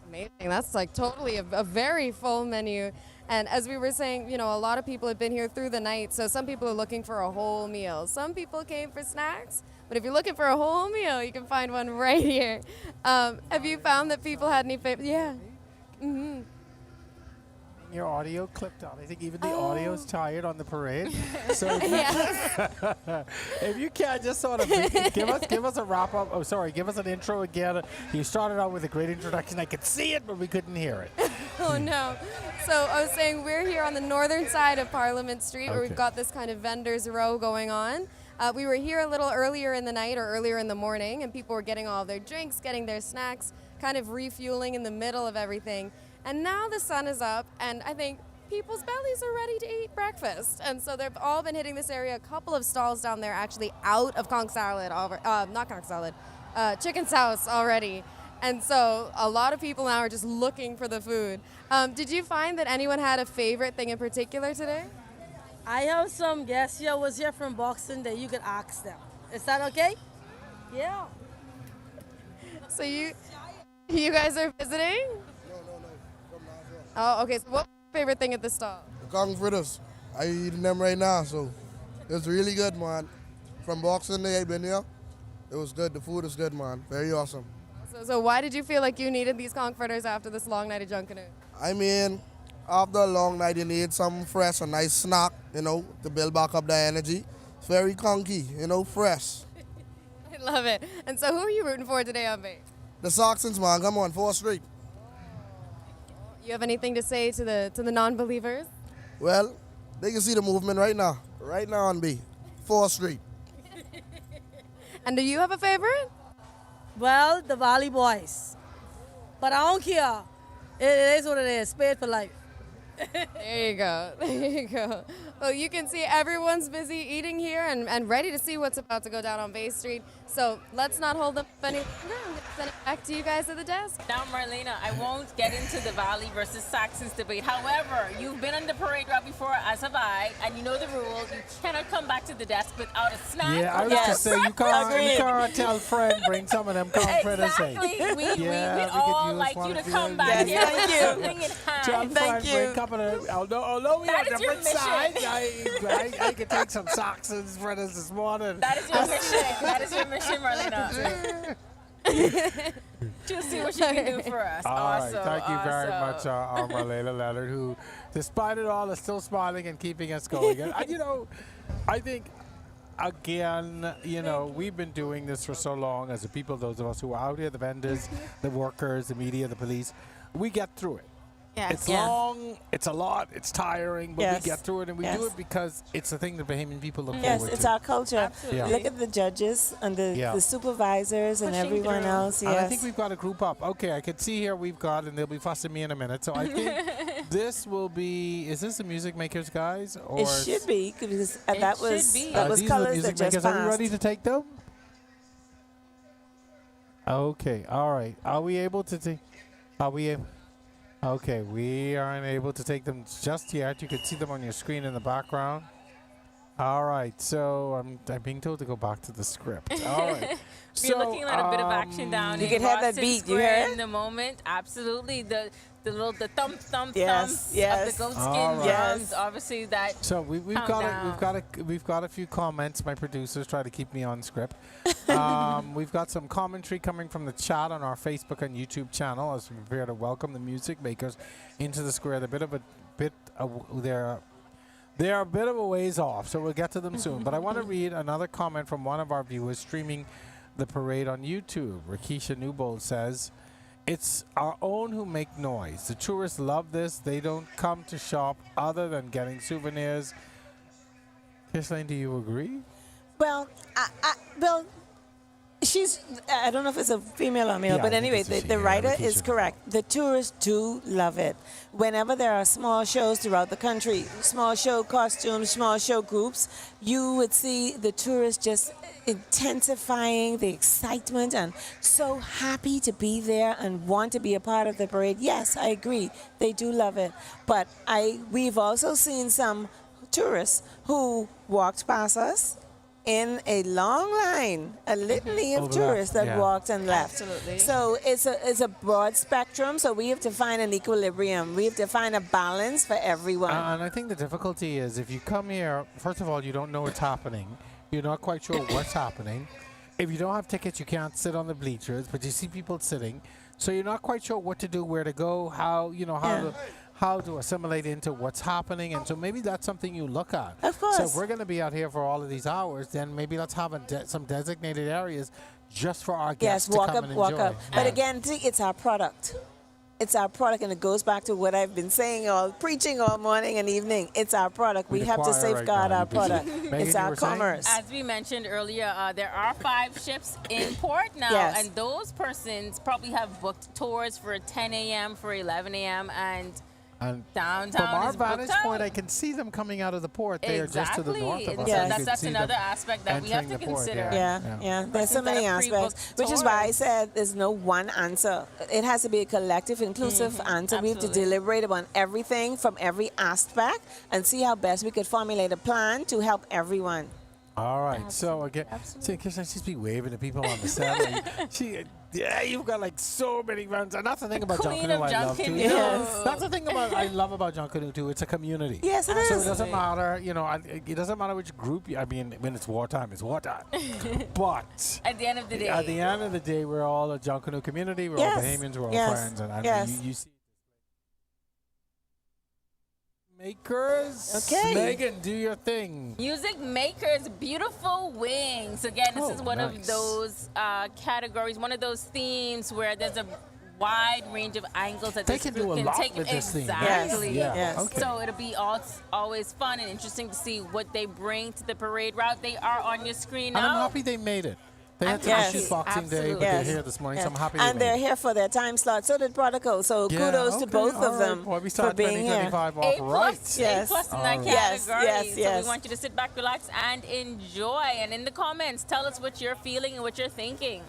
Amazing. That's like totally a very full menu. And as we were saying, a lot of people have been here through the night. So some people are looking for a whole meal. Some people came for snacks. But if you're looking for a whole meal, you can find one right here. Have you found that people had any favorite? Yeah. Mm-hmm. Your audio clipped out. I think even the audio's tired on the parade. So if you can just sort of give us a wrap up. Oh, sorry, give us an intro again. You started out with a great introduction. I could see it, but we couldn't hear it. Oh no. So I was saying we're here on the northern side of Parliament Street where we've got this kind of vendors row going on. We were here a little earlier in the night or earlier in the morning, and people were getting all their drinks, getting their snacks, kind of refueling in the middle of everything. And now the sun is up, and I think people's bellies are ready to eat breakfast. And so they've all been hitting this area. A couple of stalls down there actually out of conch salad, not conch salad, chicken sauce already. And so a lot of people now are just looking for the food. Did you find that anyone had a favorite thing in particular today? I have some guests here was here from Boxing that you could ask them. Is that okay? Yeah. So you guys are visiting? Oh, okay. So what's your favorite thing at the stall? The conch fritters. I eating them right now, so it's really good, man. From Boxing Day, I've been here. It was good. The food is good, man. Very awesome. So why did you feel like you needed these conch fritters after this long night of Junkanoo? I mean, after a long night, you need something fresh, a nice snack, to build back up the energy. It's very conky, fresh. I love it. And so who are you rooting for today on base? The Saxons, man. Come on, 4th Street. You have anything to say to the non-believers? Well, they can see the movement right now on B, 4th Street. And do you have a favorite? Well, the Valley Boys. But I don't care. It is what it is. Spade for life. There you go. There you go. Well, you can see everyone's busy eating here and ready to see what's about to go down on Bay Street. So let's not hold up any longer. I'm going to send it back to you guys at the desk. Now, Marlena, I won't get into the Valley versus Saxons debate. However, you've been on the parade route before, as have I, and you know the rule. You cannot come back to the desk without a snack. Yeah, I was just saying, you can't tell Fred, bring some of them conch fritters. Exactly. We all like you to come back here with something in hand. Tell Fred, bring a couple of, although we have different sides, I could take some Saxons fritters this morning. That is your mission. That is your mission, Marlena. Just see what you can do for us. All right, thank you very much, Marlena Leonard, who, despite it all, is still smiling and keeping us going. And I think, again, we've been doing this for so long as the people, those of us who are out here, the vendors, the workers, the media, the police, we get through it. Yes. It's long, it's a lot, it's tiring, but Yes. we get through it, and we Yes. do it because it's the thing that Bahamian people look Yes, forward it's to. our culture. Absolutely. Yeah. Look at the judges and the supervisors and everyone else. Yes. And I think we've got a group up. Okay, I can see here we've got, and they'll be fussing me in a minute. So I think this will be. Is this the Music Makers, guys? Or It should be because that was these colors are the that Music just Makers. Are we passed. ready to take them? Okay. All right. Are we able to take? Are we able? Okay, we aren't able to take them just yet. You can see them on your screen in the background. All right, so I'm being told to go back to the script. All right. We're looking at a bit of action down You in can have that Boston beat, you Square hear it? in the moment. Absolutely. The thump Yes, yes. of the goatskin All right. drums. Obviously that. So we've got a few comments. My producers try to keep me on script. We've got some commentary coming from the chat on our Facebook and YouTube channel as we prepare to welcome the Music Makers into the square. They're a bit of a ways off, so we'll get to them soon. But I want to read another comment from one of our viewers streaming the parade on YouTube. Rakisha Newbold says, "It's our own who make noise. The tourists love this. They don't come to shop other than getting souvenirs." Kislane, do you agree? Well, I don't know if it's a female or male, Yeah, but I think anyway, it's a she, the writer Rakisha. is correct. The tourists do love it. Whenever there are small shows throughout the country, small show costumes, small show groups, you would see the tourists just intensifying the excitement and so happy to be there and want to be a part of the parade. Yes, I agree. They do love it. But we've also seen some tourists who walked past us in a long line, a litany of tourists that walked and left. Absolutely. So it's a broad spectrum, so we have to find an equilibrium. We have to find a balance for everyone. And I think the difficulty is if you come here, first of all, you don't know what's happening. You're not quite sure what's happening. If you don't have tickets, you can't sit on the bleachers, but you see people sitting. So you're not quite sure what to do, where to go, how to assimilate into what's happening. And so maybe that's something you look at. Of course. So if we're going to be out here for all of these hours, then maybe let's have some designated areas just for our guests to come and enjoy. Walk up. But again, see, it's our product. It's our product, and it goes back to what I've been saying preaching all morning and evening. It's our product. We have to safeguard our product. It's our commerce. As we mentioned earlier, there are 5 ships in port now, Yes. and those persons probably have booked tours for 10 a.m., for 11 a.m., and And Downtown from our is booked vantage point, I can see them coming out of the port. They are just to the north of us. So that's another aspect that we have to consider. Yeah. There's so many aspects, which is why I said there's no one answer. It has to be a collective, inclusive answer. We have to deliberate about everything from every aspect and see how best we could formulate a plan to help everyone. All right. So again, see, Kirsten, she's be waving to people on the set. You've got like so many runs, and that's the thing about Junkanoo I love too. Yes. That's the thing I love about Junkanoo too. It's a community. Yes, it is. So it doesn't matter, it doesn't matter which group. I mean, when it's wartime, it's wartime. But at the end of the day, we're all a Junkanoo community. We're all Bahamians. We're all friends, and you see. Makers. Okay. Megan, do your thing. Music makers, beautiful wings. Again, this is one of those categories, one of those themes where there's a wide range of angles that they this can group do a can lot take. with this theme. Exactly. Yes. Okay. So it'll be always fun and interesting to see what they bring to the parade route. They are on your screen now. And I'm happy they made it. They had to shoot Boxing Day, but they're here this morning, so I'm happy and they're here for their time slot. So did Protocol. So kudos to both of them for being here. Right. A plus in that category. Yes. So we want you to sit back, relax, and enjoy. And in the comments, tell us what you're feeling and what you're thinking.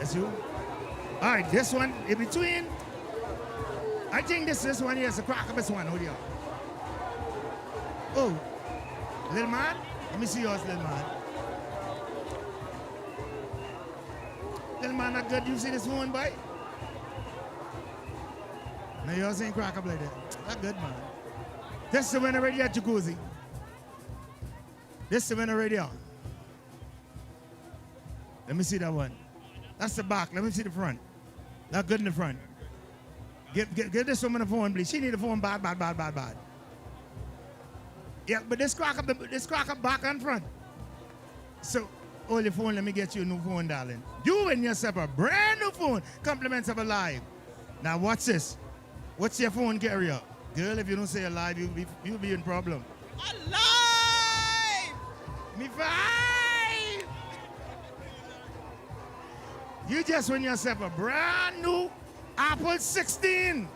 bless you. All right, this one in between. I think this one here is the crackerest one. Hold you. Oh, little man. Let me see yours, little man. Little man, not good. You see this one, boy? No, yours ain't cracker like that. Not good, man. This is the winner right here, jacuzzi. This is the winner right here. Let me see that one. That's the back. Let me see the front. Not good in the front. Give this woman a phone, please. She need a phone bad. Yeah, but this cracker back and front. So, hold your phone. Let me get you a new phone, darling. You win yourself a brand new phone. Compliments of Aliv. Now, watch this. What's your phone carrier? Girl, if you don't say Aliv, you'll be in problem. Aliv! Me 5! You just win yourself a brand new Apple 16.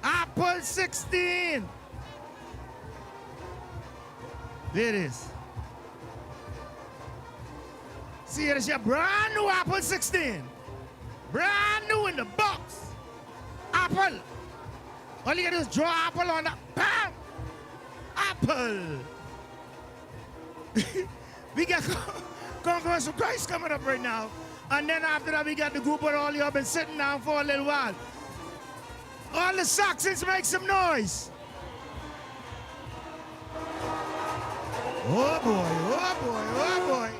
Apple 16. There it is. See, it is your brand new Apple 16. Brand new in the box. Apple. All you gotta do is draw Apple on that. Bam! Apple. We got Conquerors of Christ coming up right now. And then after that, we got the group of all you have been sitting down for a little while. All the Saxons make some noise. Oh boy, oh boy, oh boy.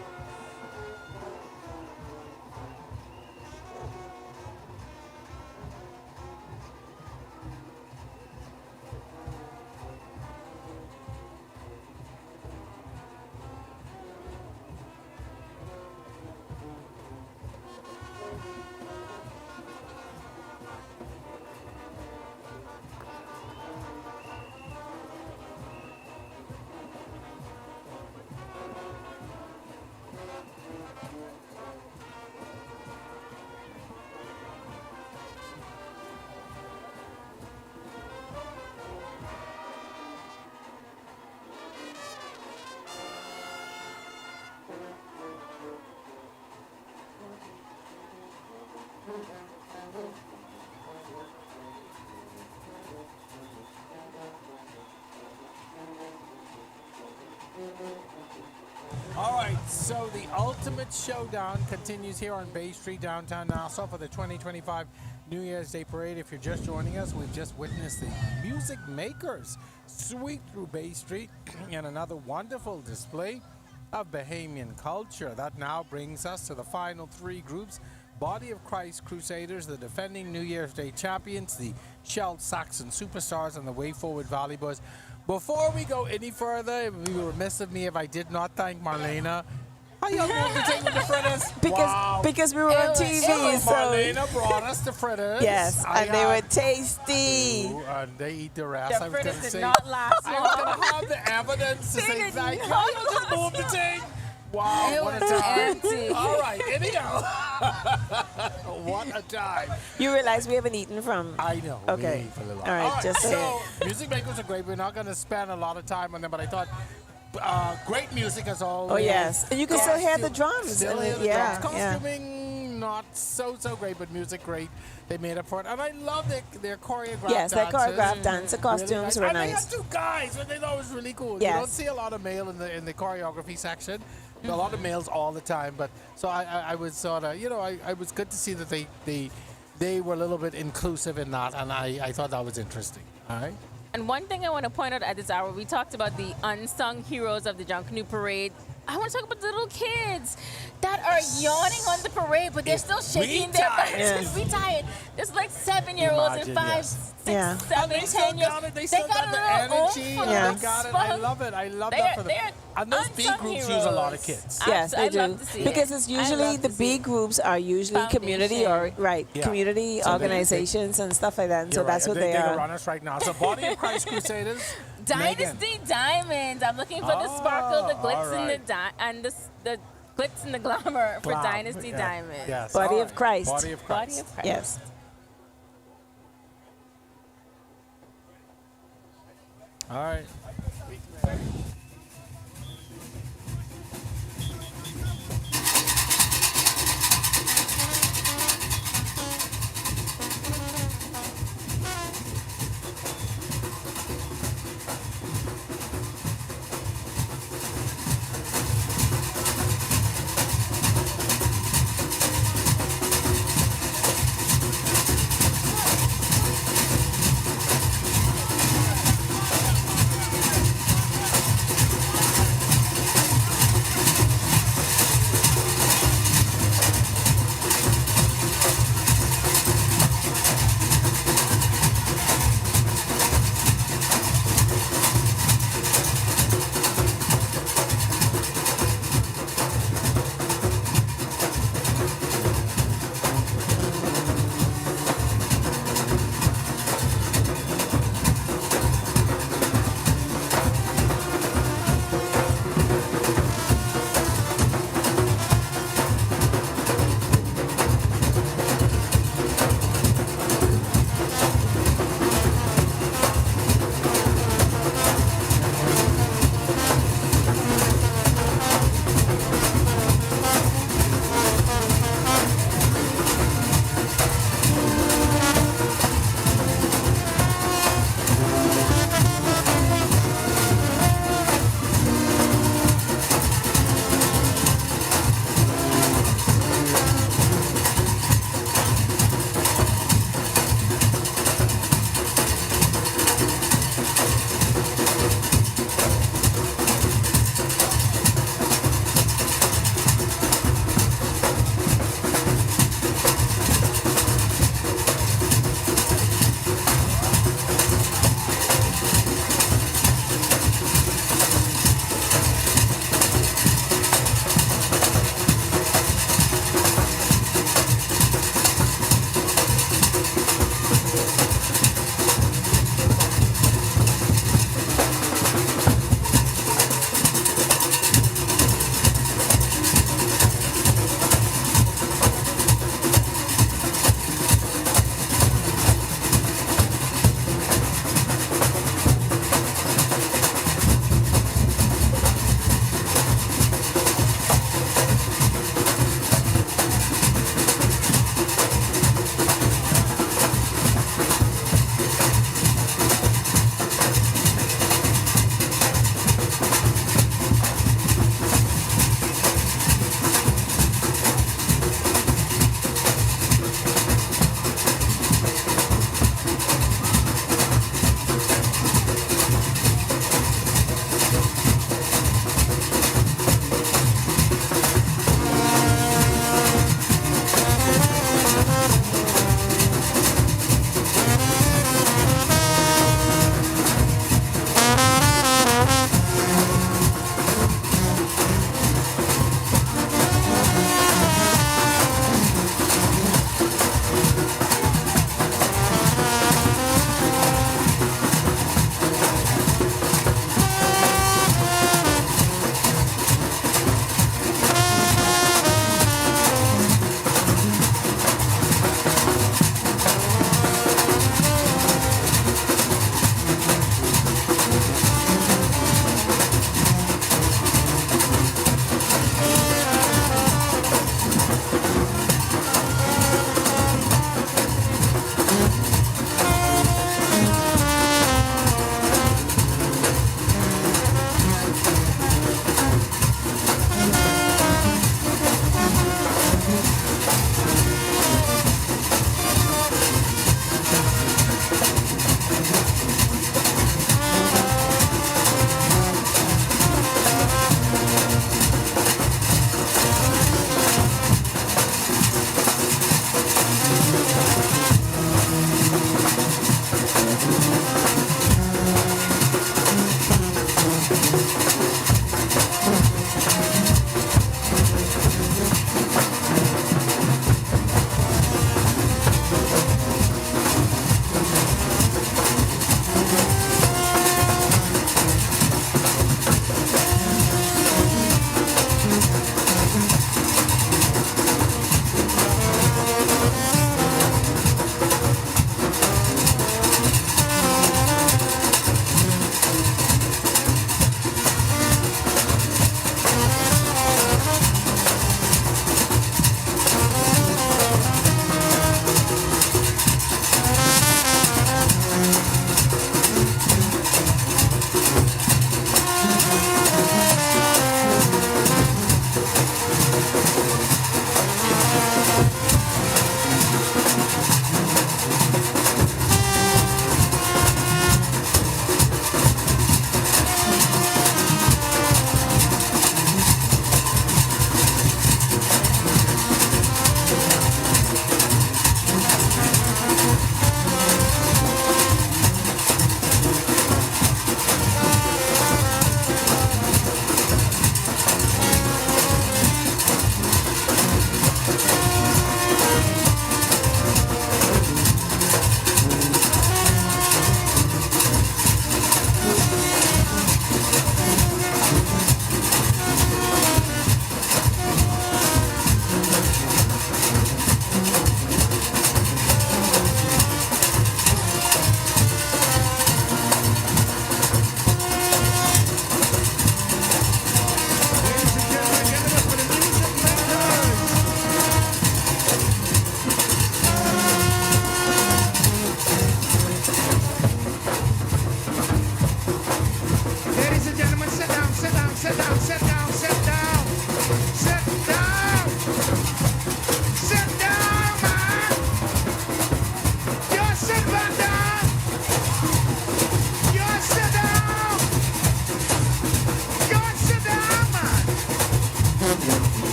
All right, so the ultimate showdown continues here on Bay Street, downtown Nassau, for the 2025 New Year's Day Parade. If you're just joining us, we've just witnessed the music makers sweep through Bay Street in another wonderful display of Bahamian culture. That now brings us to the final three groups: Body of Christ Crusaders, the defending New Year's Day champions, the Shell Saxon Superstars, and the Way Forward Valley Boys. Before we go any further, it would be remiss of me if I did not thank Marlena. How y'all moved the table to fritters? Because we were on TV, so Marlena brought us the fritters. Yes, and they were tasty. Ooh, and they eat the rest. The fritters did not last long. I was going to have the evidence to say thank you. Y'all just moved the table. Wow, it what a was time. empty. All right, anyhow. What a time. You realize we haven't eaten from... I know. Okay. For a little All right, just so, music makers are great. We're not going to spend a lot of time on them, but I thought great music as always. Oh, yes. And you can still hear the drums. Still hear the drums. Costuming, not so great, but music great. They made up for it. And I love their choreographed Yes, their dances. choreographed dance. The costumes were and nice. they had two guys, which they thought was really cool. Yes. You don't see a lot of male in the choreography section. A lot of males all the time, but so I was sort of, I was good to see that they were a little bit inclusive in that, and I thought that was interesting. All right. And one thing I want to point out at this hour, we talked about the unsung heroes of the Junkanoo Parade. I want to talk about the little kids that are yawning on the parade, but they're still shaking their backs because we tired. There's like 7-year-olds and 5, 6, 7, 10 years. They still got the energy. Yeah. They got it. I love it. I love that for them. And those B groups use a lot of kids. Yes, they do. Because it's usually the B groups are usually community community organizations and stuff like that. And so that's what they are. They're run us right now. So Body of Christ Crusaders. Dynasty Diamonds. I'm looking for the sparkle, the glitz, and the glitz and the glamour for Dynasty Diamonds. Yes. Body of Christ. Body of Christ. Body of Christ. Yes. All right.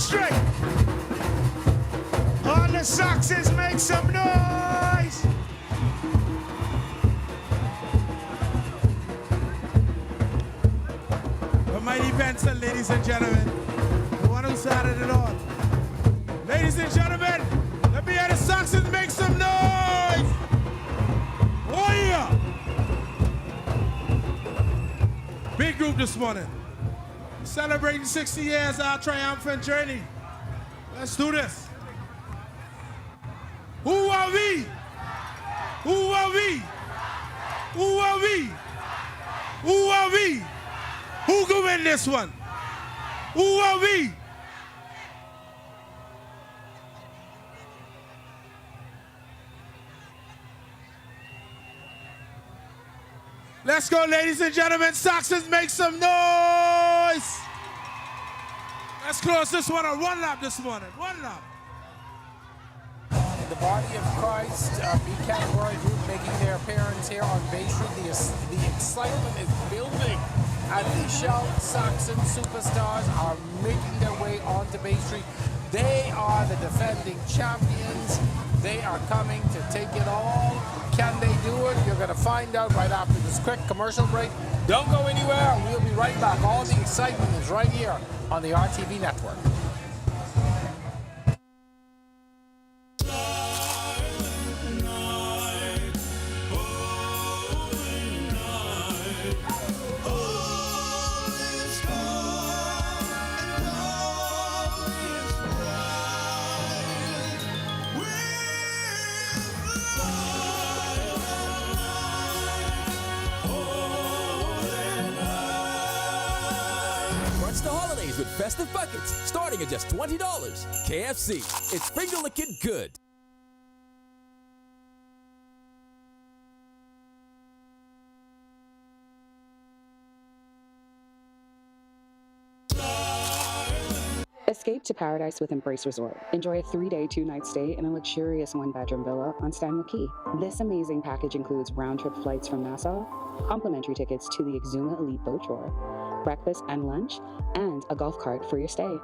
straight. All the Saxons make some noise. But mighty Benson, ladies and gentlemen, the one who started it all. Ladies and gentlemen, let me hear the Saxons make some noise. Oh yeah. Big group this morning. Celebrating 60 years our triumphant journey. Let's do this. Who are we? Who are we? Who are we? Who are we? Who can win this one? Who are we? Let's go, ladies and gentlemen. Saxons, make some noise. Let's close this one on one lap this morning. One lap. The Body of Christ B category group making their appearance here on Bay Street. The excitement is building as the Shell Saxon superstars are making their way onto Bay Street. They are the defending champions. They are coming to take it all. Can they do it? You're going to find out right after this quick commercial break. Don't go anywhere. We'll be right back. All the excitement is right here on the RTV network. With festive buckets starting at just $20. KFC, it's finger-licking good. Escape to paradise with Embrace Resort. Enjoy a 3-day, 2-night stay in a luxurious 1-bedroom villa on Stanley Key. This amazing package includes round-trip flights from Nassau, complimentary tickets to the Exuma Elite Boat Tour, breakfast and lunch, and a golf cart for your stay.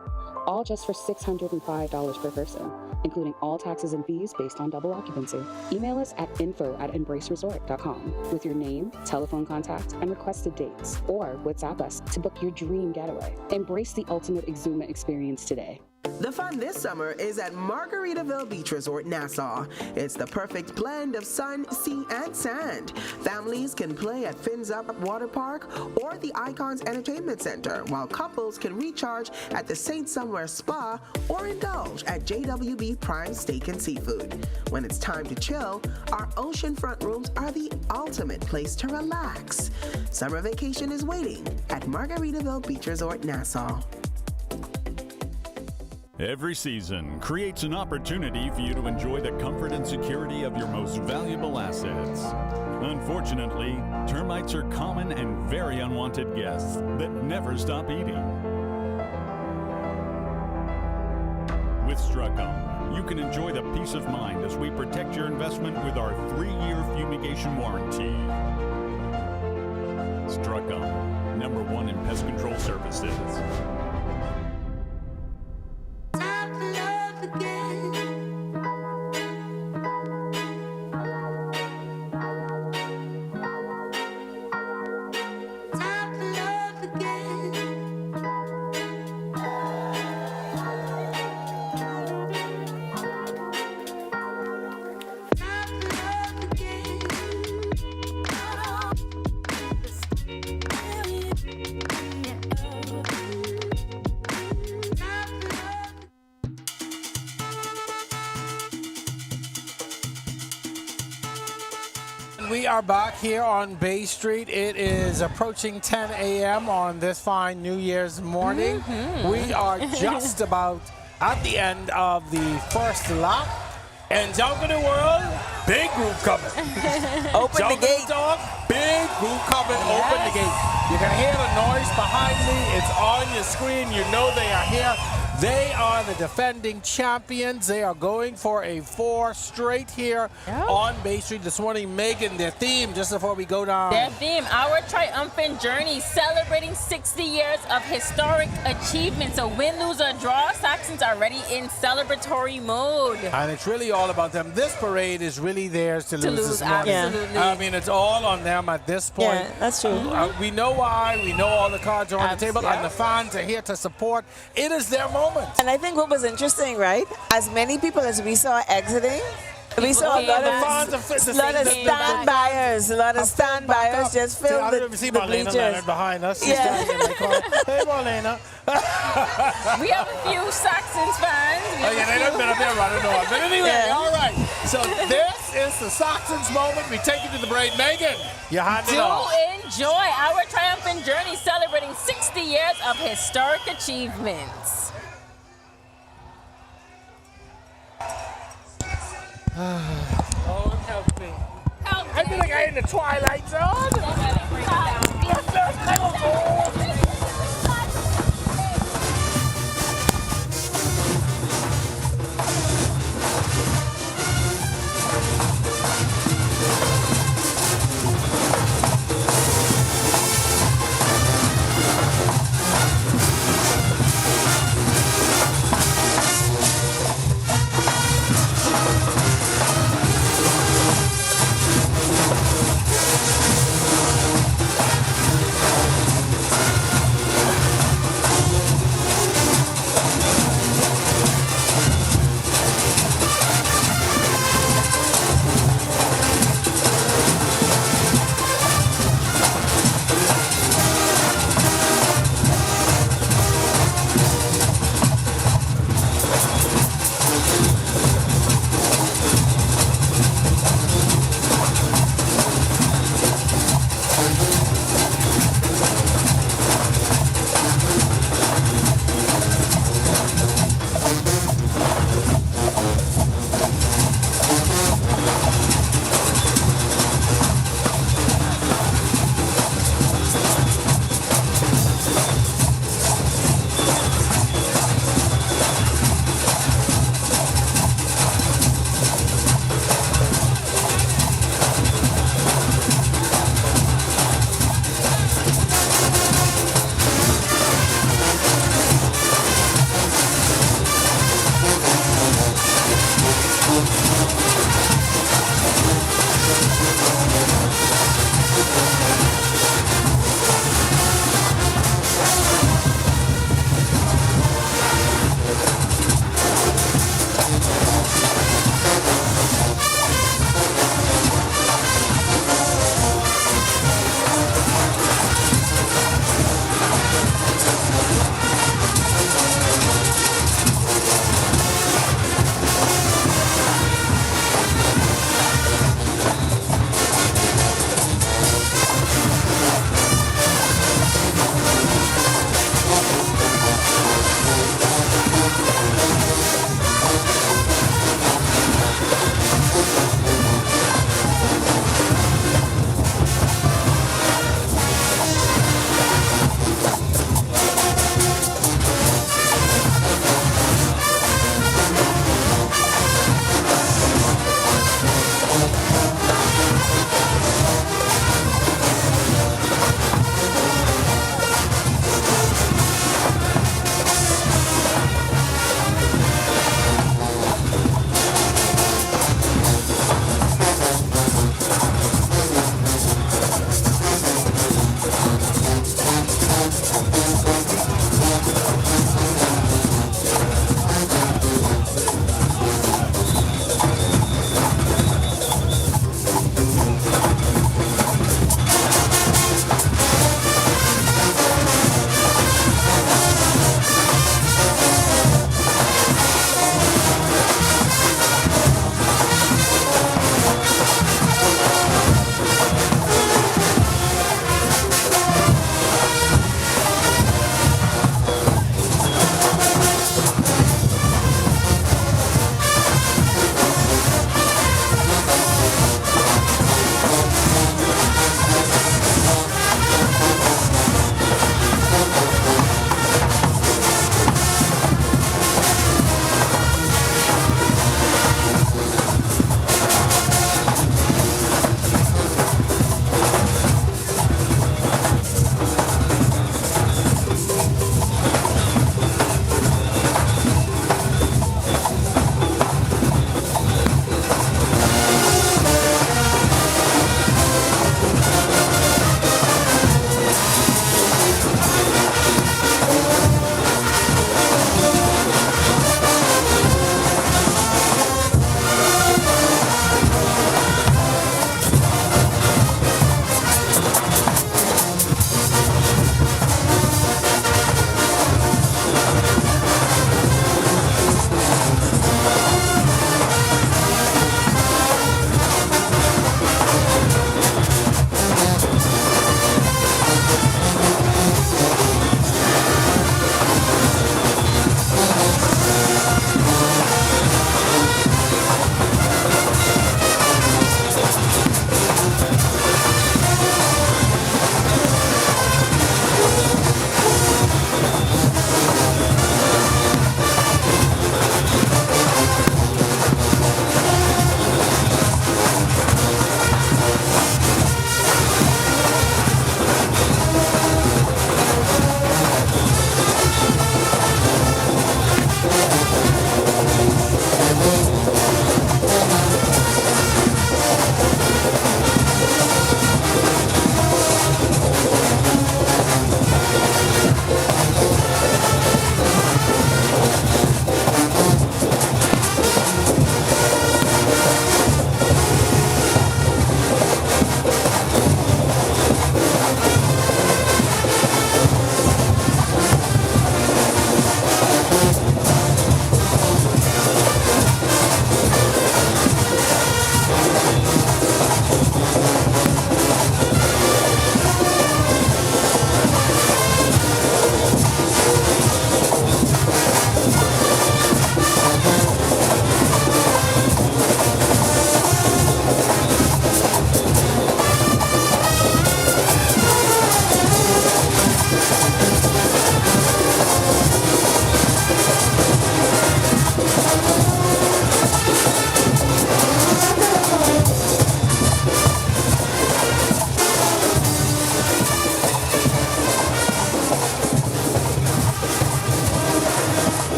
All just for $605 per person, including all taxes and fees based on double occupancy. Email us at info@embraceresort.com with your name, telephone contact, and requested dates, or WhatsApp us to book your dream getaway. Embrace the ultimate Exuma experience today. The fun this summer is at Margaritaville Beach Resort, Nassau. It's the perfect blend of sun, sea, and sand. Families can play at Fins Up Water Park or the Icons Entertainment Center, while couples can recharge at the St. Somewhere Spa or indulge at JWB Prime Steak and Seafood. When it's time to chill, our oceanfront rooms are the ultimate place to relax. Summer vacation is waiting at Margaritaville Beach Resort, Nassau. Every season creates an opportunity for you to enjoy the comfort and security of your most valuable assets. Unfortunately, termites are common and very unwanted guests that never stop eating. With Struckham, you can enjoy the peace of mind as we protect your investment with our 3-year fumigation warranty. Struckham, #1 in pest control services. We are back here on Bay Street. It is approaching 10 a.m. on this fine New Year's morning. We are just about at the end of the first lap. And Junkanoo World, big group coming. Open the gate. Dog, big school coming, open the gate. You can hear the noise behind me. It's on your screen. You know they are here. They are the defending champions. They are going for a 4 straight here on Bay Street this morning. Megan, their theme, just before we go down. Their theme, our triumphant journey, celebrating 60 years of historic achievement. So win, lose, or draw, Saxons are already in celebratory mode. And it's really all about them. This parade is really theirs to lose this morning. Absolutely. I mean, it's all on them at this point. Yeah, that's true. We know why. We know all the cards are on the table, and the fans are here to support. It is their moment. And I think what was interesting, right? As many people as we saw exiting, we saw a lot of stand-byers. A lot of stand-byers just filled the bleachers. Leonard behind us. Yeah. Hey, Marlena. We have a few Saxons fans. They don't been up there running on. But anyway, all right. So this is the Saxons moment. We take it to the parade. Megan, you hand it off. Enjoy our triumphant journey, celebrating 60 years of historic achievements. Oh, help me. I feel like I'm in the Twilight Zone.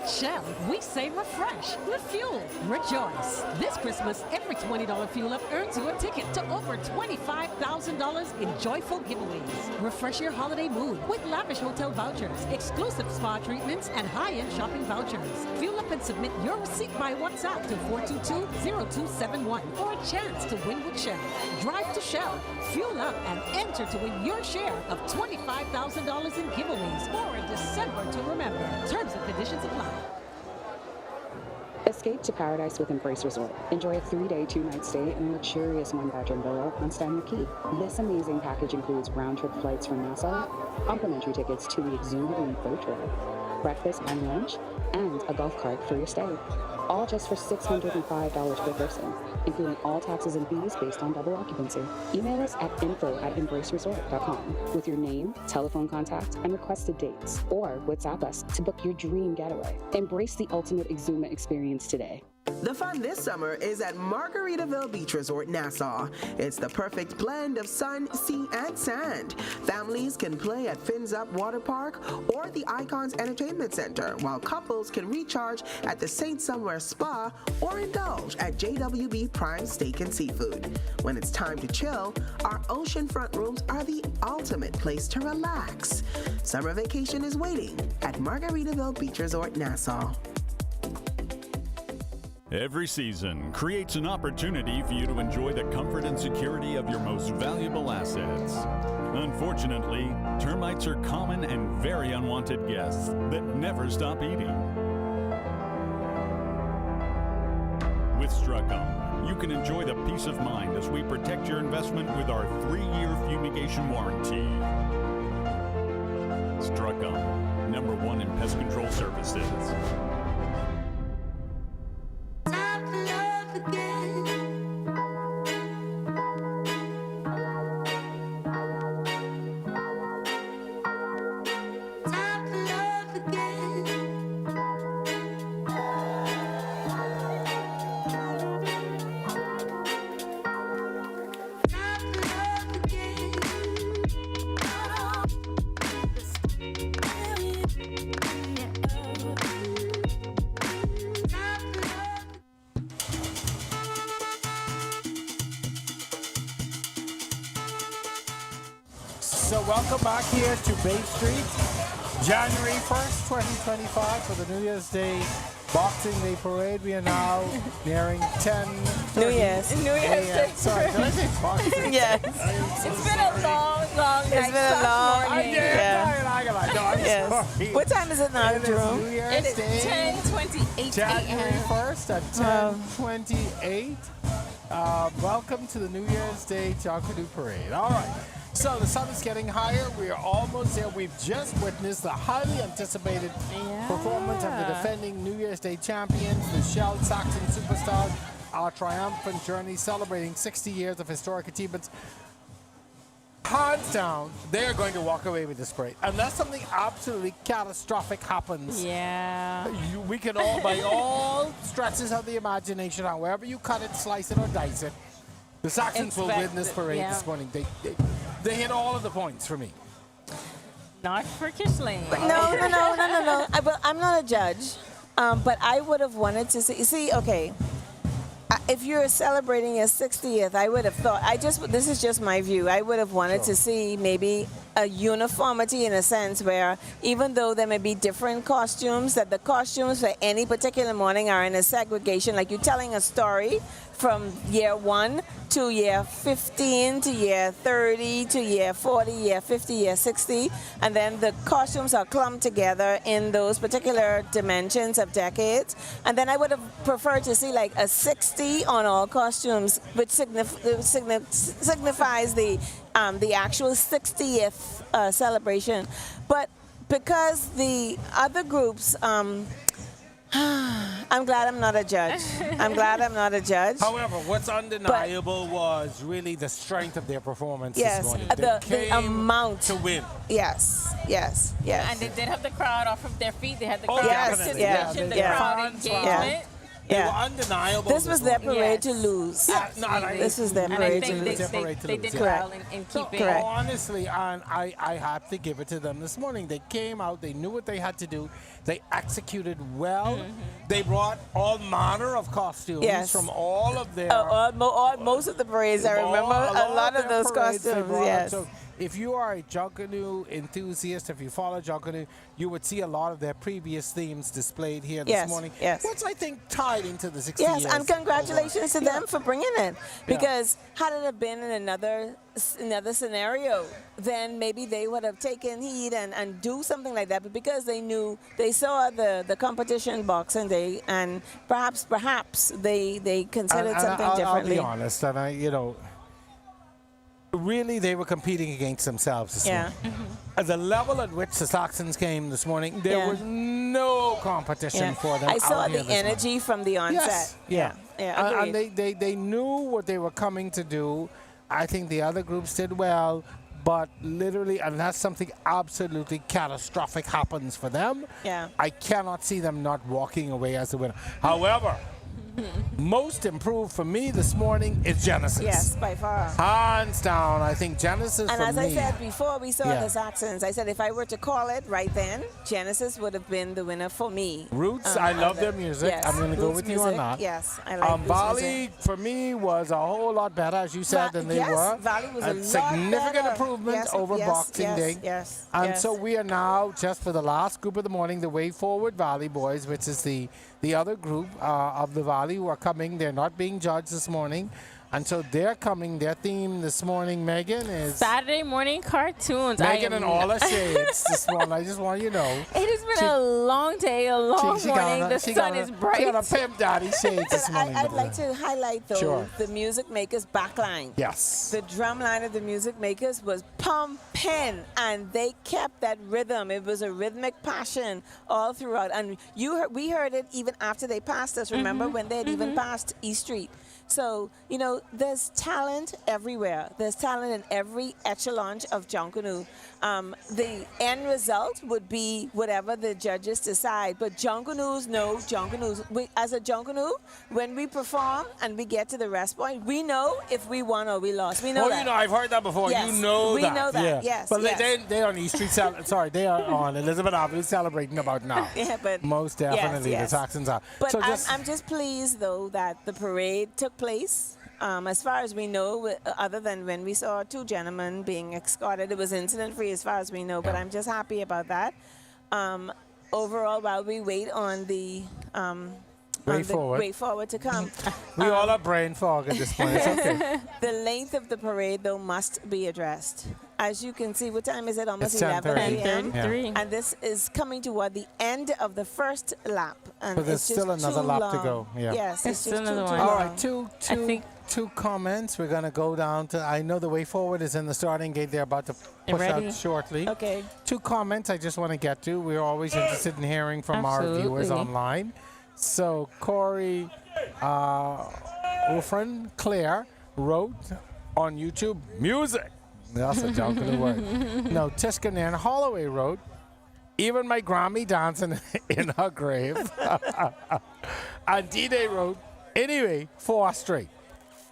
Shell, we say refresh, refuel, rejoice. This Christmas, every $20 fuel up earns you a ticket to over $25,000 in joyful giveaways. Refresh your holiday mood with lavish hotel vouchers, exclusive spa treatments, and high-end shopping vouchers. Fuel up and submit your receipt by WhatsApp to 422-0271 for a chance to win with Shell. Drive to Shell, fuel up, and enter to win your share of $25,000 in giveaways for a December to remember. Terms and conditions apply. Escape to paradise with Embrace Resort. Enjoy a 3-day, 2-night stay in a luxurious 1-bedroom villa on Stanley Key. This amazing package includes round-trip flights from Nassau, complimentary tickets to the Junkanoo boat trip, breakfast and lunch, and a golf cart for your stay. All just for $605 per person, including all taxes and fees based on double occupancy. Email us at info@embraceresort.com with your name, telephone contact, and requested dates, or WhatsApp us to book your dream getaway. Embrace the ultimate Exuma experience today. The fun this summer is at Margaritaville Beach Resort, Nassau. It's the perfect blend of sun, sea, and sand. Families can play at Fins Up Water Park or the Icons Entertainment Center, while couples can recharge at the St. Somewhere Spa or indulge at JWB Prime Steak and Seafood. When it's time to chill, our oceanfront rooms are the ultimate place to relax. Summer vacation is waiting at Margaritaville Beach Resort, Nassau. Every season creates an opportunity for you to enjoy the comfort and security of your most valuable assets. Unfortunately, termites are common and very unwanted guests that never stop eating. With Struckham, you can enjoy the peace of mind as we protect your investment with our 3-year fumigation warranty. Struckham, #1 in pest control services. So welcome back here to Bay Street, January 1st, 2025 for the New Year's Day Boxing Day Parade. We are now nearing 10 New Year's. Sorry, did I say boxing? Yes. It's been a long night. It's been a long morning. Sorry. What time is it now, Jerome? New Year's It is Day, 10:28 January a.m. 1st at 10:28. Welcome to the New Year's Day Junkanoo Parade. All right. So the sun is getting higher. We are almost there. We've just witnessed the highly anticipated performance of the defending New Year's Day champions, the Shell Saxon Superstars, our triumphant journey celebrating 60 years of historic achievements. Hands down, they're going to walk away with this parade. Unless something absolutely catastrophic happens. Yeah. We can all, by all stretches of the imagination, however you cut it, slice it, or dice it, the Saxons will win this parade this morning. They hit all of the points for me. Not for Kishling. No. I'm not a judge, but I would have wanted to see. Okay, if you're celebrating your 60th, I would have thought. This is just my view. I would have wanted to see maybe a uniformity in a sense where even though there may be different costumes, that the costumes for any particular morning are in a segregation. Like you're telling a story from year 1 to year 15 to year 30 to year 40, year 50, year 60, and then the costumes are clumped together in those particular dimensions of decades. And then I would have preferred to see like a 60 on all costumes, which signifies the actual 60th celebration. But because the other groups, I'm glad I'm not a judge. However, what's undeniable was really the strength of their performance this morning. The amount to win. Yes. And they did have the crowd off of their feet. They had the crowd yes, participation, the crowd engagement. They were undeniable. This was their parade to lose. This was their parade to lose. They did well in keeping. Honestly, and I have to give it to them this morning. They came out. They knew what they had to do. They executed well. They brought all manner of costumes from all of their. Most of the parades, I remember a lot of those costumes. Yes. So if you are a Junkanoo enthusiast, if you follow Junkanoo, you would see a lot of their previous themes displayed here this morning. Yes. Which I think tied into the 60 Yes, years. and congratulations to them for bringing it. Because had it have been in another scenario, then maybe they would have taken heed and do something like that. But because they saw the competition Boxing Day, and perhaps they considered something differently. I'll be honest, and really, they were competing against themselves this morning. At the level at which the Saxons came this morning, there was no competition for them. I saw out here the energy from the onset. And they knew what they were coming to do. I think the other groups did well, but literally, unless something absolutely catastrophic happens for them, I cannot see them not walking away as the winner. However, most improved for me this morning is Genesis. Yes, by far. Hands down, I think Genesis. And for as me, I said before we saw the Saxons, I said if I were to call it right then, Genesis would have been the winner for me. Roots, I love their music. Yes, I'm going to go with you on that. Yes, I like Valley, for me, was a whole lot better, as you said, than they were. Valley was a lot significant better. improvement over Boxing Day. And so we are now, just for the last group of the morning, the Way Forward Valley Boys, which is the other group of the Valley who are coming. They're not being judged this morning. And so they're coming. Their theme this morning, Megan, is Saturday morning cartoons. Megan and all her shades this morning. I just want you to know. It has been a long day, a long morning. The sun is bright. She got a pimp daddy shades this morning. I'd like to highlight, though, the Music Makers backline. Yes. The drum line of the Music Makers was pumping, and they kept that rhythm. It was a rhythmic passion all throughout. And we heard it even after they passed us. Remember when they had even passed East Street? So, there's talent everywhere. There's talent in every echelon of Junkanoo. The end result would be whatever the judges decide. But Junkanoos know Junkanoos. As a Junkanoo, when we perform and we get to the rest point, we know if we won or we lost. We know that. I've heard that before. Yes. You know we that. We know that, yes. But they're on East Street. Sorry, they are on Elizabeth Avenue celebrating about now. But most definitely, the Saxons are. But so I'm just pleased, though, that the parade took place. As far as we know, other than when we saw two gentlemen being escorted, it was incident-free as far as we know, but I'm just happy about that. Overall, while we wait on the way forward to come. We all have brain fog at this point. It's okay. The length of the parade, though, must be addressed. As you can see, what time is it? Almost it's 11 a.m. 10:33. And this is coming toward the end of the first lap. And but there's still another lap to go. Yeah. Yes, it's still another one. All right, two comments. We're going to go down to, I know the Way Forward is in the starting gate. They're about to push out shortly. Okay. Two comments I just want to get to. We're always interested in hearing from our viewers online. So Corey Wolfren Claire wrote on YouTube, music. That's a Junkanoo word. No, Tishka Nairn Holloway wrote, even my Grammy dancing in her grave. And D-Day wrote, anyway, 4 straight.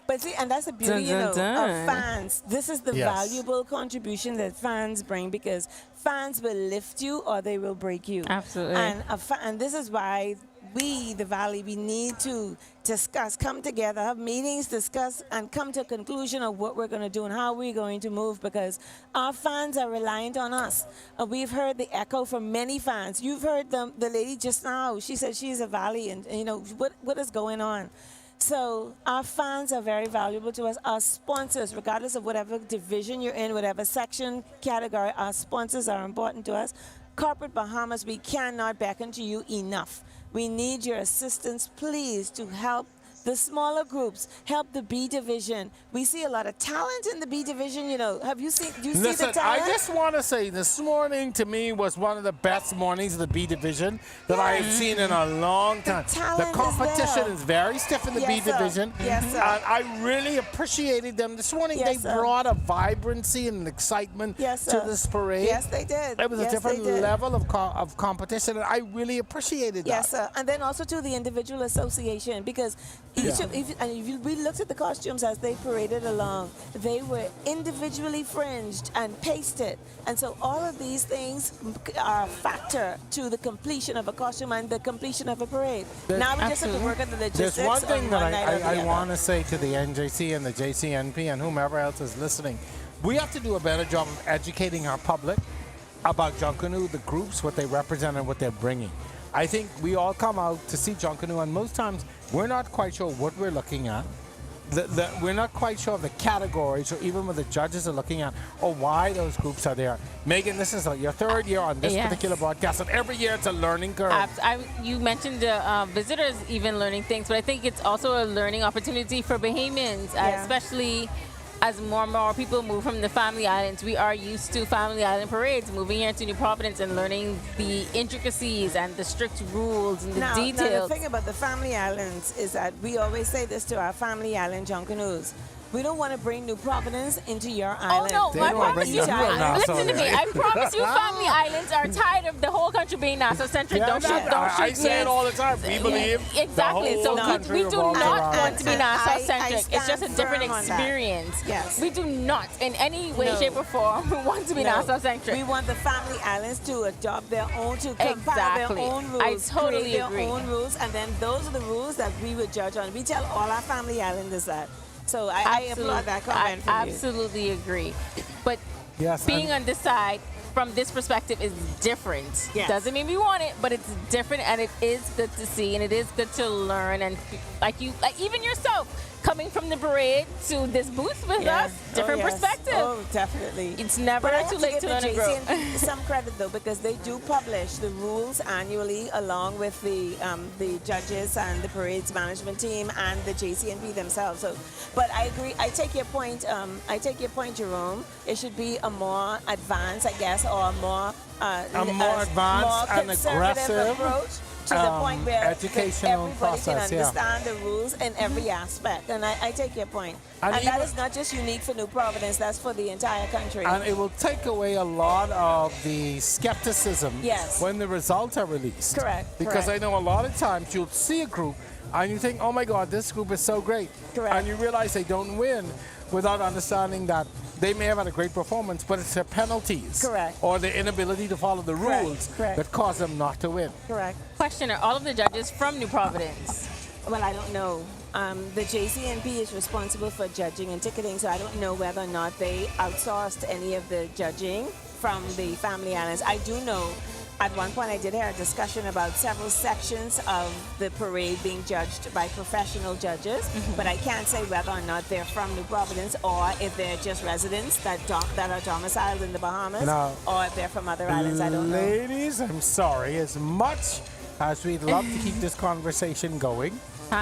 But see, and that's the beauty, of fans. This is the valuable contribution that fans bring, because fans will lift you or they will break you. Absolutely. And this is why we, the Valley, we need to discuss, come together, have meetings, discuss, and come to a conclusion of what we're going to do and how we're going to move, because our fans are reliant on us. We've heard the echo from many fans. You've heard the lady just now. She said she's a Valley, and what is going on? So our fans are very valuable to us. Our sponsors, regardless of whatever division you're in, whatever section, category, our sponsors are important to us. Corporate Bahamas, we cannot beckon to you enough. We need your assistance, please, to help the smaller groups, help the B division. We see a lot of talent in the B division. You know, have you seen? Do you see Listen, the talent? I just want to say this morning to me was one of the best mornings of the B division that I have seen in a long time. The talent is competition there. is very stiff in the B Yes, sir. division. Yes, sir. And I really appreciated them this morning. Yes, They sir. brought a vibrancy and an excitement Yes, to sir. this parade. Yes, they did. It was Yes, a different they did. level of competition, and I really appreciated that. Yes, sir. And then also to the individual association, because if we looked at the costumes as they paraded along, they were individually fringed and pasted. And so all of these things are a factor to the completion of a costume and the completion of a parade. Now we just have to work at the logistics. There's one thing that I I want to say to the NJC and the JCNP and whomever else is listening. We have to do a better job of educating our public about Junkanoo, the groups, what they represent and what they're bringing. I think we all come out to see Junkanoo, and most times we're not quite sure what we're looking at. We're not quite sure of the categories, or even what the judges are looking at, or why those groups are there. Megan, this is your third year on this particular broadcast, and every year it's a learning curve. You mentioned visitors even learning things, but I think it's also a learning opportunity for Bahamians, especially as more and more people move from the Family Islands. We are used to Family Island parades, moving here to New Providence and learning the intricacies and the strict rules and the details. Now, the thing about the Family Islands is that we always say this to our Family Island Junkanoos. We don't want to bring New Providence into your island. Oh, no, I promise you. Listen to me. I promise you, Family Islands are tired of the whole country being Nassau-centric. Don't shoot I say it all the time. We believe exactly. So we do not want to be Nassau-centric. It's just a different experience. Yes. We do not, in any way, shape, or form, want to be Nassau-centric. We want the Family Islands to adopt their own, to compile their own rules. I totally create agree. their own rules, and then those are the rules that we would judge on. We tell all our Family Islanders that. So I applaud that comment from you. Absolutely agree. But yes, being on this side, from this perspective, is different. Yes. Doesn't mean we want it, but it's different, and it is good to see, and it is good to learn. And like even yourself, coming from the parade to this booth with us, different perspective. Oh, definitely. It's never too late to learn and grow. Some credit though, because they do publish the rules annually along with the judges and the parade's management team and the JCNP themselves. So, but I agree. I take your point. Jerome. It should be a more advanced, I guess, or a more advanced and aggressive approach. To the point where educational everybody process, can understand the rules in every aspect. And I take your point. And that is not just unique for New Providence, that's for the entire country. And it will take away a lot of the skepticism when the results are released. Correct. Because I know a lot of times you'll see a group and you think, oh my God, this group is so great. Correct. And you realize they don't win without understanding that they may have had a great performance, but it's their penalties. Correct. Or the inability to follow the rules that cause them not to win. Correct. Question, are all of the judges from New Providence? Well, I don't know. The JCNP is responsible for judging and ticketing, so I don't know whether or not they outsourced any of the judging from the Family Islands. I do know at one point I did hear a discussion about several sections of the parade being judged by professional judges, but I can't say whether or not they're from New Providence or if they're just residents that are domiciled in the Bahamas, or if they're from other islands. I don't know. Ladies, I'm sorry. As much as we'd love to keep this conversation going,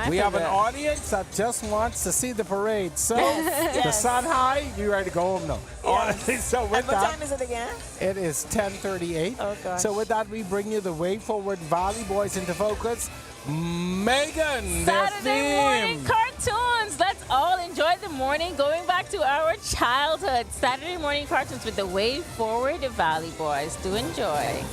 we have an audience that just wants to see the parade. So, the sun high, you ready to go home? No. Yes. So with and what time is it again? It is 10:38. Oh, gosh. So with that, we bring you the Way Forward Valley Boys into focus. Megan, their Saturday morning theme. cartoons. Let's all enjoy the morning, going back to our childhood. Saturday morning cartoons with the Way Forward Valley Boys. Do enjoy.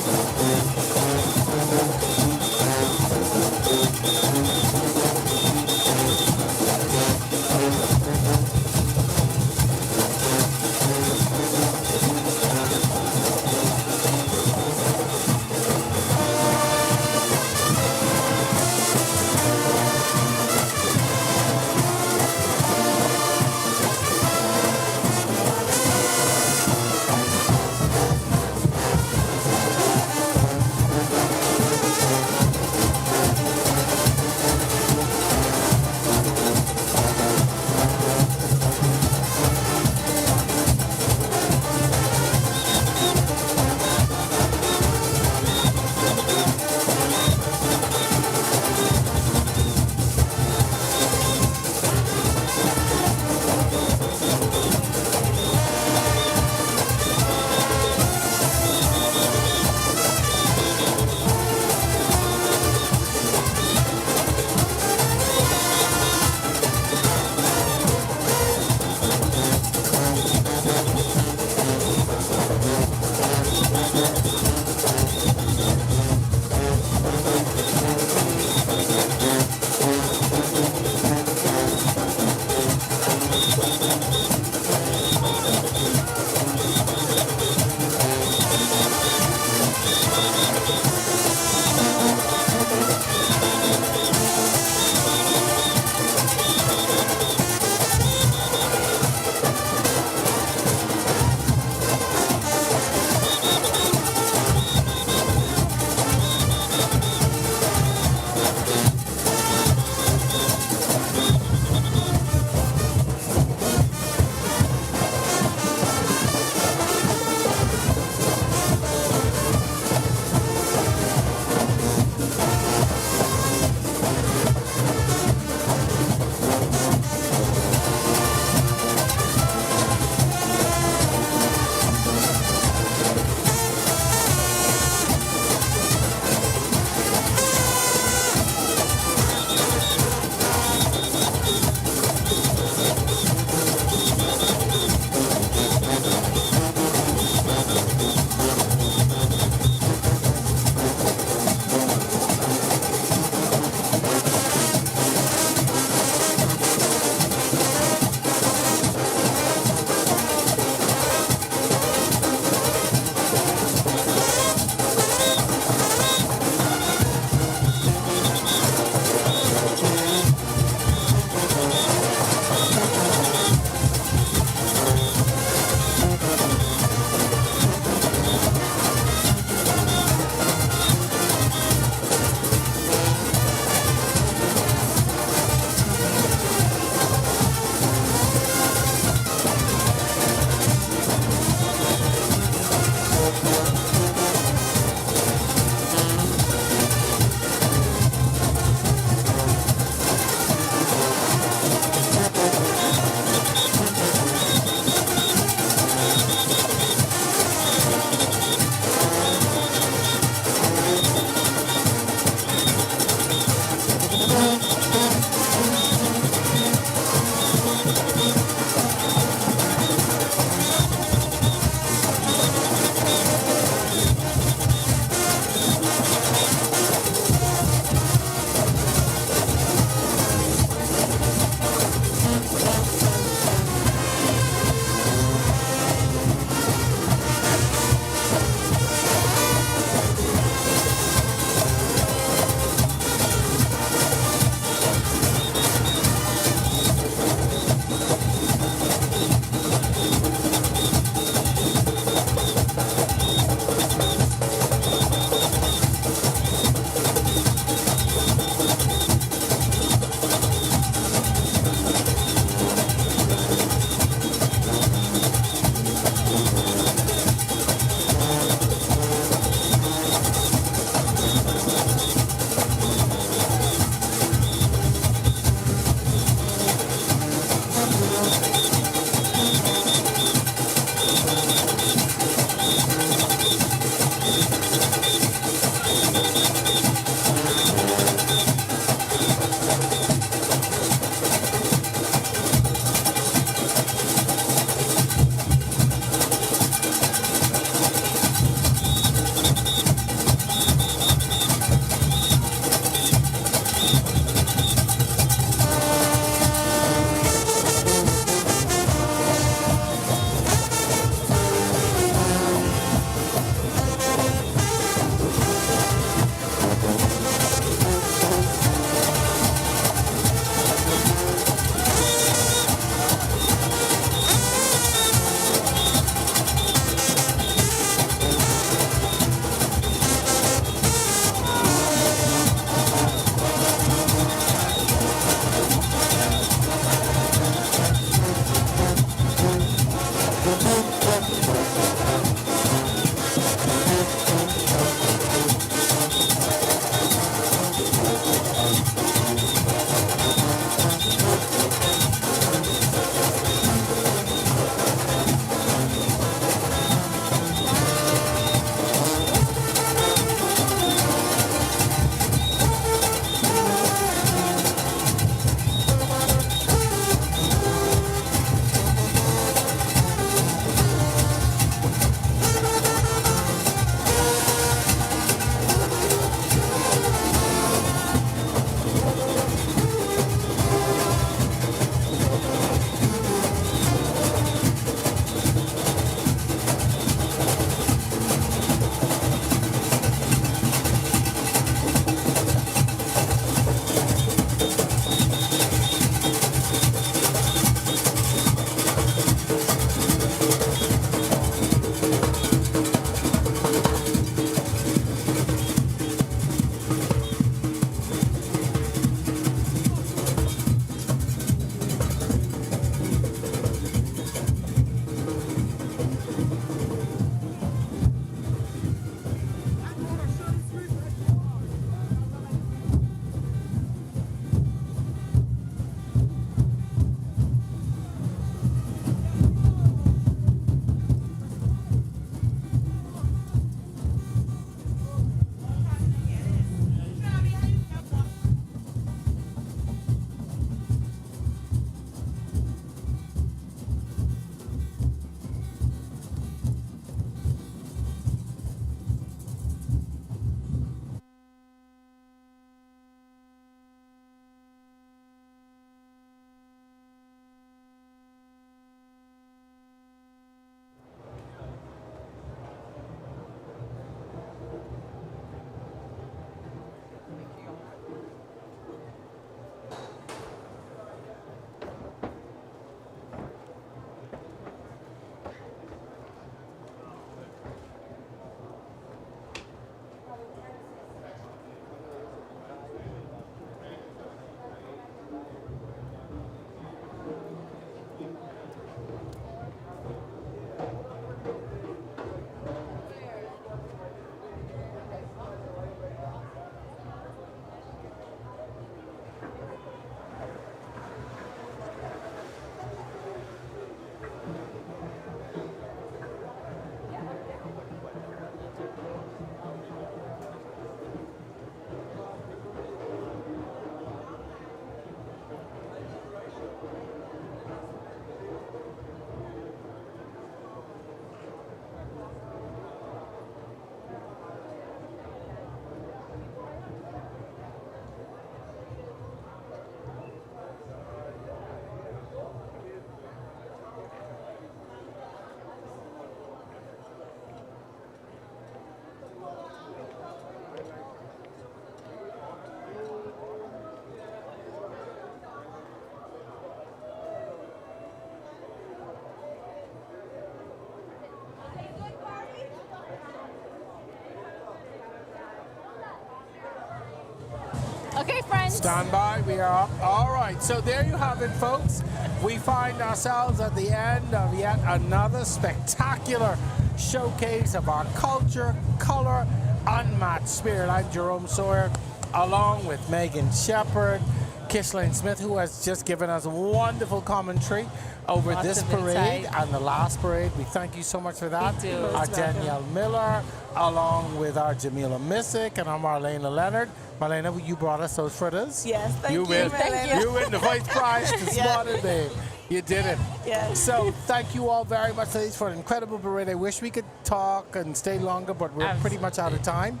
Okay, friends. Stand by. We are up. All right. So there you have it, folks. We find ourselves at the end of yet another spectacular showcase of our culture, color, unmatched spirit. I'm Jerome Sawyer, along with Megan Shepherd, Kishlane Smith, who has just given us wonderful commentary over this parade and the last parade. We thank you so much for that. We do. Our Danielle Miller, along with our Jamila Missick and our Marlena Leonard. Marlena, you brought us those fritters. Yes, thank you, win. Marlena. You win the first prize this morning, babe. You did it. Yes. So thank you all very much, ladies, for an incredible parade. I wish we could talk and stay longer, but we're pretty much out of time.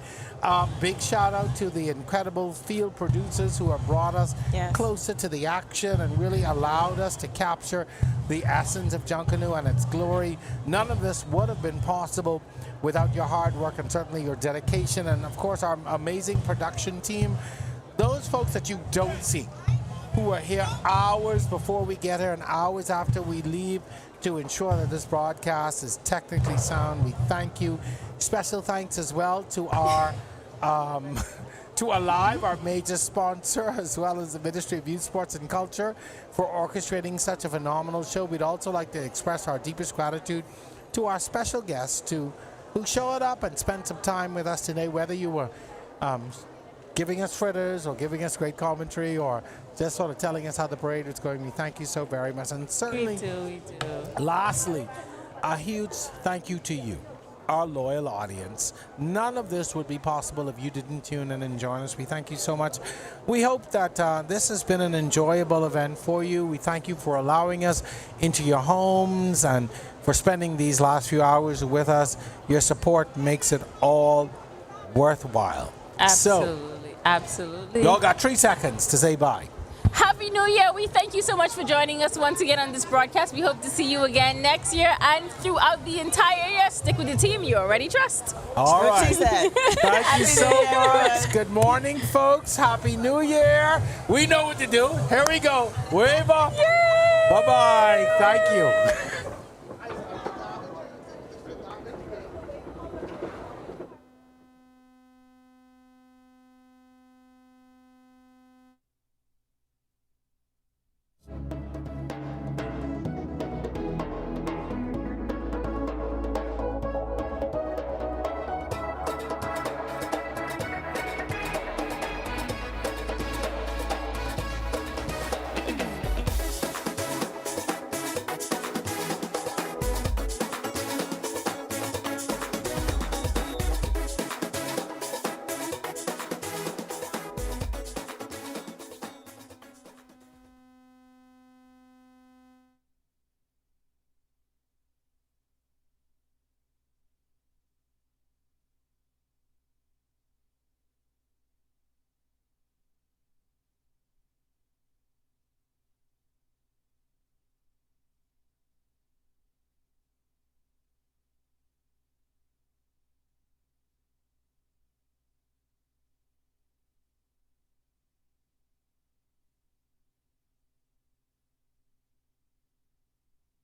Big shout out to the incredible field producers who have brought us closer to the action and really allowed us to capture the essence of Junkanoo and its glory. None of this would have been possible without your hard work and certainly your dedication, and of course our amazing production team. Those folks that you don't see, who are here hours before we get here and hours after we leave to ensure that this broadcast is technically sound. We thank you. Special thanks as well to our to Aliv, our major sponsor, as well as the Ministry of Youth, Sports and Culture, for orchestrating such a phenomenal show. We'd also like to express our deepest gratitude to our special guests who showed up and spent some time with us today, whether you were giving us fritters or giving us great commentary or just sort of telling us how the parade was going. We thank you so very much. And certainly, we do. Lastly, a huge thank you to you, our loyal audience. None of this would be possible if you didn't tune in and join us. We thank you so much. We hope that this has been an enjoyable event for you. We thank you for allowing us into your homes and for spending these last few hours with us. Your support makes it all worthwhile. Absolutely. Y'all got 3 seconds to say bye. Happy New Year. We thank you so much for joining us once again on this broadcast. We hope to see you again next year and throughout the entire year. Stick with the team you already trust. All right. Thank you so much. Good morning, folks. Happy New Year. We know what to do. Here we go. Wave up. Bye-bye. Thank you.